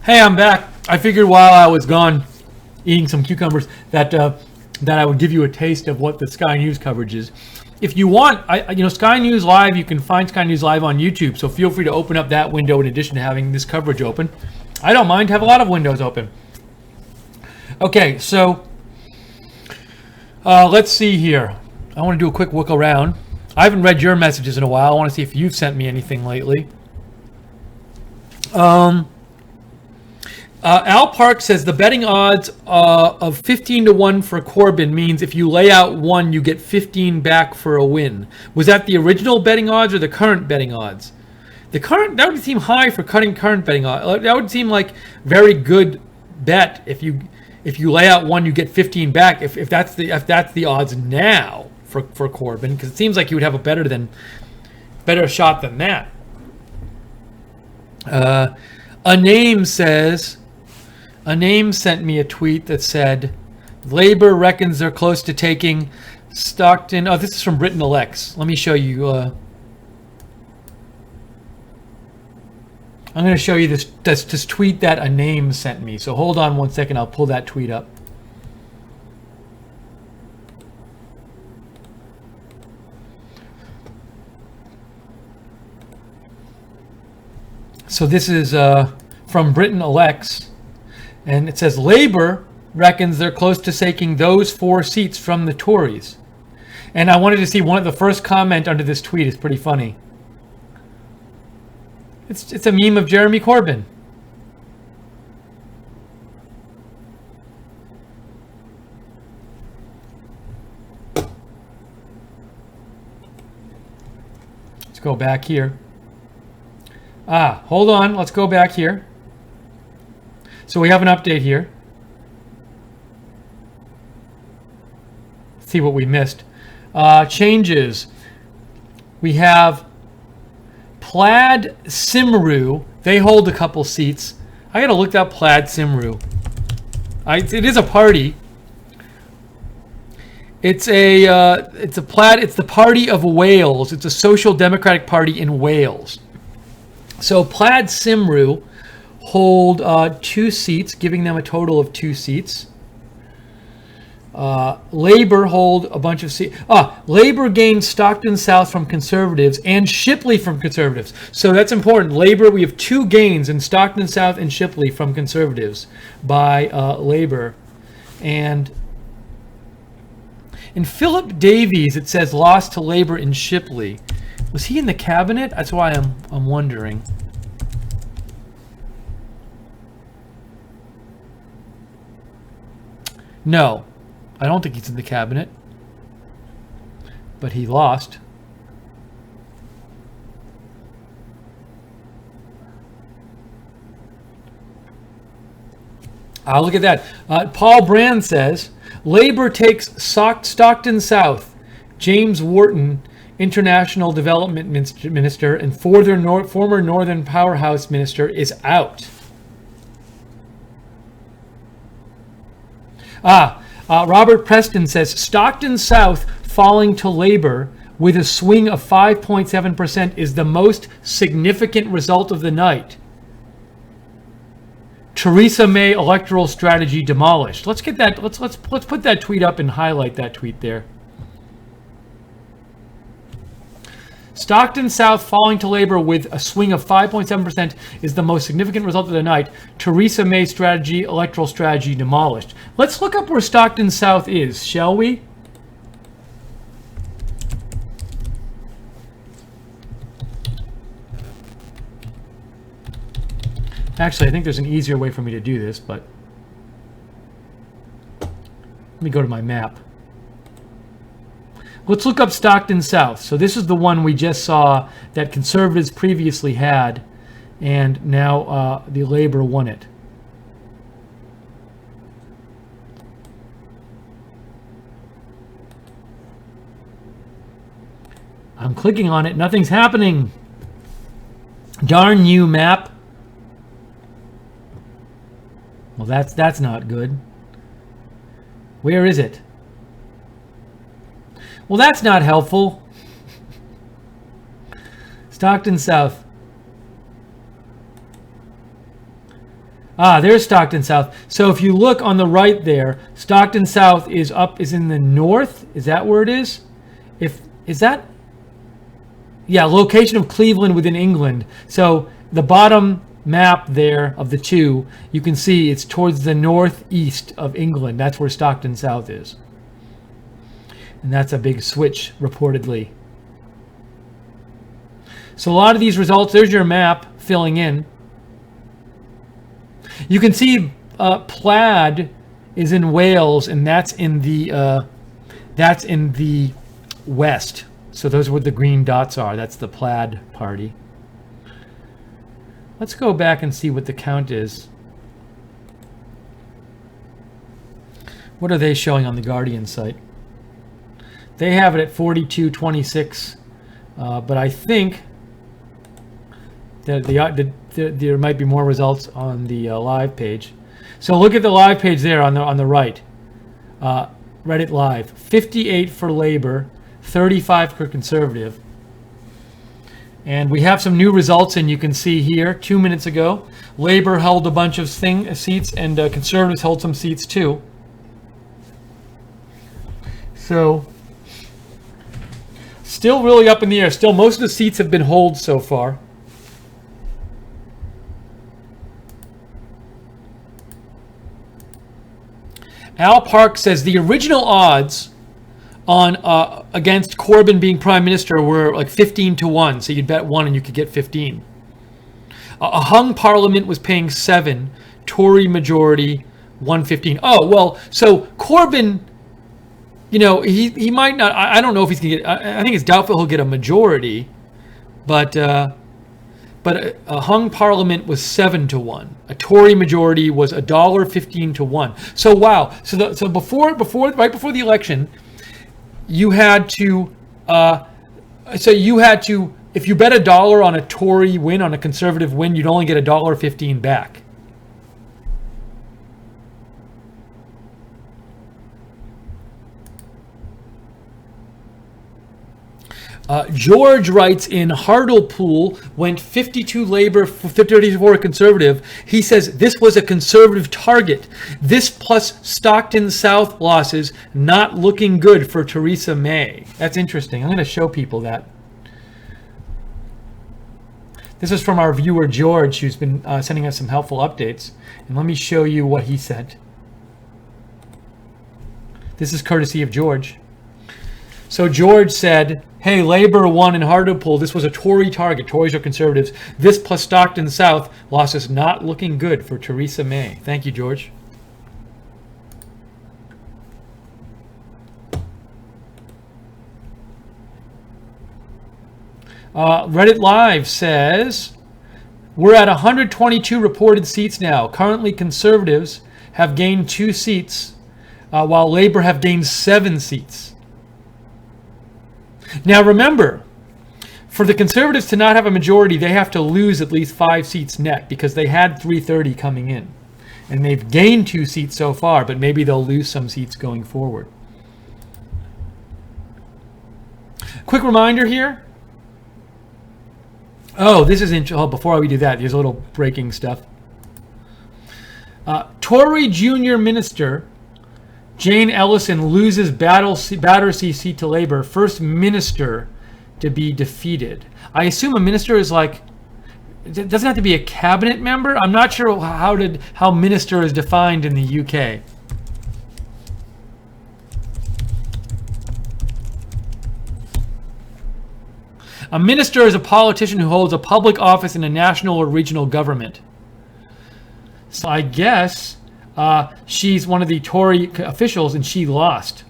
Hey, I'm back. I figured while I was gone eating some cucumbers that I would give you a taste of what the Sky News coverage is. If you want, Sky News Live, you can find Sky News Live on YouTube, so feel free to open up that window in addition to having this coverage open. I don't mind, have a lot of windows open. Okay, so let's see here. I want to do a quick look around. I haven't read your messages in a while. I want to see if you've sent me anything lately. Al Park says the betting odds of 15-1 for Corbyn means if you lay out 1, you get 15 back for a win. Was that the original betting odds or the current betting odds? That would seem high for current betting odds. That would seem like very good bet if you lay out 1, you get 15 back. If that's the odds now for Corbyn, because it seems like you would have a better shot than that. A name sent me a tweet that said, Labour reckons they're close to taking Stockton. Oh, this is from Britain Elects. Let me show you. I'm going to show you this tweet that a name sent me. So hold on one second. I'll pull that tweet up. So this is from Britain Elects. And it says, Labour reckons they're close to taking those 4 seats from the Tories. And I wanted to see the first comment under this tweet is pretty funny. It's a meme of Jeremy Corbyn. Let's go back here. Hold on. Let's go back here. So we have an update here. Let's see what we missed. Changes. We have Plaid Cymru. They hold a couple seats. I gotta look up Plaid Cymru. It is a party. It's the Party of Wales. It's a social democratic party in Wales. So Plaid Cymru hold 2 seats, giving them a total of 2 seats. Labour hold a bunch of seats. Labour gained Stockton South from Conservatives and Shipley from Conservatives. So that's important. Labour, we have 2 gains in Stockton South and Shipley from Conservatives by Labour. And in Philip Davies, it says lost to Labour in Shipley. Was he in the cabinet? That's why I'm wondering. No, I don't think he's in the cabinet. But he lost. Look at that. Paul Brand says, Labour takes Stockton South. James Wharton, International Development Minister and former Northern Powerhouse Minister, is out. Robert Preston says, Stockton South falling to Labour with a swing of 5.7% is the most significant result of the night. Theresa May electoral strategy demolished. Let's get that. Let's put that tweet up and highlight that tweet there. Stockton South falling to Labour with a swing of 5.7% is the most significant result of the night. Theresa May electoral strategy demolished. Let's look up where Stockton South is, shall we? Actually, I think there's an easier way for me to do this, but let me go to my map. Let's look up Stockton South. So this is the one we just saw that Conservatives previously had, and now the Labour won it. I'm clicking on it. Nothing's happening. Darn you, map. Well, that's not good. Where is it? Well, that's not helpful. Stockton South. There's Stockton South. So if you look on the right there, Stockton South is in the north. Is that where it is? Location of Cleveland within England. So the bottom map there of the two, you can see it's towards the northeast of England. That's where Stockton South is. And that's a big switch, reportedly. So a lot of these results, there's your map filling in. You can see Plaid is in Wales, and that's in the west. So those are what the green dots are. That's the Plaid party. Let's go back and see what the count is. What are they showing on the Guardian site? They have it at 42.26, but I think that there might be more results on the live page. So look at the live page there on the right. Reddit Live, 58 for Labour, 35 for Conservative. And we have some new results, and you can see here 2 minutes ago, Labour held a bunch of seats, and Conservatives held some seats too. So still really up in the air. Still, most of the seats have been held so far. Al Park says the original odds on against Corbyn being prime minister were like 15-1, so you'd bet 1 and you could get 15. A hung parliament was paying 7, Tory majority 115. Oh well, so Corbyn, you know, he might not. I don't know if he's gonna get. I think it's doubtful he'll get a majority, but a hung parliament was 7-1. A Tory majority was $1.15-1. So wow. So right before the election, you had to. If you bet $1 on a Tory win, on a Conservative win, you'd only get $1.15 back. George writes in Hartlepool went 52 Labour, 34 Conservative. He says this was a Conservative target. This plus Stockton South losses not looking good for Theresa May. That's interesting. I'm going to show people that. This is from our viewer George, who's been sending us some helpful updates. And let me show you what he sent. This is courtesy of George. So George said, hey, Labour won in Hartlepool. This was a Tory target. Tories are Conservatives. This plus Stockton South losses not looking good for Theresa May. Thank you, George. Reddit Live says, we're at 122 reported seats now. Currently, Conservatives have gained 2 seats, while Labour have gained 7 seats. Now remember, for the Conservatives to not have a majority, they have to lose at least 5 seats net, because they had 330 coming in. And they've gained 2 seats so far, but maybe they'll lose some seats going forward. Quick reminder here. Oh, this is interesting. Oh, before we do that, here's a little breaking stuff. Tory junior minister Jane Ellison loses Battersea seat to Labour. First minister to be defeated. I assume a minister is like, it doesn't have to be a cabinet member. I'm not sure how minister is defined in the UK. A minister is a politician who holds a public office in a national or regional government. So I guess she's one of the Tory officials and she lost.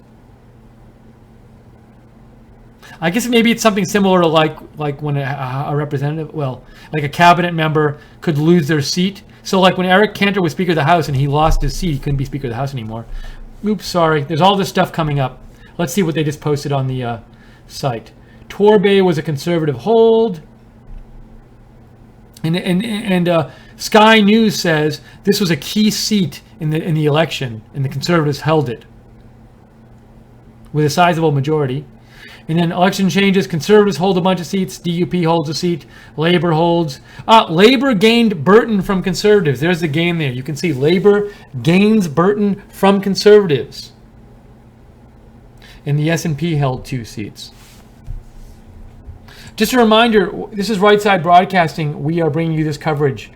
I guess maybe it's something similar to like when a representative, like a cabinet member could lose their seat. So like when Eric Cantor was Speaker of the House and he lost his seat, he couldn't be Speaker of the House anymore. Oops, sorry. There's all this stuff coming up. Let's see what they just posted on the site. Torbay was a Conservative hold. And Sky News says this was a key seat in the election, and the Conservatives held it with a sizable majority. And then election changes, Conservatives hold a bunch of seats, DUP holds a seat, Labour holds. Labour gained Burton from Conservatives. There's the game there. You can see Labour gains Burton from Conservatives. And the SNP held 2 seats. Just a reminder, this is Right Side Broadcasting. We are bringing you this coverage,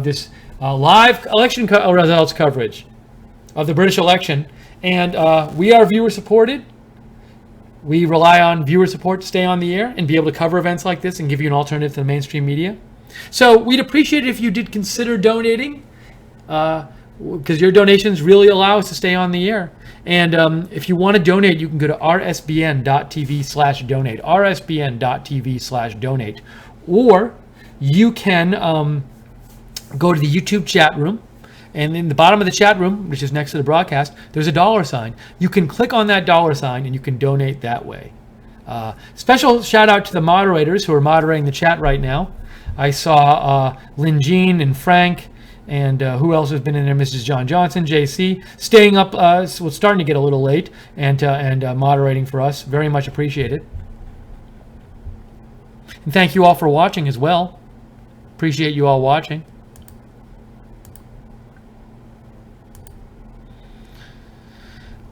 this live election results coverage of the British election. And we are viewer supported. We rely on viewer support to stay on the air and be able to cover events like this and give you an alternative to the mainstream media. So we'd appreciate it if you did consider donating, because your donations really allow us to stay on the air. And if you want to donate, you can go to rsbn.tv/donate, rsbn.tv/donate. Or you can go to the YouTube chat room. And in the bottom of the chat room, which is next to the broadcast, there's a $sign. You can click on that $sign and you can donate that way. Special shout out to the moderators who are moderating the chat right now. I saw Lynn Jean and Frank, and who else has been in there? Mrs. John Johnson, JC, staying up. So it's starting to get a little late, and moderating for us. Very much appreciated. And thank you all for watching as well. Appreciate you all watching.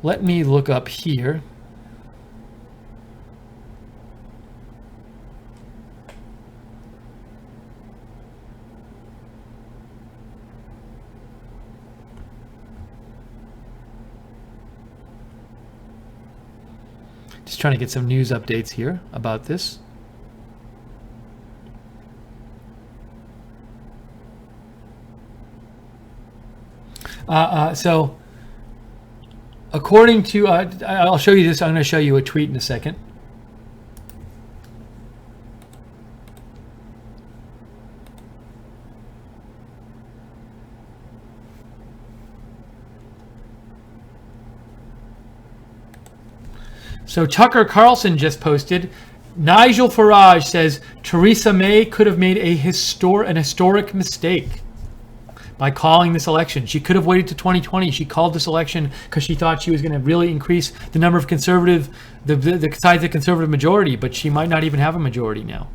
Let me look up here. Just trying to get some news updates here about this. So according to, I'll show you this. I'm going to show you a tweet in a second. So Tucker Carlson just posted, Nigel Farage says Theresa May could have made an historic mistake by calling this election. She could have waited to 2020. She called this election because she thought she was going to really increase the number of conservative, the size of the conservative majority, but she might not even have a majority now.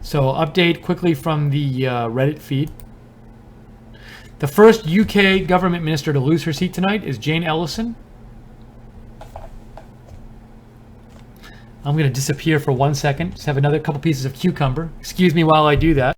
So update quickly from the Reddit feed. The first UK government minister to lose her seat tonight is Jane Ellison. I'm going to disappear for 1 second. Just have another couple pieces of cucumber. Excuse me while I do that.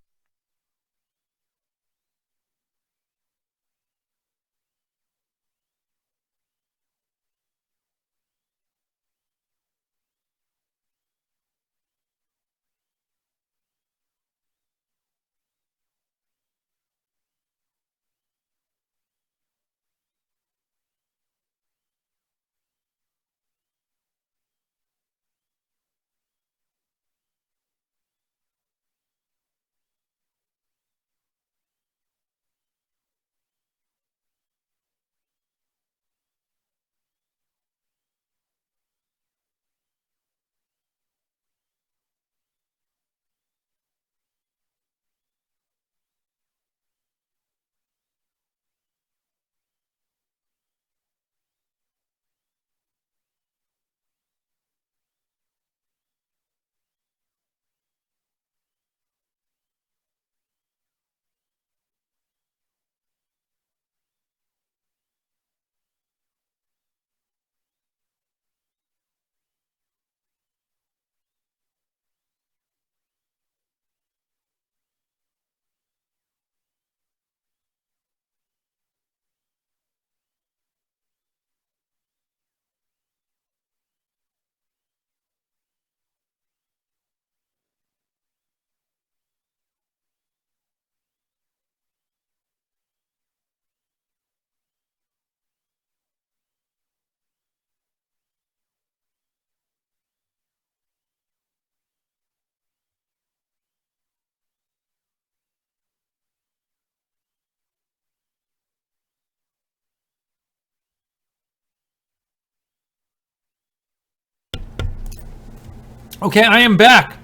Okay, I am back.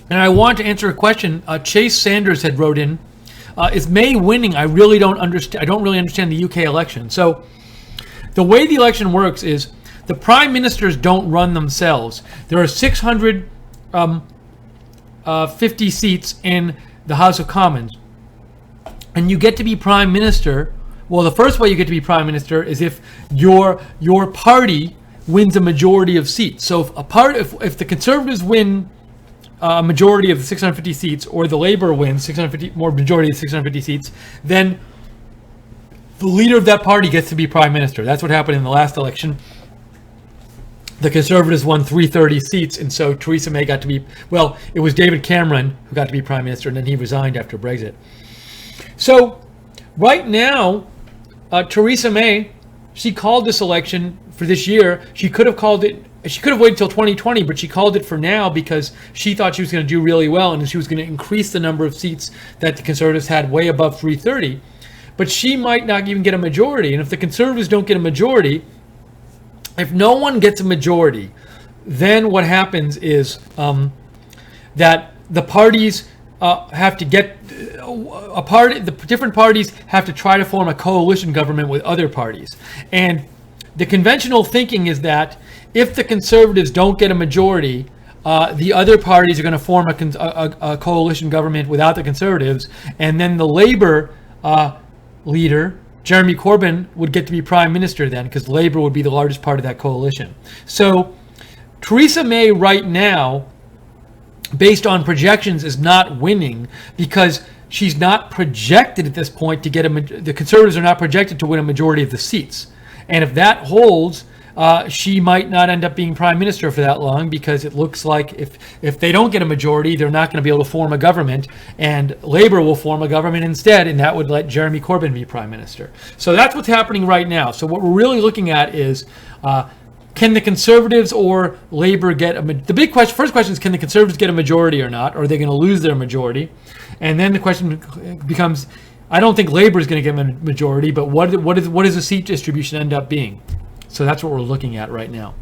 And I want to answer a question. Chase Sanders had wrote in, is May winning? I really don't understand. I don't really understand the UK election. So the way the election works is the prime ministers don't run themselves. There are 650 seats in the House of Commons. And you get to be prime minister. Well, the first way you get to be prime minister is if your party wins a majority of seats. So if the Conservatives win a majority of the 650 seats, or the Labour wins majority of 650 seats, then the leader of that party gets to be prime minister. That's what happened in the last election. The Conservatives won 330 seats, and so Theresa May got to be, well, it was David Cameron who got to be prime minister, and then he resigned after Brexit. So right now, Theresa May, she called this election for this year. She could have waited till 2020, but she called it for now because she thought she was going to do really well and she was going to increase the number of seats that the Conservatives had way above 330. But she might not even get a majority. And if the Conservatives don't get a majority, if no one gets a majority, then what happens is that the parties have to get the different parties have to try to form a coalition government with other parties. And the conventional thinking is that if the Conservatives don't get a majority, the other parties are going to form a coalition government without the Conservatives, and then the Labour leader, Jeremy Corbyn, would get to be prime minister then, because Labour would be the largest part of that coalition. So Theresa May right now, based on projections, is not winning because she's not projected at this point to get the Conservatives are not projected to win a majority of the seats. And if that holds, she might not end up being prime minister for that long, because it looks like if they don't get a majority, they're not going to be able to form a government, and Labour will form a government instead, and that would let Jeremy Corbyn be prime minister. So that's what's happening right now. So what we're really looking at is, can the Conservatives or Labour get the first question is, can the Conservatives get a majority or not? Or are they going to lose their majority? And then the question becomes, I don't think Labour is going to get a majority, but what does the seat distribution end up being? So that's what we're looking at right now.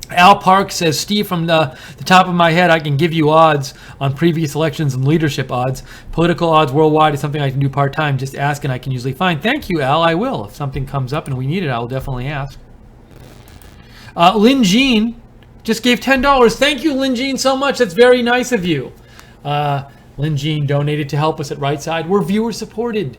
Al Park says, Steve, from the top of my head, I can give you odds on previous elections and leadership odds. Political odds worldwide is something I can do part-time. Just ask and I can usually find. Thank you, Al. I will. If something comes up and we need it, I will definitely ask. Lynn Jean just gave $10. Thank you, Lynn Jean, so much. That's very nice of you. Lynn Jean donated to help us at Right Side. We're viewer supported.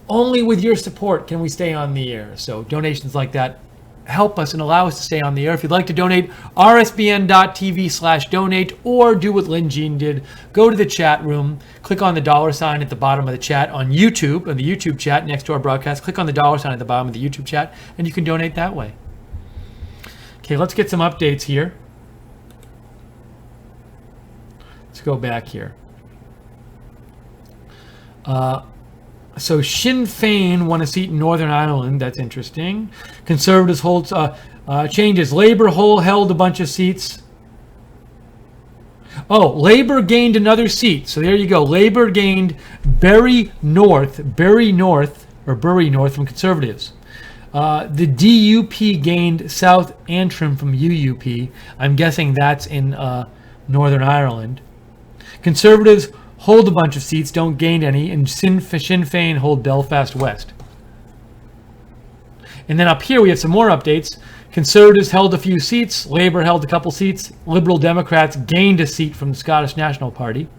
Only with your support can we stay on the air. So donations like that help us and allow us to stay on the air. If you'd like to donate, rsbn.tv/donate, or do what Lynn Jean did. Go to the chat room, click on the $ at the bottom of the chat on YouTube, on the YouTube chat next to our broadcast. Click on the $ at the bottom of the YouTube chat, and you can donate that way. Okay, let's get some updates here. Let's go back here. So Sinn Féin won a seat in Northern Ireland. That's interesting. Conservatives hold changes. Labour held a bunch of seats. Oh, Labour gained another seat. So there you go. Labour gained Bury North from Conservatives. The DUP gained South Antrim from UUP. I'm guessing that's in Northern Ireland. Conservatives hold a bunch of seats, don't gain any, and Sinn Féin hold Belfast West. And then up here we have some more updates. Conservatives held a few seats, Labour held a couple seats, Liberal Democrats gained a seat from the Scottish National Party.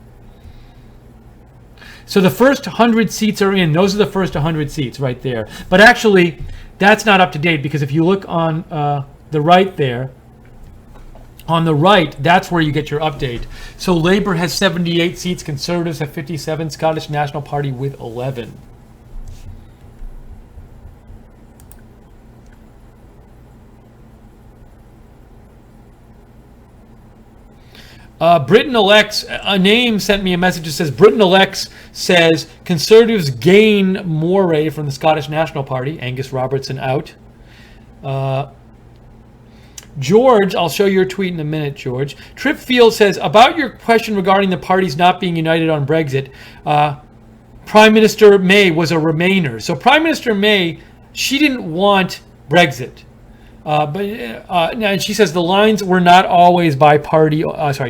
So the first 100 seats are in. Those are the first 100 seats right there. But actually, that's not up to date, because if you look on the right there, on the right, that's where you get your update. So Labour has 78 seats, Conservatives have 57, Scottish National Party with 11. Britain elects, a name sent me a message that says, Britain elects says Conservatives gain Moray from the Scottish National Party. Angus Robertson out. George, I'll show your tweet in a minute, George. Tripfield says, about your question regarding the parties not being united on Brexit, Prime Minister May was a Remainer. So Prime Minister May, she didn't want Brexit. And she says the lines were not always by party.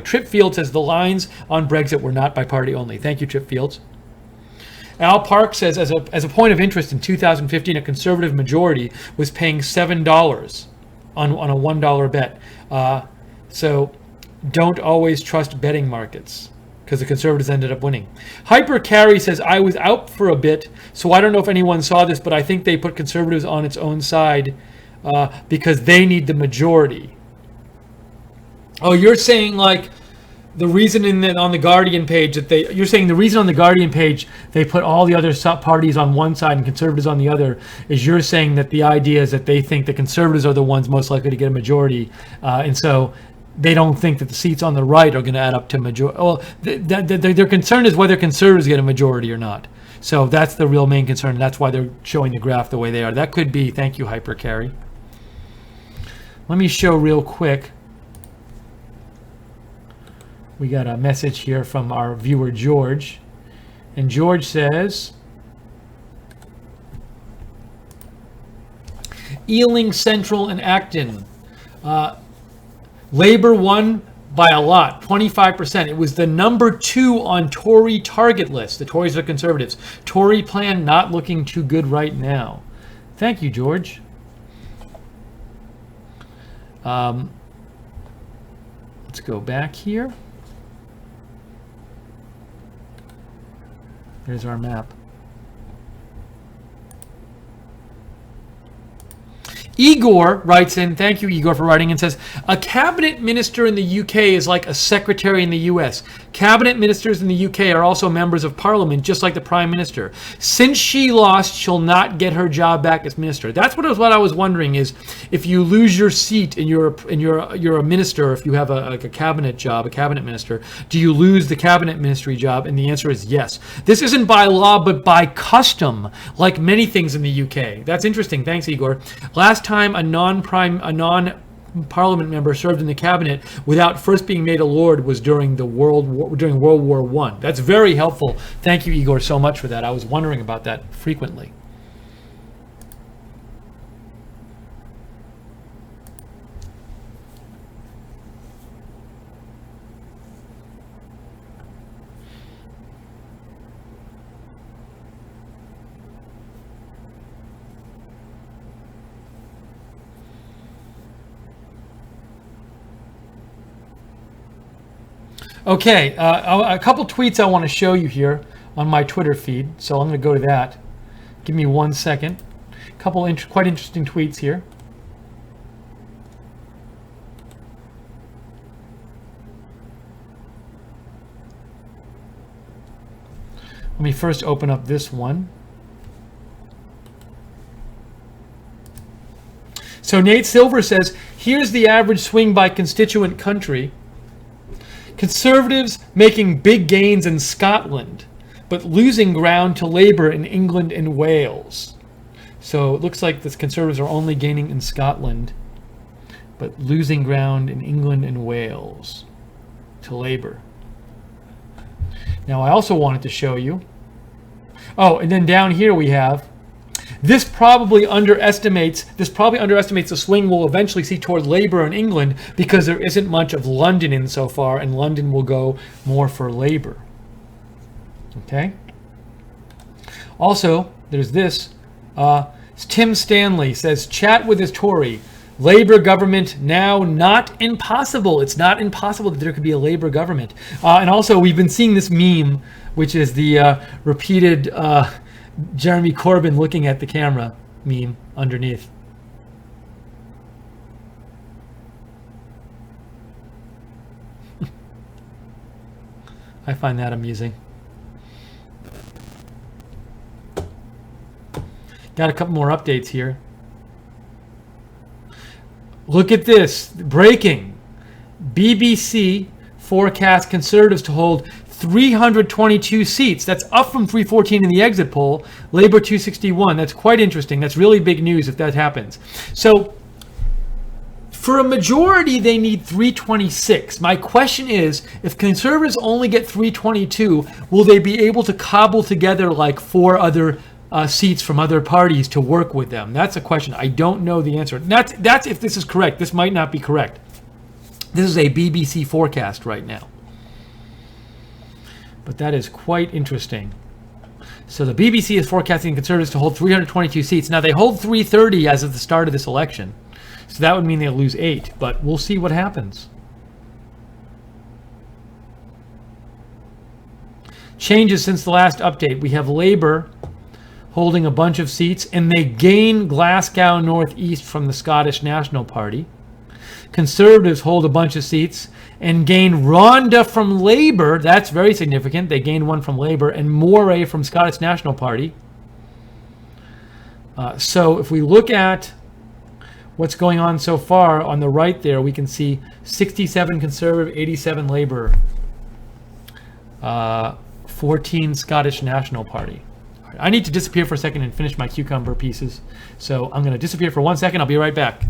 Trip Field says the lines on Brexit were not by party only. Thank you, Trip Fields. Al Park says, as a point of interest, in 2015, a Conservative majority was paying $7 on a $1 bet. So don't always trust betting markets, because the Conservatives ended up winning. Hyper Carry says, I was out for a bit, so I don't know if anyone saw this, but I think they put Conservatives on its own side because they need the majority. Oh, you're saying like the reason on the Guardian page you're saying the reason on the Guardian page they put all the other parties on one side and Conservatives on the other is you're saying that the idea is that they think the Conservatives are the ones most likely to get a majority, and so they don't think that the seats on the right are going to add up to majority. Well, their concern is whether Conservatives get a majority or not. So that's the real main concern. That's why they're showing the graph the way they are. That could be. Thank you, Hyper Carry. Let me show real quick. We got a message here from our viewer, George. And George says, Ealing Central and Acton. Labour won by a lot, 25%. It was the number 2 on Tory target list. The Tories are Conservatives. Tory plan not looking too good right now. Thank you, George. Let's go back here. Here's our map. Igor writes in, thank you, Igor, for writing, and says, a cabinet minister in the UK is like a secretary in the US. Cabinet ministers in the UK are also members of parliament, just like the prime minister. Since she lost, she'll not get her job back as minister. That's what I was wondering is, if you lose your seat and you're a minister, if you have a cabinet job, a cabinet minister, do you lose the cabinet ministry job? And the answer is yes. This isn't by law, but by custom, like many things in the UK. That's interesting. Thanks, Igor. Last time a non-parliament member served in the cabinet without first being made a lord was during World War I. That's very helpful. Thank you, Igor, so much for that. I was wondering about that frequently. Okay, a couple tweets I want to show you here on my Twitter feed, so I'm going to go to that. Give me 1 second. A couple quite interesting tweets here. Let me first open up this one. So Nate Silver says, here's the average swing by constituent country. Conservatives making big gains in Scotland, but losing ground to Labour in England and Wales. So it looks like the Conservatives are only gaining in Scotland, but losing ground in England and Wales to Labour. Now I also wanted to show you. Oh, and then down here we have, this probably underestimates the swing we'll eventually see toward Labour in England, because there isn't much of London in so far, and London will go more for Labour. Okay. Also, there's this. Tim Stanley says, chat with his Tory. Labour government now not impossible. It's not impossible that there could be a Labour government. And also, we've been seeing this meme, which is the repeated Jeremy Corbyn looking at the camera meme underneath. I find that amusing. Got a couple more updates here. Look at this. Breaking. BBC forecasts Conservatives to hold 322 seats. That's up from 314 in the exit poll. Labour 261. That's quite interesting. That's really big news if that happens. So for a majority, they need 326. My question is, if Conservatives only get 322, will they be able to cobble together like 4 other seats from other parties to work with them? That's a question. I don't know the answer. That's if this is correct. This might not be correct. This is a BBC forecast right now. But that is quite interesting. So the BBC is forecasting Conservatives to hold 322 seats. Now they hold 330 as of the start of this election. So that would mean they'll lose 8. But we'll see what happens. Changes since the last update. We have Labour holding a bunch of seats, and they gain Glasgow North East from the Scottish National Party. Conservatives hold a bunch of seats and gain Rhondda from Labour. That's very significant. They gained one from Labour and Moray from Scottish National Party. So if we look at what's going on so far on the right there, we can see 67 Conservative, 87 Labour, 14 Scottish National Party. Right, I need to disappear for a second and finish my cucumber pieces. So I'm going to disappear for 1 second. I'll be right back.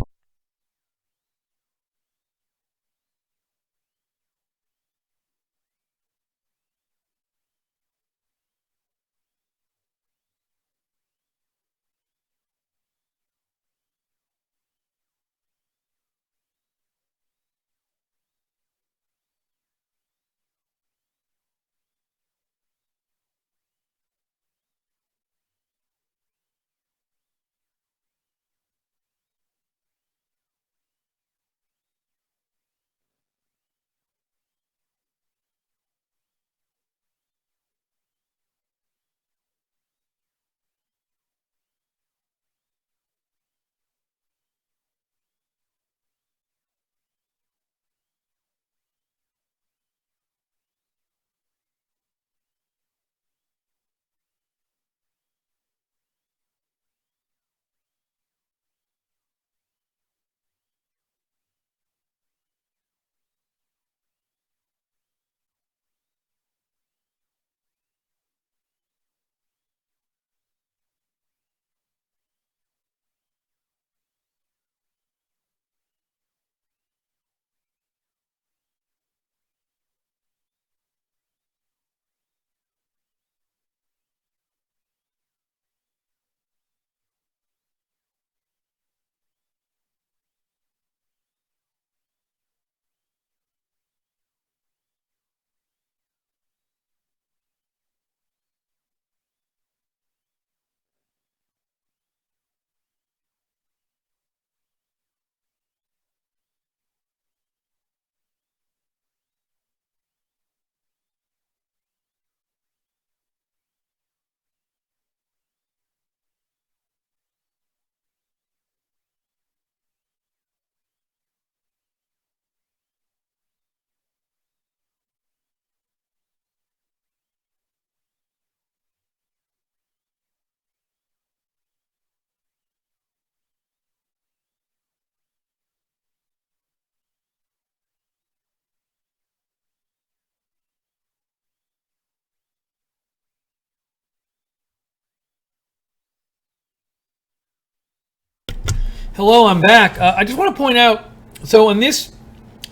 Hello, I'm back. I just want to point out, so on this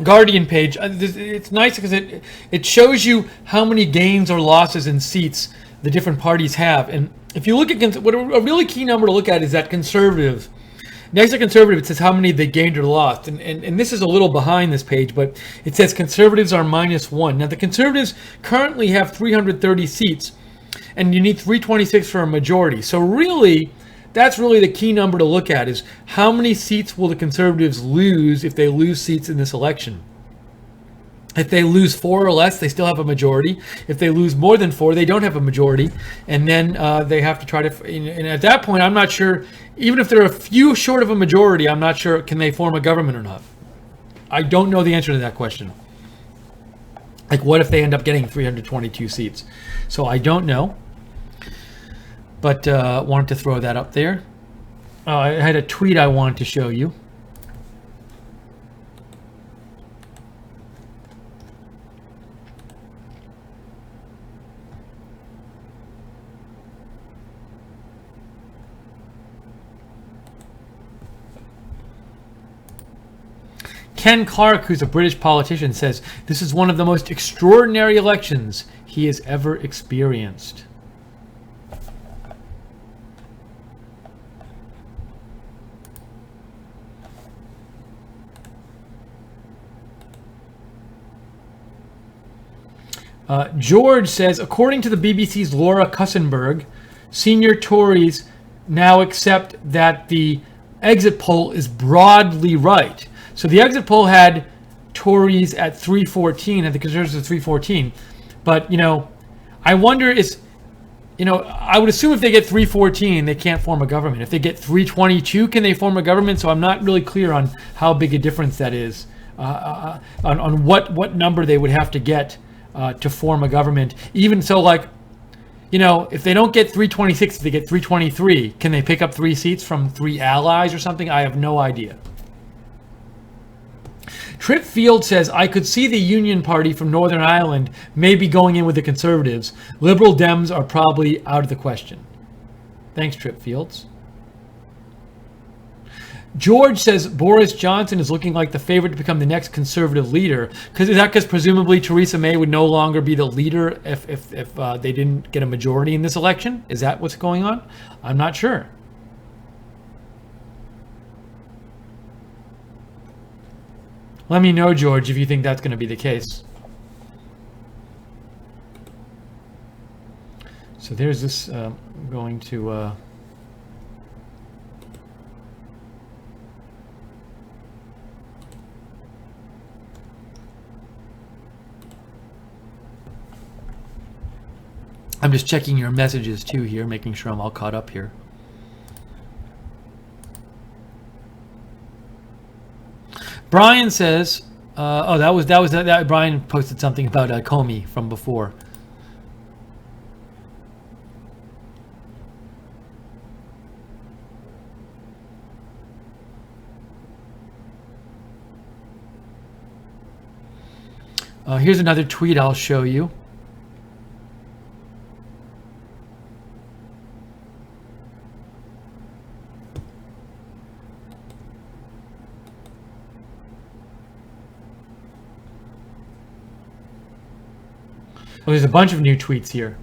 Guardian page, it's nice because it shows you how many gains or losses in seats the different parties have. And if you look at what a really key number to look at is that Conservative. Next to Conservative, it says how many they gained or lost. And this is a little behind this page, but it says Conservatives are -1. Now, the Conservatives currently have 330 seats, and you need 326 for a majority. So really, that's really the key number to look at is how many seats will the Conservatives lose if they lose seats in this election. If they lose 4 or less, they still have a majority. If they lose more than 4, they don't have a majority. And then they have to try to, and at that point, I'm not sure, even if they're a few short of a majority, I'm not sure, can they form a government or not? I don't know the answer to that question. Like, what if they end up getting 322 seats? So I don't know. But wanted to throw that up there. I had a tweet I wanted to show you. Ken Clark, who's a British politician, says this is one of the most extraordinary elections he has ever experienced. George says, according to the BBC's Laura Kussenberg, senior Tories now accept that the exit poll is broadly right. So the exit poll had Tories at 314, and the Conservatives at 314. But, I wonder I would assume if they get 314, they can't form a government. If they get 322, can they form a government? So I'm not really clear on how big a difference that is, on what number they would have to get to form a government. Even so, if they don't get 326, if they get 323, can they pick up 3 seats from 3 allies or something? I have no idea. Trip Field says, I could see the Union Party from Northern Ireland maybe going in with the Conservatives. Liberal Dems are probably out of the question. Thanks, Trip Fields. George says Boris Johnson is looking like the favorite to become the next Conservative leader. Because presumably Theresa May would no longer be the leader if they didn't get a majority in this election? Is that what's going on? I'm not sure. Let me know, George, if you think that's going to be the case. So there's this going to... I'm just checking your messages too here, making sure I'm all caught up here. Brian says, that Brian posted something about Comey from before. Here's another tweet I'll show you. Oh, there's a bunch of new tweets here.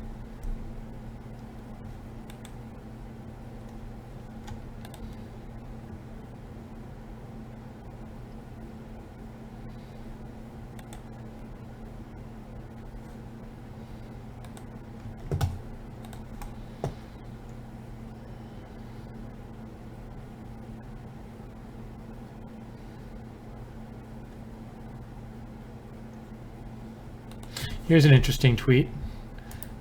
Here's an interesting tweet.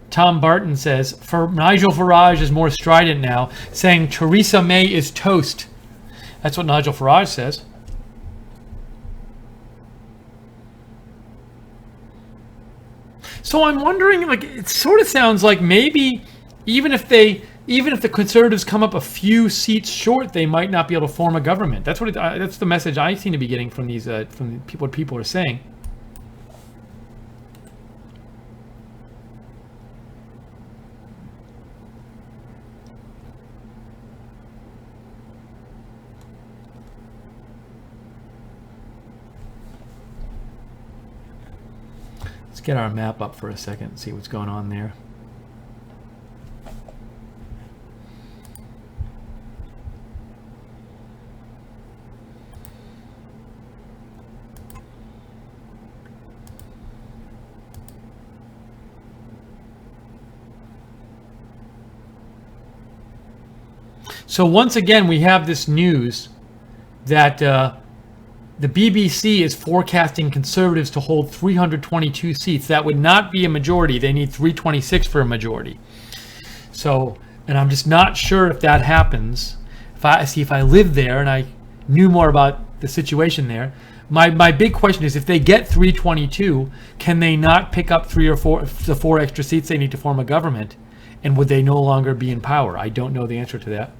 Tom Barton says, Nigel Farage is more strident now, saying Theresa May is toast. That's what Nigel Farage says. So I'm wondering, it sort of sounds like maybe even if the Conservatives come up a few seats short, they might not be able to form a government. That's that's the message I seem to be getting from these what people are saying. Let's get our map up for a second and see what's going on there. So once again, we have this news that the BBC is forecasting Conservatives to hold 322 seats. That would not be a majority. They need 326 for a majority. So, and I'm just not sure if that happens. If I lived there and I knew more about the situation there, my big question is, if they get 322, can they not pick up the 4 extra seats they need to form a government? And would they no longer be in power? I don't know the answer to that.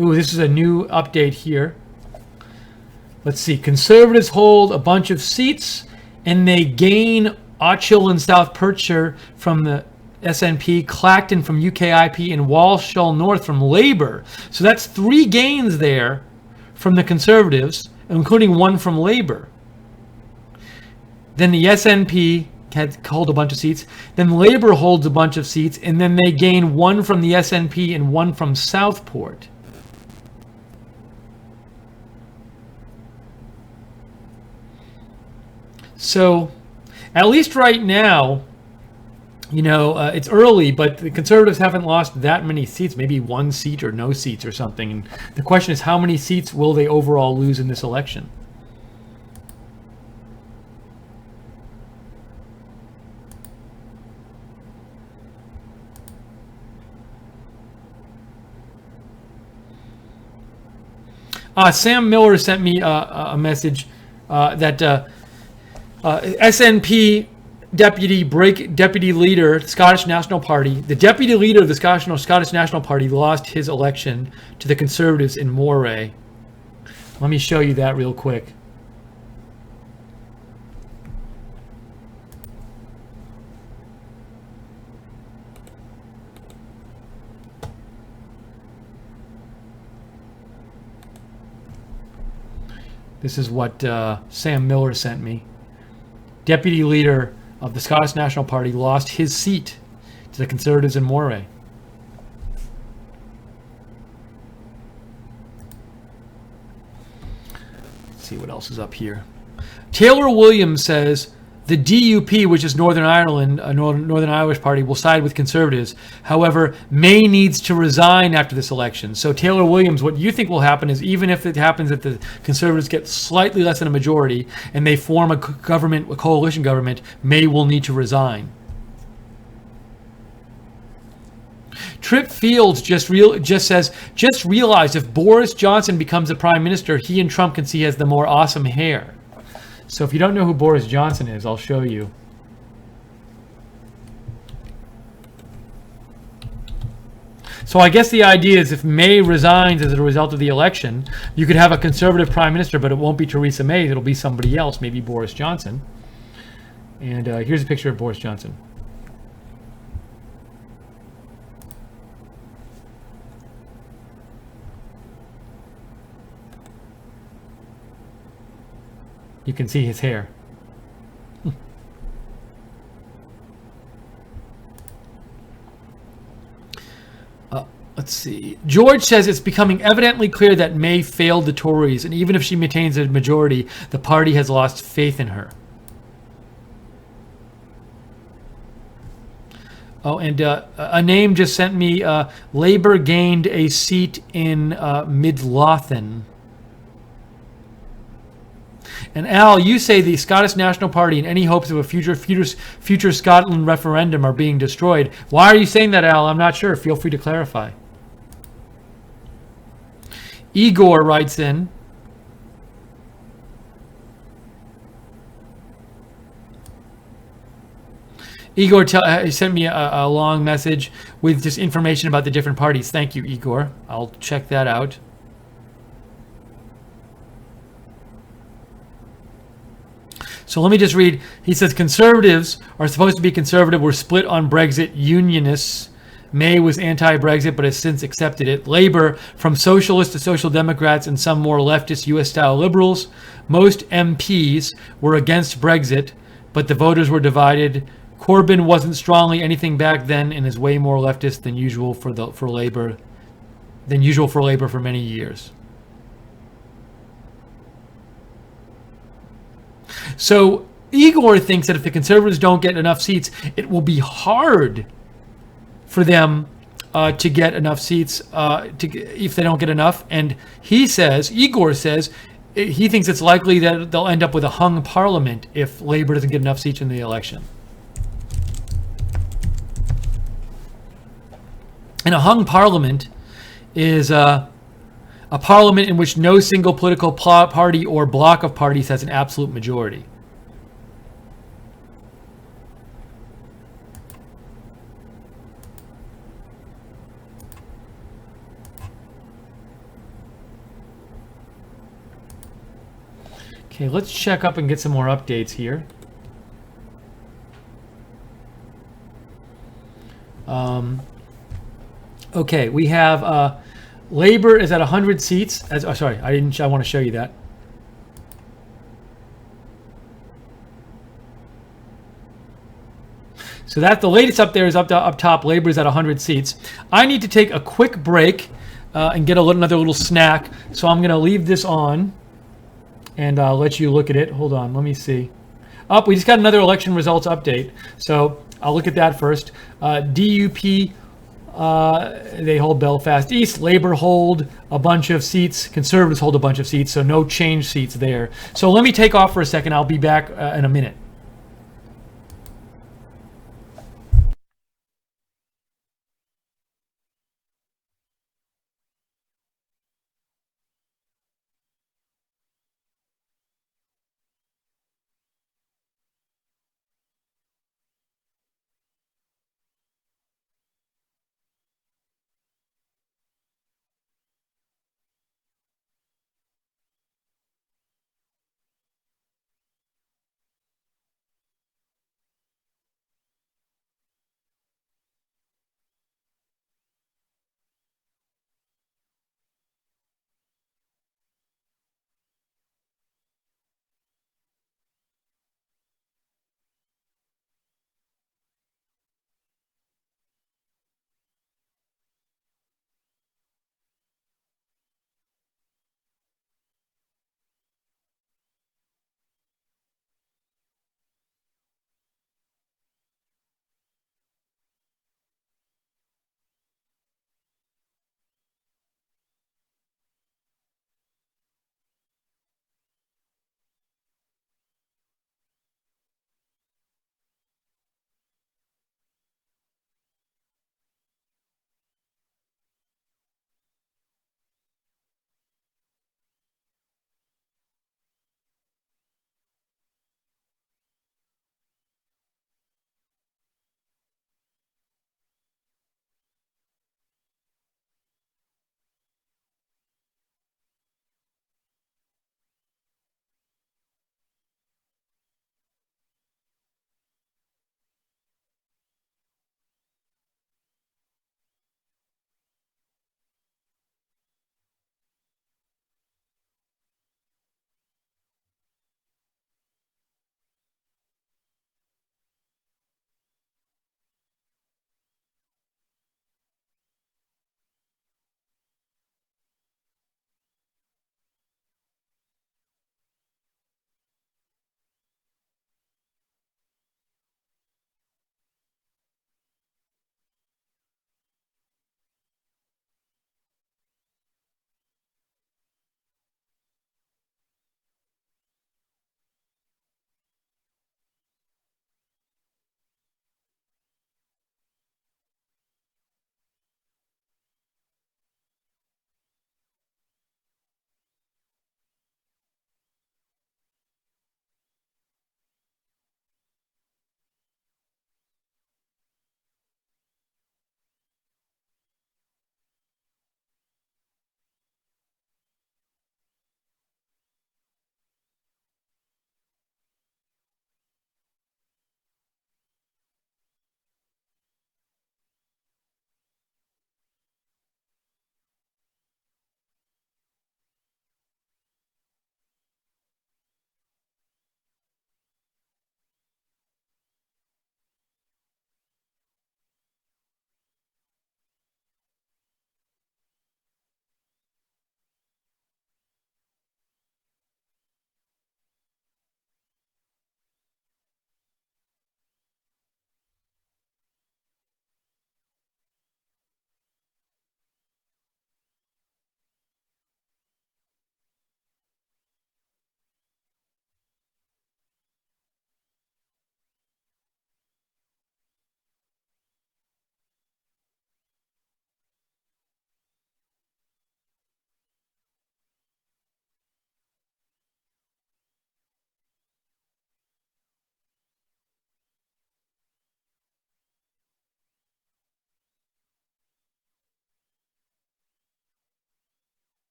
Ooh, this is a new update here. Let's see. Conservatives hold a bunch of seats, and they gain Ochil and South Perthshire from the SNP, Clacton from UKIP, and Walsall North from Labour. So that's 3 gains there from the Conservatives, including 1 from Labour. Then the SNP hold a bunch of seats. Then Labour holds a bunch of seats, and then they gain one from the SNP and one from Southport. So, at least right now, it's early, but the Conservatives haven't lost that many seats, maybe one seat or no seats or something. And the question is, how many seats will they overall lose in this election? Sam Miller sent me a message that SNP deputy leader, Scottish National Party, the deputy leader of the Scottish National Party lost his election to the Conservatives in Moray. Let me show you that real quick. This is what Sam Miller sent me. Deputy leader of the Scottish National Party lost his seat to the Conservatives in Moray. Let's see what else is up here. Taylor Williams says the DUP, which is Northern Ireland, a Northern Irish party, will side with Conservatives. However, May needs to resign after this election. So Taylor Williams, what you think will happen is, even if it happens that the Conservatives get slightly less than a majority and they form a coalition government, May will need to resign. Trip Fields just realized if Boris Johnson becomes the prime minister, he and Trump can see he has the more awesome hair. So if you don't know who Boris Johnson is, I'll show you. So I guess the idea is if May resigns as a result of the election, you could have a Conservative prime minister, but it won't be Theresa May. It'll be somebody else, maybe Boris Johnson. And here's a picture of Boris Johnson. You can see his hair. Let's see. George says it's becoming evidently clear that May failed the Tories, and even if she maintains a majority, the party has lost faith in her. Oh, and a name just sent me, Labour gained a seat in Midlothian. And Al, you say the Scottish National Party and any hopes of a future Scotland referendum are being destroyed. Why are you saying that, Al? I'm not sure. Feel free to clarify. Igor writes in. Igor sent me a long message with just information about the different parties. Thank you, Igor. I'll check that out. So let me just read. He says Conservatives are supposed to be conservative. We're split on Brexit. Unionists. May was anti-Brexit but has since accepted it. Labour, from socialists to social democrats and some more leftist US-style liberals. Most MPs were against Brexit, but the voters were divided. Corbyn wasn't strongly anything back then and is way more leftist than usual for Labour for many years. So Igor thinks that if the Conservatives don't get enough seats, it will be hard for them to get enough seats if they don't get enough. And Igor says, he thinks it's likely that they'll end up with a hung parliament if Labour doesn't get enough seats in the election. And a hung parliament is a parliament in which no single political party or bloc of parties has an absolute majority. Okay, let's check up and get some more updates here. Okay, we have Labour is at 100 seats. Sorry, I want to show you that. So that the latest up there is up top. Labor is at 100 seats. I need to take a quick break and get another little snack. So I'm going to leave this on and let you look at it. Hold on, let me see. We just got another election results update. So I'll look at that first. DUP, they hold Belfast East. Labour hold a bunch of seats. Conservatives hold a bunch of seats. So no change seats there. So let me take off for a second. I'll be back in a minute.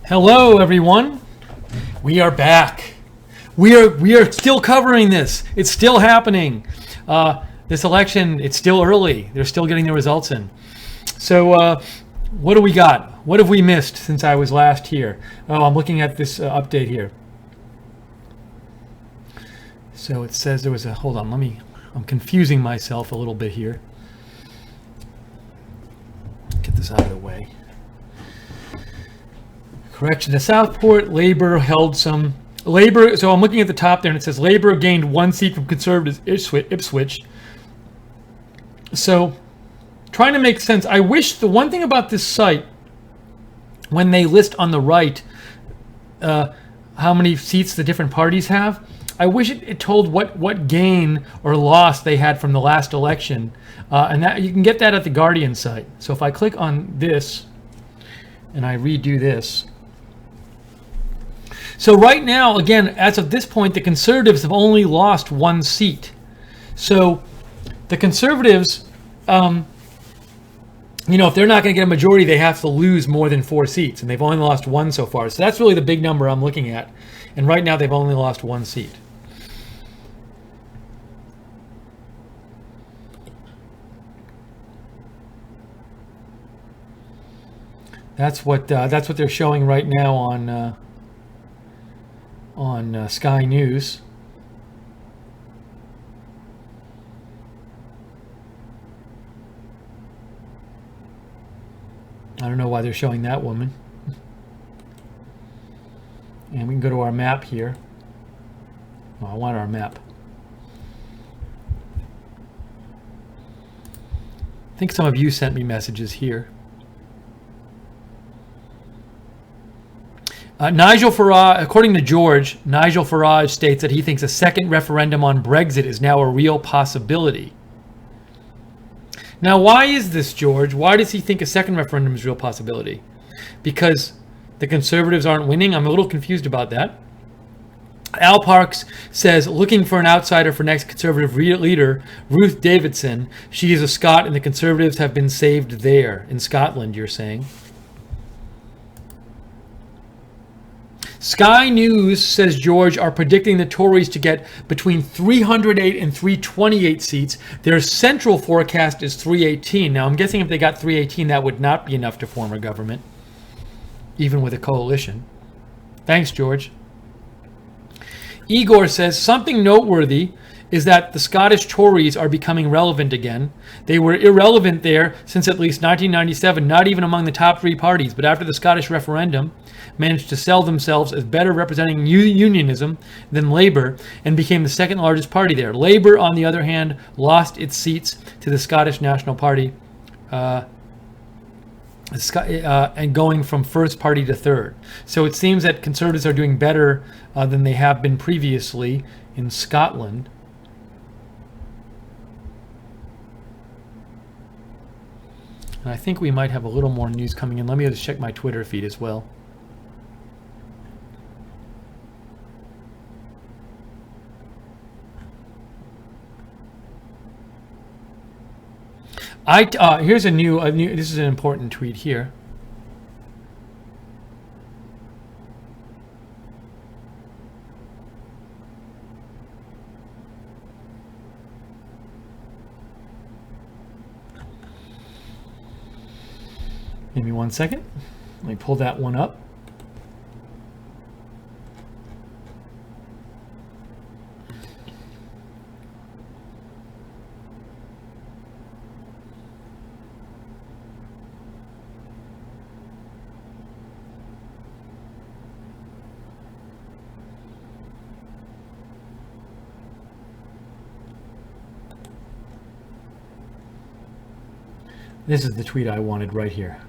Hello, everyone. We are back. We are still covering this. It's still happening. This election, it's still early. They're still getting the results in. So what do we got? What have we missed since I was last here? Oh, I'm looking at this update here. So it says there was a, hold on, I'm confusing myself a little bit here. Get this out of the way. Correction, the Southport, Labor held some, Labor, so I'm looking at the top there and it says Labor gained 1 seat from Conservatives Ipswich. So, trying to make sense, I wish, the one thing about this site, when they list on the right how many seats the different parties have, I wish it told what gain or loss they had from the last election. And that you can get that at the Guardian site. So if I click on this and I redo this. So right now, again, as of this point, the Conservatives have only lost 1 seat. So the Conservatives, if they're not going to get a majority, they have to lose more than 4 seats. And they've only lost 1 so far. So that's really the big number I'm looking at. And right now, they've only lost 1 seat. That's what they're showing right now on Sky News. I don't know why they're showing that woman. And we can go to our map here. Oh, I want our map. I think some of you sent me messages here. Nigel Farage, according to George, Nigel Farage states that he thinks a second referendum on Brexit is now a real possibility. Now, why is this, George? Why does he think a second referendum is a real possibility? Because the Conservatives aren't winning? I'm a little confused about that. Al Parks says, looking for an outsider for next Conservative leader, Ruth Davidson. She is a Scot and the Conservatives have been saved there. In Scotland, you're saying. Sky News, says George, are predicting the Tories to get between 308 and 328 seats. Their central forecast is 318. Now, I'm guessing if they got 318, that would not be enough to form a government, even with a coalition. Thanks, George. Igor says, something noteworthy is that the Scottish Tories are becoming relevant again. They were irrelevant there since at least 1997, not even among the top 3 parties, but after the Scottish referendum, managed to sell themselves as better representing unionism than Labour and became the second largest party there. Labour, on the other hand, lost its seats to the Scottish National Party and going from first party to third. So it seems that Conservatives are doing better than they have been previously in Scotland. And I think we might have a little more news coming in. Let me just check my Twitter feed as well. Here's a new. This is an important tweet here. Give me 1 second. Let me pull that one up. This is the tweet I wanted right here.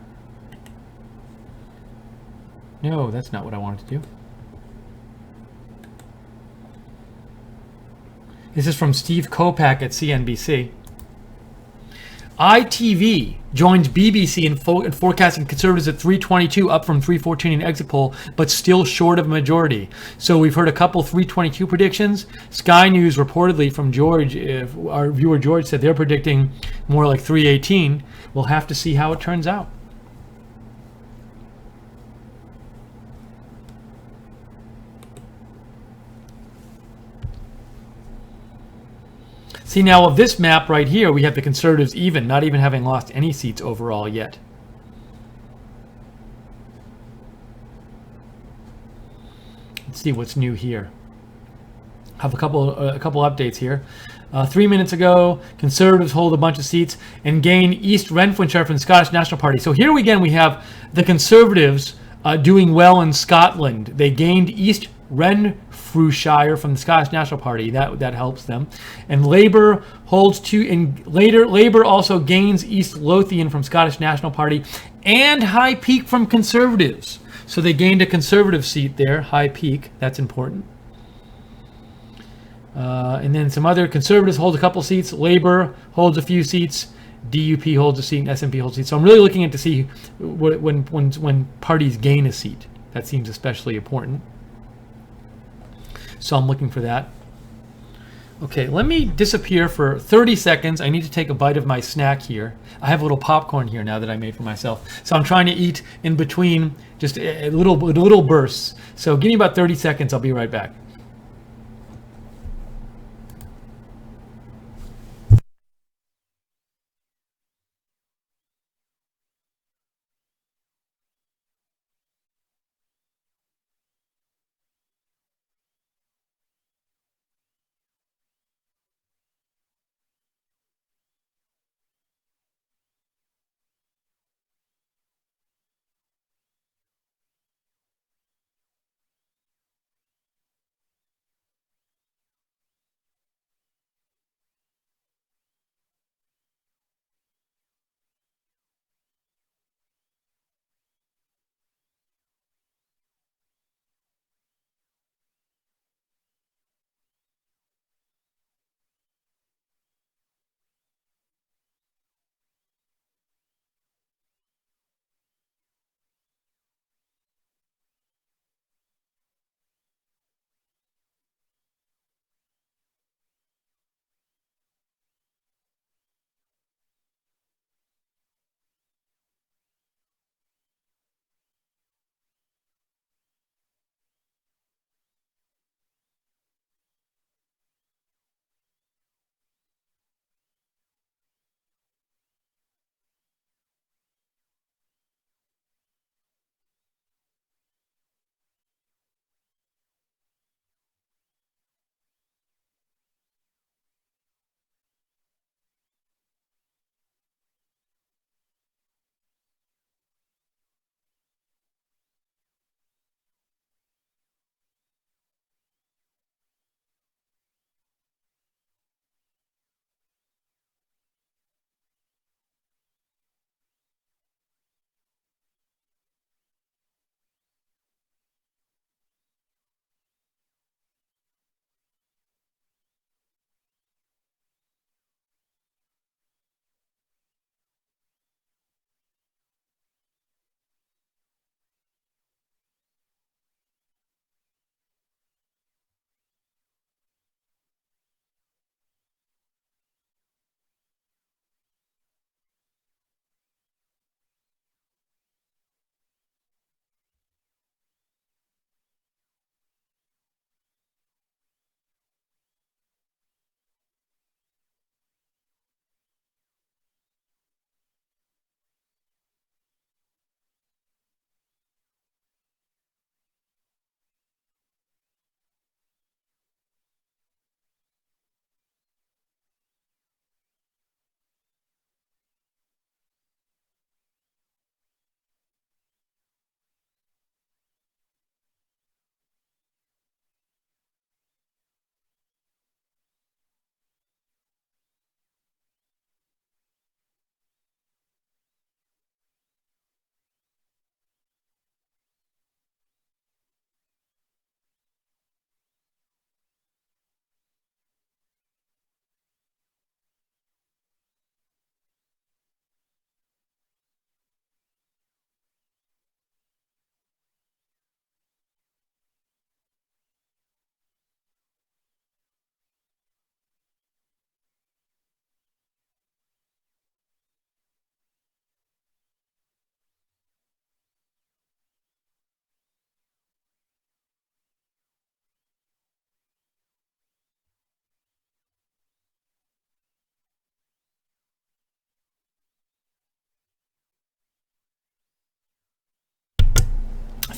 No, that's not what I wanted to do. This is from Steve Kopak at CNBC. ITV joins BBC in forecasting Conservatives at 322, up from 314 in exit poll, but still short of a majority. So we've heard a couple 322 predictions. Sky News reportedly from George, our viewer George, said they're predicting more like 318. We'll have to see how it turns out. See, now of this map right here, we have the Conservatives even, not even having lost any seats overall yet. Let's see what's new here. I have a couple updates here. 3 minutes ago, Conservatives hold a bunch of seats and gain East Renfrewshire from the Scottish National Party. So here again we have the Conservatives doing well in Scotland. They gained East Renfrewshire from the Scottish National Party. That helps them. And Labour holds two. And later, Labour also gains East Lothian from Scottish National Party and High Peak from Conservatives. So they gained a Conservative seat there, High Peak. That's important. And then some other Conservatives hold a couple seats. Labour holds a few seats. DUP holds a seat, and SNP holds a seat. So I'm really looking at to see when parties gain a seat. That seems especially important. So I'm looking for that. Okay, let me disappear for 30 seconds. I need to take a bite of my snack here. I have a little popcorn here now that I made for myself. So I'm trying to eat in between, just a little bursts. So give me about 30 seconds. I'll be right back.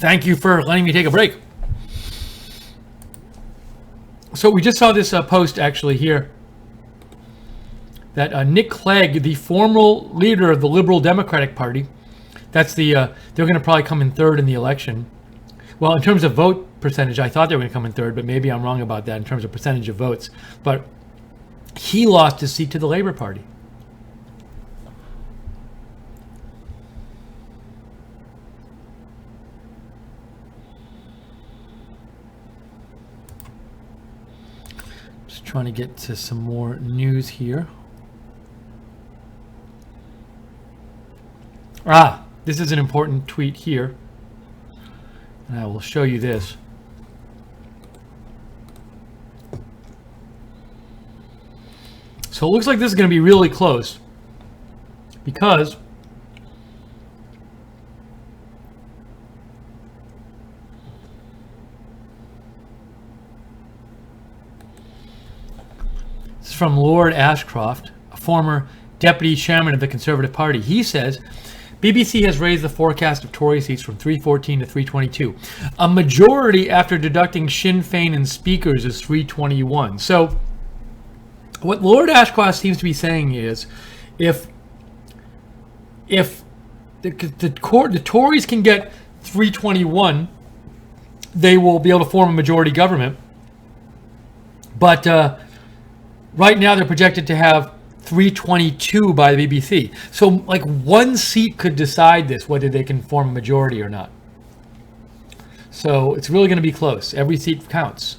Thank you for letting me take a break. So we just saw this post actually here that Nick Clegg, the former leader of the Liberal Democratic Party, that's the they're going to probably come in third in the election. Well, in terms of vote percentage, I thought they were going to come in third, but maybe I'm wrong about that in terms of percentage of votes. But he lost his seat to the Labour Party. Just trying to get to some more news here. This is an important tweet here. And I will show you this. So it looks like this is going to be really close because this is from Lord Ashcroft, a former deputy chairman of the Conservative Party. He says, BBC has raised the forecast of Tory seats from 314 to 322. A majority after deducting Sinn Féin and Speakers is 321. So what Lord Ashcroft seems to be saying is if the Tories can get 321, they will be able to form a majority government. But right now they're projected to have 322 by the BBC. So like one seat could decide this, whether they can form a majority or not. So it's really going to be close. Every seat counts.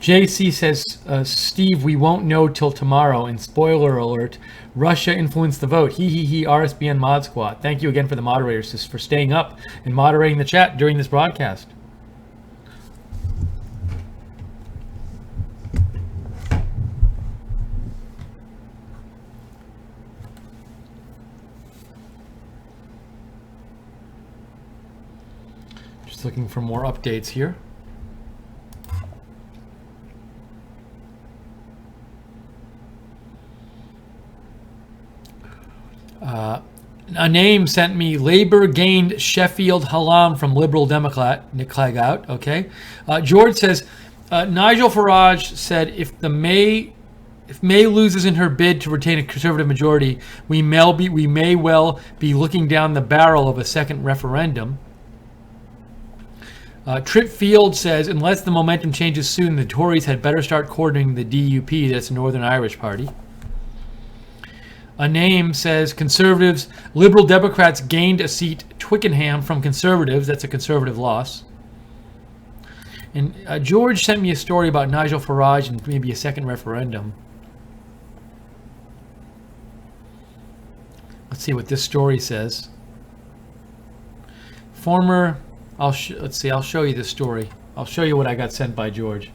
JC says, Steve, we won't know till tomorrow. And spoiler alert, Russia influenced the vote. He, RSBN Mod Squad. Thank you again for the moderators just for staying up and moderating the chat during this broadcast. Just looking for more updates here. A name sent me Labour gained Sheffield Hallam from Liberal Democrat. Nick Clegg out. Okay. George says Nigel Farage said if May loses in her bid to retain a Conservative majority, we may well be looking down the barrel of a second referendum. Trip Field says unless the momentum changes soon, the Tories had better start courting the DUP. That's the Northern Irish Party. A name says Conservatives, Liberal Democrats gained a seat, Twickenham from Conservatives. That's a Conservative loss. And George sent me a story about Nigel Farage and maybe a second referendum. Let's see what this story says. Let's see, I'll show you this story. I'll show you what I got sent by George.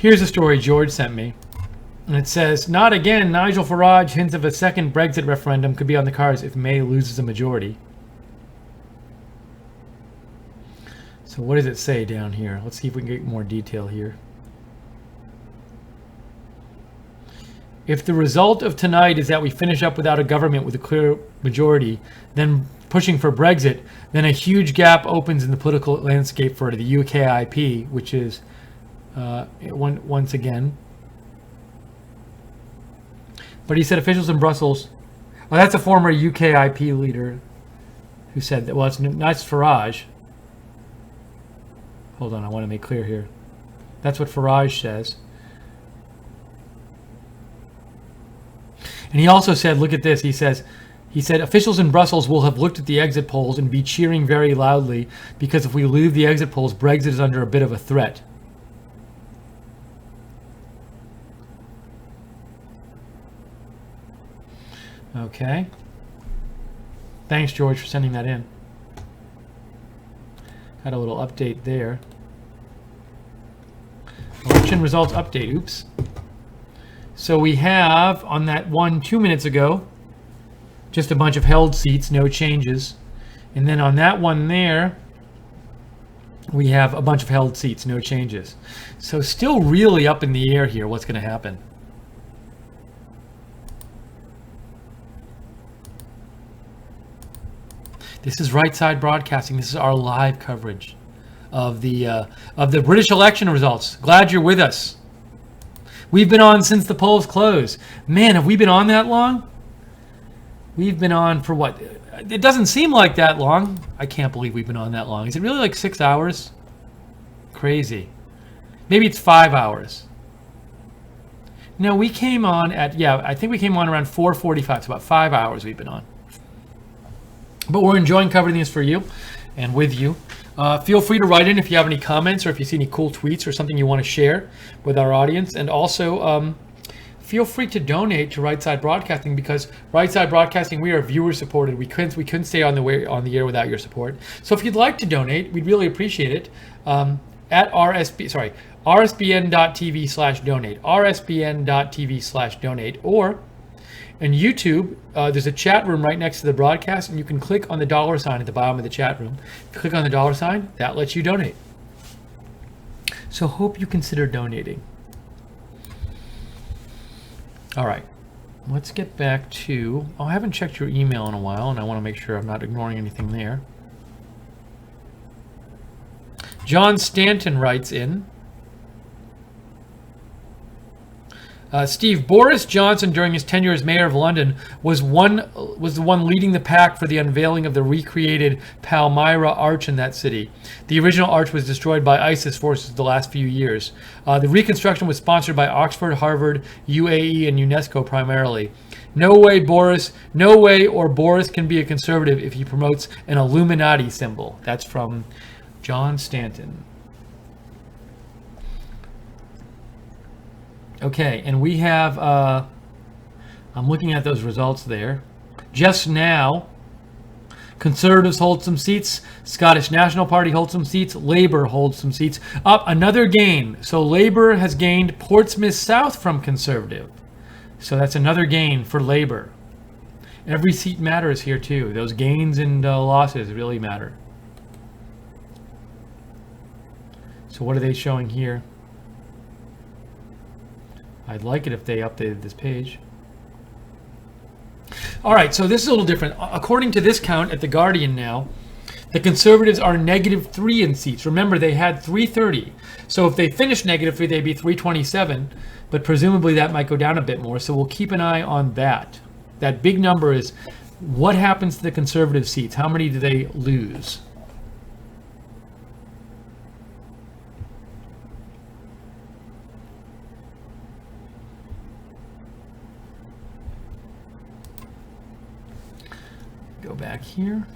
Here's a story George sent me. And it says, not again, Nigel Farage hints of a second Brexit referendum could be on the cards if May loses a majority. So what does it say down here? Let's see if we can get more detail here. If the result of tonight is that we finish up without a government with a clear majority, then pushing for Brexit, then a huge gap opens in the political landscape for the UKIP, which is once again. But he said officials in Brussels, well, that's a former UKIP leader who said that, well, it's not Farage. Hold on, I want to make clear here. That's what Farage says. And he also said, look at this, he said officials in Brussels will have looked at the exit polls and be cheering very loudly because if we leave the exit polls, Brexit is under a bit of a threat. Okay. Thanks, George, for sending that in. Had a little update there. Election results update. Oops. So we have on that one 2 minutes ago, just a bunch of held seats, no changes. And then on that one there, we have a bunch of held seats, no changes. So still really up in the air here what's going to happen. This is Right Side Broadcasting. This is our live coverage of the British election results. Glad you're with us. We've been on since the polls closed. Man, have we been on that long? We've been on for what? It doesn't seem like that long. I can't believe we've been on that long. Is it really like 6 hours? Crazy. Maybe it's 5 hours. No, we came on at, I think we came on around 4:45. So about 5 hours we've been on. But we're enjoying covering this for you and with you. Feel free to write in if you have any comments or if you see any cool tweets or something you want to share with our audience. And also, feel free to donate to Right Side Broadcasting, because Right Side Broadcasting, we are viewer supported. We couldn't stay on the air without your support. So if you'd like to donate, we'd really appreciate it. At rsbn.tv/donate, rsbn.tv/donate, or in YouTube, there's a chat room right next to the broadcast, and you can click on the $sign at the bottom of the chat room. If you click on the $sign, that lets you donate. So hope you consider donating. All right, let's get back to, I haven't checked your email in a while, and I want to make sure I'm not ignoring anything there. John Stanton writes in, Steve, Boris Johnson during his tenure as mayor of London was the one leading the pack for the unveiling of the recreated Palmyra Arch in that city. The original arch was destroyed by ISIS forces the last few years. The reconstruction was sponsored by Oxford, Harvard, UAE, and UNESCO primarily. No way Boris can be a conservative if he promotes an Illuminati symbol. That's from John Stanton. Okay, and we have, I'm looking at those results there. Just now, Conservatives hold some seats, Scottish National Party holds some seats, Labour holds some seats. Up another gain. So Labour has gained Portsmouth South from Conservative. So that's another gain for Labour. Every seat matters here too. Those gains and losses really matter. So what are they showing here? I'd like it if they updated this page. All right, so this is a little different. According to this count at The Guardian now, the Conservatives are -3 in seats. Remember, they had 330. So if they finish -3, they'd be 327, but presumably that might go down a bit more. So we'll keep an eye on that. That big number is what happens to the Conservative seats? How many do they lose? Go back here.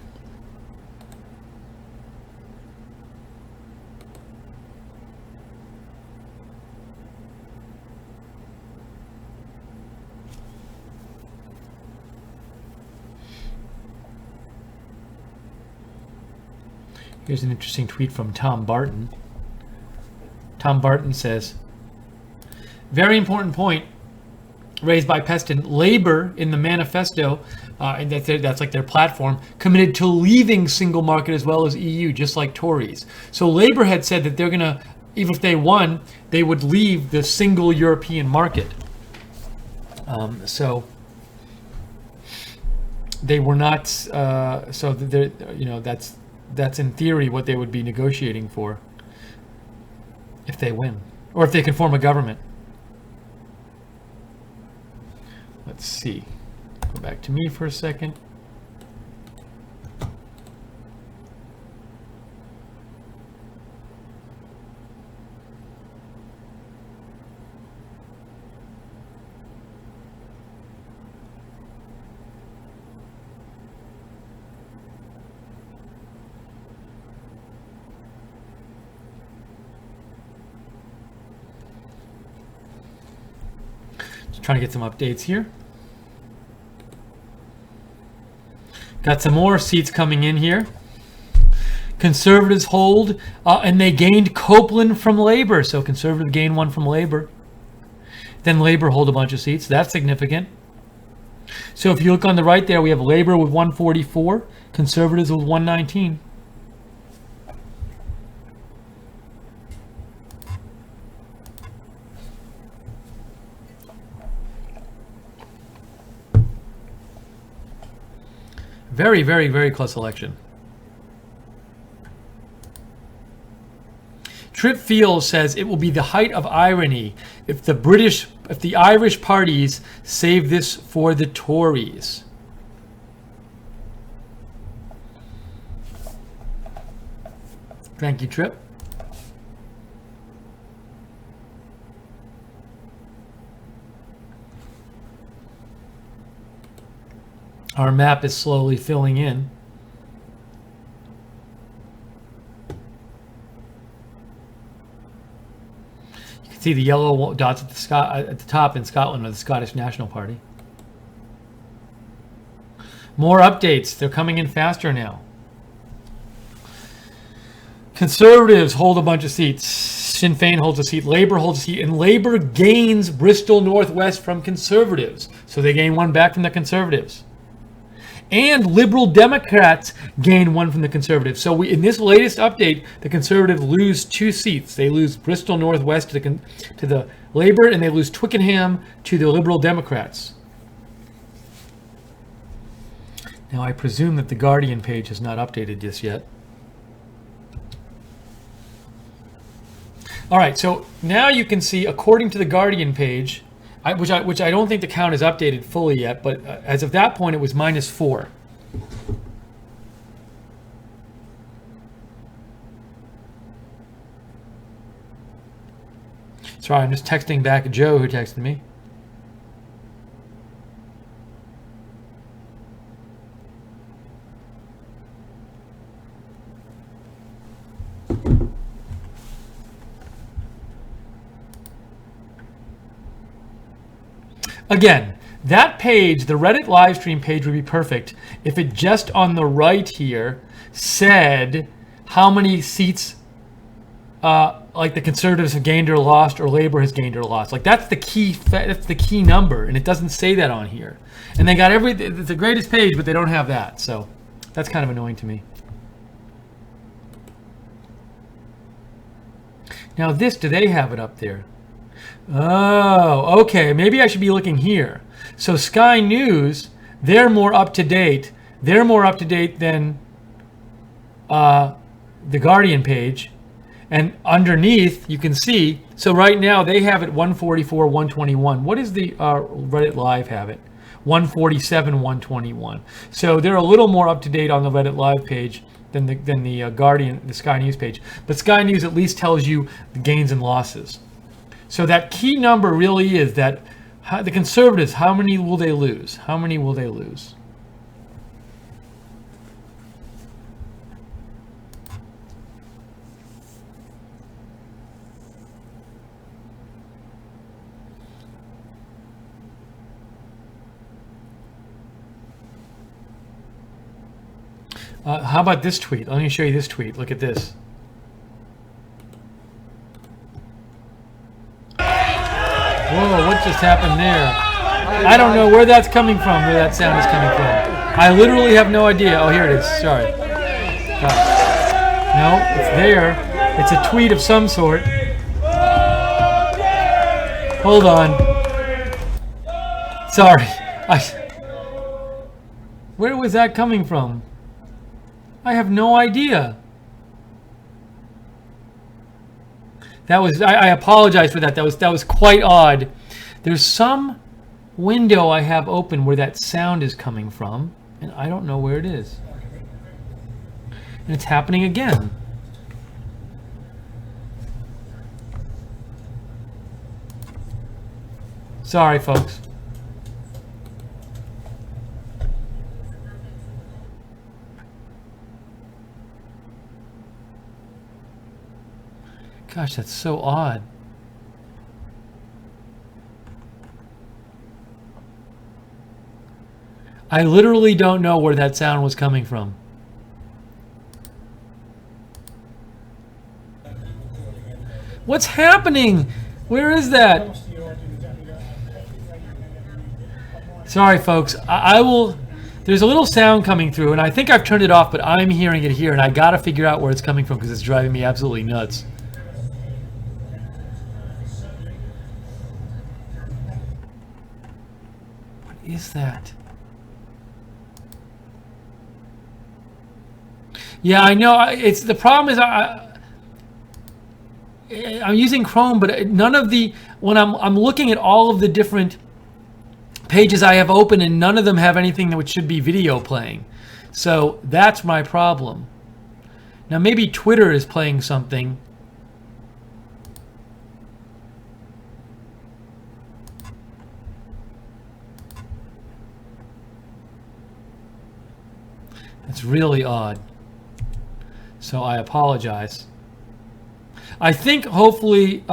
Here's an interesting tweet from Tom Barton. Tom Barton says, very important point raised by Peston. Labour in the manifesto, and that's like their platform, committed to leaving single market as well as EU, just like Tories. So Labour had said that they're going to, even if they won, they would leave the single European market. So they were not. So that's in theory what they would be negotiating for if they win, or if they can form a government. Let's see. Go back to me for a second. Just trying to get some updates here. Got some more seats coming in here. Conservatives hold, and they gained Copeland from Labor. So Conservative gained one from Labor. Then Labor hold a bunch of seats. That's significant. So if you look on the right there, we have Labor with 144, Conservatives with 119. Very, very, very close election. Trip Field says it will be the height of irony if the Irish parties save this for the Tories. Thank you, Trip. Our map is slowly filling in. You can see the yellow dots at the top in Scotland are the Scottish National Party. More updates. They're coming in faster now. Conservatives hold a bunch of seats. Sinn Féin holds a seat. Labour holds a seat. And Labour gains Bristol Northwest from Conservatives. So they gain one back from the Conservatives. And Liberal Democrats gain one from the Conservatives. So in this latest update, the Conservatives lose 2 seats. They lose Bristol Northwest to the Labour, and they lose Twickenham to the Liberal Democrats. Now, I presume that the Guardian page is not updated just yet. All right, so now you can see, according to the Guardian page, which I don't think the count is updated fully yet, but as of that point, it was -4. Sorry, I'm just texting back Joe, who texted me. Again, that page, the Reddit live stream page, would be perfect if it just on the right here said how many seats like the Conservatives have gained or lost, or Labour has gained or lost. Like that's the key number, and it doesn't say that on here. And they got it's the greatest page, but they don't have that. So that's kind of annoying to me. Now this, do they have it up there? Oh, okay. Maybe I should be looking here. So Sky News, they're more up to date. They're more up to date than the Guardian page. And underneath, you can see. So right now they have it 144, 121. What does the Reddit Live have it? 147, 121. So they're a little more up to date on the Reddit Live page than the Guardian, the Sky News page. But Sky News at least tells you the gains and losses. So that key number really is that the Conservatives, how many will they lose? How many will they lose? How about this tweet? Let me show you this tweet. Look at this. Whoa, what just happened there? I don't know where that's coming from, where that sound is coming from. I literally have no idea. Oh, here it is. Sorry. No, it's there. It's a tweet of some sort. Hold on. Sorry. Where was that coming from? I have no idea. That was, I apologize for that. That was quite odd. There's some window I have open where that sound is coming from, and I don't know where it is. And it's happening again. Sorry, folks. Gosh, that's so odd. I literally don't know where that sound was coming from. What's happening? Where is that? Sorry, folks. I will... There's a little sound coming through, and I think I've turned it off, but I'm hearing it here, and I got to figure out where it's coming from because it's driving me absolutely nuts. What is that? Yeah, I know. It's the problem is I'm using Chrome, but none of the when I'm looking at all of the different pages I have open, and none of them have anything that should be video playing. So that's my problem. Now maybe Twitter is playing something. That's really odd. So I apologize. I think hopefully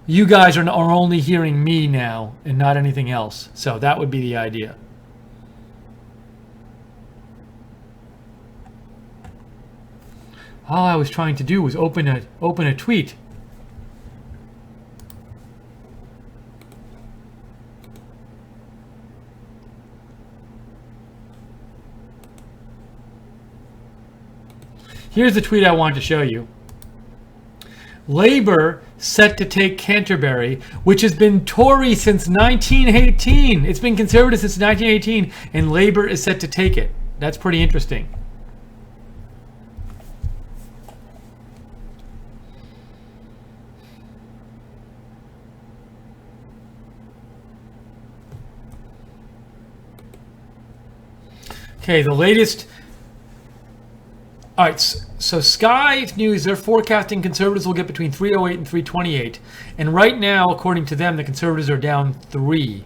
you guys are only hearing me now and not anything else. So that would be the idea. All I was trying to do was open a tweet. Here's the tweet I wanted to show you. Labour set to take Canterbury, which has been Tory since 1918. It's been Conservative since 1918, and Labour is set to take it. That's pretty interesting. Okay, the latest... All right, so Sky News, they're forecasting Conservatives will get between 308 and 328. And right now, according to them, the Conservatives are down 3,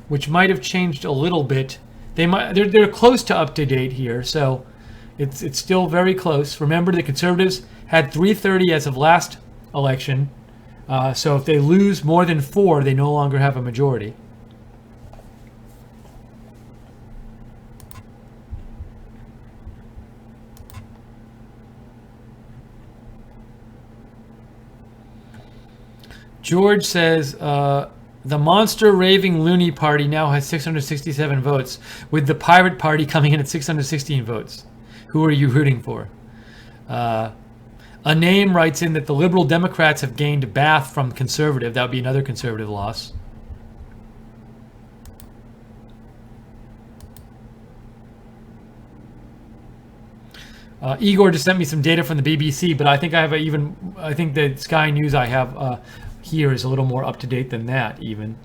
which might have changed a little bit. They're close to up to date here, so it's still very close. Remember, the Conservatives had 330 as of last election. So if they lose more than 4, they no longer have a majority. George says, the monster raving loony party now has 667 votes, with the pirate party coming in at 616 votes. Who are you rooting for? A name writes in that the Liberal Democrats have gained Bath from Conservative. That would be another Conservative loss. Igor just sent me some data from the BBC, but I think I think the Sky News I have here is a little more up to date than that even.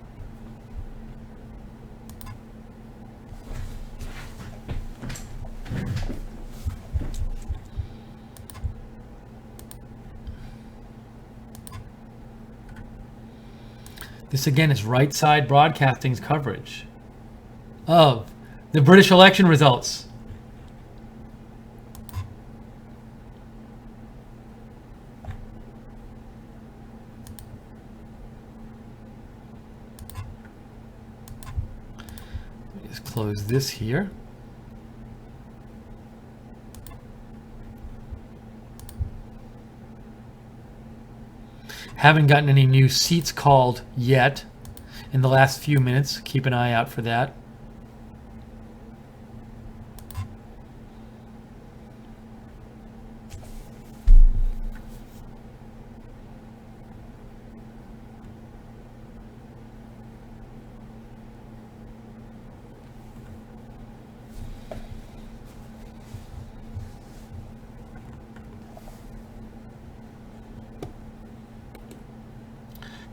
This again is Right Side Broadcasting's coverage of the British election results. Close this here. Haven't gotten any new seats called yet in the last few minutes. Keep an eye out for that.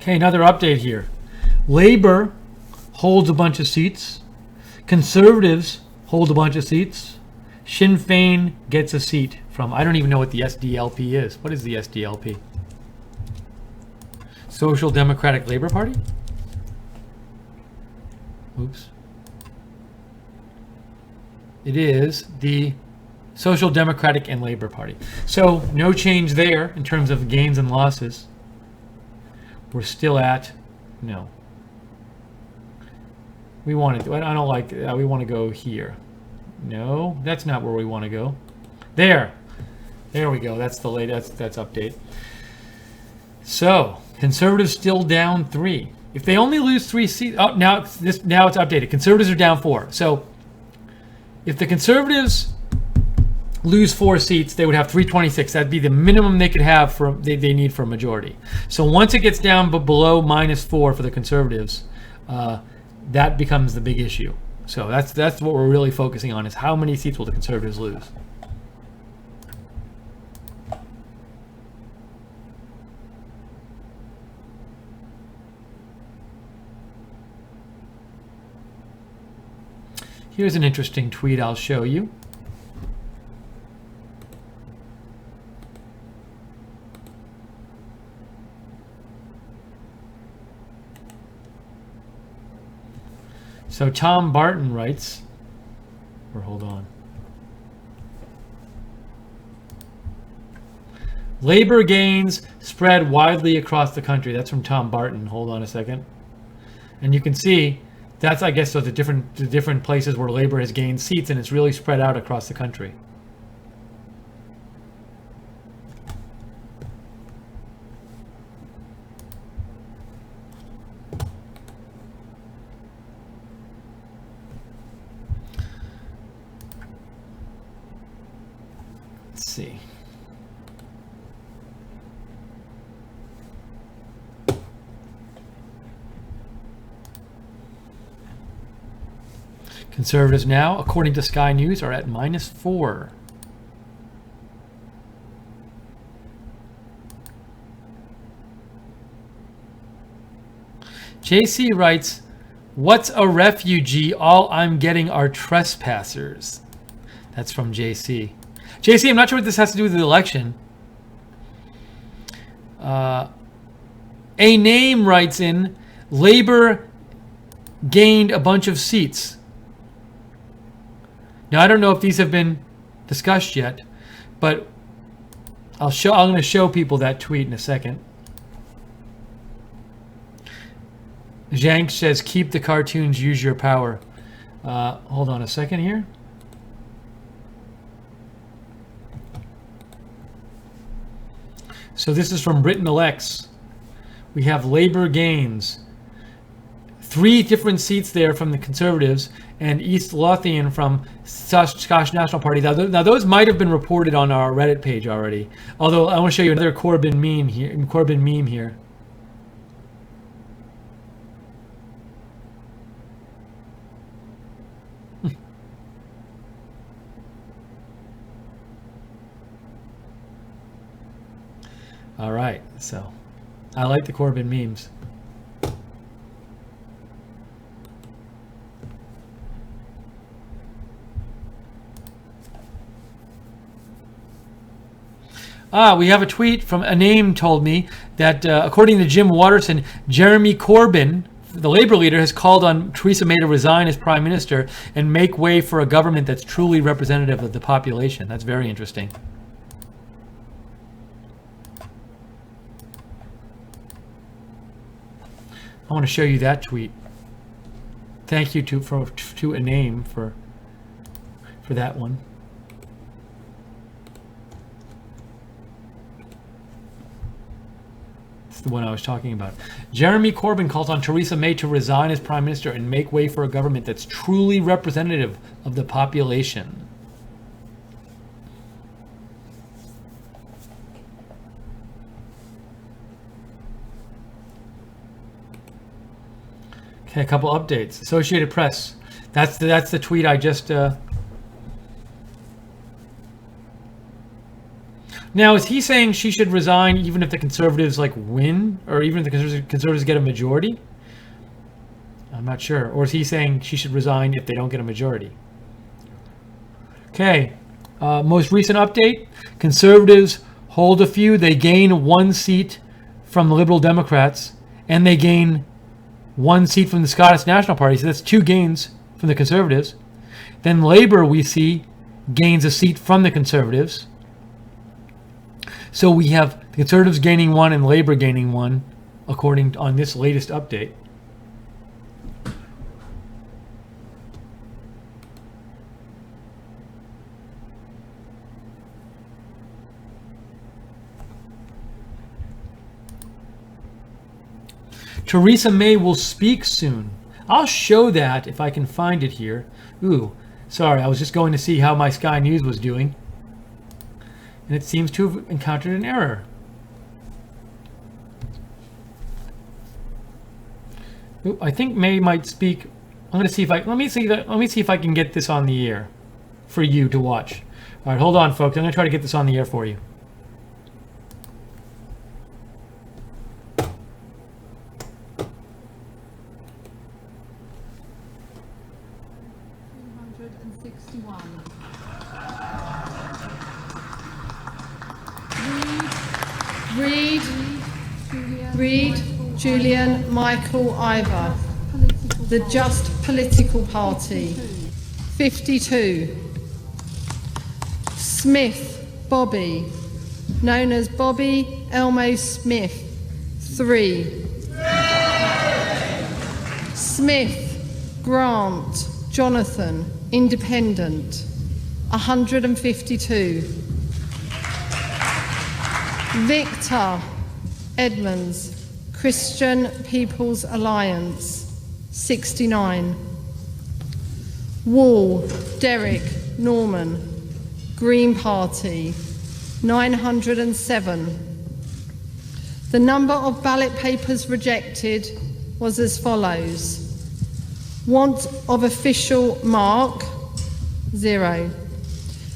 Okay, another update here. Labour holds a bunch of seats. Conservatives hold a bunch of seats. Sinn Féin gets a seat from, I don't even know what the SDLP is. What is the SDLP? Social Democratic Labour Party? Oops. It is the Social Democratic and Labour Party. So no change there in terms of gains and losses. We're still at, no. We want to. I don't like. We want to go here. No, that's not where we want to go. There we go. That's the latest. That's update. So Conservatives still down 3. If they only lose 3 seats, oh, now it's updated. Conservatives are down 4. So if the Conservatives lose 4 seats, they would have 326. That'd be the minimum they could have for they need for a majority. So once it gets down below -4 for the Conservatives, that becomes the big issue. So that's what we're really focusing on, is how many seats will the Conservatives lose. Here's an interesting tweet I'll show you. So Tom Barton writes, or hold on. Labor gains spread widely across the country. That's from Tom Barton. Hold on a second. And you can see that's, I guess, so the different places where Labor has gained seats, and it's really spread out across the country. Let's see. Conservatives now, according to Sky News, are at -4. JC writes, "What's a refugee? All I'm getting are trespassers." That's from JC. JC, I'm not sure what this has to do with the election. A Name writes in, Labor gained a bunch of seats. Now, I don't know if these have been discussed yet, but I'm going to show people that tweet in a second. Zhank says, keep the cartoons, use your power. Hold on a second here. So this is from Britain Elects. We have Labor gains 3 different seats there from the Conservatives, and East Lothian from Scottish National Party. Now those might have been reported on our Reddit page already. Although I want to show you another Corbyn meme here. All right, so I like the Corbyn memes. We have a tweet from A Name told me that according to Jim Waterson, Jeremy Corbyn, the Labour leader, has called on Theresa May to resign as Prime Minister and make way for a government that's truly representative of the population. That's very interesting. I want to show you that tweet. Thank you to A Name for that one. The one I was talking about. Jeremy Corbyn calls on Theresa May to resign as Prime Minister and make way for a government that's truly representative of the population. Okay, a couple updates. Associated Press. That's the tweet I just. Now, is he saying she should resign even if the Conservatives win, or even if the Conservatives get a majority? I'm not sure. Or is he saying she should resign if they don't get a majority? Okay. Most recent update: Conservatives hold a few. They gain 1 seat from the Liberal Democrats, and they gain 1 seat from the Scottish National Party. So that's 2 gains from the Conservatives. Then Labour, we see, gains a seat from the Conservatives. So we have the Conservatives gaining 1 and Labour gaining 1, according on this latest update. Theresa May will speak soon. I'll show that if I can find it here. Ooh, sorry, I was just going to see how my Sky News was doing. And it seems to have encountered an error. Ooh, I think May might speak. I'm going to see if let me see if I can get this on the air for you to watch. All right, hold on, folks. I'm going to try to get this on the air for you. Reid, Julian, Michael, Ivor. The Just Political Party, 52. Smith, Bobby, known as Bobby Elmo Smith, 3. Smith, Grant, Jonathan, Independent, 152. Victor, Edmonds, Christian People's Alliance, 69. Wall, Derek, Norman, Green Party, 907. The number of ballot papers rejected was as follows. Want of official mark, 0.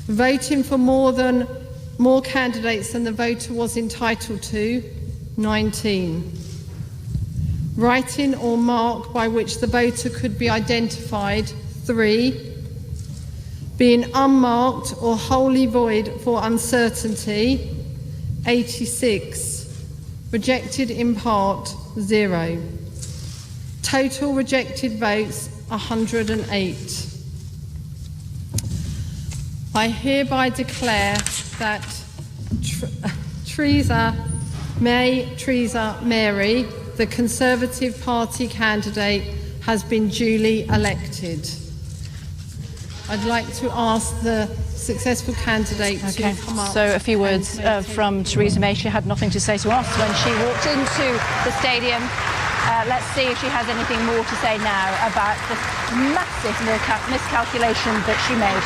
Voting for more candidates than the voter was entitled to, 19. Writing or mark by which the voter could be identified, 3. Being unmarked or wholly void for uncertainty, 86. Rejected in part, 0. Total rejected votes, 108. I hereby declare that Theresa May, the Conservative Party candidate, has been duly elected. I'd like to ask the successful candidate to come up. So a few words from Theresa May. She had nothing to say to us when she walked into the stadium. Let's see if she has anything more to say now about this massive miscalculation that she made.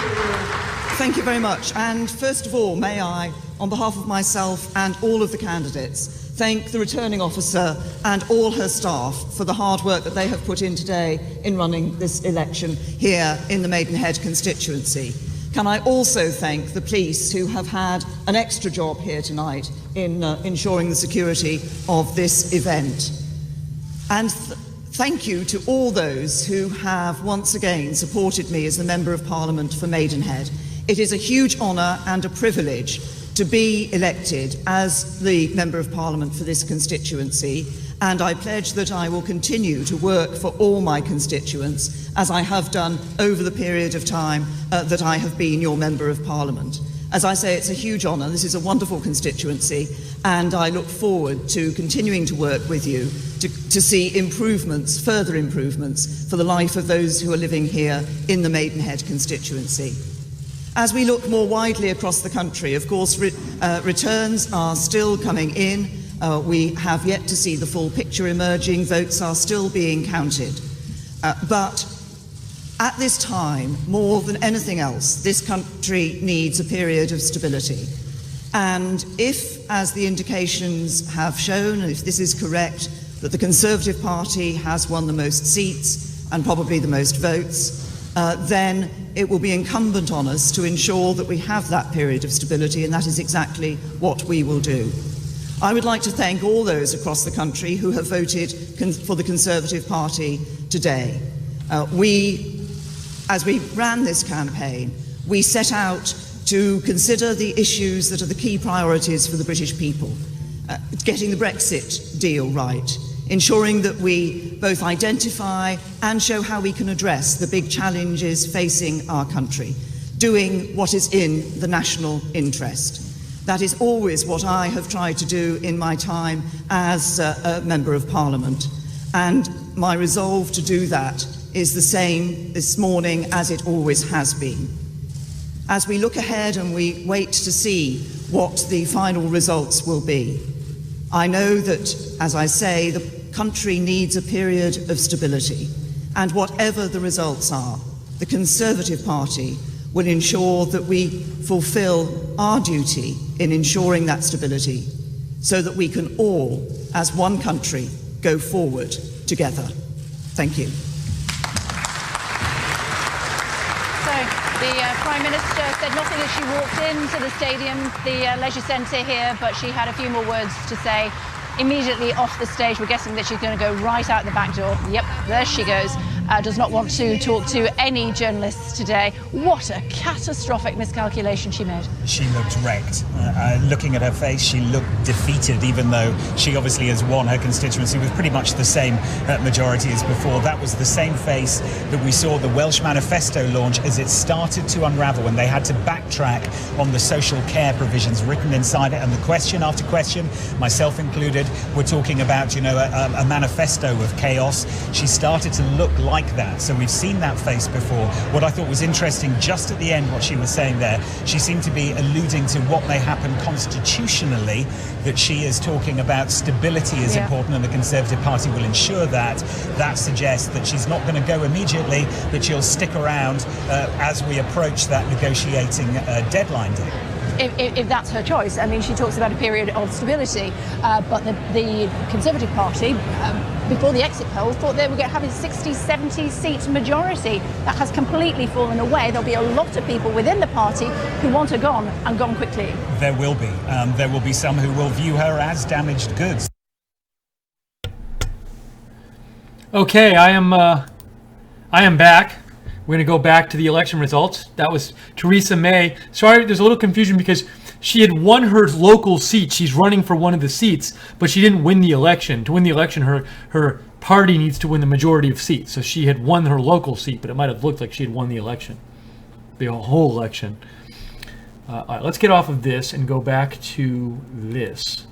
Thank you very much. And first of all, may I, on behalf of myself and all of the candidates, thank the returning officer and all her staff for the hard work that they have put in today in running this election here in the Maidenhead constituency. Can I also thank the police who have had an extra job here tonight in ensuring the security of this event. And thank you to all those who have once again supported me as the Member of Parliament for Maidenhead. It is a huge honour and a privilege to be elected as the Member of Parliament for this constituency, and I pledge that I will continue to work for all my constituents as I have done over the period of time that I have been your Member of Parliament. As I say, it's a huge honour. This is a wonderful constituency, and I look forward to continuing to work with you to see improvements, further improvements, for the life of those who are living here in the Maidenhead constituency. As we look more widely across the country, of course, returns are still coming in. We have yet to see the full picture emerging. Votes are still being counted. But at this time, more than anything else, this country needs a period of stability. And if, as the indications have shown, if this is correct, that the Conservative Party has won the most seats and probably the most votes, then it will be incumbent on us to ensure that we have that period of stability, and that is exactly what we will do. I would like to thank all those across the country who have voted for the Conservative Party today. As we ran this campaign, we set out to consider the issues that are the key priorities for the British people. Getting the Brexit deal right, ensuring that we both identify and show how we can address the big challenges facing our country, doing what is in the national interest. That is always what I have tried to do in my time as a Member of Parliament, and my resolve to do that is the same this morning as it always has been. As we look ahead and we wait to see what the final results will be, I know that, as I say, country needs a period of stability, and whatever the results are, the Conservative Party will ensure that we fulfil our duty in ensuring that stability so that we can all, as one country, go forward together. Thank you. So the Prime Minister said nothing as she walked into the stadium, the leisure centre here, but she had a few more words to say. Immediately off the stage, we're guessing that she's going to go right out the back door. Yep, there she goes. Does not want to talk to any journalists today. What a catastrophic miscalculation she made. She looked wrecked. Looking at her face, she looked defeated, even though she obviously has won her constituency with pretty much the same majority as before. That was the same face that we saw the Welsh Manifesto launch as it started to unravel, and they had to backtrack on the social care provisions written inside it. And the question after question, myself included, we're talking about, you know, a manifesto of chaos. She started to look like that. So we've seen that face before. What I thought was interesting just at the end, what she was saying there, she seemed to be alluding to what may happen constitutionally, that she is talking about stability is important and the Conservative Party will ensure that. That suggests that she's not going to go immediately, but she'll stick around as we approach that negotiating deadline date. If that's her choice. I mean, she talks about a period of stability, but the Conservative Party, before the exit poll, thought they were going to have a 60, 70 seat majority. That has completely fallen away. There'll be a lot of people within the party who want her gone, and gone quickly. There will be. There will be some who will view her as damaged goods. Okay, I am back. We're going to go back to the election results. That was Theresa May. Sorry, there's a little confusion because she had won her local seat. She's running for one of the seats, but she didn't win the election. To win the election, her party needs to win the majority of seats. So she had won her local seat, but it might have looked like she had won the election, the whole election. All right, let's get off of this and go back to this.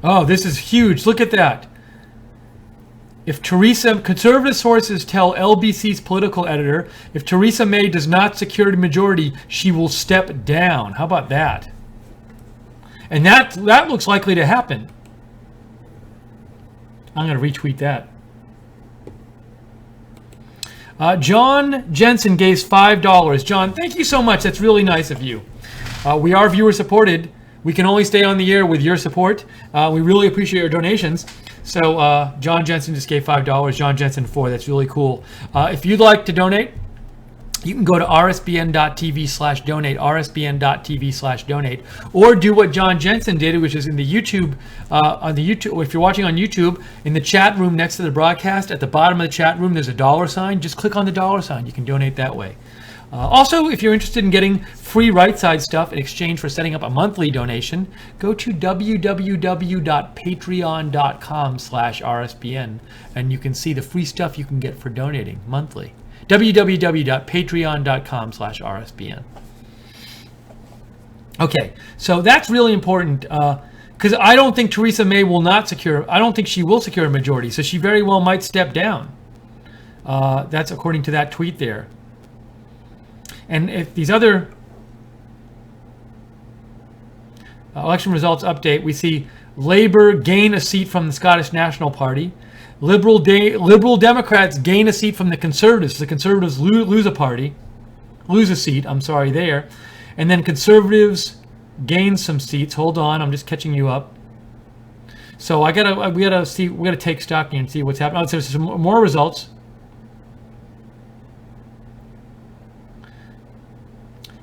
Oh, this is huge. Look at that. If conservative sources tell LBC's political editor, if Theresa May does not secure the majority, she will step down. How about that? And that looks likely to happen. I'm going to retweet that. John Jensen gave $5. John, thank you so much. That's really nice of you. We are viewer supported. We can only stay on the air with your support. We really appreciate your donations. So John Jensen just gave $5. John Jensen 4. That's really cool. If you'd like to donate, you can go to rsbn.tv/donate, rsbn.tv/donate, or do what John Jensen did, which is in the YouTube, if you're watching on YouTube, in the chat room next to the broadcast, at the bottom of the chat room, there's a $sign. Just click on the $sign. You can donate that way. Also, if you're interested in getting free Right Side stuff in exchange for setting up a monthly donation, go to www.patreon.com/rsbn and you can see the free stuff you can get for donating monthly. www.patreon.com/rsbn. Okay, so that's really important because I don't think Theresa May will not secure, I don't think she will secure a majority, so she very well might step down. That's according to that tweet there. And if these other election results update, we see Labour gain a seat from the Scottish National Party. Liberal Democrats gain a seat from the Conservatives. The Conservatives lose a seat, there. And then Conservatives gain some seats. Hold on, I'm just catching you up. So we gotta take stock and see what's happening. Oh, so there's some more results.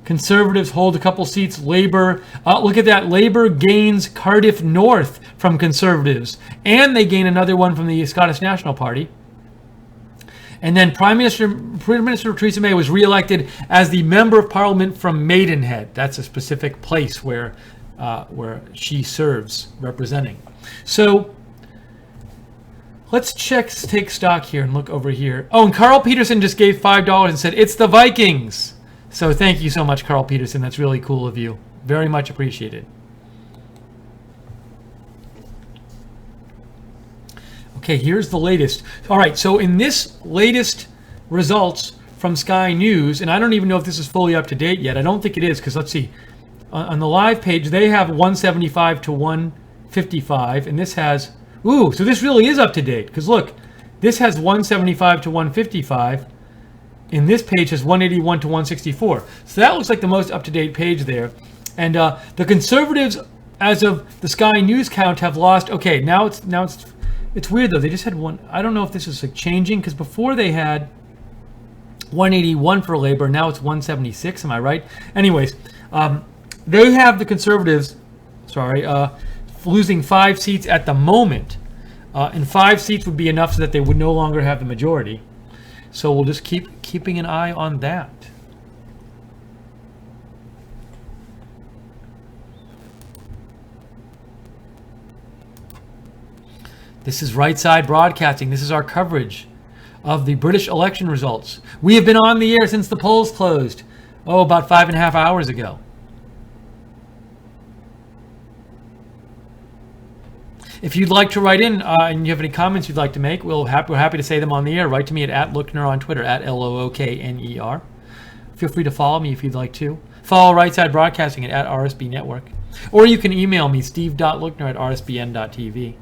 Conservatives hold a couple seats. Labour, look at that. Labour gains Cardiff North from Conservatives. And they gain another one from the Scottish National Party. And then Prime Minister Theresa May was re-elected as the Member of Parliament from Maidenhead. That's a specific place where she serves, representing. So let's take stock here and look over here. Oh, and Carl Peterson just gave $5 and said, it's the Vikings. So thank you so much, Carl Peterson. That's really cool of you. Very much appreciated. Okay, here's the latest. All right, so in this latest results from Sky News, and I don't even know if this is fully up to date yet. I don't think it is, because let's see. On the live page, they have 175 to 155, and this has, so this really is up to date, because look, this has 175 to 155, and this page has 181 to 164. So that looks like the most up-to-date page there. And the Conservatives, as of the Sky News count, have lost. Okay, now it's weird though. They just had one. I don't know if this is like changing, because before they had 181 for Labour. Now it's 176. Am I right? Anyways, they have the Conservatives, losing 5 seats at the moment, and 5 seats would be enough so that they would no longer have the majority. So we'll just keeping an eye on that. This is Right Side Broadcasting. This is our coverage of the British election results. We have been on the air since the polls closed, about 5.5 hours ago. If you'd like to write in and you have any comments you'd like to make, we're happy to say them on the air. Write to me at Lookner on Twitter, at Lookner. Feel free to follow me if you'd like to. Follow Right Side Broadcasting at RSB Network. Or you can email me, steve.lookner@rsbn.tv.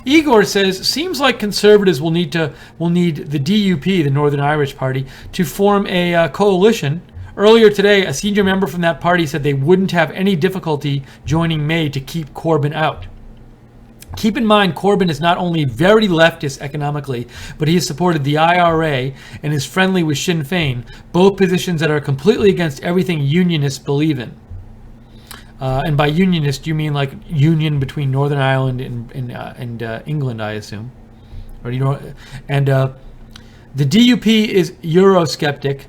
Igor says, seems like Conservatives will need the DUP, the Northern Irish Party, to form a coalition. Earlier today, a senior member from that party said they wouldn't have any difficulty joining May to keep Corbyn out. Keep in mind, Corbyn is not only very leftist economically, but he has supported the IRA and is friendly with Sinn Féin, both positions that are completely against everything unionists believe in. And by unionist, you mean like union between Northern Ireland and England, I assume. Or and the DUP is Eurosceptic.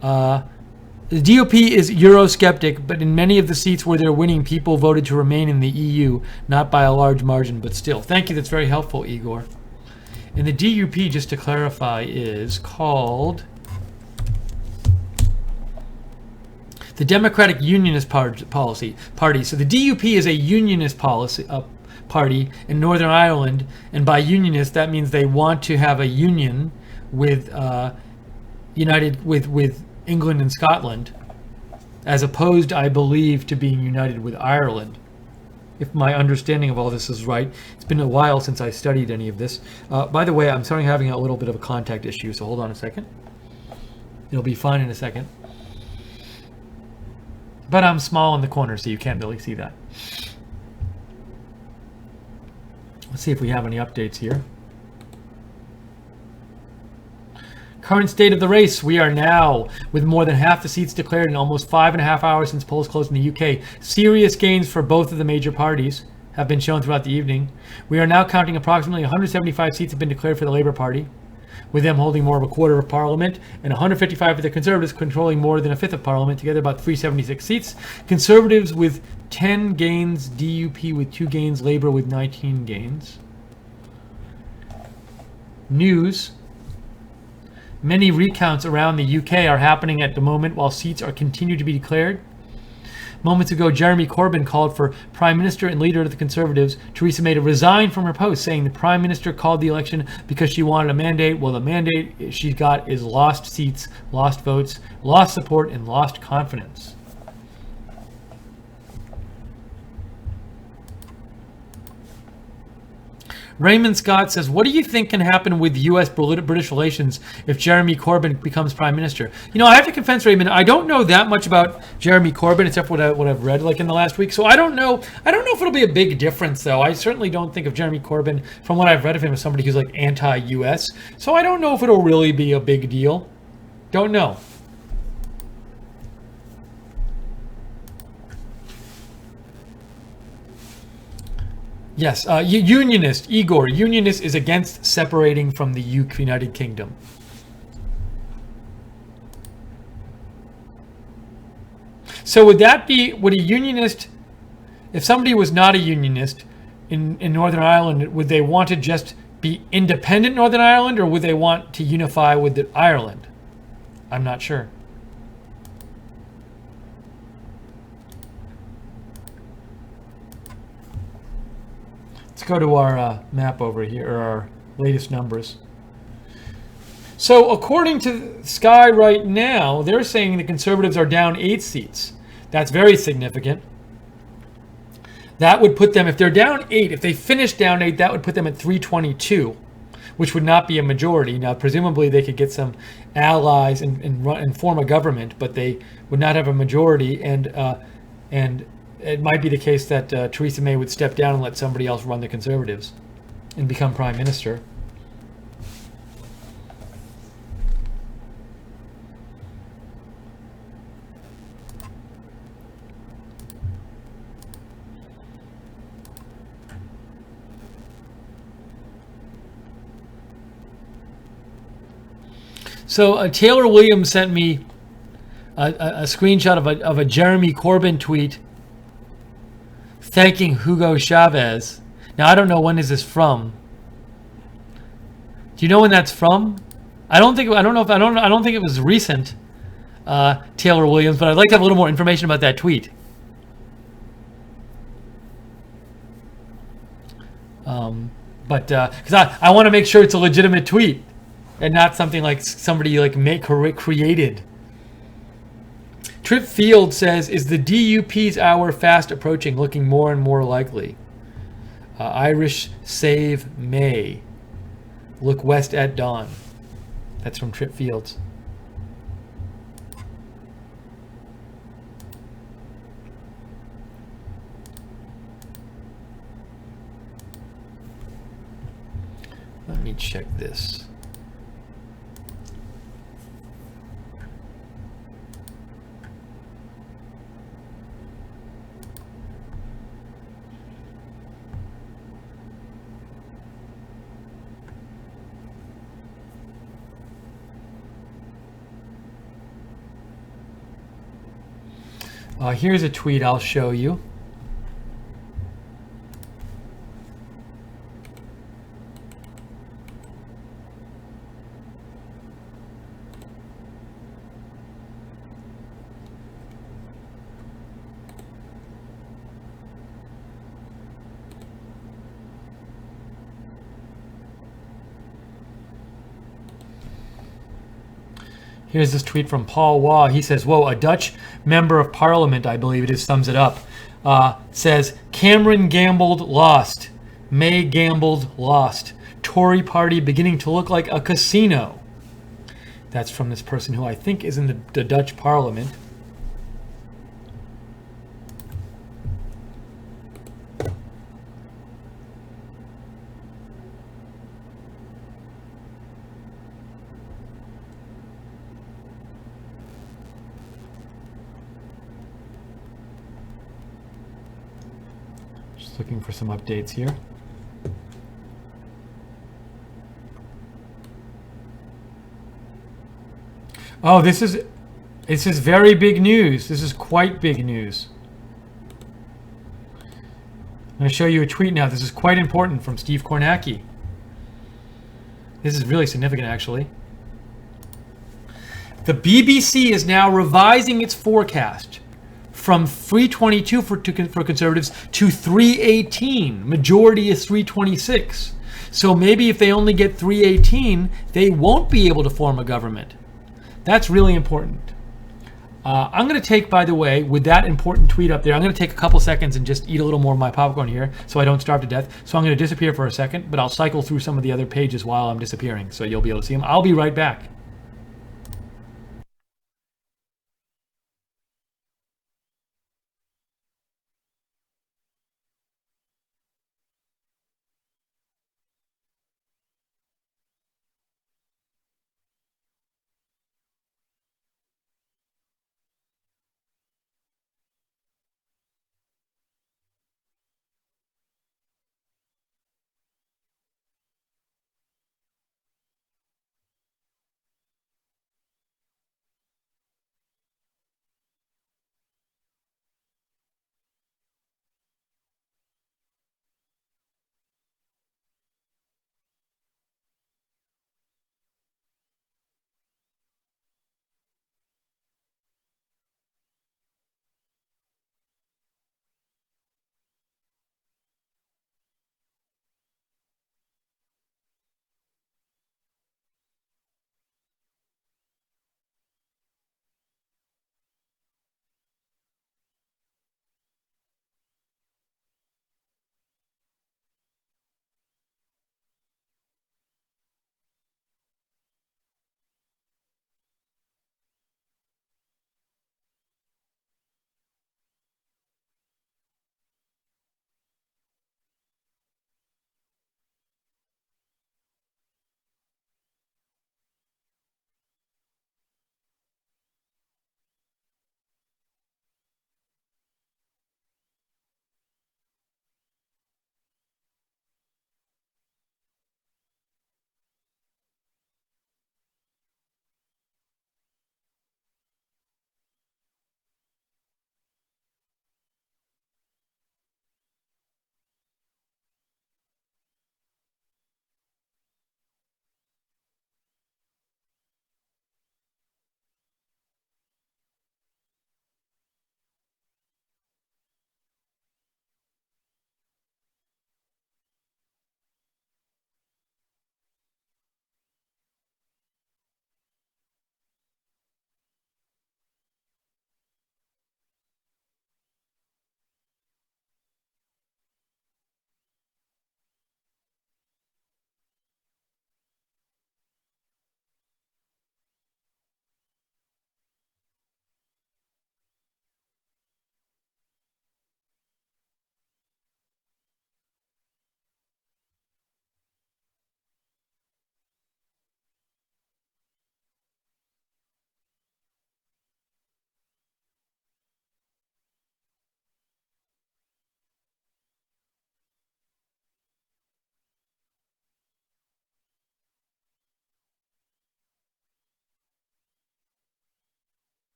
The DUP is Eurosceptic, but in many of the seats where they're winning, people voted to remain in the EU, not by a large margin, but still. Thank you, that's very helpful, Igor. And the DUP, just to clarify, is called the Democratic Unionist Party. So the DUP is a unionist party in Northern Ireland, and by unionist, that means they want to have a union with with England and Scotland, as opposed, I believe, to being united with Ireland. If my understanding of all this is right. It's been a while since I studied any of this. By the way, I'm starting having a little bit of a contact issue, so hold on a second. It'll be fine in a second. But I'm small in the corner, so you can't really see that. Let's see if we have any updates here. Current state of the race, we are now with more than half the seats declared in almost 5.5 hours since polls closed in the UK. Serious gains for both of the major parties have been shown throughout the evening. We are now counting approximately 175 seats have been declared for the Labour Party, with them holding more of a quarter of Parliament, and 155 for the Conservatives, controlling more than a fifth of Parliament, together about 376 seats. Conservatives with 10 gains, DUP with 2 gains, Labour with 19 gains. News. Many recounts around the UK are happening at the moment while seats are continued to be declared. Moments ago, Jeremy Corbyn called for Prime Minister and leader of the Conservatives, Theresa May, to resign from her post, saying the Prime Minister called the election because she wanted a mandate. Well, the mandate she's got is lost seats, lost votes, lost support, and lost confidence. Raymond Scott says, what do you think can happen with U.S.-British relations if Jeremy Corbyn becomes Prime Minister? You know, I have to confess, Raymond, I don't know that much about Jeremy Corbyn, except for what I've read like in the last week. So I don't know if it'll be a big difference, though. I certainly don't think of Jeremy Corbyn, from what I've read of him, as somebody who's like anti-U.S. So I don't know if it'll really be a big deal. Don't know. Yes, unionist, Igor. Unionist is against separating from the United Kingdom. So would a unionist, if somebody was not a unionist in Northern Ireland, would they want to just be independent Northern Ireland, or would they want to unify with Ireland? I'm not sure. Let's go to our map over here, or our latest numbers. So according to Sky right now, they're saying the Conservatives are down 8 seats. That's very significant. That would put them, if they're down 8, if they finish down 8, that would put them at 322, which would not be a majority. Now, presumably they could get some allies and form a government, but they would not have a majority. And it might be the case that Theresa May would step down and let somebody else run the Conservatives and become Prime Minister. So Taylor Williams sent me a screenshot of a Jeremy Corbyn tweet thanking Hugo Chavez. Now I don't know, when is this from? Do you know when that's from? I don't think it was recent, Taylor Williams, but I'd like to have a little more information about that tweet. Because I want to make sure it's a legitimate tweet and not something like somebody created. Trip Field says, is the DUP's hour fast approaching, looking more and more likely? Irish save May. Look west at dawn. That's from Trip Fields. Let me check this. Here's a tweet I'll show you. Here's this tweet from Paul Waugh. He says, whoa, a Dutch member of parliament, I believe it is, sums it up. Says, Cameron gambled, lost. May gambled, lost. Tory party beginning to look like a casino. That's from this person who I think is in the Dutch parliament. Just looking for some updates here. Oh, this is very big news. This is quite big news. I'm going to show you a tweet now. This is quite important from Steve Kornacki. This is really significant, actually. The BBC is now revising its forecast from 322 for Conservatives to 318. Majority is 326. So maybe if they only get 318, they won't be able to form a government. That's really important. I'm going to take, by the way, with that important tweet up there, I'm going to take a couple seconds and just eat a little more of my popcorn here so I don't starve to death. So I'm going to disappear for a second, but I'll cycle through some of the other pages while I'm disappearing, so you'll be able to see them. I'll be right back.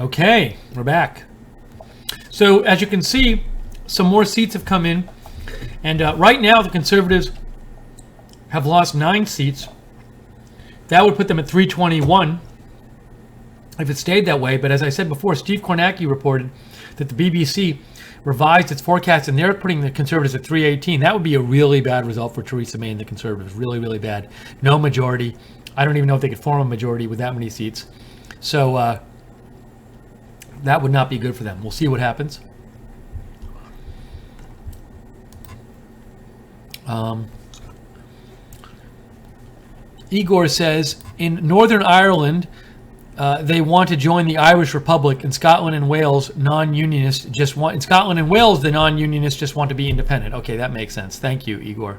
Okay, we're back. So as you can see, some more seats have come in. And right now the Conservatives have lost 9 seats. That would put them at 321 if it stayed that way. But as I said before, Steve Kornacki reported that the BBC revised its forecast and they're putting the Conservatives at 318. That would be a really bad result for Theresa May and the Conservatives. Really, really bad. No majority. I don't even know if they could form a majority with that many seats. So that would not be good for them. We'll see what happens. Igor says, in Northern Ireland, they want to join the Irish Republic. In Scotland and Wales, non-unionists just want. In Scotland and Wales, the non-unionists just want to be independent. Okay, that makes sense. Thank you, Igor.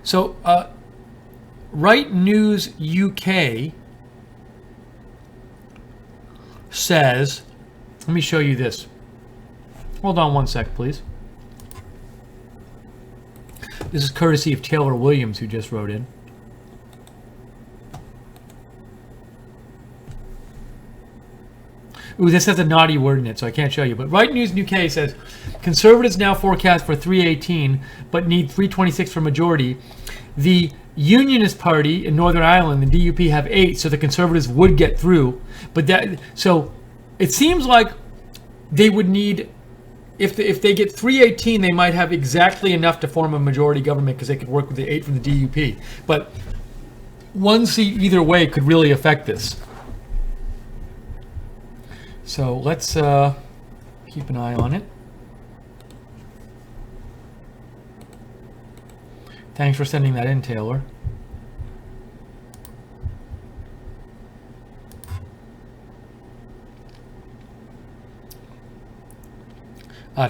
So Right News UK says, let me show you this. Hold on one sec, please. This is courtesy of Taylor Williams, who just wrote in. Ooh, this has a naughty word in it, so I can't show you. But Right News UK says, Conservatives now forecast for 318, but need 326 for majority. The Unionist Party in Northern Ireland, the DUP, have 8, so the Conservatives would get through. But that, so it seems like they would need, if they get 318, they might have exactly enough to form a majority government because they could work with the 8 from the DUP. But one seat either way could really affect this. So let's keep an eye on it. Thanks for sending that in, Taylor.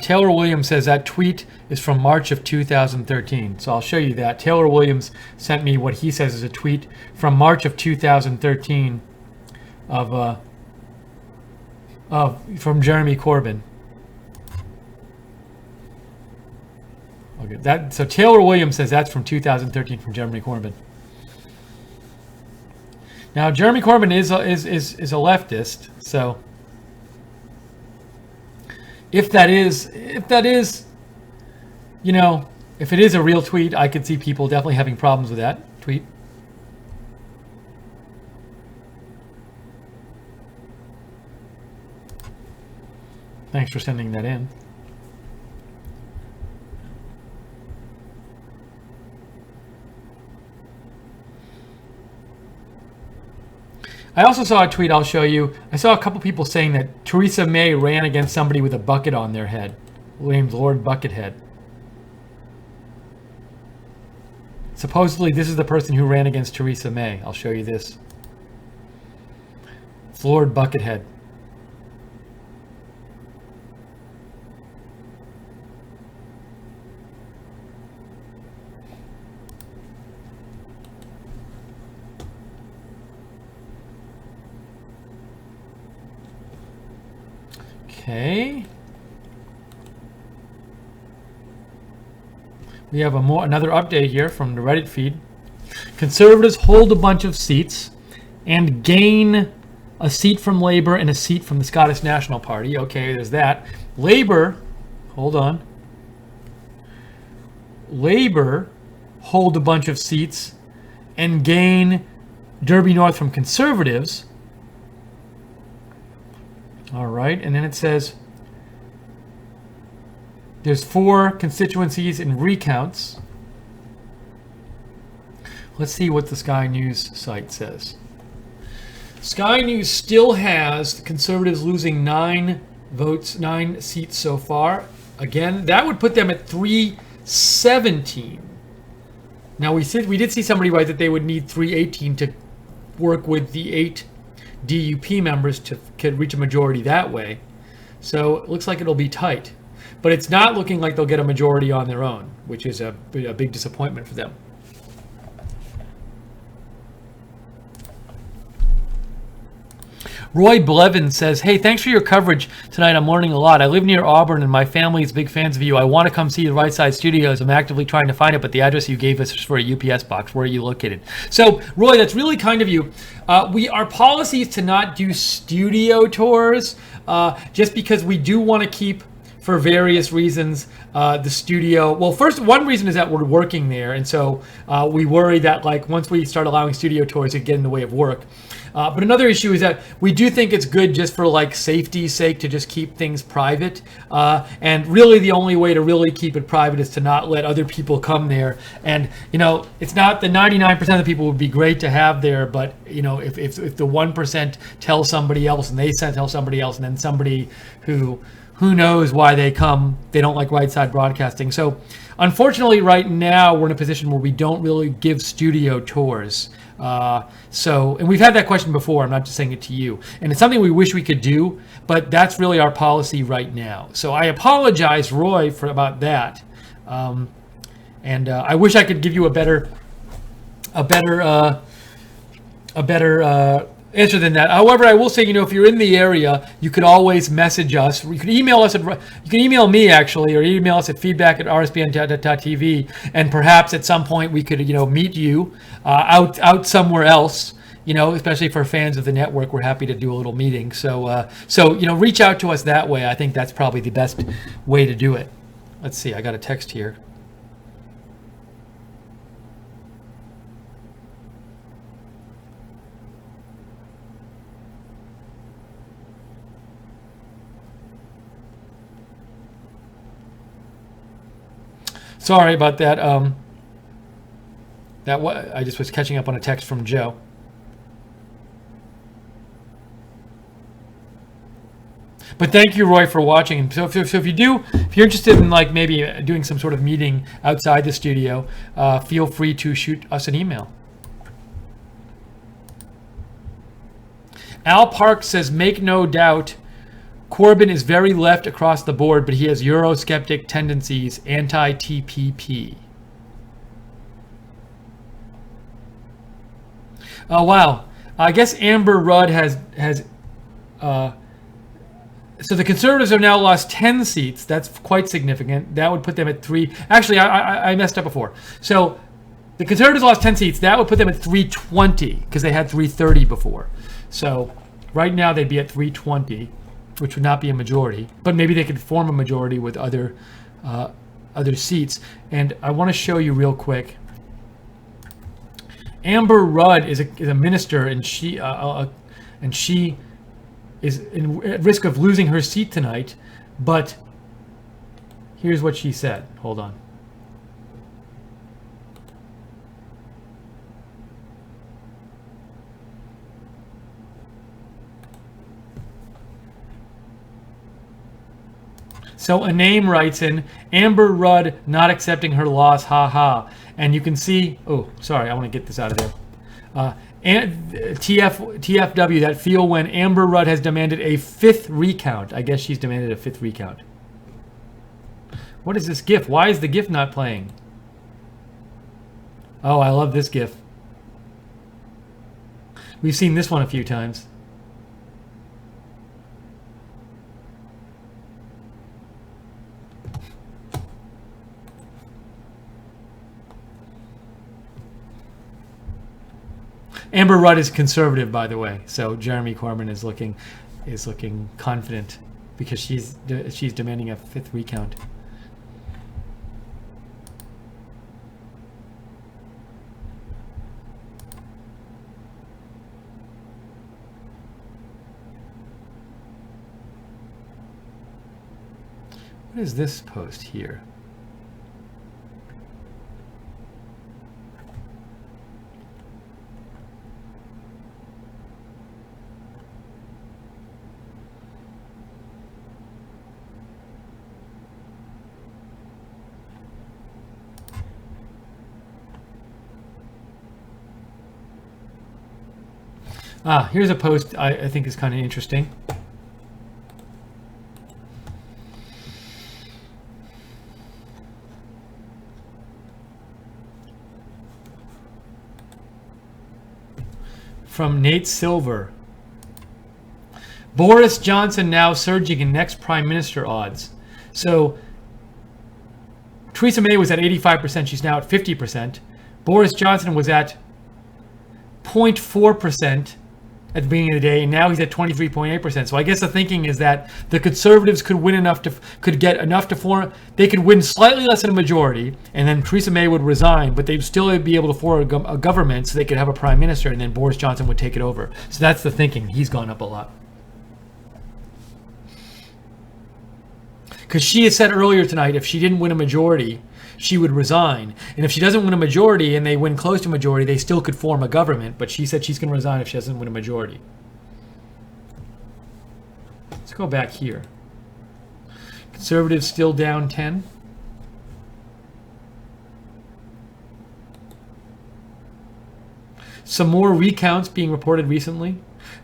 Taylor Williams says that tweet is from March of 2013. So I'll show you that. Taylor Williams sent me what he says is a tweet from March of 2013 from Jeremy Corbyn. Okay, so Taylor Williams says that's from 2013 from Jeremy Corbyn. Now Jeremy Corbyn is a leftist, so if that is, you know, if it is a real tweet, I could see people definitely having problems with that tweet. Thanks for sending that in. I also saw a tweet I'll show you. I saw a couple people saying that Theresa May ran against somebody with a bucket on their head, named Lord Buckethead. Supposedly, this is the person who ran against Theresa May. I'll show you this. It's Lord Buckethead. Okay. We have another update here from the Reddit feed. Conservatives hold a bunch of seats and gain a seat from Labour and a seat from the Scottish National Party. Okay, there's that. Labour, hold on. Labour hold a bunch of seats and gain Derby North from Conservatives. All right, and then it says there's 4 constituencies in recounts. Let's see what the Sky News site says. Sky News still has the Conservatives losing 9 votes, 9 seats so far. Again, that would put them at 317. Now we did see somebody write that they would need 318 to work with the 8 DUP members to reach a majority that way. So it looks like it'll be tight. But it's not looking like they'll get a majority on their own, which is a big disappointment for them. Roy Blevin says, hey, thanks for your coverage tonight. I'm learning a lot. I live near Auburn and my family is big fans of you. I want to come see the Right Side Studios. I'm actively trying to find it, but the address you gave us is for a UPS box. Where are you located? So, Roy, that's really kind of you. Our policy is to not do studio tours just because we do want to keep, for various reasons, the studio. Well, first, one reason is that we're working there, and so we worry that like once we start allowing studio tours, it get in the way of work. But another issue is that we do think it's good just for like safety's sake to just keep things private. And really the only way to really keep it private is to not let other people come there. And, you know, it's not the 99% of the people would be great to have there, but, you know, if the 1% tells somebody else and they tell somebody else and then somebody who knows why they come, they don't like Right Side Broadcasting. So unfortunately right now we're in a position where we don't really give studio tours. And we've had that question before. I'm not just saying it to you. And it's something we wish we could do, but that's really our policy right now. So I apologize, Roy, about that. I wish I could give you a better answer than that. However, I will say, you know, if you're in the area, you could always message us. You can email us. You can email me actually, or email us at feedback@rsbn.tv, and perhaps at some point we could, you know, meet you out somewhere else. You know, especially for fans of the network, we're happy to do a little meeting. So you know, reach out to us that way. I think that's probably the best way to do it. Let's see. I got a text here. Sorry about that. I just was catching up on a text from Joe. But thank you, Roy, for watching. So if you're interested in like maybe doing some sort of meeting outside the studio, feel free to shoot us an email. Al Park says, make no doubt, Corbyn is very left across the board, but he has Eurosceptic tendencies, anti-TPP. Oh, wow. I guess Amber Rudd has so the Conservatives have now lost 10 seats. That's quite significant. That would put them at 3. Actually, I messed up before. So the Conservatives lost 10 seats. That would put them at 320 because they had 330 before. So right now they'd be at 320. Which would not be a majority, but maybe they could form a majority with other seats. And I want to show you real quick. Amber Rudd is a minister, and she is at risk of losing her seat tonight. But here's what she said. Hold on. So a name writes in, Amber Rudd not accepting her loss, ha. And you can see, oh, sorry, I want to get this out of there. And TFW, that feel when Amber Rudd has demanded a 5th recount. I guess she's demanded a 5th recount. What is this GIF? Why is the GIF not playing? Oh, I love this GIF. We've seen this one a few times. Amber Rudd is conservative, by the way, so Jeremy Corbyn is looking confident because she's demanding a 5th recount. What is this post here? Here's a post I think is kind of interesting. From Nate Silver. Boris Johnson now surging in next prime minister odds. So Theresa May was at 85%. She's now at 50%. Boris Johnson was at 0.4% at the beginning of the day, and now he's at 23.8%. So I guess the thinking is that the Conservatives could win enough could get enough to form. They could win slightly less than a majority, and then Theresa May would resign, but they'd still be able to form a government, so they could have a prime minister, and then Boris Johnson would take it over. So that's the thinking. He's gone up a lot. Because she has said earlier tonight, if she didn't win a majority, she would resign. And if she doesn't win a majority and they win close to majority, they still could form a government. But she said she's going to resign if she doesn't win a majority. Let's go back here. Conservatives still down 10. Some more recounts being reported recently.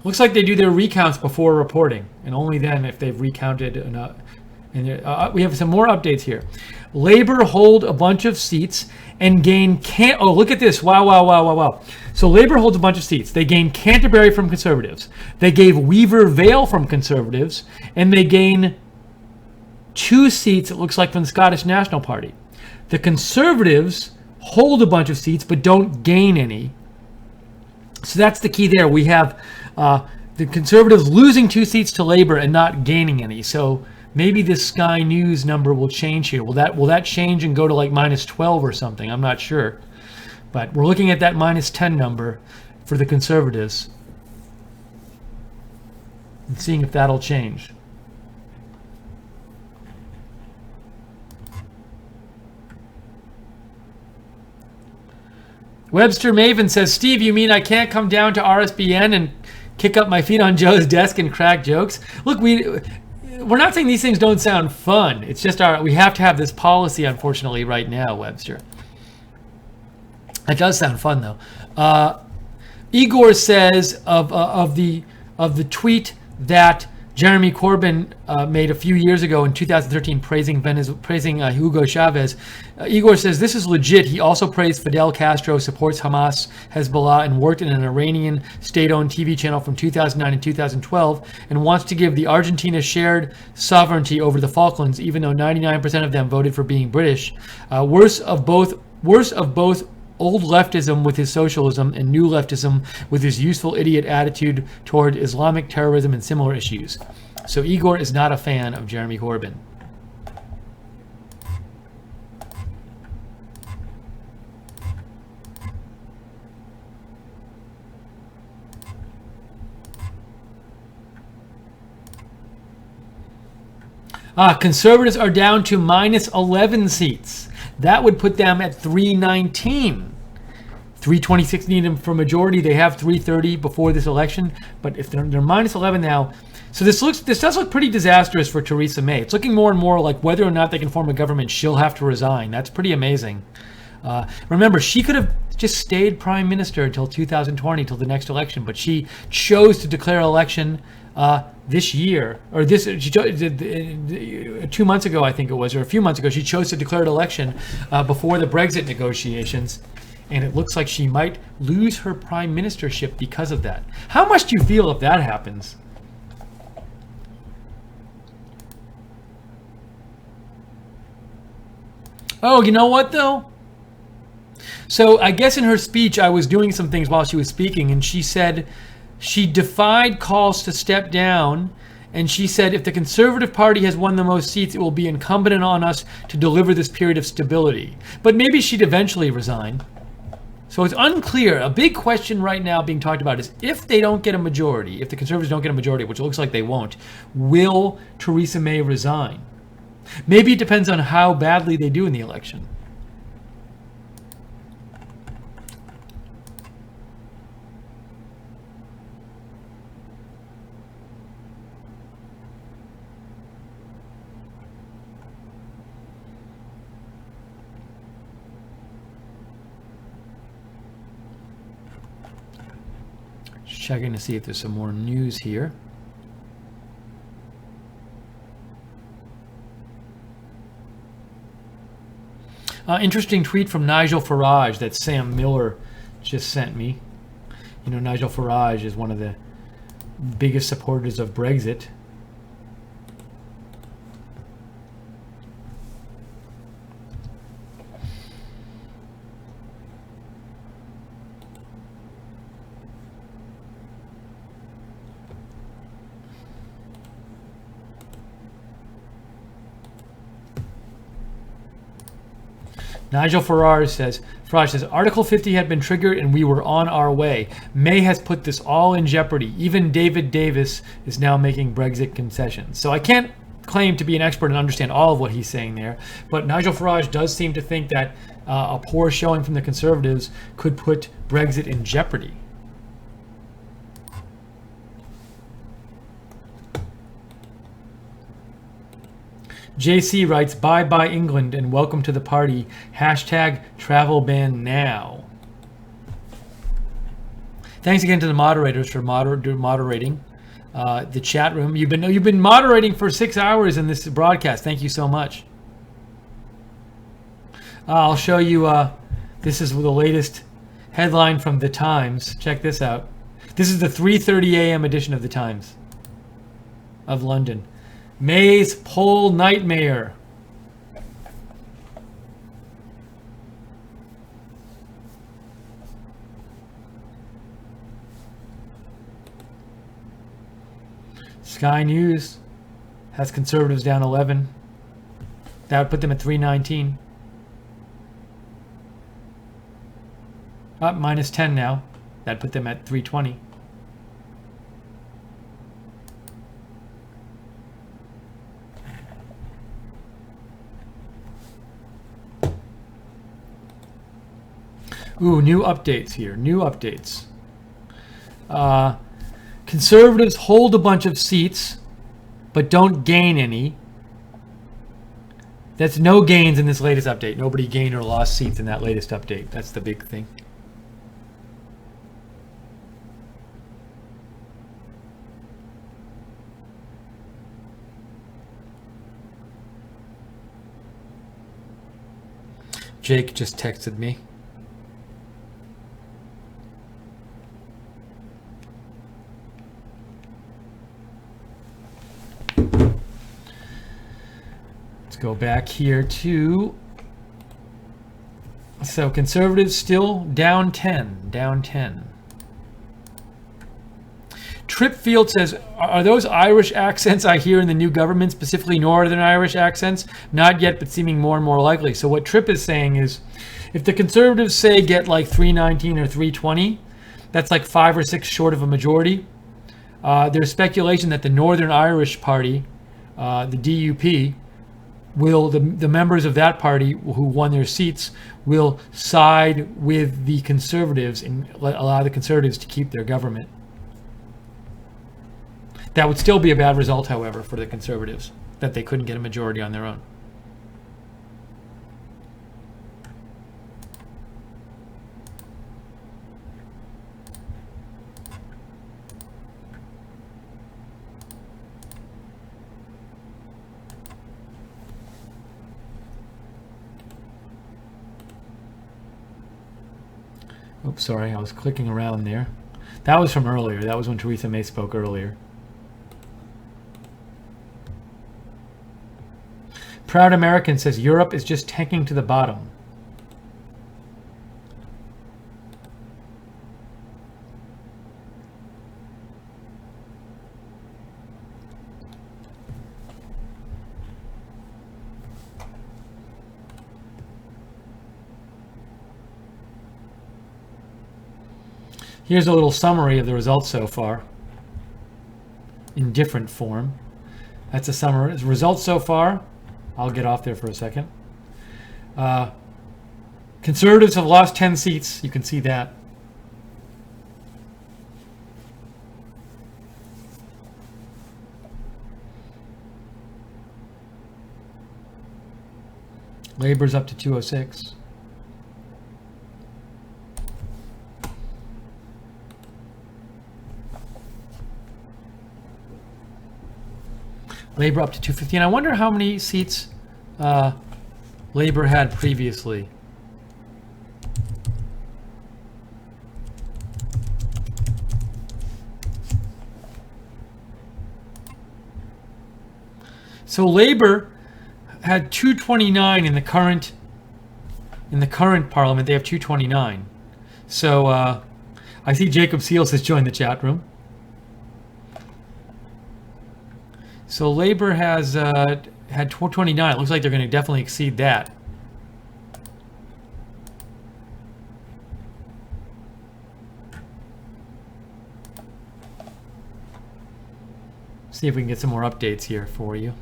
Looks like they do their recounts before reporting, and only then if they've recounted enough. And we have some more updates here. Labour hold a bunch of seats and gain oh, look at this. Wow. So Labour holds a bunch of seats. They gain Canterbury from Conservatives. They gave Weaver Vale from Conservatives. And they gain 2 seats, it looks like, from the Scottish National Party. The Conservatives hold a bunch of seats but don't gain any. So that's the key there. We have the Conservatives losing 2 seats to Labour and not gaining any. So maybe this Sky News number will change here. Will that change and go to like -12 or something? I'm not sure. But we're looking at that -10 number for the Conservatives and seeing if that'll change. Webster Maven says, Steve, you mean I can't come down to RSBN and kick up my feet on Joe's desk and crack jokes? Look, we're not saying these things don't sound fun. It's just we have to have this policy, unfortunately, right now, Webster. It does sound fun, though. Igor says of the tweet that Jeremy Corbyn made a few years ago in 2013 praising Hugo Chavez. Igor says, this is legit. He also praised Fidel Castro, supports Hamas, Hezbollah, and worked in an Iranian state-owned TV channel from 2009 and 2012, and wants to give the Argentina shared sovereignty over the Falklands, even though 99% of them voted for being British. Worse of both old leftism with his socialism and new leftism with his useful idiot attitude toward Islamic terrorism and similar issues. So Igor is not a fan of Jeremy Corbyn. Conservatives are down to -11 seats. That would put them at 319. 326 need them for majority. They have 330 before this election, but if they're -11 now, so this does look pretty disastrous for Theresa May. It's looking more and more like whether or not they can form a government, she'll have to resign. That's pretty amazing. Remember, she could have just stayed prime minister until 2020, till the next election, but she chose to declare election this year, or 2 months ago, I think it was, or a few months ago, she chose to declare an election before the Brexit negotiations, and it looks like she might lose her prime ministership because of that. How much do you feel if that happens? Oh, you know what, though? So I guess in her speech, I was doing some things while she was speaking, and she said she defied calls to step down, and she said if the Conservative Party has won the most seats, it will be incumbent on us to deliver this period of stability. But maybe she'd eventually resign. So it's unclear. A big question right now being talked about is if they don't get a majority, if the Conservatives don't get a majority, which it looks like they won't, will Theresa May resign? Maybe it depends on how badly they do in the election. Checking to see if there's some more news here. Interesting tweet from Nigel Farage that Sam Miller just sent me. You know, Nigel Farage is one of the biggest supporters of Brexit. Nigel Farage says, Article 50 had been triggered and we were on our way. May has put this all in jeopardy. Even David Davis is now making Brexit concessions. So I can't claim to be an expert and understand all of what he's saying there, but Nigel Farage does seem to think that a poor showing from the Conservatives could put Brexit in jeopardy. JC writes, bye bye England and welcome to the party. Hashtag travel ban now. Thanks again to the moderators for moderating the chat room. You've been moderating for 6 hours in this broadcast. Thank you so much. I'll show you, this is the latest headline from The Times. Check this out. This is the 3:30 a.m. edition of The Times of London. May's poll nightmare. Sky News has Conservatives down 11. That would put them at 319. Up minus 10 now. That'd put them at 320. Ooh, new updates here. New updates. Conservatives hold a bunch of seats, but don't gain any. That's no gains in this latest update. Nobody gained or lost seats in that latest update. That's the big thing. Jake just texted me. Go back here to, so Conservatives still down 10, down 10. Tripfield says, are those Irish accents I hear in the new government, specifically Northern Irish accents? Not yet, but seeming more and more likely. So what Tripp is saying is, if the Conservatives say get like 319 or 320, that's like 5 or 6 short of a majority. There's speculation that the Northern Irish Party, the DUP, will the members of that party who won their seats will side with the Conservatives and allow the Conservatives to keep their government. That would still be a bad result, however, for the Conservatives, that they couldn't get a majority on their own. Oops, sorry, I was clicking around there. That was from earlier. That was when Theresa May spoke earlier. Proud American says Europe is just tanking to the bottom. Here's a little summary of the results so far in different form. That's a summary. Results so far. I'll get off there for a second. Conservatives have lost 10 seats. You can see that. Labor's up to 206. Labour up to 250. And I wonder how many seats Labour had previously. So Labour had 229 in the current Parliament. They have 229. So I see Jacob Seals has joined the chat room. So Labour has had 229. It looks like they're going to definitely exceed that. See if we can get some more updates here for you.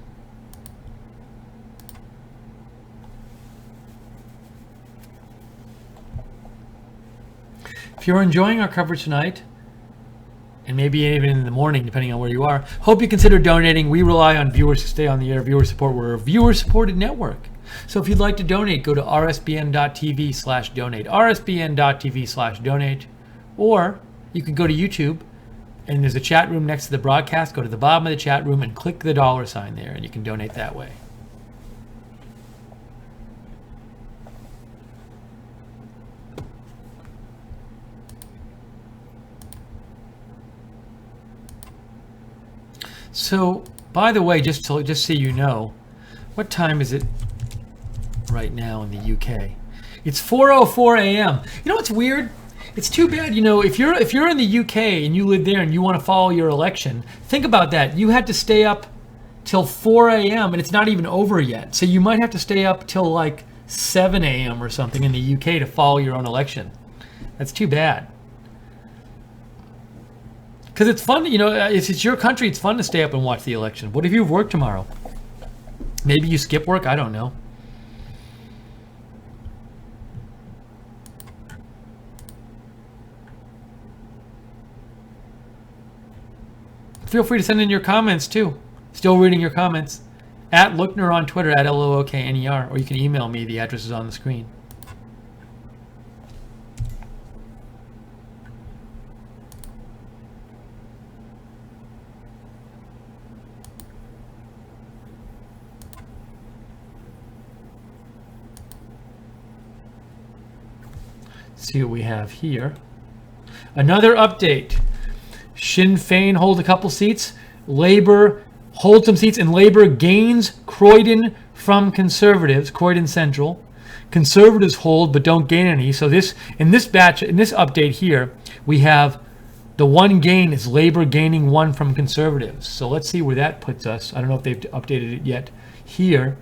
If you're enjoying our coverage tonight, and maybe even in the morning, depending on where you are, hope you consider donating. We rely on viewers to stay on the air. Viewer support. We're a viewer-supported network. So if you'd like to donate, go to rsbn.tv/donate, rsbn.tv/donate, or you can go to YouTube, and there's a chat room next to the broadcast. Go to the bottom of the chat room and click the $sign there, and you can donate that way. So, by the way, just so you know, what time is it right now in the UK? It's 4:04 a.m. You know what's weird? It's too bad, you know, if you're in the UK and you live there and you want to follow your election, think about that. You had to stay up till 4 a.m. and it's not even over yet. So you might have to stay up till like 7 a.m. or something in the UK to follow your own election. That's too bad. Because it's fun, you know, if it's your country, it's fun to stay up and watch the election. What if you have work tomorrow? Maybe you skip work, I don't know. Feel free to send in your comments too. Still reading your comments. At Lookner on Twitter, at LOOKNER, or you can email me. The address is on the screen. See what we have here. Another update. Sinn Féin hold a couple seats. Labour hold some seats, and Labour gains Croydon from Conservatives, Croydon Central. Conservatives hold but don't gain any. So in this update here, we have the one gain is Labour gaining one from Conservatives. So let's see where that puts us. I don't know if they've updated it yet here,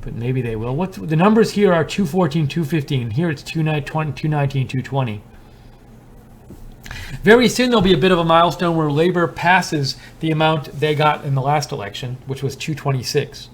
but maybe they will. The numbers here are 214, 215. Here it's 219, 220. Very soon there'll be a bit of a milestone where Labour passes the amount they got in the last election, which was 226.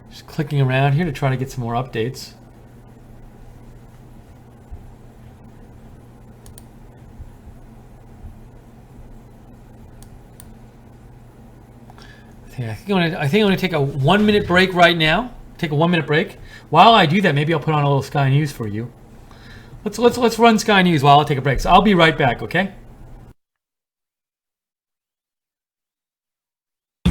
Just clicking around here to try to get some more updates. I think I'm going to take a 1 minute break right now. Take a 1 minute break. While I do that, maybe I'll put on a little Sky News for you. Let's run Sky News while I take a break. So I'll be right back, okay?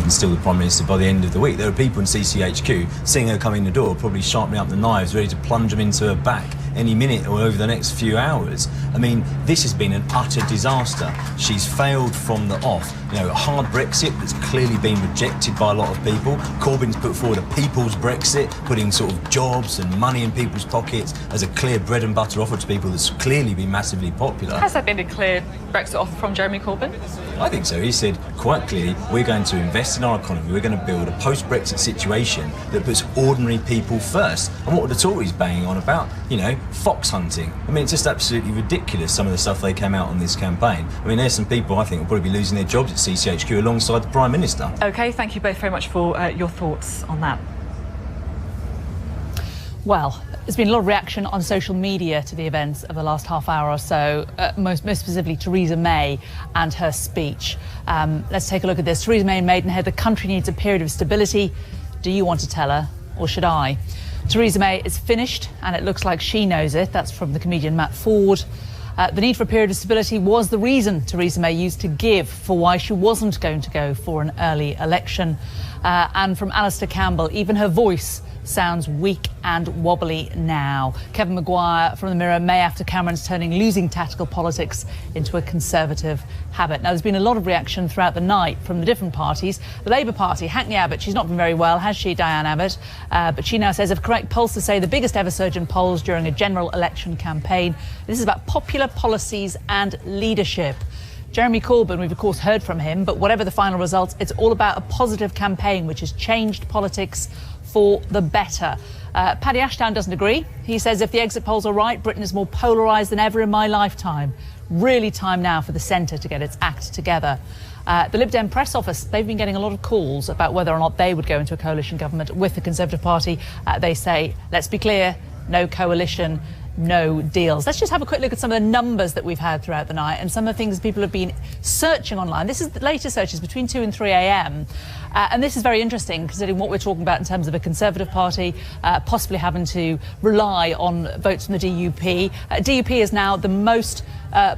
Still the Prime Minister by the end of the week. There are people in CCHQ seeing her come in the door, probably sharpening up the knives, ready to plunge them into her back any minute or over the next few hours. I mean, this has been an utter disaster. She's failed from the off. You know, a hard Brexit that's clearly been rejected by a lot of people. Corbyn's put forward a people's Brexit, putting sort of jobs and money in people's pockets as a clear bread and butter offer to people that's clearly been massively popular. Has that been a clear Brexit offer from Jeremy Corbyn? I think so. He said quite clearly, we're going to invest in our economy, we're going to build a post-Brexit situation that puts ordinary people first. And what were the Tories banging on about? You know, fox hunting. I mean, it's just absolutely ridiculous, some of the stuff they came out on this campaign. I mean, there's some people I think will probably be losing their jobs at CCHQ alongside the Prime Minister. OK, thank you both very much for your thoughts on that. Well, there's been a lot of reaction on social media to the events of the last half hour or so, most specifically Theresa May and her speech. Let's take a look at this. Theresa May in Maidenhead, the country needs a period of stability. Do you want to tell her, or should I? Theresa May is finished, and it looks like she knows it. That's from the comedian Matt Ford. The need for a period of stability was the reason Theresa May used to give for why she wasn't going to go for an early election. And from Alistair Campbell, even her voice sounds weak and wobbly now. Kevin Maguire from the Mirror, May after Cameron's turning losing tactical politics into a Conservative habit. Now, there's been a lot of reaction throughout the night from the different parties. The Labour Party, Hackney Abbott, she's not been very well, has she, Diane Abbott? But she now says, if correct, polls to say the biggest ever surge in polls during a general election campaign. This is about popular policies and leadership. Jeremy Corbyn, we've of course heard from him, but whatever the final results, it's all about a positive campaign which has changed politics for the better. Paddy Ashdown doesn't agree. He says if the exit polls are right, Britain is more polarised than ever in my lifetime. Really time now for the centre to get its act together. The Lib Dem press office, they've been getting a lot of calls about whether or not they would go into a coalition government with the Conservative Party. They say, let's be clear, no coalition, no deals. Let's just have a quick look at some of the numbers that we've had throughout the night and some of the things people have been searching online. This is the latest searches between 2 and 3 a.m. And this is very interesting considering what we're talking about in terms of a Conservative Party possibly having to rely on votes from the DUP. DUP is now the most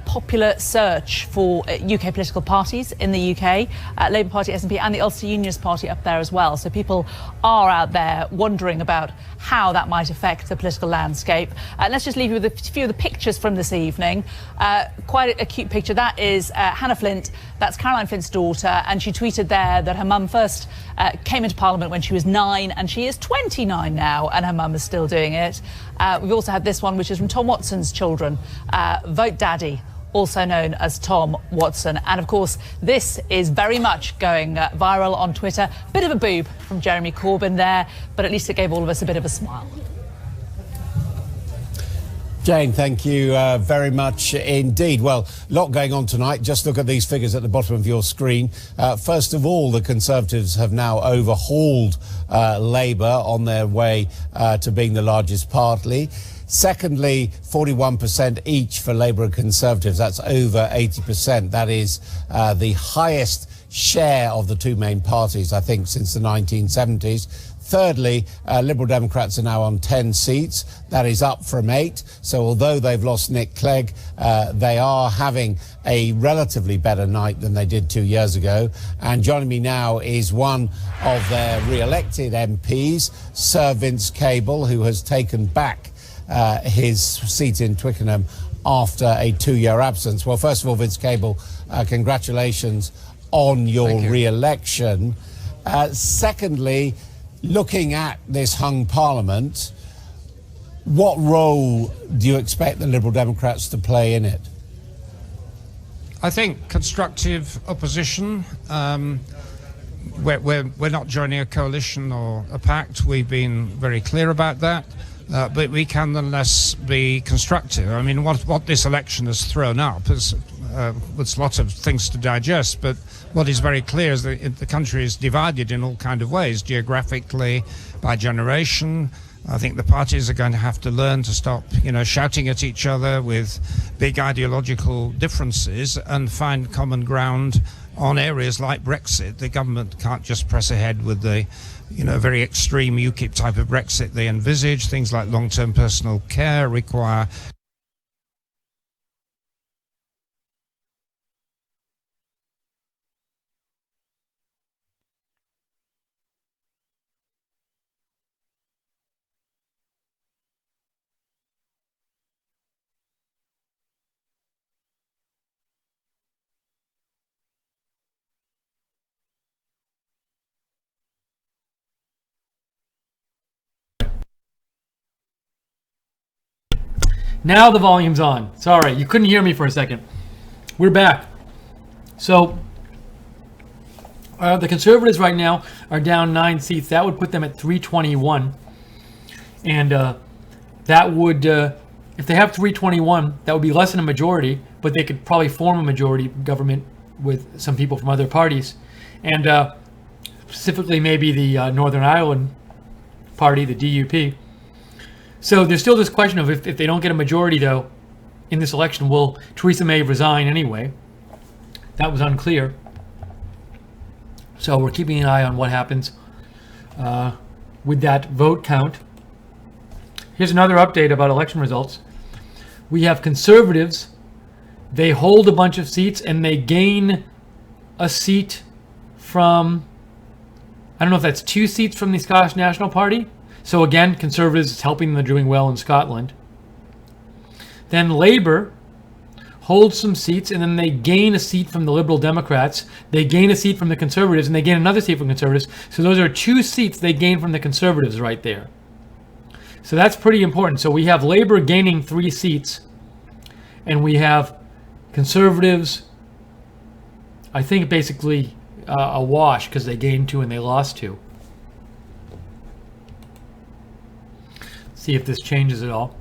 popular search for UK political parties in the UK. Labour Party, SNP and the Ulster Unionist Party up there as well. So people are out there wondering about how that might affect the political landscape. Let's just leave you with a few of the pictures from this evening. Quite a cute picture. That is Hannah Flint. That's Caroline Flint's daughter. And she tweeted there that her mum first came into Parliament when she was 9 and she is 29 now and her mum is still doing it. We've also had this one which is from Tom Watson's children. Vote Daddy, also known as Tom Watson. And of course, this is very much going viral on Twitter. Bit of a boob from Jeremy Corbyn there, but at least it gave all of us a bit of a smile. Jane, thank you very much indeed. Well, a lot going on tonight. Just look at these figures at the bottom of your screen. First of all, the Conservatives have now overhauled Labour on their way to being the largest party. Secondly, 41% each for Labour and Conservatives. That's over 80%. That is the highest share of the two main parties, I think, since the 1970s. Thirdly, Liberal Democrats are now on 10 seats. That is up from 8. So although they've lost Nick Clegg, they are having a relatively better night than they did 2 years ago. And joining me now is one of their re-elected MPs, Sir Vince Cable, who has taken back his seat in Twickenham after a 2-year absence. Well, first of all, Vince Cable, congratulations on your re-election. Secondly, looking at this hung parliament, what role do you expect the Liberal Democrats to play in it? I think constructive opposition. We're not joining a coalition or a pact. We've been very clear about that. But we can nonetheless be constructive. I mean, what this election has thrown up is there's lots of things to digest, but what is very clear is that the country is divided in all kind of ways, geographically, by generation. I think the parties are going to have to learn to stop, shouting at each other with big ideological differences and find common ground on areas like Brexit. The government can't just press ahead with the very extreme UKIP type of Brexit they envisage. Things like long-term personal care require Now the volume's on. Sorry, you couldn't hear me for a second. We're back. So the Conservatives right now are down 9 seats. That would put them at 321. And that would, if they have 321, that would be less than a majority, but they could probably form a majority government with some people from other parties. And specifically maybe the Northern Ireland party, the DUP. So there's still this question of if they don't get a majority, though, in this election, will Theresa May resign anyway? That was unclear. So we're keeping an eye on what happens with that vote count. Here's another update about election results. We have Conservatives. They hold a bunch of seats and they gain a seat from, I don't know if that's 2 seats from the Scottish National Party. So again, Conservatives is helping them doing well in Scotland. Then Labour holds some seats and then they gain a seat from the Liberal Democrats. They gain a seat from the Conservatives and they gain another seat from Conservatives. So those are 2 seats they gain from the Conservatives right there. So that's pretty important. So we have Labour gaining 3 seats and we have Conservatives, I think basically a wash because they gained 2 and they lost 2. See if this changes at all.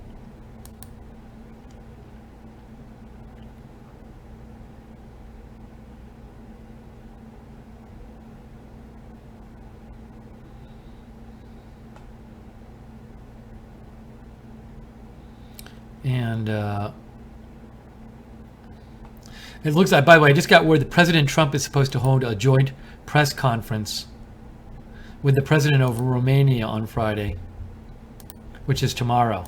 And it looks like, by the way, I just got word that President Trump is supposed to hold a joint press conference with the president of Romania on Friday, which is tomorrow.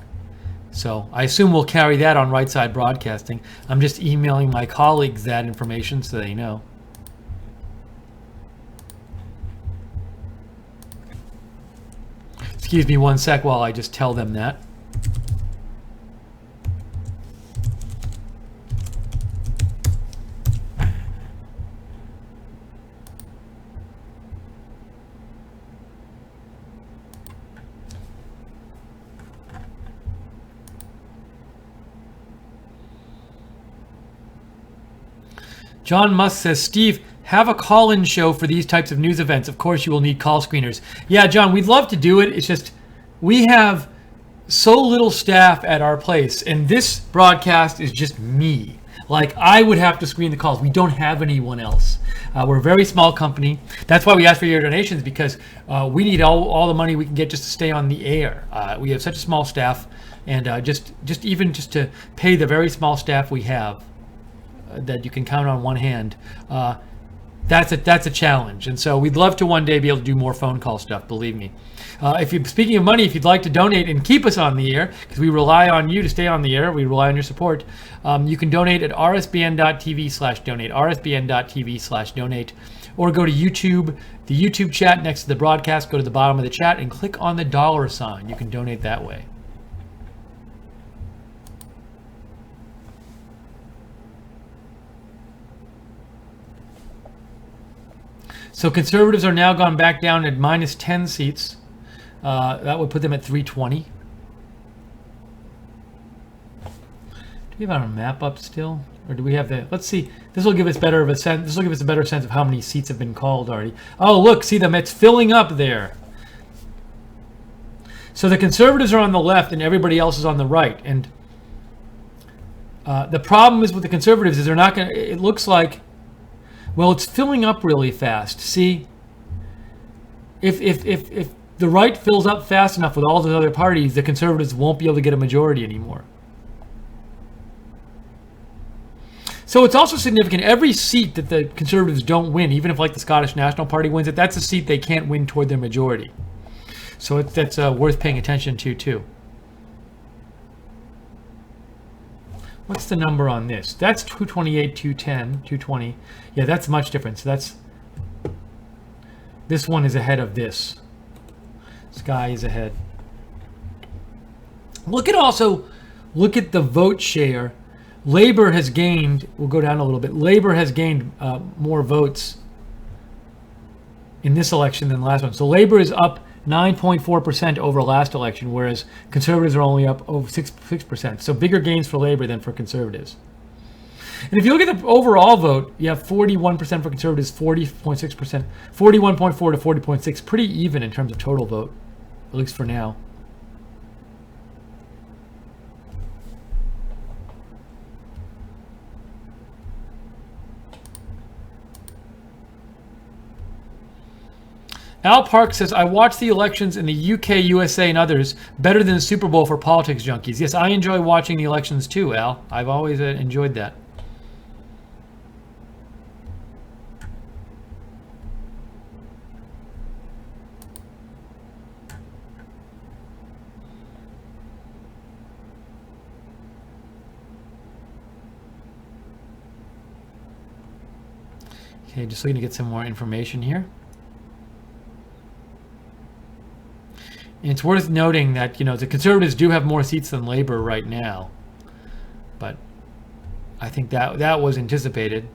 So I assume we'll carry that on Right Side Broadcasting. I'm just emailing my colleagues that information so they know. Excuse me one sec while I just tell them that. John Musk says, Steve, have a call-in show for these types of news events. Of course, you will need call screeners. Yeah, John, we'd love to do it. It's just we have so little staff at our place, and this broadcast is just me. Like, I would have to screen the calls. We don't have anyone else. We're a very small company. That's why we ask for your donations, because we need all the money we can get just to stay on the air. We have such a small staff, and just to pay the very small staff we have, that you can count on one hand, that's a challenge. And so we'd love to one day be able to do more phone call stuff, believe me. Speaking of money, if you'd like to donate and keep us on the air, because we rely on you to stay on the air, we rely on your support, you can donate at rsbn.tv/donate, rsbn.tv/donate, or go to YouTube, the YouTube chat next to the broadcast, go to the bottom of the chat and click on the $sign. You can donate that way. So Conservatives are now gone back down at minus 10 seats. That would put them at 320. Do we have our map up still? Or do we have the, let's see, this will give us better of a sense, this will give us a better sense of how many seats have been called already. Oh, look, see them, it's filling up there. So the Conservatives are on the left and everybody else is on the right. And the problem is with the Conservatives is they're not going to, it looks like, well, it's filling up really fast. See, if the right fills up fast enough with all those other parties, the Conservatives won't be able to get a majority anymore. So it's also significant, every seat that the Conservatives don't win, even if like the Scottish National Party wins it, that's a seat they can't win toward their majority. So that's worth paying attention to too. What's the number on this? That's 228, 210, 220. Yeah, that's much different. So this one is ahead of this. Sky is ahead. Look at the vote share. Labour has gained, we'll go down a little bit. Labour has gained more votes in this election than the last one. So Labour is up 9.4% over last election, whereas Conservatives are only up over 6%. So bigger gains for Labour than for Conservatives. And if you look at the overall vote, you have 41% for Conservatives, 40.6%, 41.4 to 40.6, pretty even in terms of total vote, at least for now. Al Park says, I watch the elections in the UK, USA, and others better than the Super Bowl for politics junkies. Yes, I enjoy watching the elections too, Al. I've always enjoyed that. Okay, just looking to get some more information here. And it's worth noting that, the Conservatives do have more seats than Labour right now. But I think that was anticipated.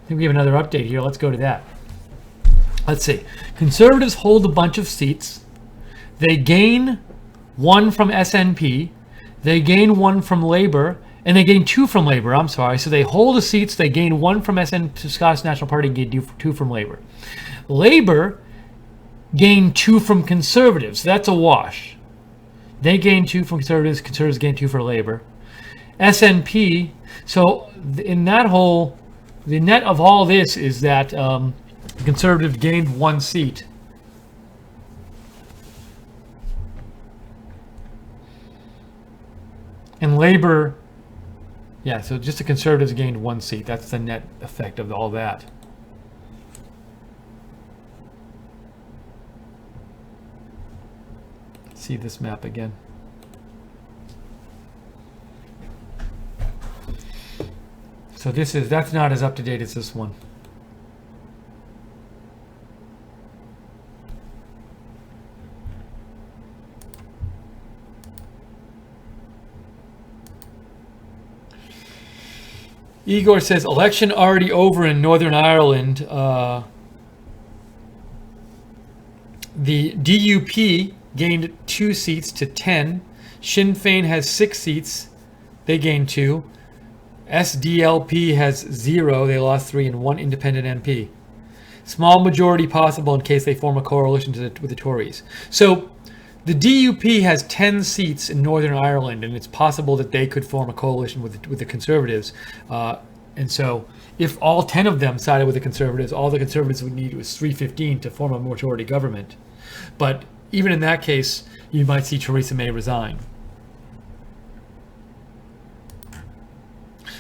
I think we have another update here. Let's go to that. Let's see. Conservatives hold a bunch of seats. They gain one from SNP. They gain one from Labour. And they gain two from Labour. I'm sorry. So they hold the seats. They gain one from Scottish National Party and gain two from Labour. Labour gain two from Conservatives. That's a wash. They gain two from Conservatives. Conservatives gain two for Labour. SNP. So in that whole... The net of all this is that the Conservatives gained one seat. And Labour, so just the Conservatives gained one seat. That's the net effect of all that. Let's see this map again. So that's not as up to date as this one. Igor says, election already over in Northern Ireland. The DUP gained 2 seats to 10. Sinn Féin has 6 seats. They gained 2. SDLP has 0. They lost 3 and 1 independent MP. Small majority possible in case they form a coalition with the Tories. So the DUP has 10 seats in Northern Ireland, and it's possible that they could form a coalition with the Conservatives. And so if all 10 of them sided with the Conservatives, all the Conservatives would need was 315 to form a majority government. But even in that case, you might see Theresa May resign.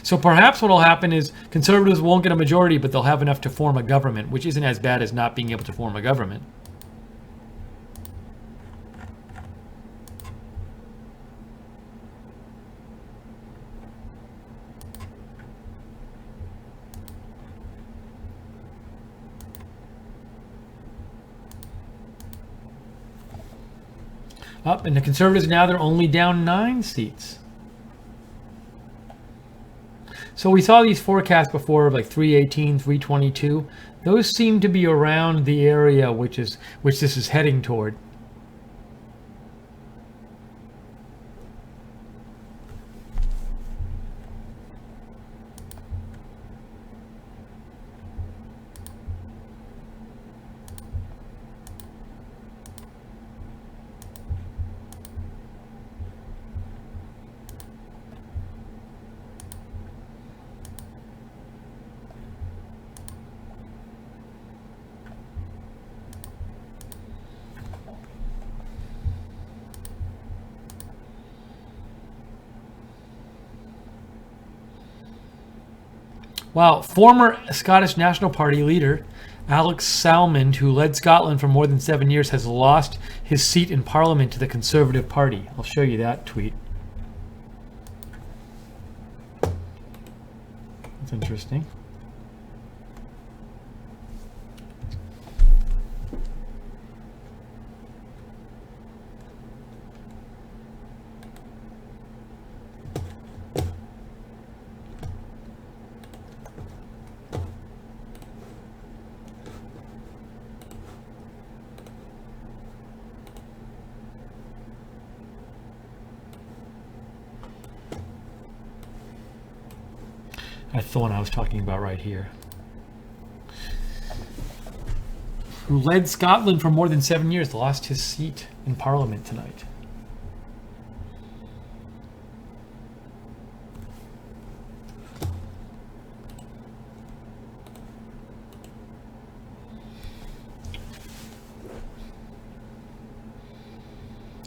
So perhaps what will happen is Conservatives won't get a majority, but they'll have enough to form a government, which isn't as bad as not being able to form a government. And the Conservatives now, they're only down 9 seats. So we saw these forecasts before of like 318, 322. Those seem to be around the area which this is heading toward. Wow, former Scottish National Party leader Alex Salmond, who led Scotland for more than 7 years, has lost his seat in Parliament to the Conservative Party. I'll show you that tweet. That's interesting. That's the one I was talking about right here. Who led Scotland for more than 7 years, lost his seat in Parliament tonight.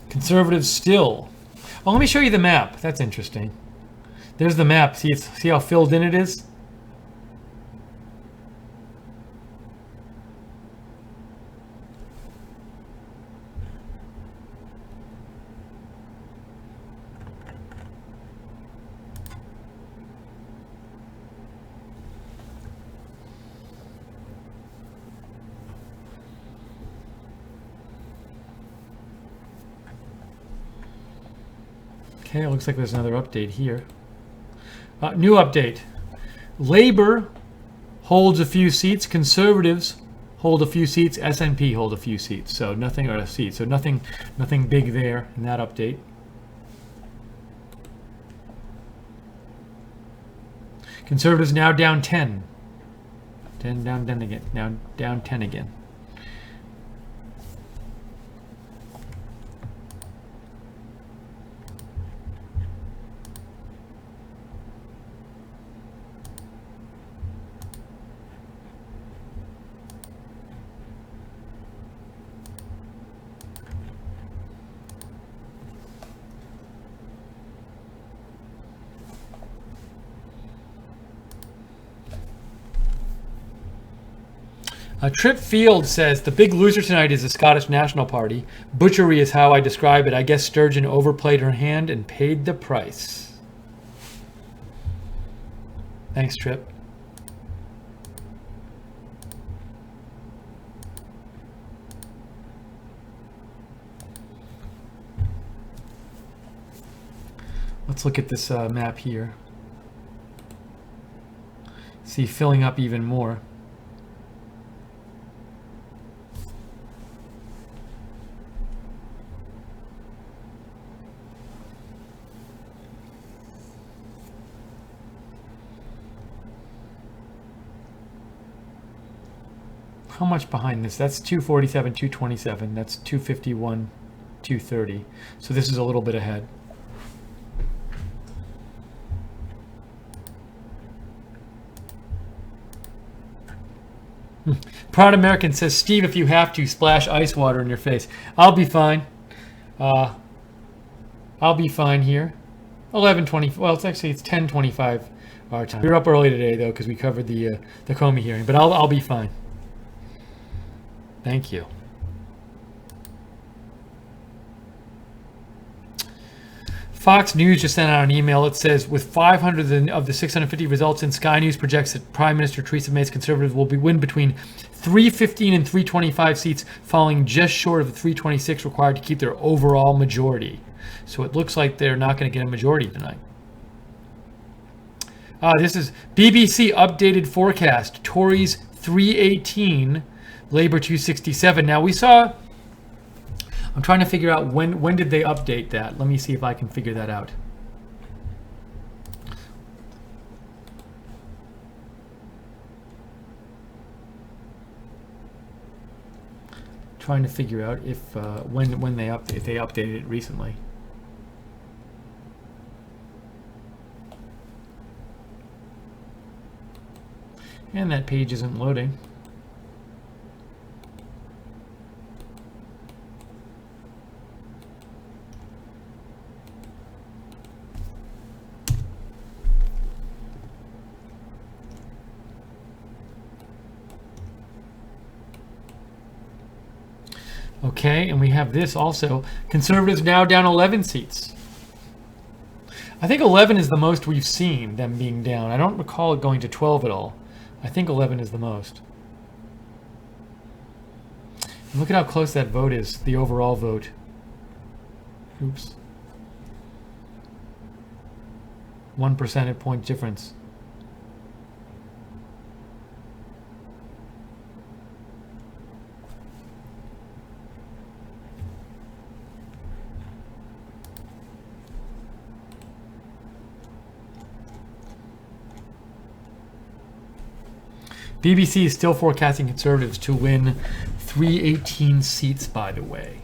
Conservatives still. Oh, let me show you the map. That's interesting. There's the map. See how filled in it is? Okay, it looks like there's another update here. New update. Labour holds a few seats. Conservatives hold a few seats. SNP hold a few seats. So nothing, or a seat. So nothing big there in that update. Conservatives now down 10. 10 down 10 again. Now down 10 again. Trip Field says, the big loser tonight is the Scottish National Party. Butchery is how I describe it. I guess Sturgeon overplayed her hand and paid the price. Thanks, Trip. Let's look at this map here. See, filling up even more. How much behind this? That's 247, 227. That's 251, 230. So this is a little bit ahead. Proud American says, Steve, if you have to, splash ice water in your face. I'll be fine. I'll be fine here. 11:20. Well, it's 10:25 our time. We were up early today though because we covered the Comey hearing, but I'll be fine. Thank you. Fox News just sent out an email that says, with 500 of the 650 results in, Sky News projects that Prime Minister Theresa May's Conservatives will win between 315 and 325 seats, falling just short of the 326 required to keep their overall majority. So it looks like they're not going to get a majority tonight. This is BBC updated forecast. Tories 318. Labour 267. Now we saw, I'm trying to figure out when did they update that. Let me see if I can figure that out. Trying to figure out if when they updated it recently. And that page isn't loading. Okay, and we have this also. Conservatives now down 11 seats. I think 11 is the most we've seen them being down. I don't recall it going to 12 at all. I think 11 is the most. And look at how close that vote is, the overall vote. Oops. 1 percentage point difference. BBC is still forecasting Conservatives to win 318 seats, by the way.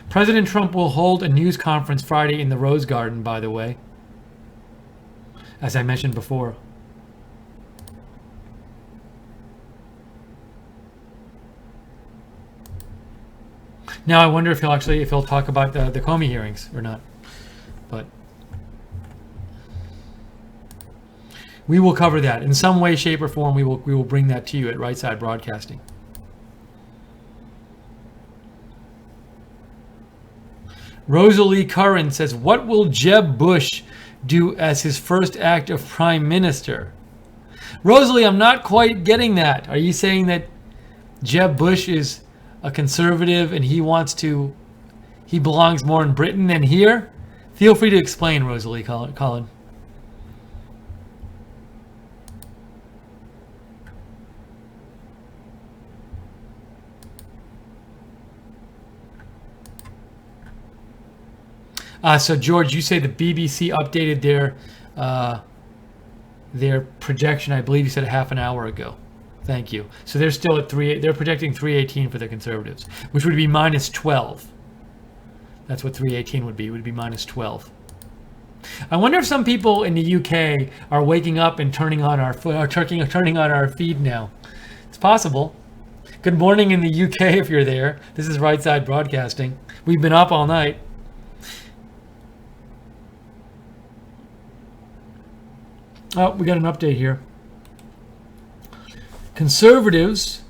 President Trump will hold a news conference Friday in the Rose Garden, by the way, as I mentioned before. Now I wonder if he'll talk about the Comey hearings or not. But we will cover that in some way, shape, or form. We will bring that to you at Right Side Broadcasting. Rosalie Curran says, what will Jeb Bush do as his first act of prime minister? Rosalie, I'm not quite getting that. Are you saying that Jeb Bush is a conservative and he belongs more in Britain than here? Feel free to explain, Rosalie Colin. So George, you say the BBC updated their projection. I believe you said a half an hour ago. Thank you. So they're still at they're projecting 318 for the Conservatives, which would be minus 12. That's what 318 would be. It would be minus 12. I wonder if some people in the UK are waking up and turning on our feed now. It's possible. Good morning in the UK if you're there. This is Right Side Broadcasting. We've been up all night. Oh, we got an update here. Conservatives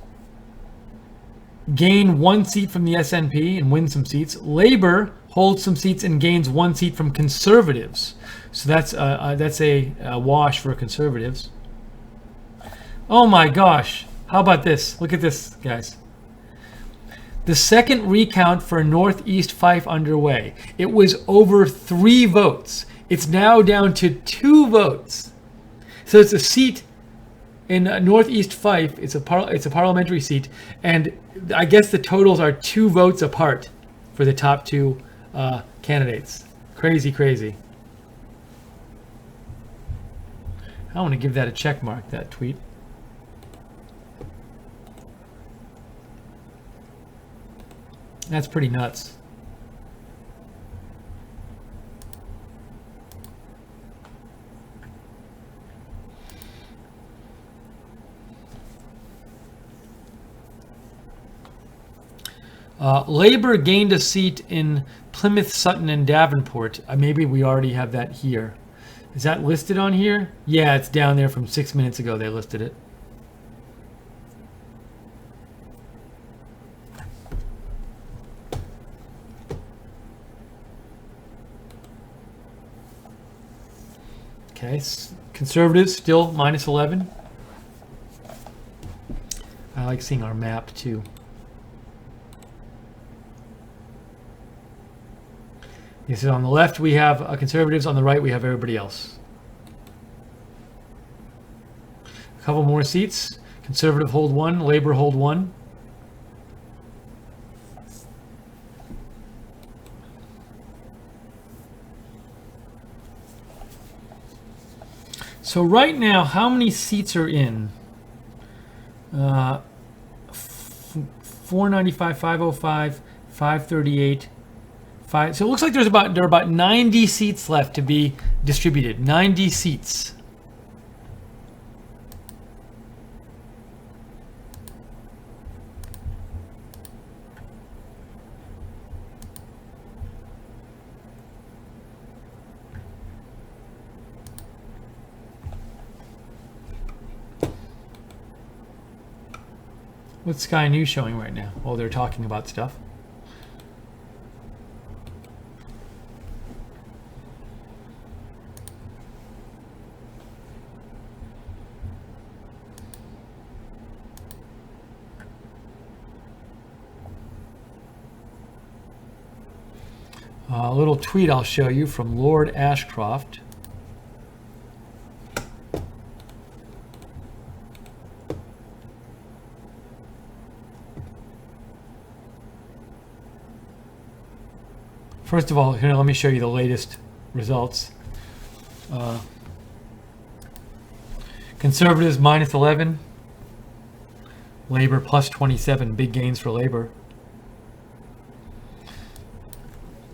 gain 1 seat from the SNP and win some seats. Labour holds some seats and gains 1 seat from Conservatives. So that's a wash for Conservatives. Oh my gosh. How about this? Look at this, guys. The second recount for Northeast Fife underway. It was over 3 votes. It's now down to 2 votes. So it's a seat in Northeast Fife. It's a parliamentary seat, and I guess the totals are 2 votes apart for the top 2 candidates. Crazy, crazy. I want to give that a check mark, that tweet. That's pretty nuts. Labour gained a seat in Plymouth, Sutton, and Davenport. Maybe we already have that here. Is that listed on here? Yeah, it's down there from 6 minutes ago. They listed it. Okay, Conservatives still minus 11. I like seeing our map too. This is on the left, we have Conservatives. On the right, we have everybody else. A couple more seats. Conservative hold 1, Labour hold 1. So right now, how many seats are in? 495, 505, 538. So it looks like there are about 90 seats left to be distributed. 90 seats. What's Sky News showing right now? Oh, they're talking about stuff. A little tweet I'll show you from Lord Ashcroft. First of all, here, let me show you the latest results. Conservatives minus 11. Labour plus 27. Big gains for Labour.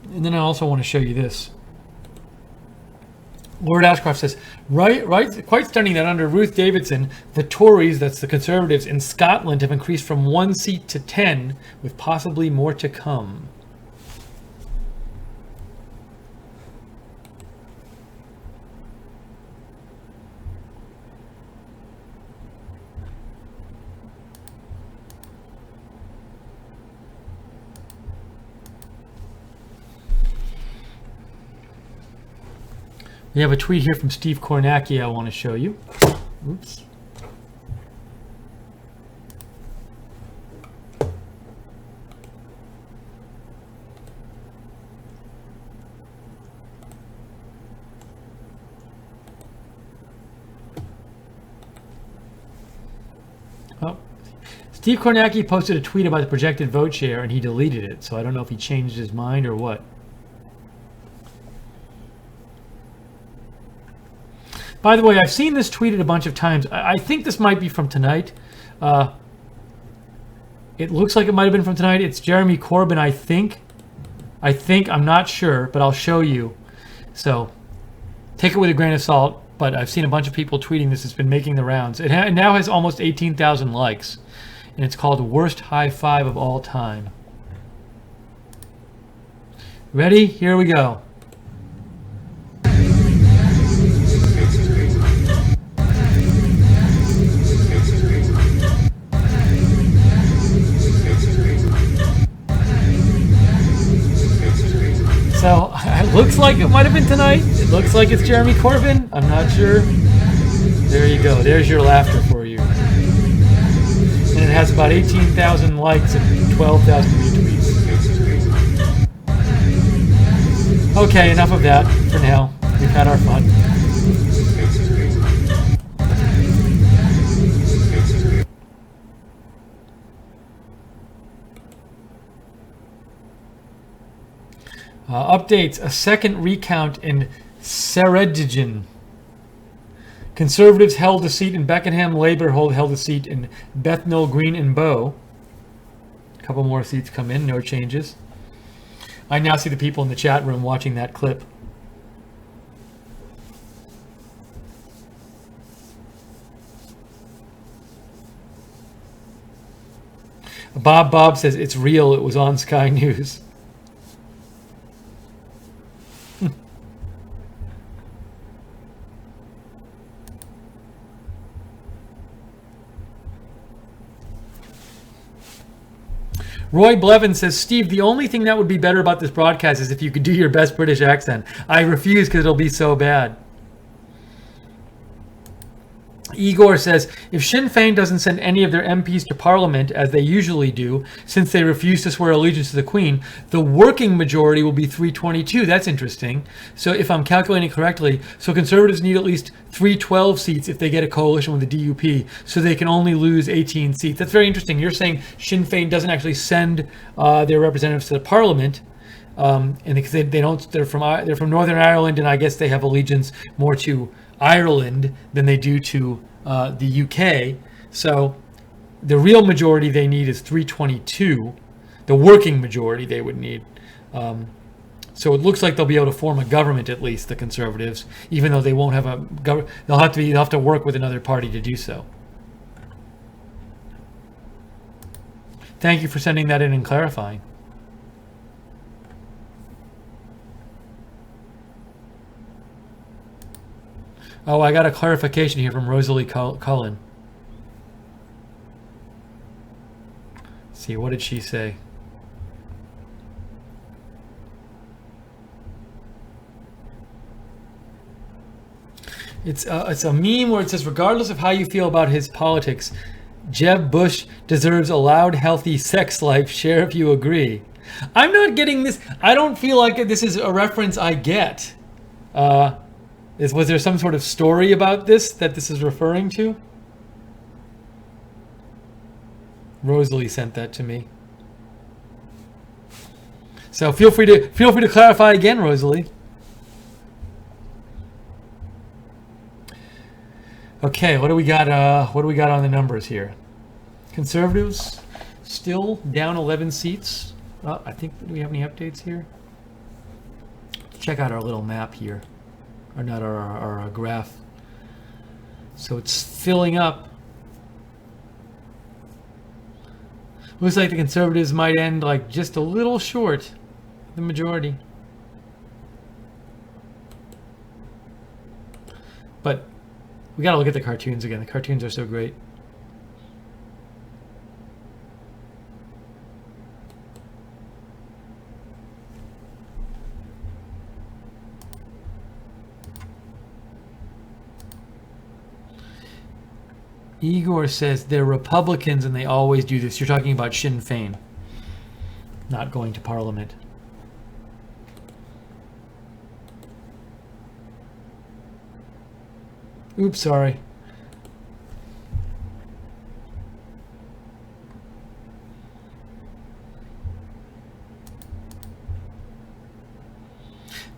And then I also want to show you this. Lord Ashcroft says, right, quite stunning that under Ruth Davidson, the Tories, that's the Conservatives, in Scotland have increased from 1 seat to 10, with possibly more to come. We have a tweet here from Steve Kornacki I want to show you. Oops. Oh. Steve Kornacki posted a tweet about the projected vote share and he deleted it, so I don't know if he changed his mind or what. By the way, I've seen this tweeted a bunch of times. I think this might be from tonight. It looks like it might have been from tonight. It's Jeremy Corbyn, I think. I'm not sure, but I'll show you. So take it with a grain of salt, but I've seen a bunch of people tweeting this. It's been making the rounds. It now has almost 18,000 likes, and it's called Worst High Five of All Time. Ready? Here we go. So it looks like it might have been tonight. It looks like it's Jeremy Corbyn. I'm not sure. There you go. There's your laughter for you. And it has about 18,000 likes and 12,000 retweets. Okay, enough of that for now. We've had our fun. Updates. A second recount in Ceredigion. Conservatives held a seat in Beckenham. Labour held a seat in Bethnal Green and Bow. A couple more seats come in. No changes. I now see the people in the chat room watching that clip. Bob says it's real. It was on Sky News. Roy Blevin says, Steve, the only thing that would be better about this broadcast is if you could do your best British accent. I refuse because it'll be so bad. Igor says, if Sinn Féin doesn't send any of their MPs to Parliament, as they usually do, since they refuse to swear allegiance to the Queen, the working majority will be 322. That's interesting. So if I'm calculating correctly, so Conservatives need at least 312 seats if they get a coalition with the DUP, so they can only lose 18 seats. That's very interesting. You're saying Sinn Féin doesn't actually send their representatives to the Parliament, and because they don't, they're from Northern Ireland, and I guess they have allegiance more to Ireland than they do to the UK. So the real majority they need is 322. The working majority they would need. So it looks like they'll be able to form a government, at least the Conservatives, even though they won't have a government. They'll have to work with another party to do so. Thank you for sending that in and clarifying. Oh, I got a clarification here from Rosalie Cullen. Let's see, what did she say? It's a meme where it says, regardless of how you feel about his politics, Jeb Bush deserves a loud, healthy sex life. Share if you agree. I'm not getting this. I don't feel like this is a reference I get. Was there some sort of story about this that this is referring to? Rosalie sent that to me. So feel free to clarify again, Rosalie. Okay, what do we got? What do we got on the numbers here? Conservatives still down 11 seats. I think, do we have any updates here? Check out our little map here, or not our graph. So it's filling up. Looks like the Conservatives might end like just a little short the majority. But we gotta look at the cartoons again. The cartoons are so great. Igor says they're Republicans and they always do this. You're talking about Sinn Féin not going to Parliament. Oops, sorry.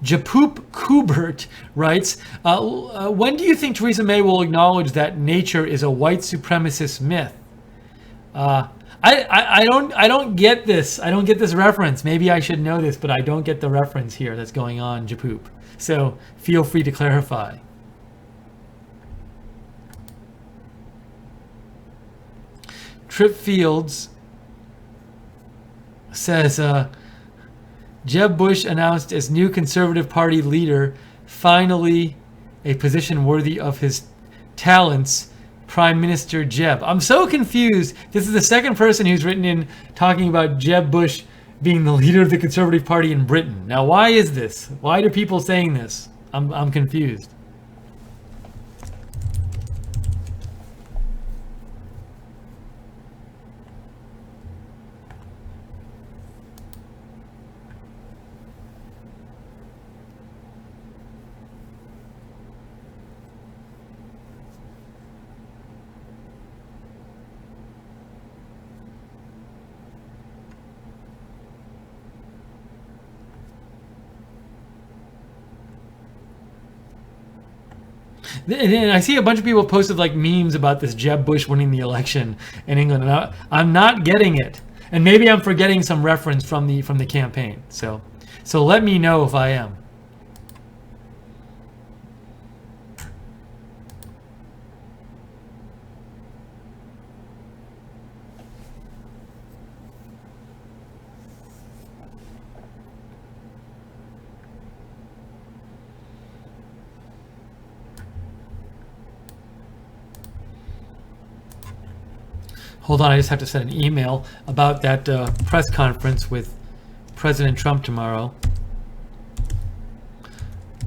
Japoop Kubert writes, when do you think Theresa May will acknowledge that nature is a white supremacist myth? I don't get this. I don't get this reference. Maybe I should know this, but I don't get the reference here that's going on, Japoop. So feel free to clarify. Trip Fields says, Jeb Bush announced as new Conservative Party leader, finally a position worthy of his talents, Prime Minister Jeb. I'm so confused. This is the second person who's written in talking about Jeb Bush being the leader of the Conservative Party in Britain. Now, why is this? Why are people saying this? I'm confused. And I see a bunch of people posted like memes about this Jeb Bush winning the election in England, and I'm not getting it. And maybe I'm forgetting some reference from the campaign. So let me know if I am. Hold on, I just have to send an email about that press conference with President Trump tomorrow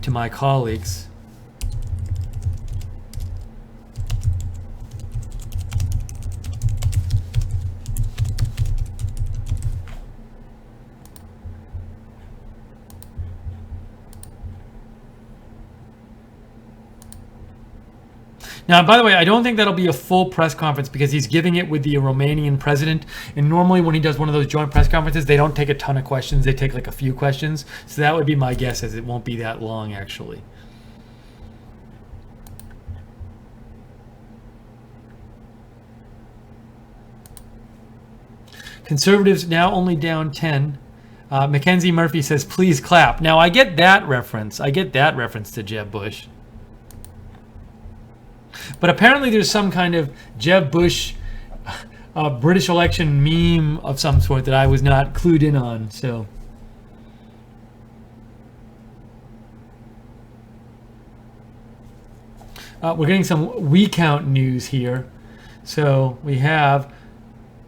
to my colleagues. Now, by the way, I don't think that'll be a full press conference because he's giving it with the Romanian president. And normally when he does one of those joint press conferences, they don't take a ton of questions. They take like a few questions. So that would be my guess, as it won't be that long, actually. Conservatives now only down 10. Mackenzie Murphy says, please clap. Now, I get that reference. I get that reference to Jeb Bush. But apparently there's some kind of Jeb Bush British election meme of some sort that I was not clued in on. So we're getting some recount news here. So we have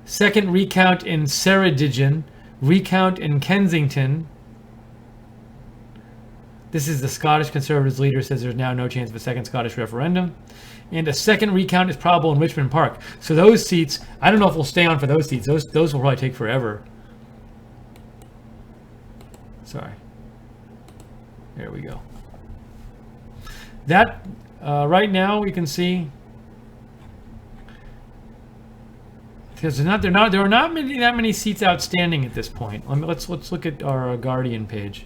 second recount in Ceredigion, recount in Kensington. This is the Scottish Conservatives leader says there's now no chance of a second Scottish referendum. And a second recount is probable in Richmond Park. So those seats, I don't know if we'll stay on for those seats. Those will probably take forever. Sorry. There we go. That, right now we can see Because there are not that many seats outstanding at this point. Let's look at our Guardian page.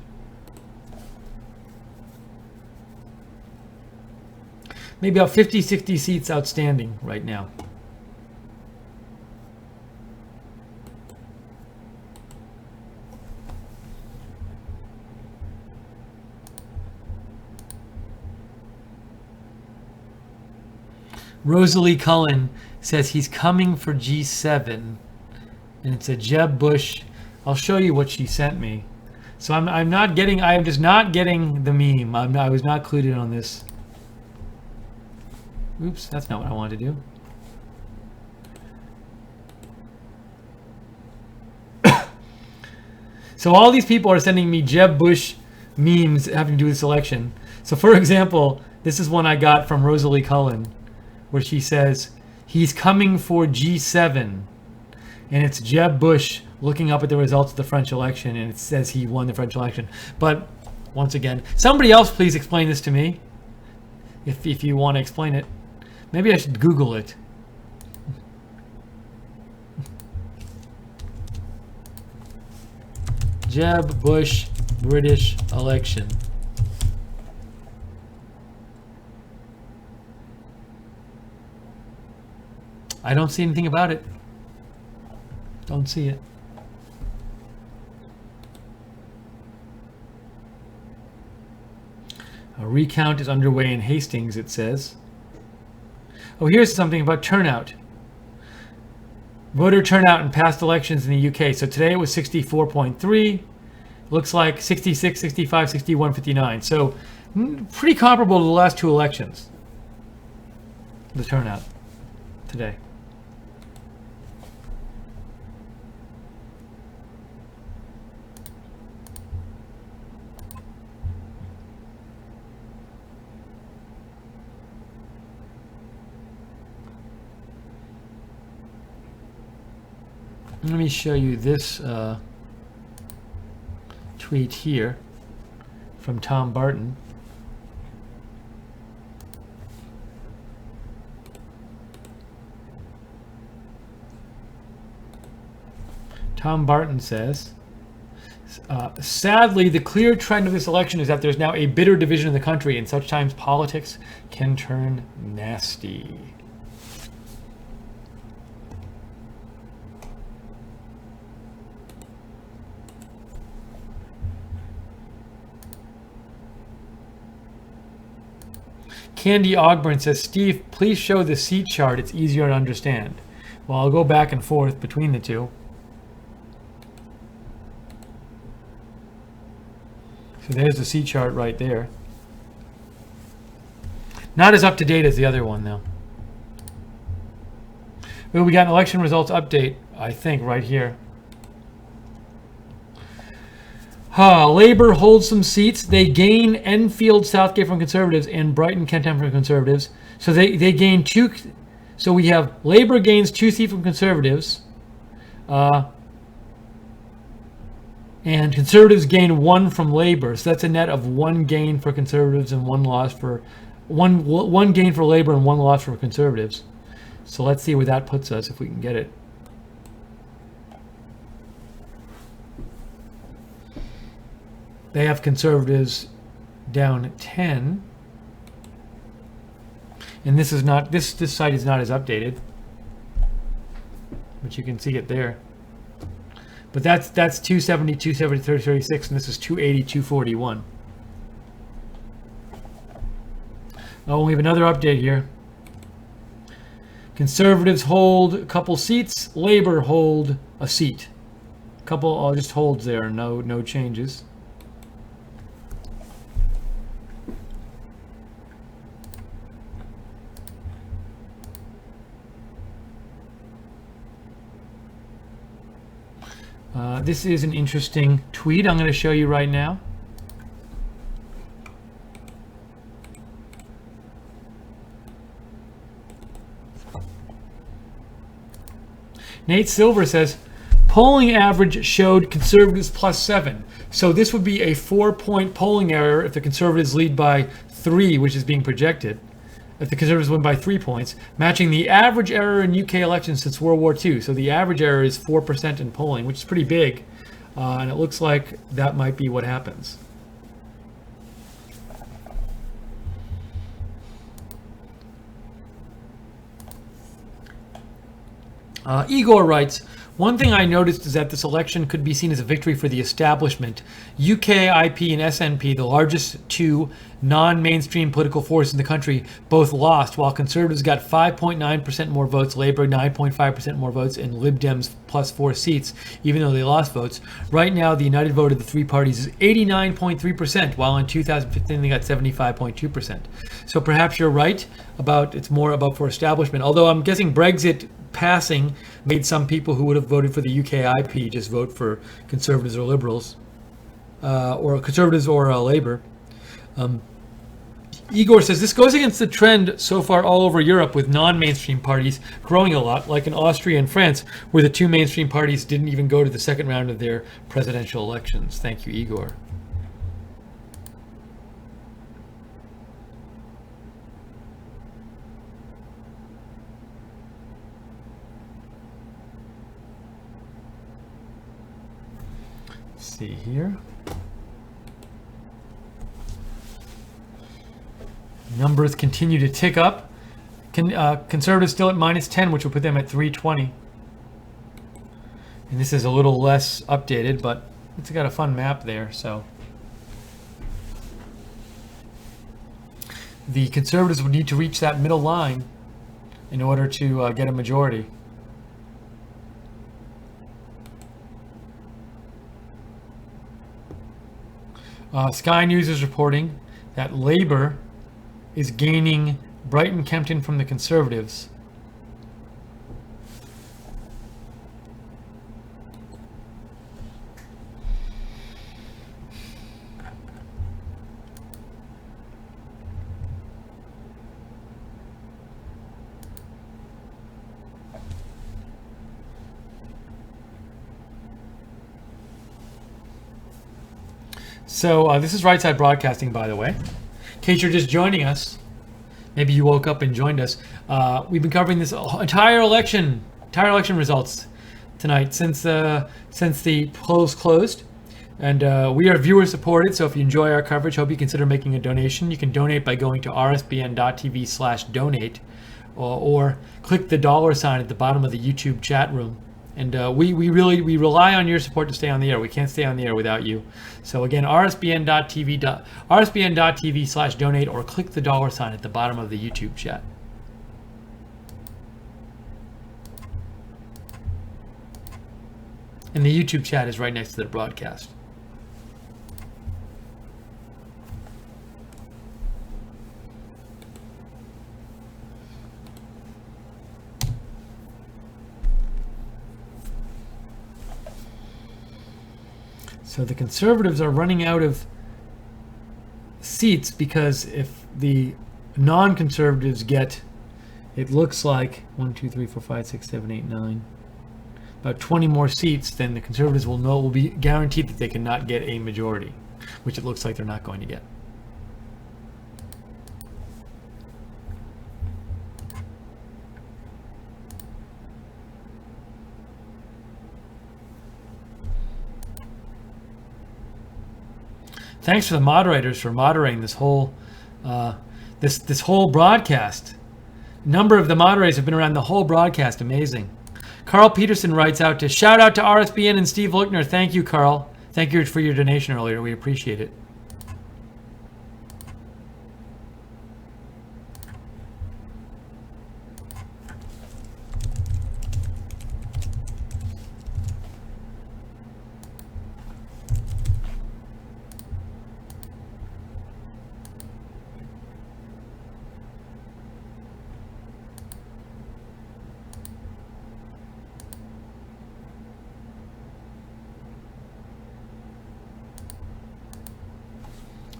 Maybe about 50, 60 seats outstanding right now. Rosalie Cullen says he's coming for G7, and it's a Jeb Bush. I'll show you what she sent me. So I'm just not getting the meme. I was not clued in on this. Oops, that's not what I wanted to do. So all these people are sending me Jeb Bush memes having to do with this election. So for example, this is one I got from Rosalie Cullen, where she says he's coming for G7, and it's Jeb Bush looking up at the results of the French election, and it says he won the French election. But once again, somebody else please explain this to me, if you want to explain it. Maybe I should Google it. Jeb Bush British election. I don't see anything about it. Don't see it. A recount is underway in Hastings, it says. Oh, here's something about turnout. Voter turnout in past elections in the UK. So today it was 64.3. Looks like 66, 65, 61, 59. So pretty comparable to the last two elections. The turnout today. Let me show you this tweet here from Tom Barton. Tom Barton says, sadly, the clear trend of this election is that there's now a bitter division in the country, and such times politics can turn nasty. Candy Ogburn says, Steve, please show the seat chart. It's easier to understand. Well, I'll go back and forth between the two. So there's the seat chart right there. Not as up to date as the other one, though. Well, we got an election results update, I think, right here. Labour holds some seats. They gain Enfield, Southgate from Conservatives and Brighton, Kentham from Conservatives. So they gain two. So we have Labour gains 2 seats from Conservatives. And Conservatives gain 1 from Labour. So that's a net of 1 gain for Conservatives and 1 loss for one gain for Labour and 1 loss for Conservatives. So let's see where that puts us if we can get it. They have Conservatives down 10. And this is not this site is not as updated. But you can see it there. But that's 270, 270, 36, and this is 280, 241. Oh, we have another update here. Conservatives hold a couple seats. Labour hold a seat. Couple just holds there. No changes. This is an interesting tweet I'm going to show you right now. Nate Silver says, polling average showed Conservatives +7. So this would be a 4-point polling error if the Conservatives lead by 3, which is being projected. if the Conservatives win by 3 points, matching the average error in UK elections since World War II. So the average error is 4% in polling, which is pretty big. And it looks like that might be what happens. Igor writes, one thing I noticed is that this election could be seen as a victory for the establishment. UKIP and SNP, the largest two non-mainstream political forces in the country, both lost, while Conservatives got 5.9% more votes, Labour 9.5% more votes, and Lib Dems plus 4 seats, even though they lost votes. Right now, the united vote of the three parties is 89.3%, while in 2015 they got 75.2%. So perhaps you're right about it's more about for establishment, although I'm guessing Brexit passing made some people who would have voted for the UKIP just vote for Conservatives or Liberals, or Conservatives or Labour. Igor says this goes against the trend so far all over Europe, with non-mainstream parties growing a lot, like in Austria and France, where the two mainstream parties didn't even go to the second round of their presidential elections. Thank you, Igor. See here. Numbers continue to tick up. Conservatives still at -10, which will put them at 320. And this is a little less updated, but it's got a fun map there. So the Conservatives would need to reach that middle line in order to get a majority. Sky News is reporting that Labour is gaining Brighton Kempton from the Conservatives. So this is Right Side Broadcasting, by the way. In case you're just joining us, maybe you woke up and joined us. We've been covering this entire election results tonight since the polls closed, and we are viewer supported. So if you enjoy our coverage, hope you consider making a donation. You can donate by going to rsbn.tv/donate, or click the $sign at the bottom of the YouTube chat room. And we rely on your support to stay on the air. We can't stay on the air without you. So again, rsbn.tv/donate, or click the $sign at the bottom of the YouTube chat. And the YouTube chat is right next to the broadcast. So the Conservatives are running out of seats because if the non-Conservatives get, it looks like 1, 2, 3, 4, 5, 6, 7, 8, 9, about 20 more seats, then the Conservatives will be guaranteed that they cannot get a majority, which it looks like they're not going to get. Thanks to the moderators for moderating this whole this whole broadcast. A number of the moderators have been around the whole broadcast. Amazing. Carl Peterson writes out to shout out to RSBN and Steve Lookner. Thank you, Carl. Thank you for your donation earlier. We appreciate it.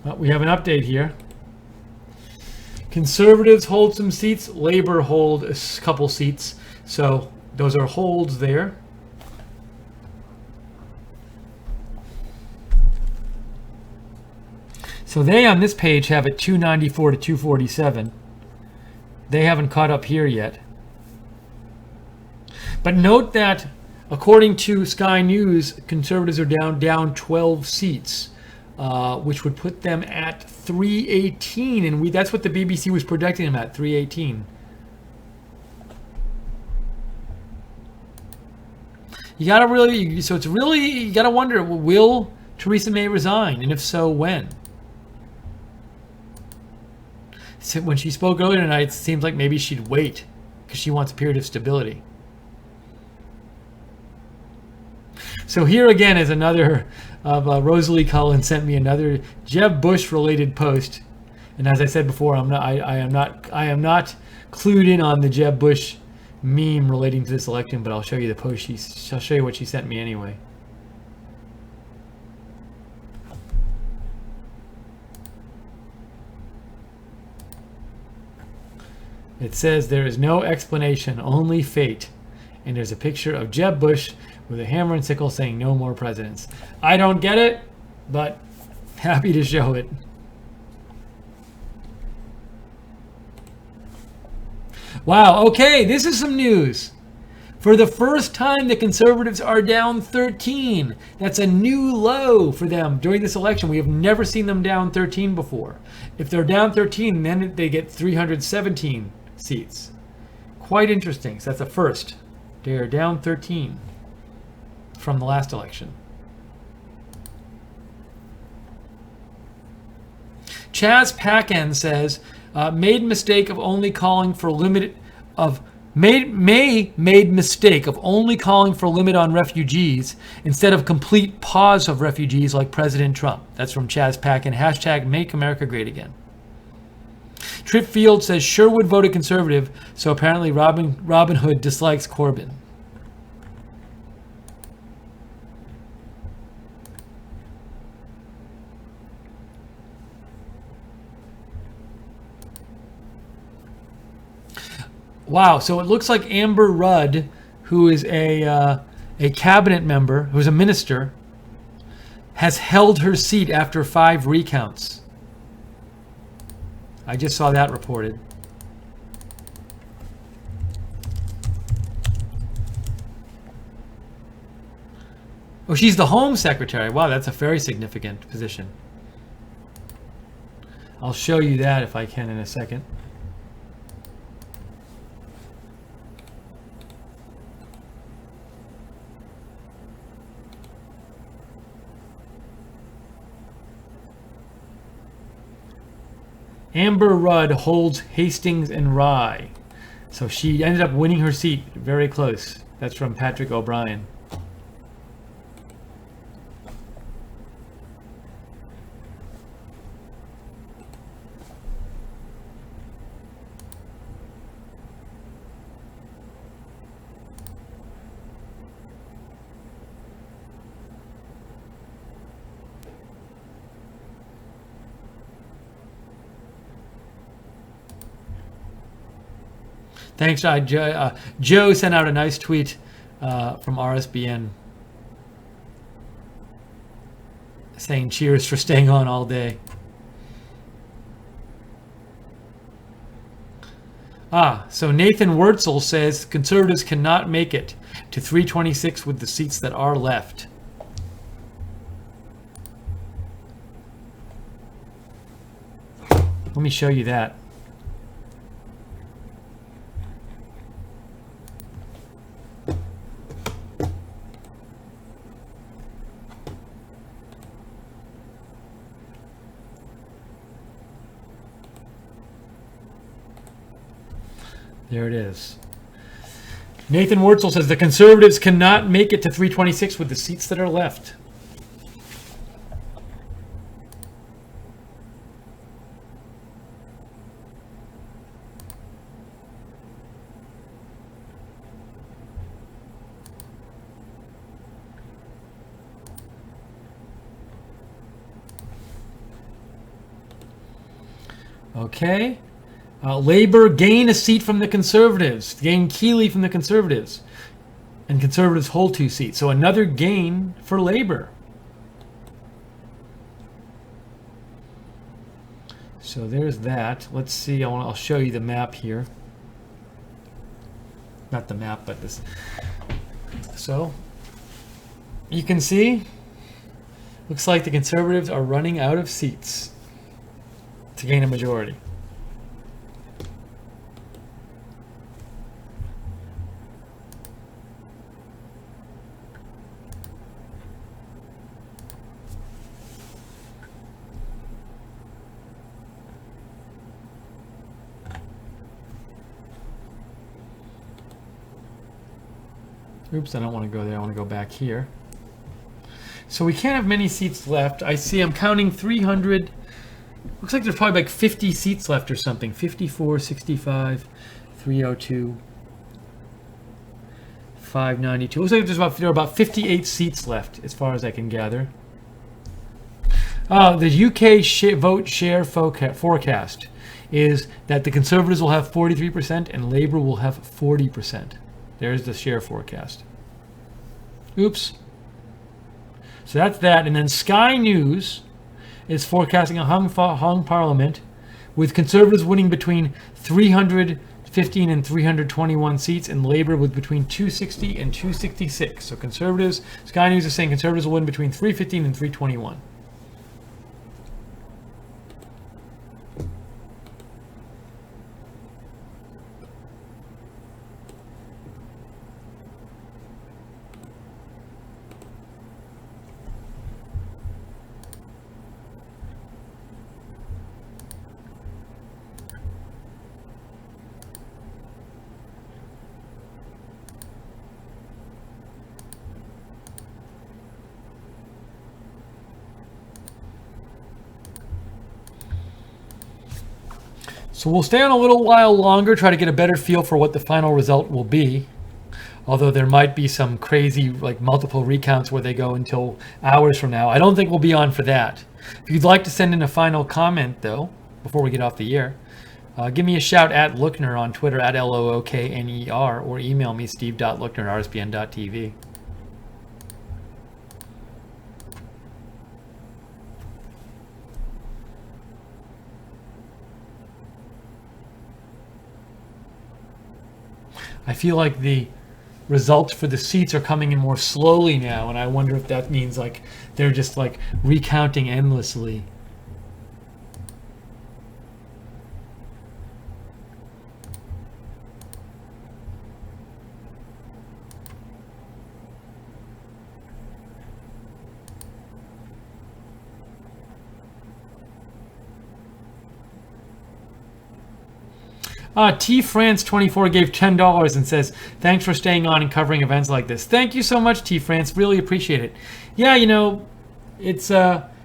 Well, we have an update here. Conservatives hold some seats. Labour hold a couple seats. So those are holds there. So they on this page have it 294 to 247. They haven't caught up here yet. But note that, according to Sky News, Conservatives are down 12 seats, which would put them at 318, and that's what the BBC was projecting them at, 318. You gotta you gotta wonder, will Theresa May resign, and if so, when? So when she spoke earlier tonight, it seems like maybe she'd wait because she wants a period of stability. So here again is another of Rosalie Cullen sent me another Jeb Bush related post, and as I said before, I am not clued in on the Jeb Bush meme relating to this election, but I'll show you the post. I'll show you what she sent me anyway. It says there is no explanation, only fate, and there's a picture of Jeb Bush with a hammer and sickle saying no more presidents. I don't get it, but happy to show it. Wow, okay, this is some news. For the first time, the Conservatives are down 13. That's a new low for them during this election. We have never seen them down 13 before. If they're down 13, then they get 317 seats. Quite interesting. So that's a first. They are down 13 from the last election. Chaz Packen says, made mistake of only calling for limit on refugees instead of complete pause of refugees like President Trump. That's from Chaz Packen. Hashtag Make America Great Again. Trip Field says Sherwood voted Conservative, so apparently Robin Hood dislikes Corbyn. Wow, so it looks like Amber Rudd, who is a cabinet member, who's a minister, has held her seat after 5 recounts. I just saw that reported. Oh, she's the Home Secretary. Wow, that's a very significant position. I'll show you that if I can in a second. Amber Rudd holds Hastings and Rye. So she ended up winning her seat very close. That's from Patrick O'Brien. Thanks, Joe sent out a nice tweet from RSBN saying cheers for staying on all day. So Nathan Wurtzel says Conservatives cannot make it to 326 with the seats that are left. Let me show you that. There it is. Nathan Wurtzel says the Conservatives cannot make it to 326 with the seats that are left. Okay. Labour gain a seat from the Conservatives, gain Keeley from the Conservatives, and Conservatives hold 2 seats. So another gain for Labour. So there's that. Let's see. I'll show you the map here. Not the map, but this. So you can see, looks like the Conservatives are running out of seats to gain a majority. Oops, I don't want to go there. I want to go back here. So we can't have many seats left. I see I'm counting 300. Looks like there's probably like 50 seats left or something. 54, 65, 302, 592. Looks like there are about 58 seats left as far as I can gather. The UK vote share forecast is that the Conservatives will have 43% and Labour will have 40%. There's the share forecast. Oops. So that's that. And then Sky News is forecasting a hung parliament with Conservatives winning between 315 and 321 seats and Labour with between 260 and 266. So Conservatives, Sky News is saying Conservatives will win between 315 and 321. So we'll stay on a little while longer, try to get a better feel for what the final result will be. Although there might be some crazy, like multiple recounts where they go until hours from now. I don't think we'll be on for that. If you'd like to send in a final comment, though, before we get off the air, give me a shout at Lookner on Twitter, at Lookner, or email me, steve.lookner@rspn.tv. I feel like the results for the seats are coming in more slowly now, and I wonder if that means like they're just like recounting endlessly. T France 24 gave $10 and says, "Thanks for staying on and covering events like this." Thank you so much, T France. Really appreciate it. Yeah, you know, it's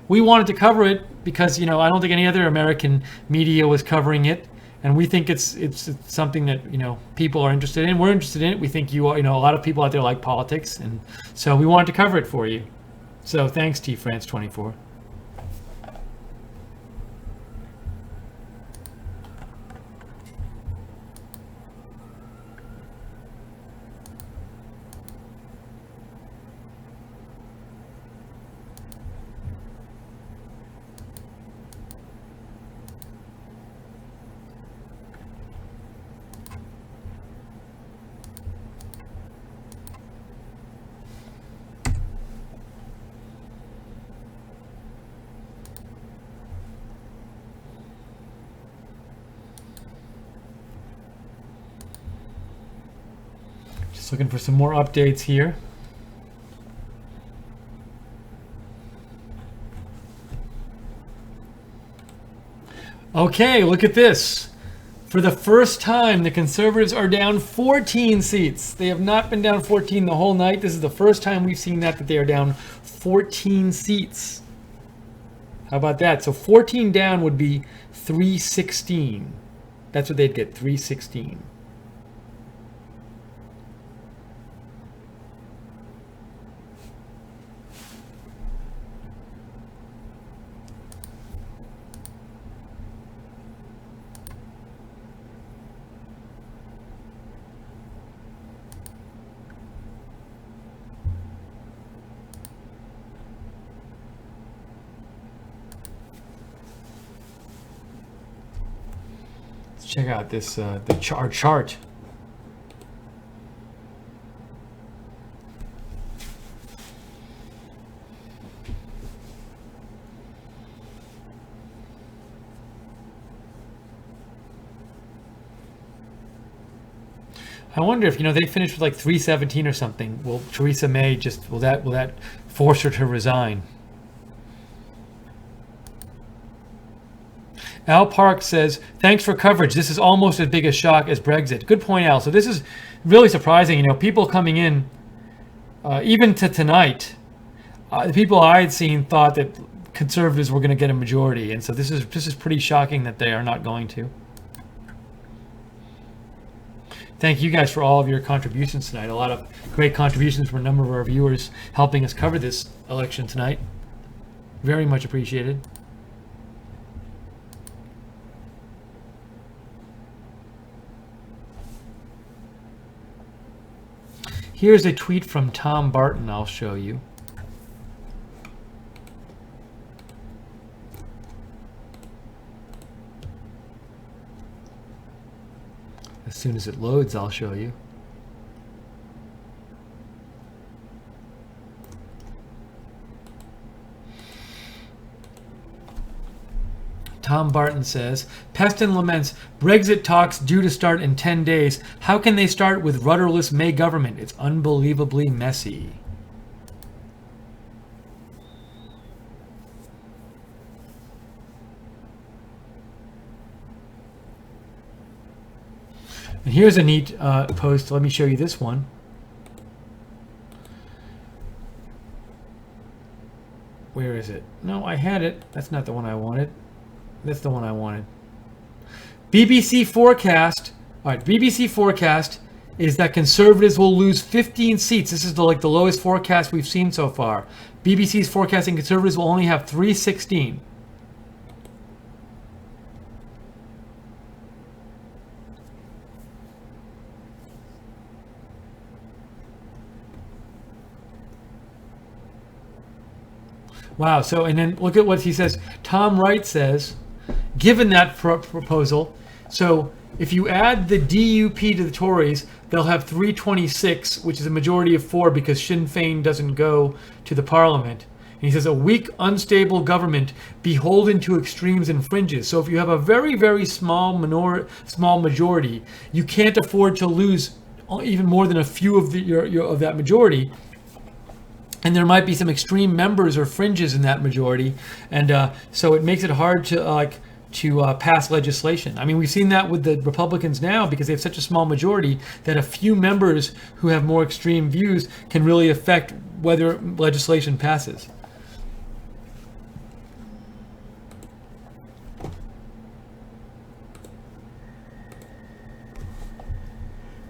we wanted to cover it because I don't think any other American media was covering it, and we think it's something that people are interested in. We're interested in it. We think you are. A lot of people out there like politics, and so we wanted to cover it for you. So thanks, T France 24. Just looking for some more updates here. Okay, look at this. For the first time, the Conservatives are down 14 seats. They have not been down 14 the whole night. This is the first time we've seen that they are down 14 seats. How about that? So 14 down would be 316. That's what they'd get, 316. check out this our chart. I wonder if they finished with like 317 or something. Will Theresa May will that force her to resign? Al Park says, "Thanks for coverage. This is almost as big a shock as Brexit." Good point, Al. So this is really surprising. People coming in, even to tonight, the people I had seen thought that Conservatives were going to get a majority, and so this is pretty shocking that they are not going to. Thank you guys for all of your contributions tonight. A lot of great contributions from a number of our viewers helping us cover this election tonight. Very much appreciated. Here's a tweet from Tom Barton I'll show you. As soon as it loads, I'll show you. Tom Barton says, Peston laments, Brexit talks due to start in 10 days. How can they start with rudderless May government? It's unbelievably messy. And here's a neat post. Let me show you this one. Where is it? No, I had it. That's not the one I wanted. That's the one I wanted. BBC forecast. All right, BBC forecast is that Conservatives will lose 15 seats. This is the lowest forecast we've seen so far. BBC's forecasting Conservatives will only have 316. Wow, so, and then look at what he says. Tom Wright says, given that proposal, so if you add the DUP to the Tories, they'll have 326, which is a majority of 4 because Sinn Féin doesn't go to the parliament. And he says, a weak, unstable government beholden to extremes and fringes. So if you have a very, very small majority, you can't afford to lose even more than a few of of that majority. And there might be some extreme members or fringes in that majority, and so it makes it hard to pass legislation. I mean, we've seen that with the Republicans now because they have such a small majority that a few members who have more extreme views can really affect whether legislation passes.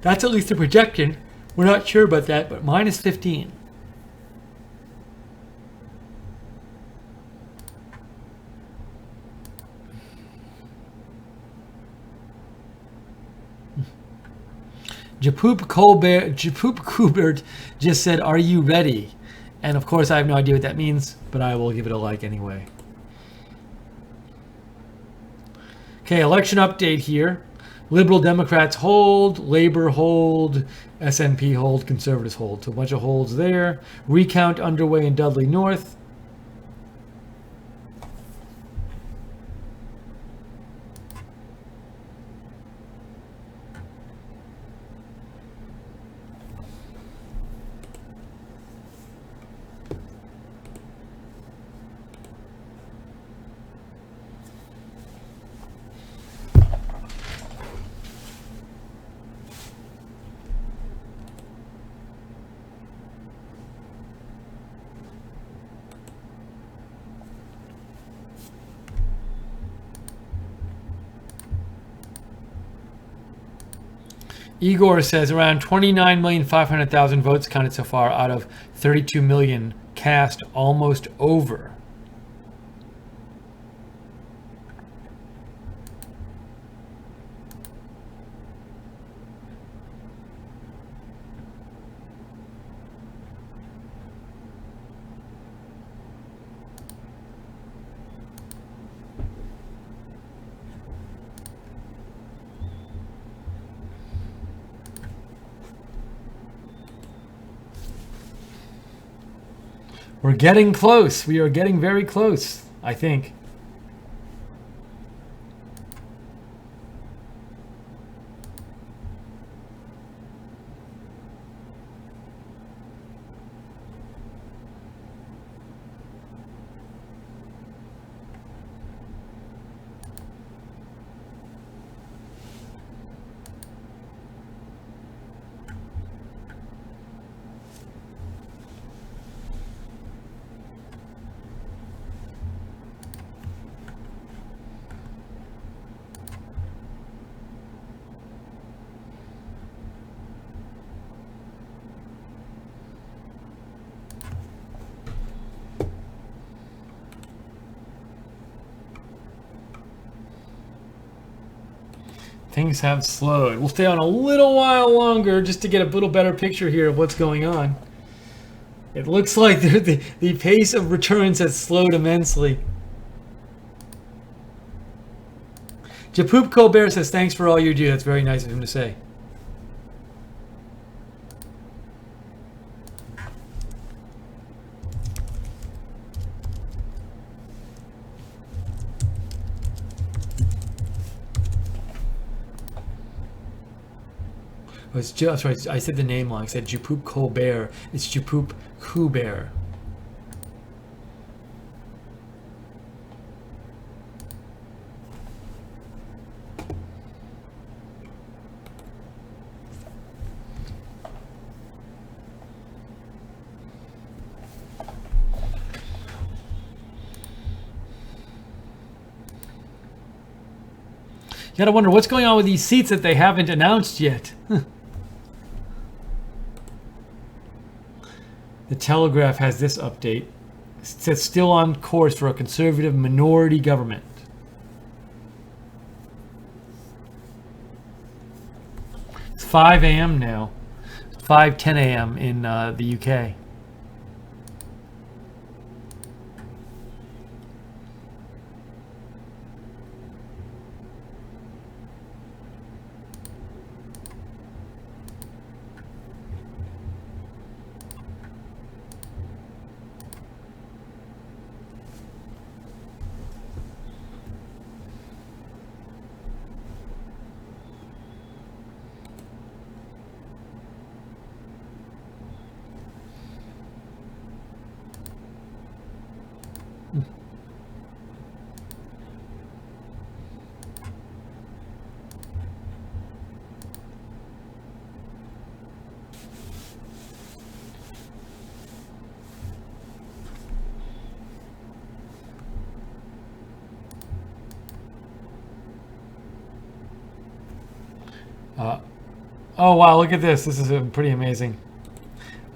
That's at least a projection. We're not sure about that, but mine is 15. Japoop Kubert just said, are you ready? And of course I have no idea what that means, but I will give it a like anyway. Okay, election update here. Liberal Democrats hold, Labor hold, SNP hold, Conservatives hold. So a bunch of holds there. Recount underway in Dudley North. Igor says around 29,500,000 votes counted so far out of 32 million cast, almost over. We're getting close. We are getting very close, I think. Things have slowed. We'll stay on a little while longer just to get a little better picture here of what's going on. It looks like the pace of returns has slowed immensely. Japoop Colbert says, thanks for all you do. That's very nice of him to say. It's just right. I said the name wrong. I said Japoop Colbert. It's Japoop Kubert. You gotta wonder what's going on with these seats that they haven't announced yet. The Telegraph has this update. It says still on course for a conservative minority government. It's 5 a.m. now. It's 5:10 a.m. in the UK. Oh wow, look at this. This is pretty amazing.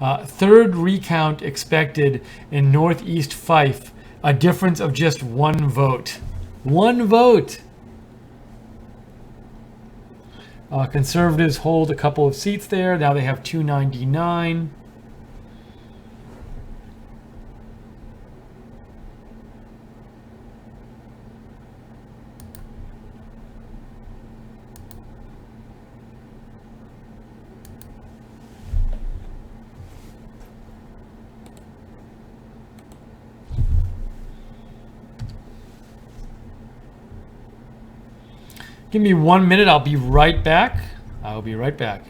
Third recount expected in Northeast Fife. A difference of just one vote. One vote! Conservatives hold a couple of seats there. Now they have 299. Give me 1 minute. I'll be right back. I'll be right back.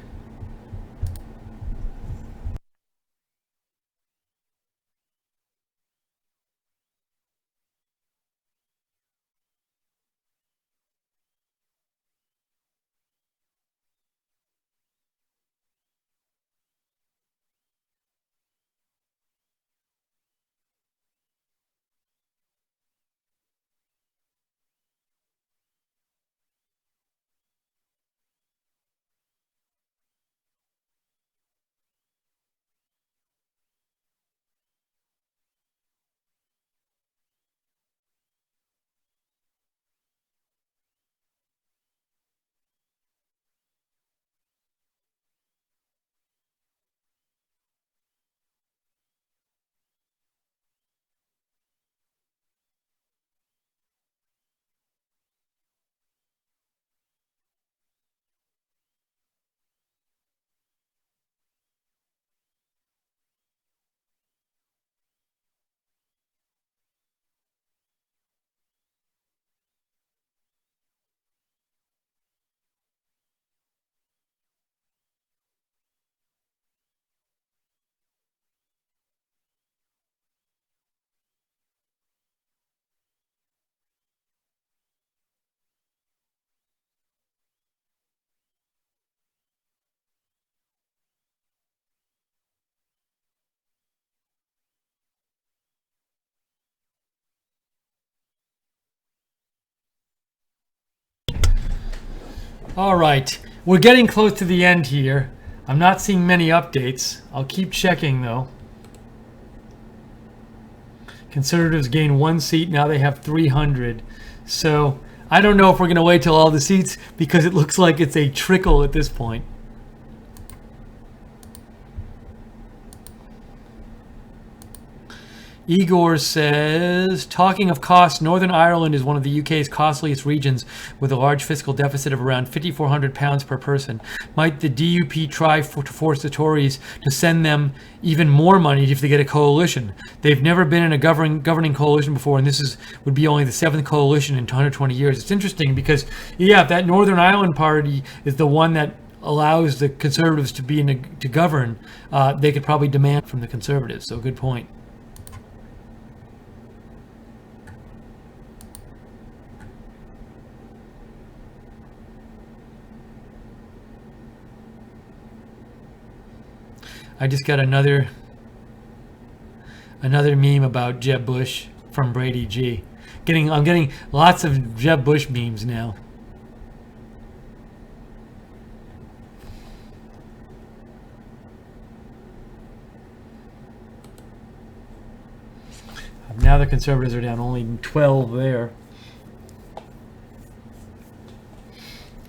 All right, we're getting close to the end here. I'm not seeing many updates. I'll keep checking though. Conservatives gain 1 seat. Now they have 300. So I don't know if we're going to wait till all the seats, because it looks like it's a trickle at this point. Igor says, talking of costs, Northern Ireland is one of the UK's costliest regions with a large fiscal deficit of around £5,400 per person. Might the DUP try to force the Tories to send them even more money if they get a coalition? They've never been in a governing coalition before, and this would be only the 7th coalition in 120 years. It's interesting because, yeah, if that Northern Ireland party is the one that allows the Conservatives to to govern, they could probably demand from the Conservatives. So good point. I just got another meme about Jeb Bush from Brady G. I'm getting lots of Jeb Bush memes now. Now the Conservatives are down only 12 there.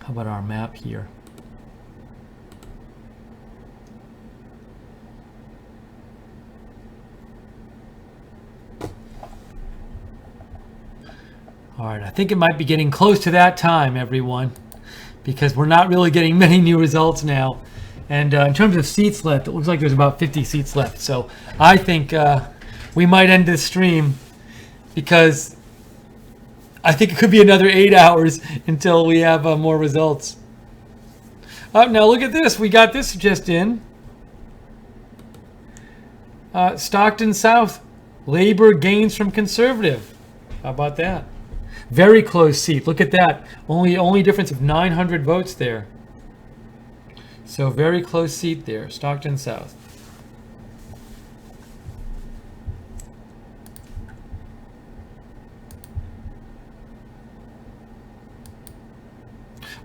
How about our map here? All right, I think it might be getting close to that time, everyone, because we're not really getting many new results now. And in terms of seats left, it looks like there's about 50 seats left. So I think we might end this stream, because I think it could be another 8 hours until we have more results. Now look at this. We got this just in. Stockton South, Labour gains from Conservative. How about that? Very close seat. Look at that. Only difference of 900 votes there. So very close seat there. Stockton South.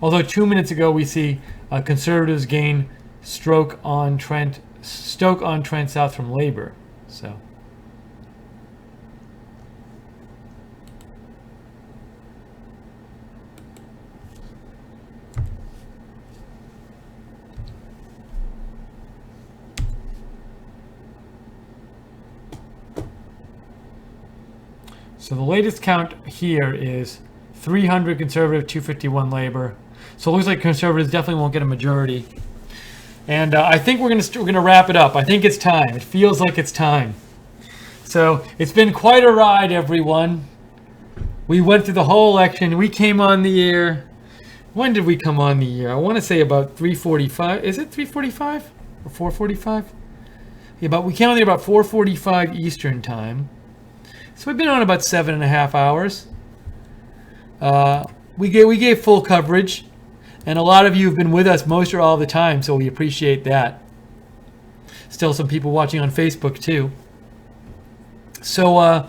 Although 2 minutes ago we see Conservatives gain Stoke on Trent South from Labour. So. So the latest count here is 300 Conservative, 251 Labour. So it looks like Conservatives definitely won't get a majority. And I think we're gonna wrap it up. I think it's time. It feels like it's time. So it's been quite a ride, everyone. We went through the whole election. We came on the air. When did we come on the air? I want to say about 3:45. Is it 3:45 or 4:45? Yeah, but we came on the air about 4:45 Eastern time. So we've been on about 7.5 hours. We gave full coverage, and a lot of you have been with us most or all the time, so we appreciate that. Still some people watching on Facebook too. So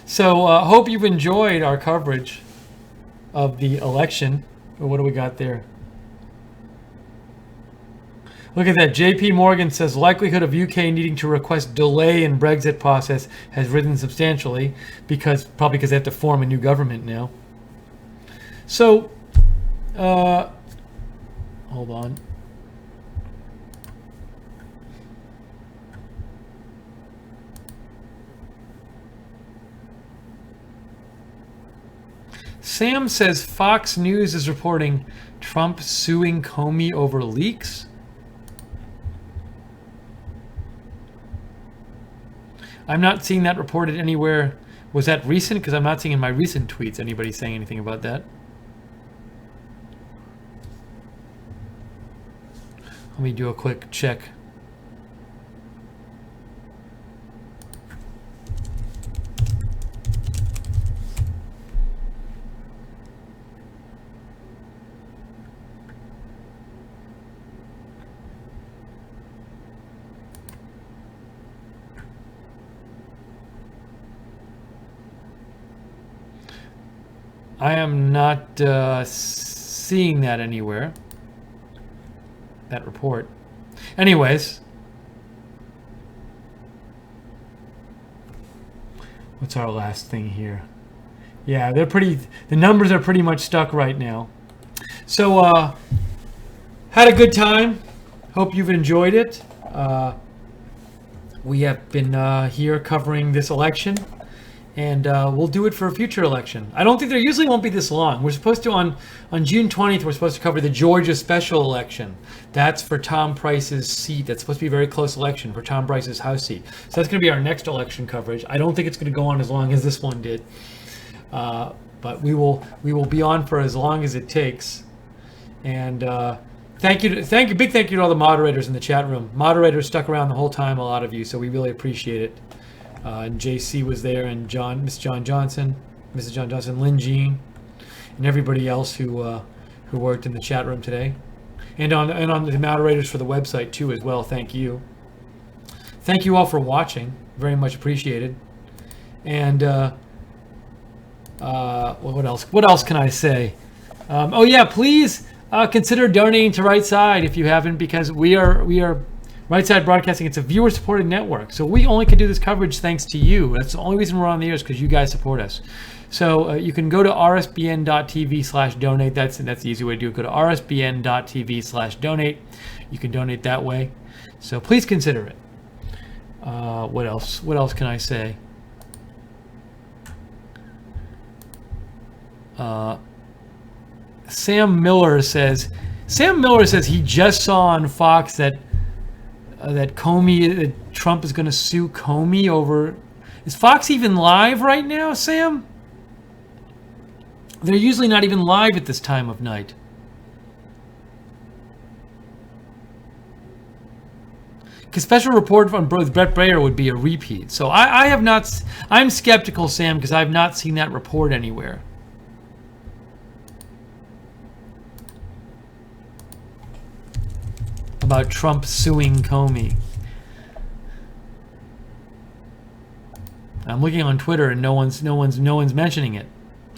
hope you've enjoyed our coverage of the election. What do we got there? Look at that. JP Morgan says likelihood of UK needing to request delay in Brexit process has risen substantially, probably because they have to form a new government now. So, hold on. Sam says Fox News is reporting Trump suing Comey over leaks. I'm not seeing that reported anywhere. Was that recent? Because I'm not seeing in my recent tweets anybody saying anything about that. Let me do a quick check. I am not seeing that anywhere. That report. Anyways. What's our last thing here? Yeah, the numbers are pretty much stuck right now. So, had a good time. Hope you've enjoyed it. We have been here covering this election, and we'll do it for a future election. I don't think there usually won't be this long. We're supposed to, on June 20th, we're supposed to cover the Georgia special election. That's for Tom Price's seat. That's supposed to be a very close election for Tom Price's House seat. So that's going to be our next election coverage. I don't think it's going to go on as long as this one did. But we will be on for as long as it takes. And big thank you to all the moderators in the chat room. Moderators stuck around the whole time, a lot of you, so we really appreciate it. And JC was there, and Mrs. John Johnson, Lynn Jean, and everybody else who worked in the chat room today, and on the moderators for the website too as well. Thank you. Thank you all for watching. Very much appreciated. And what else? What else can I say? Oh yeah, please consider donating to Right Side if you haven't, because we are Right Side Broadcasting. It's a viewer-supported network, so we only can do this coverage thanks to you. That's the only reason we're on the air, is because you guys support us. So you can go to rsbn.tv/donate. That's the easy way to do it. Go to rsbn.tv/donate. You can donate that way. So please consider it. What else? What else can I say? Sam Miller says he just saw on Fox that Trump is going to sue Comey over. Is Fox even live right now, Sam? They're usually not even live at this time of night. Because special report on Brett Baer would be a repeat. So I have not. I'm skeptical, Sam, because I have not seen that report anywhere. About Trump suing Comey. I'm looking on Twitter and no one's mentioning it.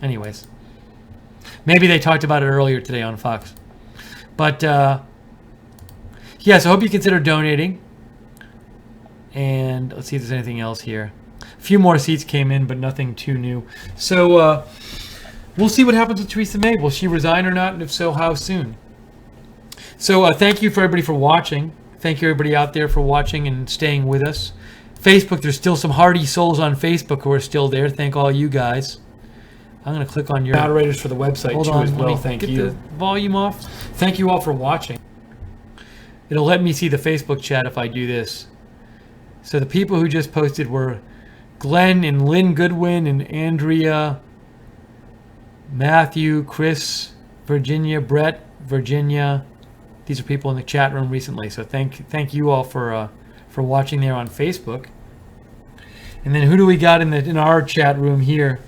Anyways, maybe they talked about it earlier today on Fox. But yes, I hope you consider donating. And let's see if there's anything else here. A few more seats came in, but nothing too new. So we'll see what happens with Theresa May. Will she resign or not? And if so, how soon? So thank you for everybody for watching. Thank you everybody out there for watching and staying with us. Facebook, there's still some hardy souls on Facebook who are still there. Thank all you guys. I'm going to click on your moderators for the website too as well. Thank you. Get the volume off. Thank you all for watching. It'll let me see the Facebook chat if I do this. So the people who just posted were Glenn and Lynn Goodwin and Andrea, Matthew, Chris, Virginia, Brett, Virginia. These are people in the chat room recently, so thank you all for watching there on Facebook. And then who do we got in our chat room here?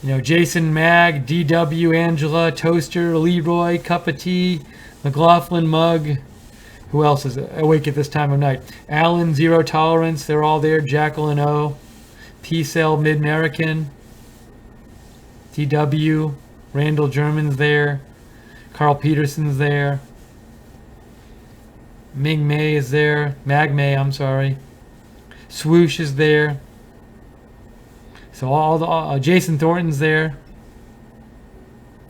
You know, Jason, Mag, DW, Angela, Toaster, Leroy, Cup of Tea, McLaughlin, Mug. Who else is awake at this time of night? Alan, Zero Tolerance, they're all there. Jacqueline O, P-Cell, Mid-American, DW, Randall German's there. Carl Peterson's there. Ming May is there. Mag May, I'm sorry. Swoosh is there. So all the Jason Thornton's there.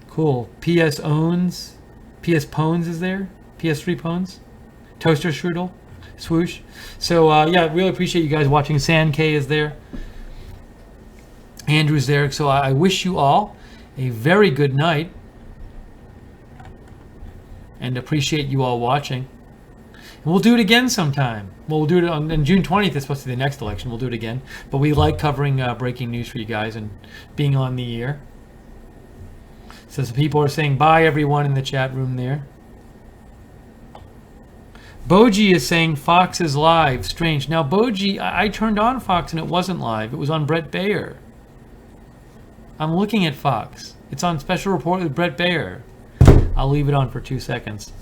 Cool. PS Owns. PS Pones is there. PS3 Pones. Toaster Strudel. Swoosh. So yeah, really appreciate you guys watching. San K is there. Andrew's there. So I wish you all a very good night. And appreciate you all watching. And we'll do it again sometime. We'll do it on June 20th. It's supposed to be the next election. We'll do it again. But we like covering breaking news for you guys and being on the air. So some people are saying bye, everyone, in the chat room there. Boji is saying Fox is live. Strange. Now, Boji, I turned on Fox and it wasn't live. It was on Brett Baer. I'm looking at Fox. It's on Special Report with Brett Baer. I'll leave it on for 2 seconds.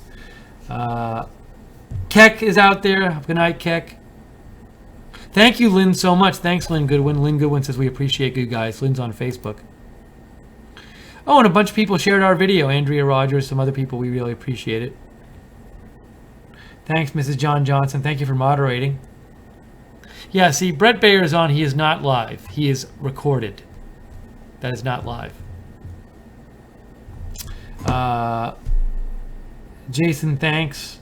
Keck is out there. Good night, Keck. Thank you, Lynn, so much. Thanks, Lynn Goodwin. Lynn Goodwin says we appreciate you guys. Lynn's on Facebook. Oh, and a bunch of people shared our video. Andrea Rogers, some other people. We really appreciate it. Thanks, Mrs. John Johnson. Thank you for moderating. Yeah, see, Brett Bayer is on. He is not live. He is recorded. That is not live. Jason, thanks.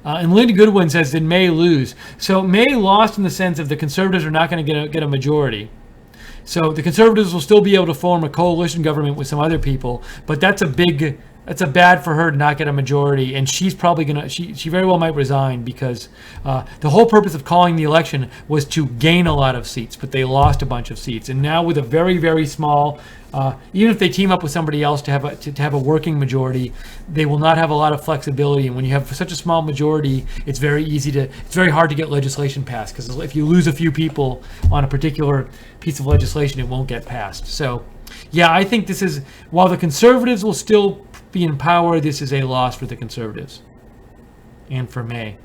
And Linda Goodwin says, did May lose? So May lost in the sense of the Conservatives are not going to get a majority. So the Conservatives will still be able to form a coalition government with some other people, but that's a bad for her to not get a majority, and she's probably gonna. She very well might resign because the whole purpose of calling the election was to gain a lot of seats, but they lost a bunch of seats, and now with a very, very small, even if they team up with somebody else to have a working majority, they will not have a lot of flexibility. And when you have such a small majority, it's very hard to get legislation passed, because if you lose a few people on a particular piece of legislation, it won't get passed. So, yeah, I think this is, while the Conservatives will still be in power, this is a loss for the Conservatives and for May.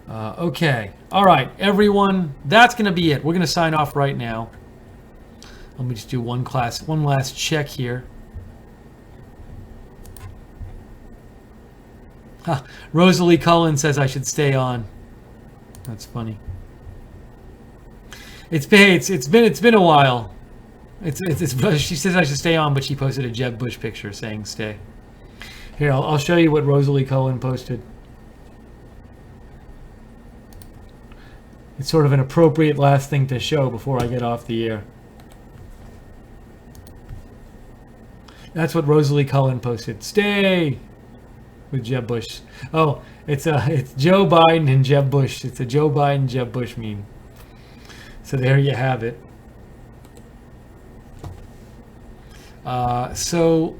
Okay. All right, everyone. That's going to be it. We're going to sign off right now. Let me just do one last check here. Rosalie Cullen says I should stay on. That's funny. It's been a while. She says I should stay on, but she posted a Jeb Bush picture saying stay. Here, I'll show you what Rosalie Cullen posted. It's sort of an appropriate last thing to show before I get off the air. That's what Rosalie Cullen posted. Stay with Jeb Bush. Oh, it's Joe Biden and Jeb Bush. It's a Joe Biden Jeb Bush meme. So there you have it. So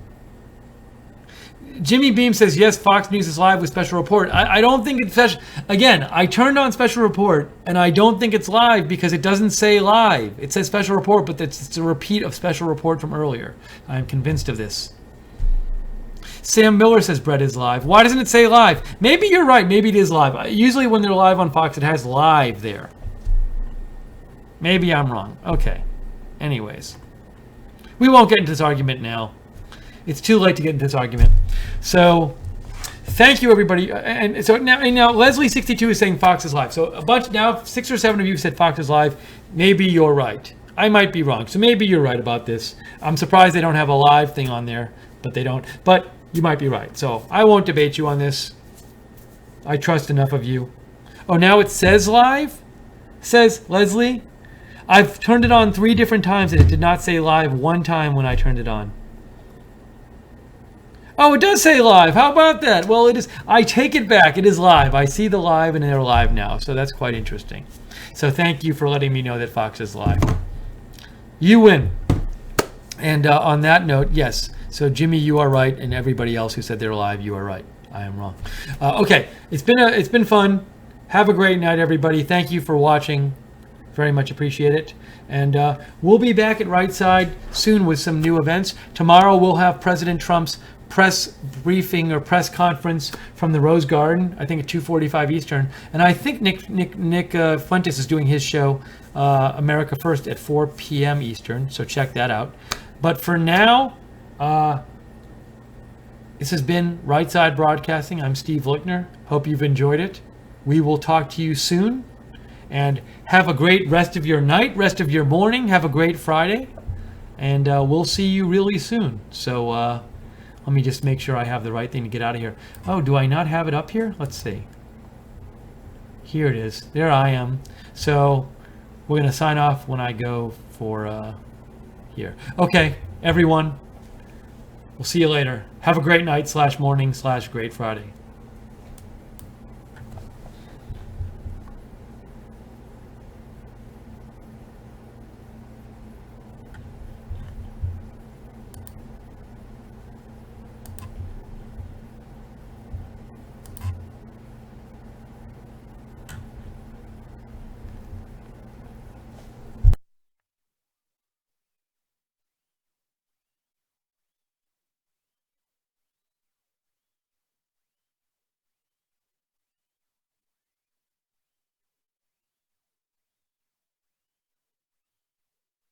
Jimmy Beam says, yes, Fox News is live with special report. I don't think it's special. Again, I turned on special report, and I don't think it's live because it doesn't say live. It says special report, but it's a repeat of special report from earlier. I'm convinced of this. Sam Miller says Brett is live. Why doesn't it say live? Maybe you're right. Maybe it is live. Usually when they're live on Fox, it has live there. Maybe I'm wrong. Okay. Anyways. We won't get into this argument now. It's too late to get into this argument. So, thank you, everybody. And so now Leslie62 is saying Fox is live. So a bunch now, 6 or 7 of you said Fox is live. Maybe you're right. I might be wrong. So maybe you're right about this. I'm surprised they don't have a live thing on there, but they don't. But you might be right. So I won't debate you on this. I trust enough of you. Oh, now it says live? Says Leslie? I've turned it on 3 different times and it did not say live one time when I turned it on. Oh, it does say live. How about that? Well, it is. I take it back. It is live. I see the live and they're live now. So that's quite interesting. So thank you for letting me know that Fox is live. You win. And on that note, yes. So Jimmy, you are right. And everybody else who said they're live, you are right. I am wrong. Okay. It's been fun. Have a great night, everybody. Thank you for watching. Very much appreciate it. And we'll be back at Right Side soon with some new events. Tomorrow we'll have President Trump's press briefing or press conference from the Rose Garden, I think at 2:45 Eastern. And I think Nick Fuentes is doing his show, America First, at 4 p.m. Eastern. So check that out. But for now, this has been Right Side Broadcasting. I'm Steve Lookner. Hope you've enjoyed it. We will talk to you soon. And have a great rest of your night, rest of your morning. Have a great Friday. And we'll see you really soon. So let me just make sure I have the right thing to get out of here. Oh, do I not have it up here? Let's see. Here it is. There I am. So we're going to sign off when I go for here. Okay, everyone. We'll see you later. Have a great night /morning /great Friday.